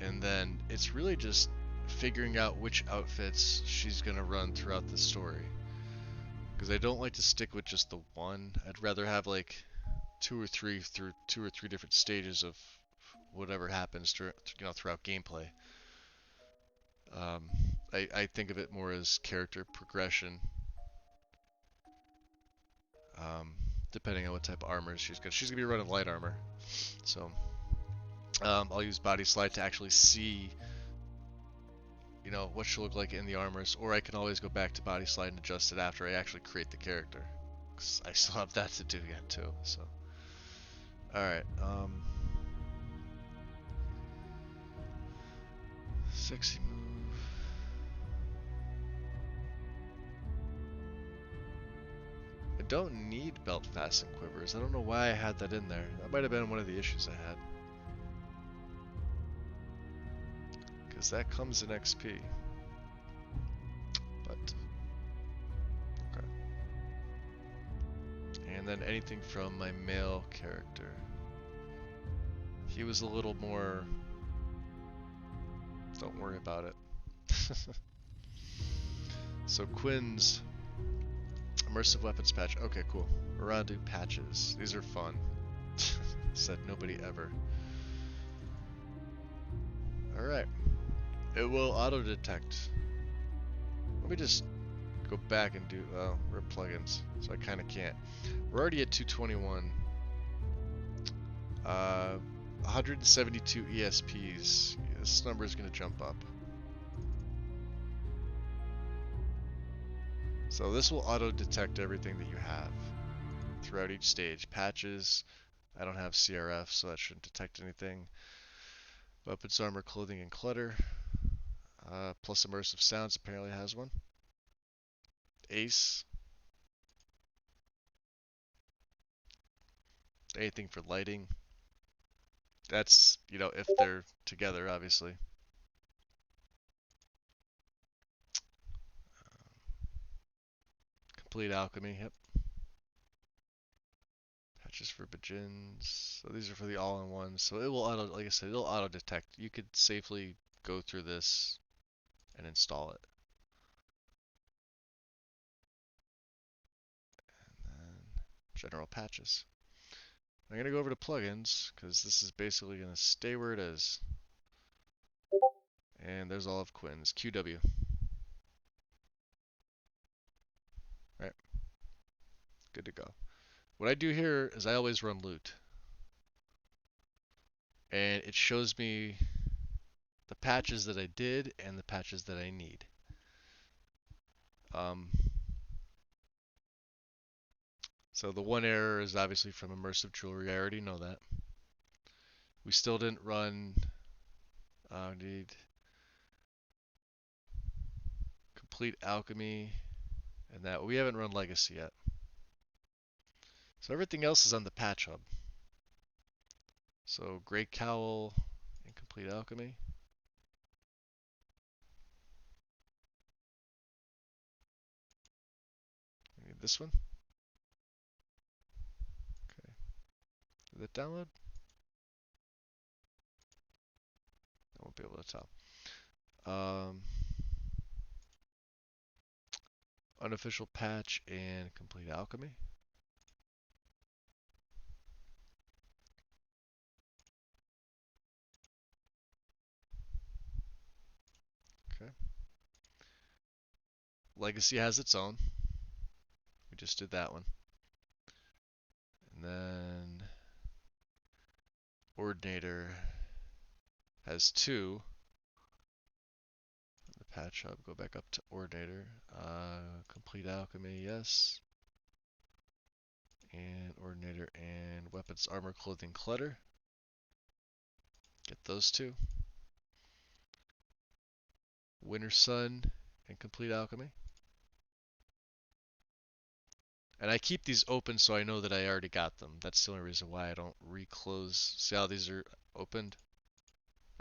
and then it's really just figuring out which outfits she's gonna run throughout the story. Because I don't like to stick with just the one. I'd rather have like two or three different stages of whatever happens throughout gameplay. I think of it more as character progression. Depending on what type of armor she's gonna be running light armor, so I'll use body slide to actually see, what she'll look like in the armors, or I can always go back to body slide and adjust it after I actually create the character, 'cause I still have that to do yet too. So, all right, sexy move. I don't need belt fasten quivers. I don't know why I had that in there. That might have been one of the issues I had. Because that comes in XP. But, okay. And then anything from my male character. He was a little more... Don't worry about it. So Quinn's immersive weapons patch. Okay, cool. Maradu patches. These are fun. Said nobody ever. Alright. It will auto-detect. Let me just go back and do... Oh, we're plugins, so I kind of can't. We're already at 221. 172 ESPs. This number is going to jump up. So this will auto-detect everything that you have throughout each stage. Patches, I don't have CRF, so that shouldn't detect anything. Weapons, armor, clothing, and clutter. Plus immersive sounds apparently has one. Ace. Anything for lighting. That's, if they're together, obviously. Complete alchemy, yep. Patches for Bajins. So these are for the all-in-ones. So it will like I said, it'll auto-detect. You could safely go through this and install it. And then General patches. I'm going to go over to plugins because this is basically going to stay where it is. And there's all of Quinn's. QW. Right. Good to go. What I do here is I always run loot. And it shows me the patches that I did and the patches that I need. So the one error is obviously from immersive jewelry. I already know that. We still didn't run need complete alchemy and that. We haven't run legacy yet. So everything else is on the patch hub. So gray cowl and complete alchemy. We need this one. Okay. Did it download? I won't be able to tell. Unofficial patch and complete alchemy. Okay. Legacy has its own. We just did that one. And then Ordinator has two. The patch hub, go back up to Ordinator. Complete alchemy, yes. And Ordinator and weapons, armor, clothing, clutter. Get those two. Winter Sun and complete alchemy. And I keep these open so I know that I already got them. That's the only reason why I don't reclose. See how these are opened?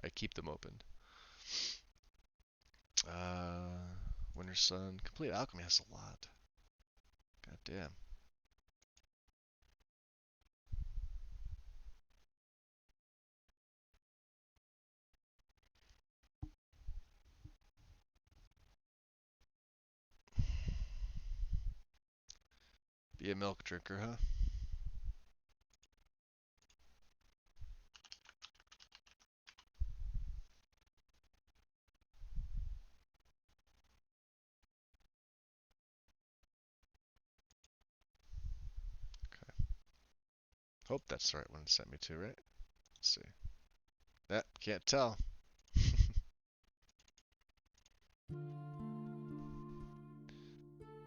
I keep them opened. Winter Sun. Complete alchemy has a lot. God damn. Be a milk drinker, huh? Okay. Hope that's the right one it sent me to, right? Let's see. That can't tell.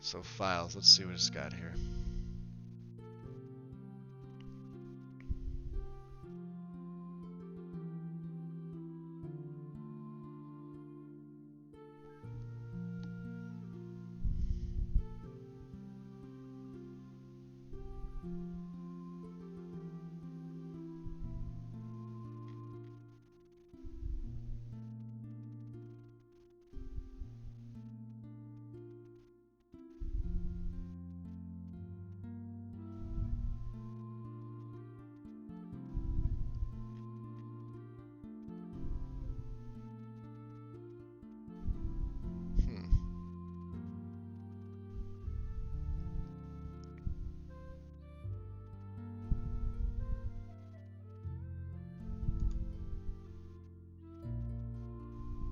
So files, let's see what it's got here.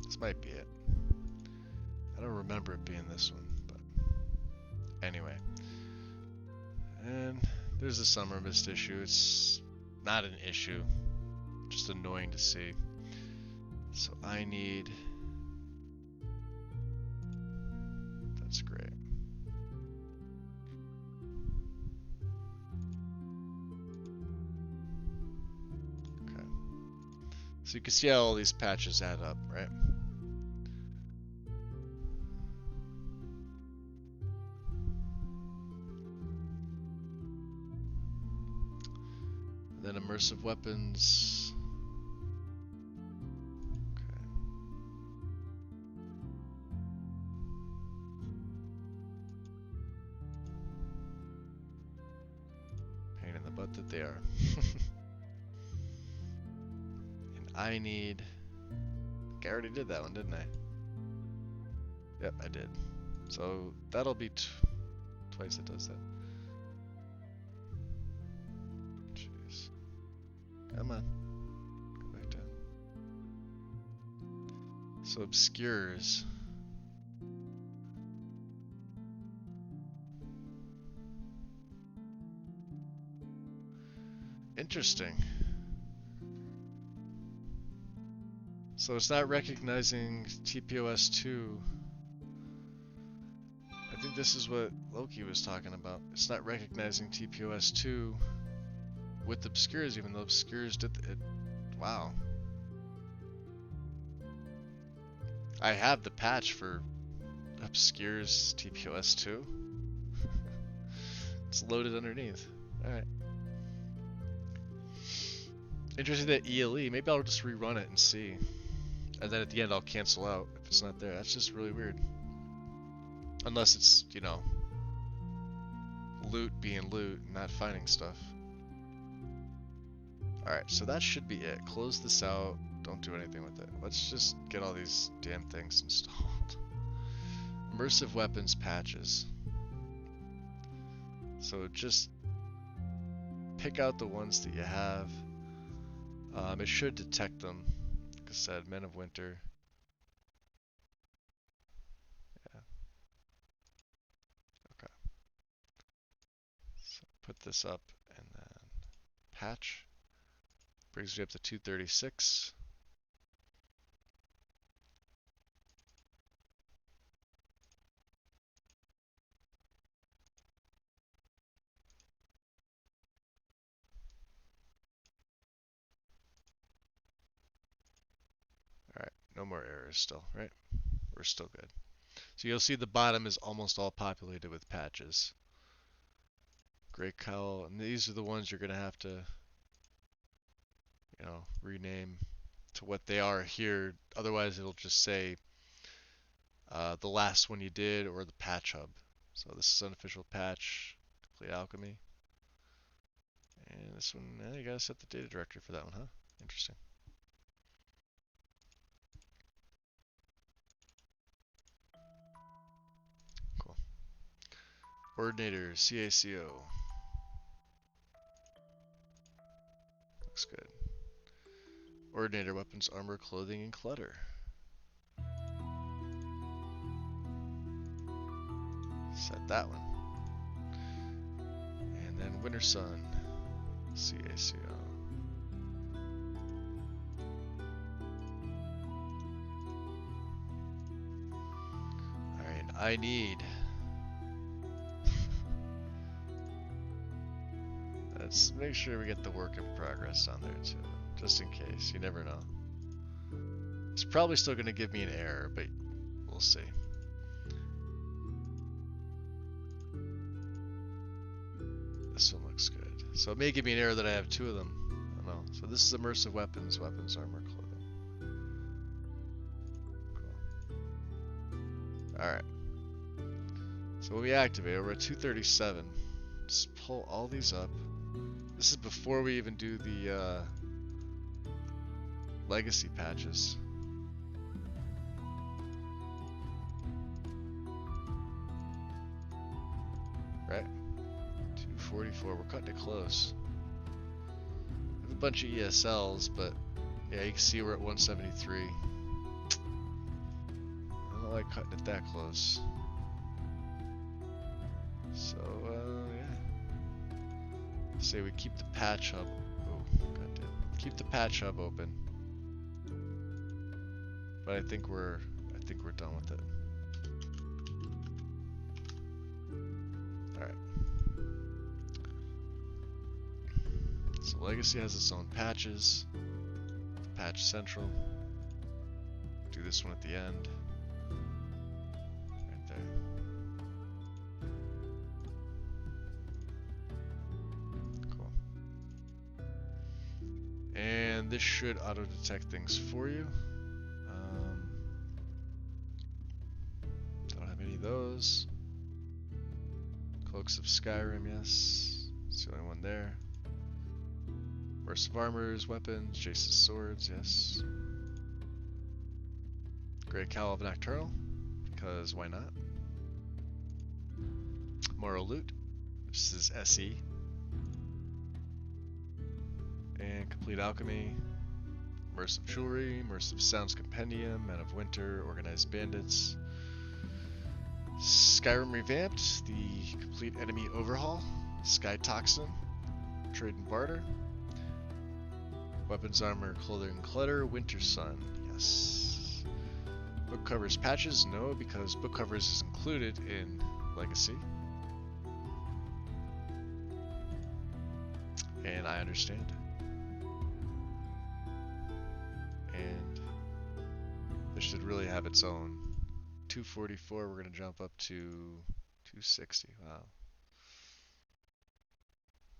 This might be it. I don't remember it being this one, but anyway. And there's the summer mist issue. It's not an issue, just annoying to see. So I need. That's great. Okay. So you can see how all these patches add up, right? Then immersive weapons. Okay. Pain in the butt that they are. And I need. I already did that one, didn't I? Yep, I did. So that'll be twice it does that. on. Go back down. So obscures. Interesting. So it's not recognizing TPOS2. I think this is what Loki was talking about. It's not recognizing TPOS2 with obscures, even though obscures did it. Wow. I have the patch for obscures TPOS2. It's loaded underneath. Alright. Interesting that ELE. Maybe I'll just rerun it and see. And then at the end I'll cancel out if it's not there. That's just really weird. Unless it's, you know, loot being loot and not finding stuff. Alright, so that should be it. Close this out. Don't do anything with it. Let's just get all these damn things installed. Immersive weapons patches. So just pick out the ones that you have. It should detect them. Like I said, Men of Winter. Yeah. Okay. So put this up and then patch. Brings you up to 236. Alright, no more errors still, right? We're still good. So you'll see the bottom is almost all populated with patches. Gray Cowl, and these are the ones you're going to have to, you know, rename to what they are here. Otherwise it'll just say the last one you did or the patch hub. So this is unofficial patch, complete alchemy. And this one, you gotta set the data directory for that one, huh? Interesting. Cool. Ordinator, CACO. Looks good. Ordinator, weapons, armor, clothing, and clutter. Set that one. And then Winter Sun, CACO. Alright, I need... Let's make sure we get the work in progress on there too, just in case, you never know. It's probably still going to give me an error, but we'll see. This one looks good. So it may give me an error that I have two of them. I don't know. So this is immersive weapons, weapons, armor, clothing. Cool. Alright. So when we activate, we're at 237. Just pull all these up. This is before we even do the legacy patches. Right? 244, we're cutting it close. We have a bunch of ESLs, but yeah, you can see we're at 173. I don't like cutting it that close. So, yeah. Say we keep the patch hub. Oh, goddamn. Keep the patch hub open. But I think we're done with it. Alright. So Legacy has its own patches. Patch Central. Do this one at the end. Right there. Cool. And this should auto-detect things for you. Don't have any of those. Cloaks of Skyrim, yes. It's the only one there. Immersive armors, weapons, Jason's swords, yes. Grey Cowl of Nocturnal, because why not? Moral Loot, this is SE. And complete alchemy. Immersive jewelry, immersive sounds compendium, men of winter, organized bandits. Skyrim revamped, the complete enemy overhaul. Sky toxin, trade and barter. Weapons, armor, clothing, clutter, winter sun. Yes. Book covers patches? No, because book covers is included in Legacy. And I understand. And this should really have its own. 244, we're going to jump up to 260. Wow.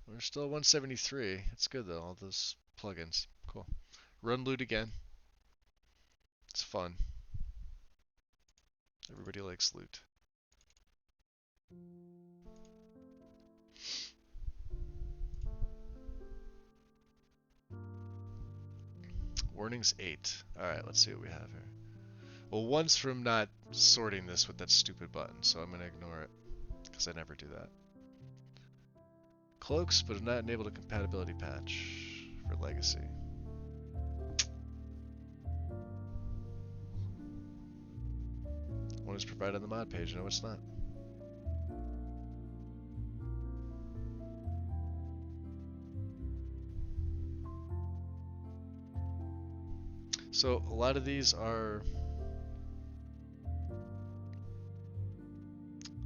We're still 173. It's good though, all those plugins. Cool. Run loot again. It's fun. Everybody likes loot. Warnings 8. Alright, let's see what we have here. Well, one's from not sorting this with that stupid button, so I'm going to ignore it, because I never do that. Cloaks, but have not enabled a compatibility patch for Legacy. One is provided on the mod page. No, it's not. So a lot of these are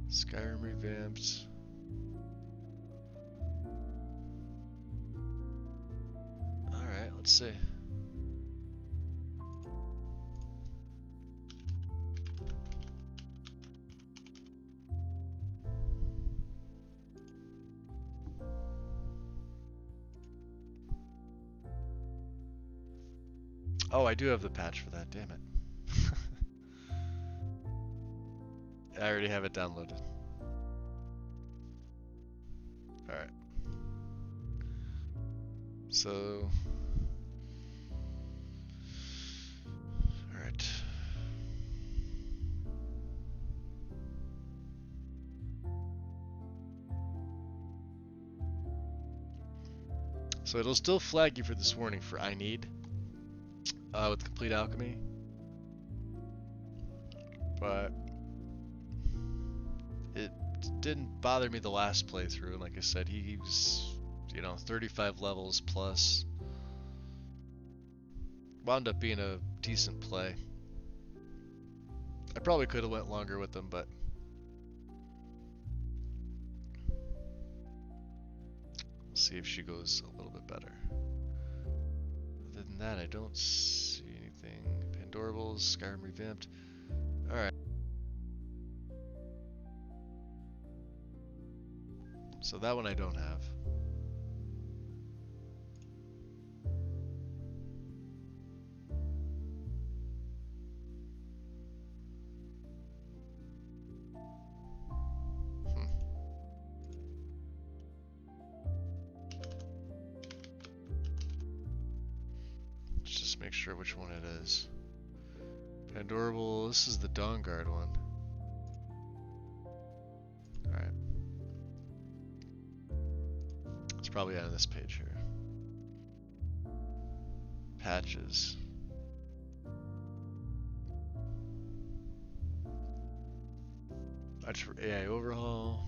Skyrim revamped. Alright, let's see. Oh, I do have the patch for that, damn it. I already have it downloaded. Alright. So... Alright. So it'll still flag you for this warning for I need. With complete alchemy, but it didn't bother me the last playthrough. And like I said, he was, 35 levels plus. Wound up being a decent play. I probably could have went longer with them, but we'll see if she goes a little bit better. Other than that, I don't see anything. Pandorables, Skyrim revamped. Alright. So that one I don't have. Make sure which one it is. Pandorable, this is the Dawnguard one. Alright. It's probably on this page here. Patches. Patch for AI overhaul.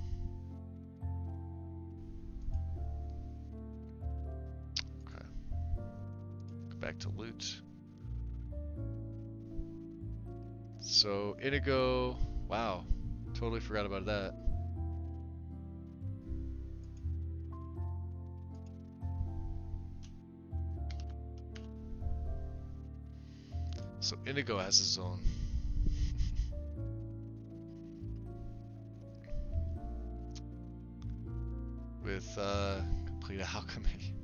Back to loot. So Inigo, wow, totally forgot about that. So Inigo has his own. With complete alchemy.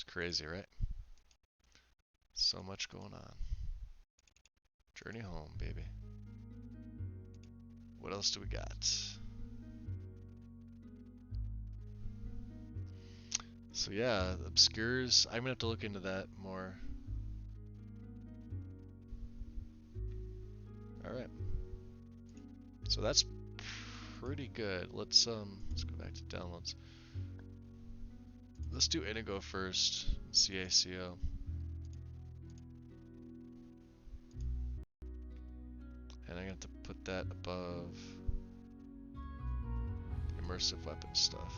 Crazy, right? So much going on. Journey home, baby. What else do we got? So yeah, obscures. I'm gonna have to look into that more. Alright. So that's pretty good. Let's go back to downloads. Let's do Indigo first. CACO. And I'm going to put that above immersive weapon stuff.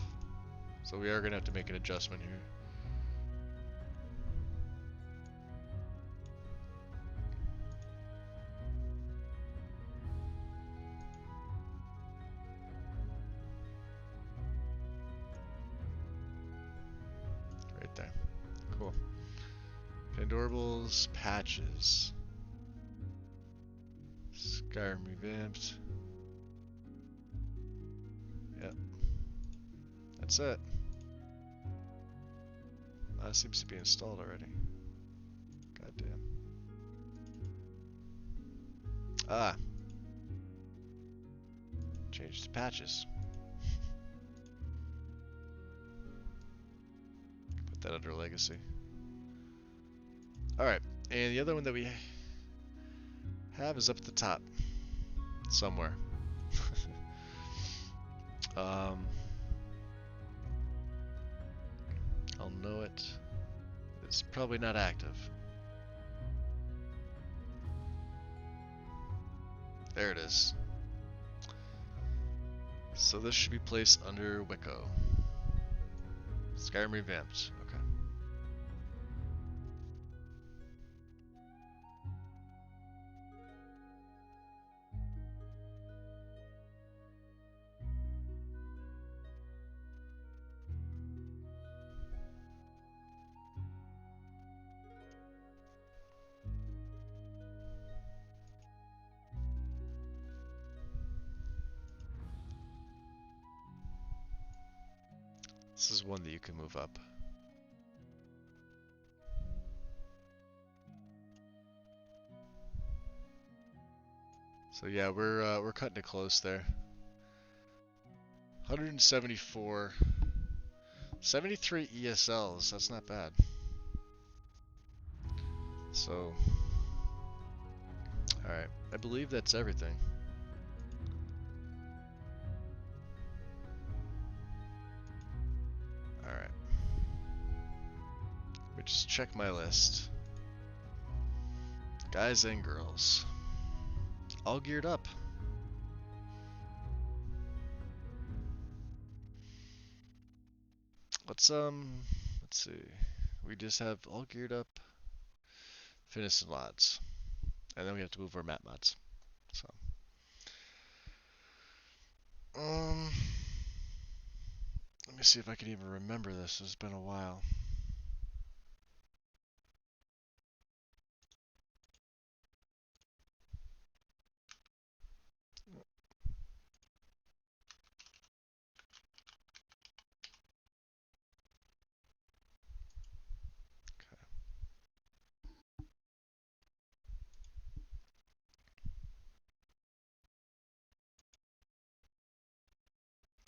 So we are going to have to make an adjustment here. Right there. Cool. Pandorables, patches. Skyrim revamped. Yep. That's it. That seems to be installed already. Goddamn. Ah. Change to patches. Put that under legacy. Alright. And the other one that we have is up at the top. Somewhere. I'll know it. It's probably not active. There it is. So this should be placed under Wicco. Skyrim revamped. Okay. This is one that you can move up. So yeah, we're cutting it close there. 174, 73 ESLs. That's not bad. So, all right, I believe that's everything. All right. Let me just check my list. Guys and girls, all geared up. Let's see. We just have all geared up. FNIS and mods, and then we have to move our map mods. So, let me see if I can even remember this. It's been a while.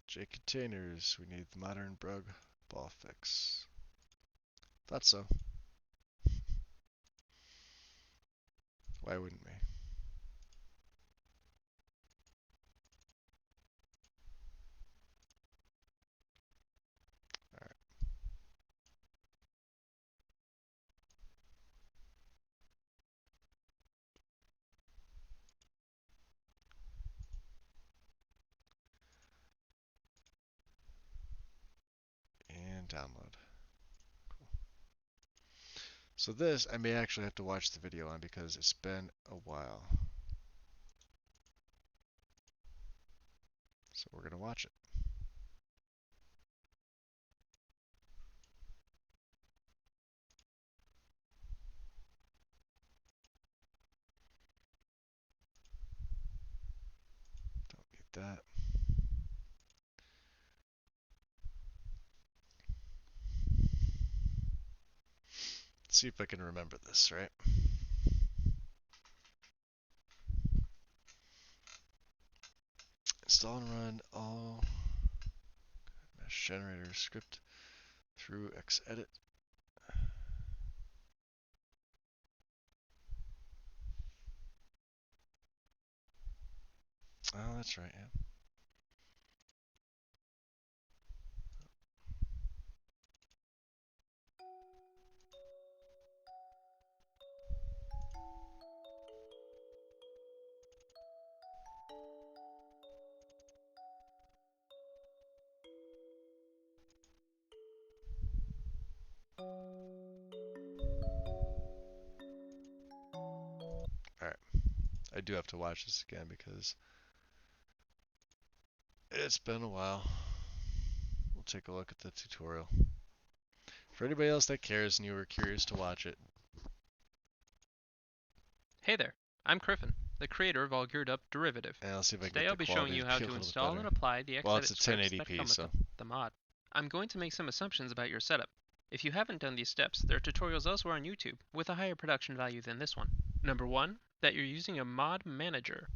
J containers, we need the modern brug ball fix. Thought so. Why wouldn't we? Alright. And download. Cool. So this, I may actually have to watch the video on because it's been a while. So we're gonna watch it. Don't need that. Let's see if I can remember this, right? Install and run all mesh generator script through Xedit. Oh, that's right, yeah. do have to watch this again because it's been a while. We'll take a look at the tutorial. For anybody else that cares and you were curious to watch it. Hey there, I'm Griffin, the creator of All Geared Up Derivative. And I'll see if I can Today get I'll the be showing quality you to how be a to little bit install better. and apply the Well, Xedit it's a scripts that 1080p, come so. with the mod. I'm going to make some assumptions about your setup. If you haven't done these steps, there are tutorials elsewhere on YouTube with a higher production value than this one. Number 1, that you're using a mod manager.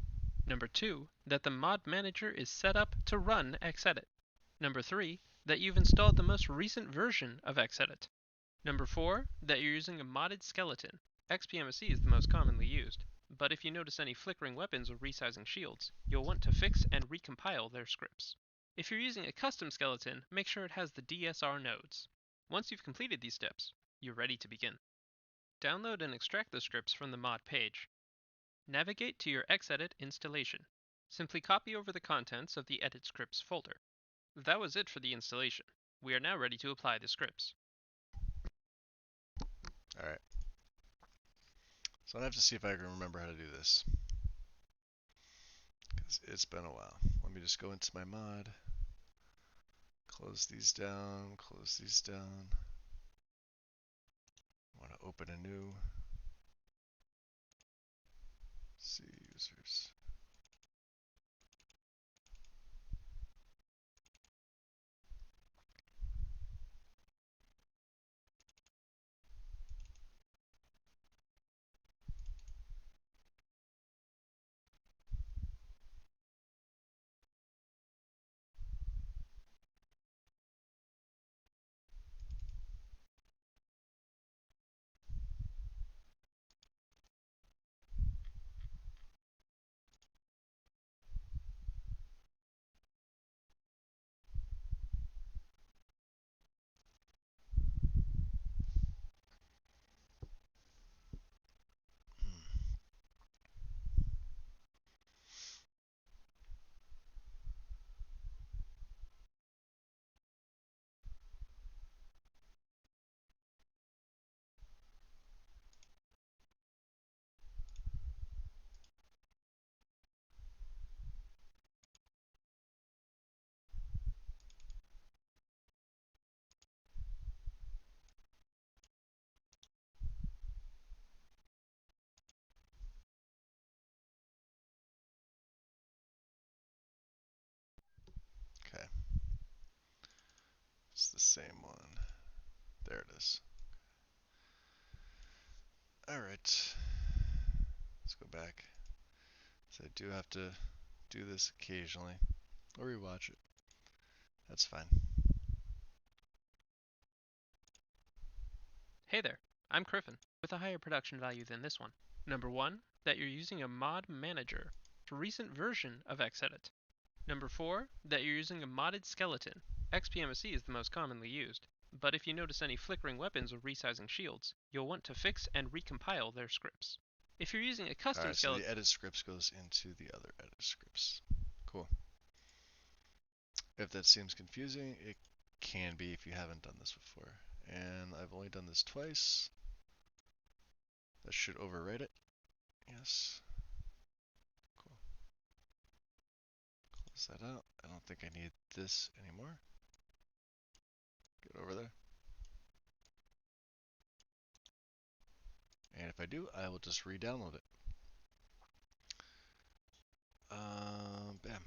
Number 2, that the mod manager is set up to run Xedit. Number 3, that you've installed the most recent version of Xedit. Number 4, that you're using a modded skeleton. XP MSE is the most commonly used, but if you notice any flickering weapons or resizing shields, you'll want to fix and recompile their scripts. If you're using a custom skeleton, make sure it has the DSR nodes. Once you've completed these steps, you're ready to begin. Download and extract the scripts from the mod page. Navigate to your Xedit installation. Simply copy over the contents of the Edit Scripts folder. That was it for the installation. We are now ready to apply the scripts. Alright. So I have to see if I can remember how to do this. Because it's been a while. Let me just go into my mod. Close these down. Close these down. I want to open a new. See users. Okay. It's the same one. There it is. Alright. Let's go back. So I do have to do this occasionally. Or rewatch it. That's fine. Hey there, I'm Griffin, with a higher production value than this one. Number 1, that you're using a mod manager, a recent version of Xedit. Number 4, that you're using a modded skeleton. XP MSE is the most commonly used, but if you notice any flickering weapons or resizing shields, you'll want to fix and recompile their scripts. If you're using a custom skeleton, so the edit scripts goes into the other edit scripts. Cool. If that seems confusing, it can be if you haven't done this before. And I've only done this twice. That should overwrite it. Yes. Cool. Close that out. I don't think I need this anymore. Get over there. And if I do, I will just re-download it. Bam.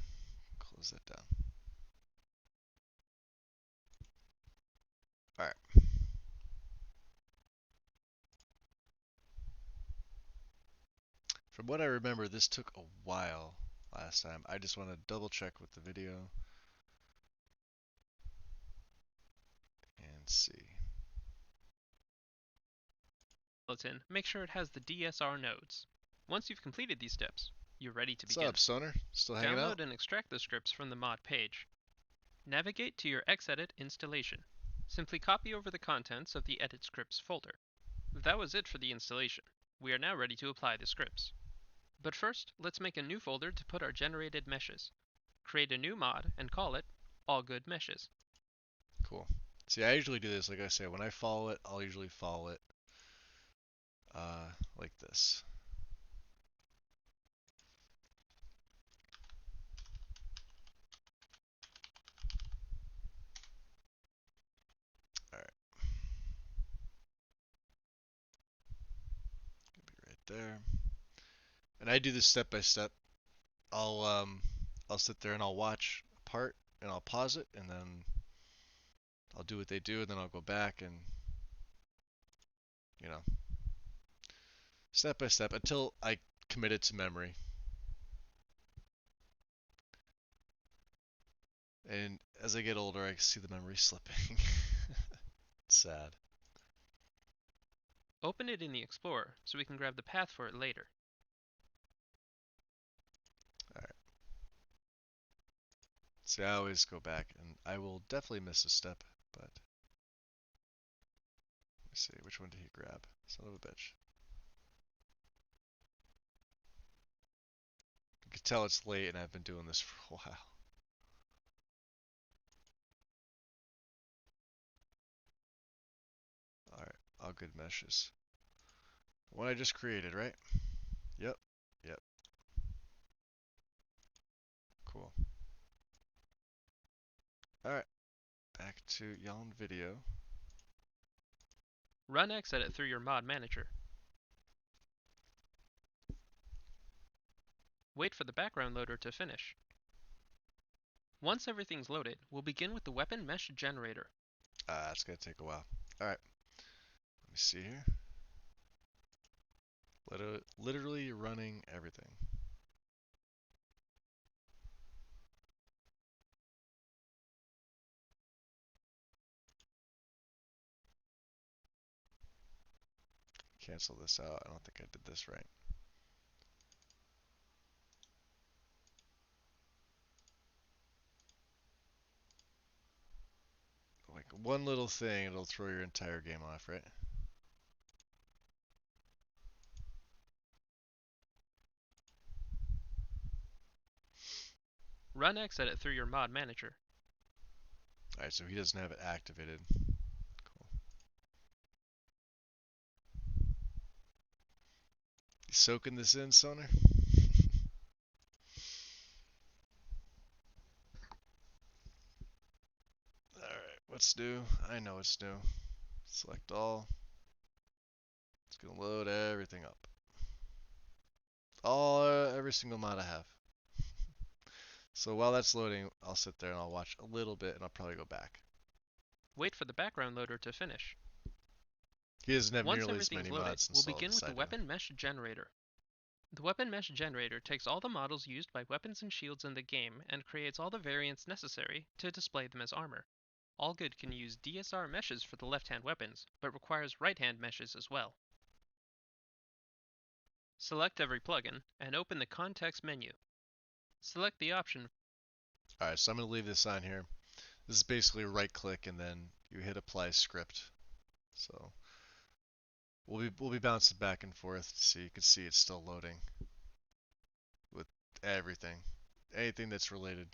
Close that down. Alright. From what I remember, this took a while last time. I just want to double check with the video and see. make sure it has the DSR nodes. Once you've completed these steps, you're ready to begin. What's up, Stoner? Still hanging out? Download and extract the scripts from the mod page. Navigate to your Xedit installation. Simply copy over the contents of the Edit Scripts folder. That was it for the installation. We are now ready to apply the scripts. But first, let's make a new folder to put our generated meshes. Create a new mod and call it All Good Meshes. Cool. See, I usually do this, like I say, when I follow it, I'll usually follow it like this. And I do this step by step. I'll sit there and I'll watch a part and I'll pause it and then I'll do what they do and then I'll go back and you know step by step until I commit it to memory. And as I get older, I see the memory slipping. It's sad. Open it in the Explorer so we can grab the path for it later. All right. See, I always go back, and I will definitely miss a step, but let me see. Which one did he grab? Son of a bitch. You can tell it's late, and I've been doing this for a while. All right, all good meshes. One I just created, right? Yep, yep. Cool. All right, back to Yelm Video. Run Xedit through your mod manager. Wait for the background loader to finish. Once everything's loaded, we'll begin with the weapon mesh generator. It's gonna take a while. All right, let me see here. Literally running everything. Cancel this out. I don't think I did this right. Like one little thing, it'll throw your entire game off, right? Run Xedit through your mod manager. All right, so he doesn't have it activated. Cool. You soaking this in, Soner? All right, what's new? I know it's new. Select all. It's gonna load everything up. Every single mod I have. So while that's loading, I'll sit there and I'll watch a little bit and I'll probably go back. Wait for the background loader to finish. He doesn't have Once nearly as everything's many loaded, mods we'll installed begin as with I the do. weapon mesh generator. The weapon mesh generator takes all the models used by weapons and shields in the game and creates all the variants necessary to display them as armor. All good can use DSR meshes for the left-hand weapons, but requires right-hand meshes as well. Select every plugin and open the context menu. Select the option. All right, so I'm gonna leave this on here. This is basically right click and then you hit apply script. So we'll be bouncing back and forth to see. You can see it's still loading with everything, anything that's related,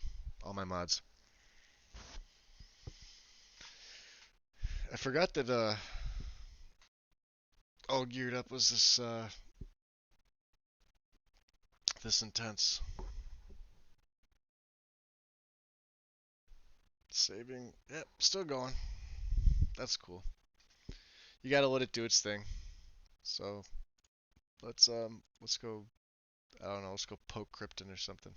all my mods. I forgot that all geared up was this intense. Saving, yep, still going. That's cool. You gotta let it do its thing. So let's go. I don't know. Let's go poke Krypton or something.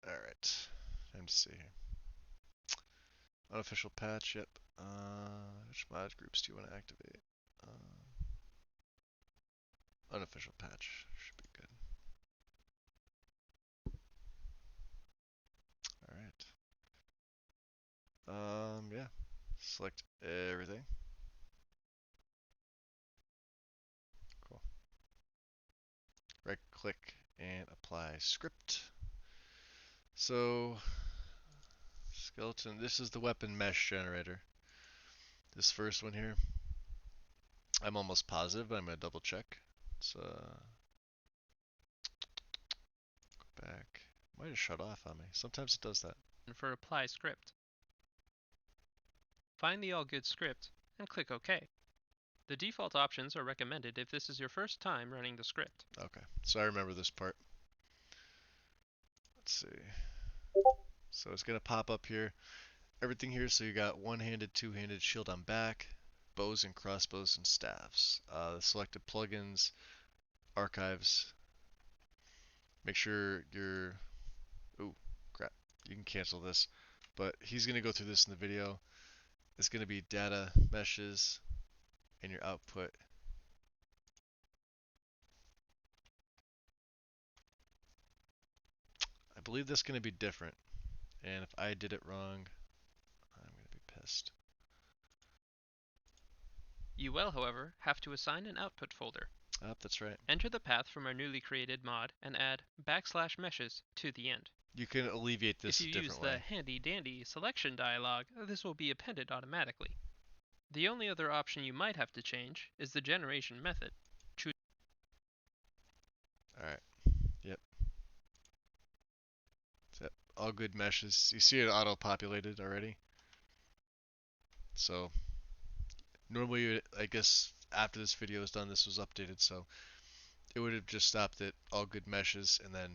All right. Time to see here. Unofficial patch. Yep. Which mod groups do you want to activate? Unofficial patch should be good. All right. Yeah. Select everything. Cool. click and apply script. So skeleton, this is the weapon mesh generator. This first one here, I'm almost positive, but I'm gonna double check. Let's go back. Might have shut off on me. Sometimes it does that. For apply script. Find the all good script and click OK. The default options are recommended if this is your first time running the script. Okay, so I remember this part. Let's see. So it's gonna pop up here. Everything here, so you got one-handed, two-handed, shield on back, bows and crossbows and staffs. The selected plugins, archives. Make sure you're, ooh, crap, you can cancel this. But he's gonna go through this in the video. It's gonna be data meshes and your output. I believe that's gonna be different. And if I did it wrong, I'm gonna be pissed. You will, however, have to assign an output folder. Oh, that's right. Enter the path from our newly created mod and add /meshes to the end. You can alleviate this if a you different use way. the handy-dandy selection dialog, this will be appended automatically. The only other option you might have to change is the generation method. Alright. Yep. Yep. All good meshes. You see it auto-populated already. So normally, I guess after this video is done, this was updated, so it would have just stopped at all good meshes, and then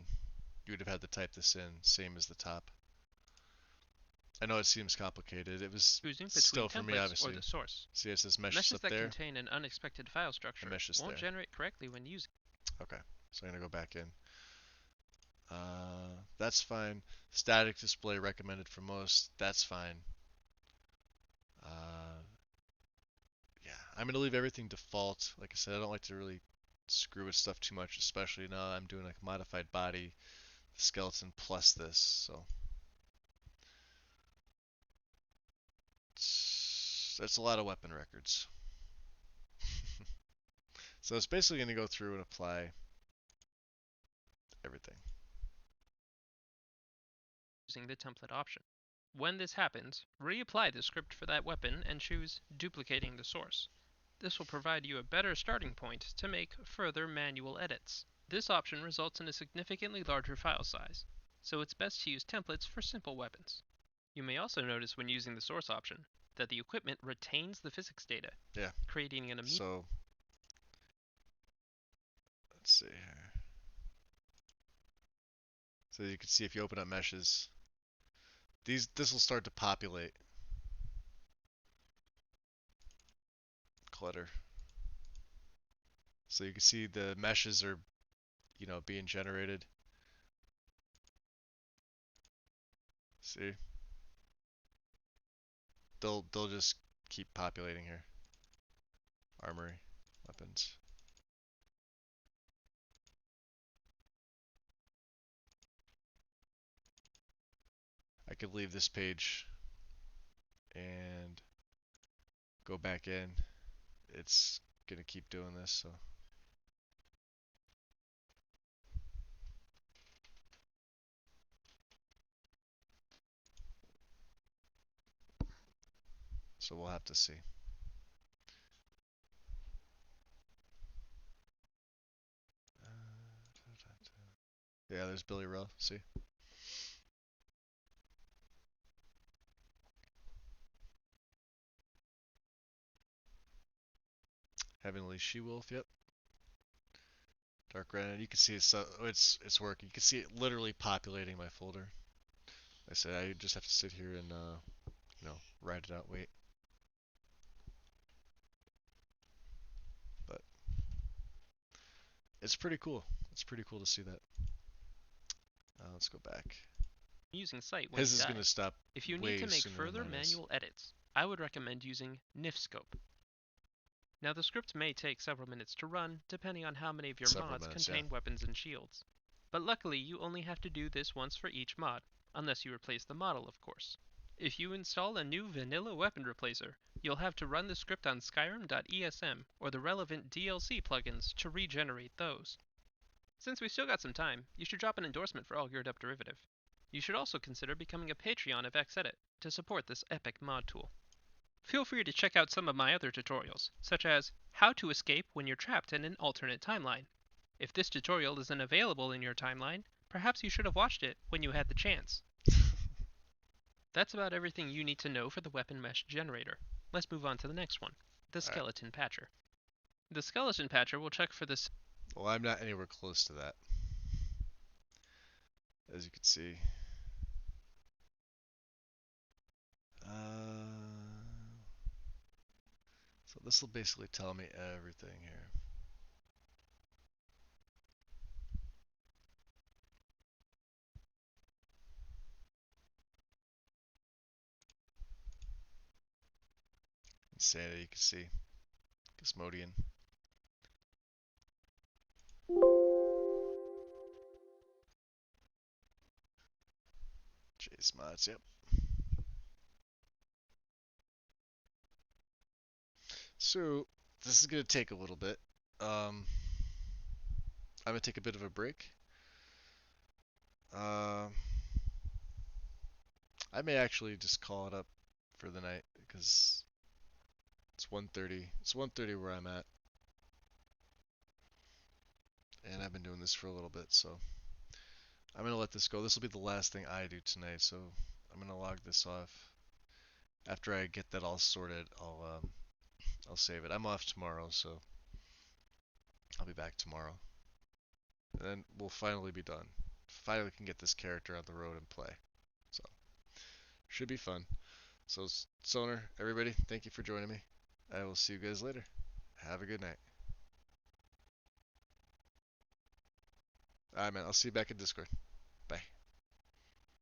you would have had to type this in, same as the top. I know it seems complicated. It was choosing still between for me, templates obviously. or the source. See, it says meshes Meshes up that there. contain an unexpected file structure meshes won't there. generate correctly when using. Okay, so I'm gonna go back in. That's fine. Static display recommended for most. That's fine. Yeah, I'm gonna leave everything default. Like I said, I don't like to really screw with stuff too much, especially now I'm doing like a modified body, skeleton plus this. So that's a lot of weapon records. So it's basically gonna go through and apply everything. Using the template option. When this happens, reapply the script for that weapon and choose duplicating the source. This will provide you a better starting point to make further manual edits. This option results in a significantly larger file size, so it's best to use templates for simple weapons. You may also notice when using the source option that the equipment retains the physics data, Yeah. creating an immediate. So let's see here. So you can see if you open up meshes, this will start to populate. Clutter. So you can see the meshes are, being generated. See? They'll just keep populating here. Armory, weapons. I could leave this page and go back in. It's gonna keep doing this, so. So we'll have to see. Yeah, there's Billy Rowe, see? Heavenly She-Wolf, yep. Dark Granite, you can see it's working. You can see it literally populating my folder. Like I said, I just have to sit here and, write it out, wait. But it's pretty cool. It's pretty cool to see that. Let's go back. Using site when His you is die. going to stop If you way need to make sooner than further mine is. manual edits, I would recommend using Nifscope. Now the script may take several minutes to run, depending on how many of your mods contain weapons and shields. But luckily you only have to do this once for each mod, unless you replace the model of course. If you install a new vanilla weapon replacer, you'll have to run the script on Skyrim.esm or the relevant DLC plugins to regenerate those. Since we still got some time, you should drop an endorsement for All Geared Up Derivative. You should also consider becoming a Patreon of Xedit to support this epic mod tool. Feel free to check out some of my other tutorials, such as How to Escape when you're trapped in an alternate timeline. If this tutorial isn't available in your timeline, perhaps you should have watched it when you had the chance. That's about everything you need to know for the weapon mesh generator. Let's move on to the next one, the All right. skeleton patcher. The skeleton patcher will check for this. Well, I'm not anywhere close to that, as you can see. So this will basically tell me everything here. Insanity, you can see. Gizmodian. Chase mods, yep. So this is gonna take a little bit. I'm gonna take a bit of a break. Um, I may actually just call it up for the night because it's 1:30. It's 1:30 where I'm at, and I've been doing this for a little bit, so I'm gonna let this go. This will be the last thing I do tonight, so I'm gonna log this off. After I get that all sorted, I'll save it. I'm off tomorrow, so I'll be back tomorrow. And then we'll finally be done. Finally can get this character on the road and play. So, should be fun. So, Sonar, everybody, thank you for joining me. I will see you guys later. Have a good night. Alright, man. I'll see you back in Discord.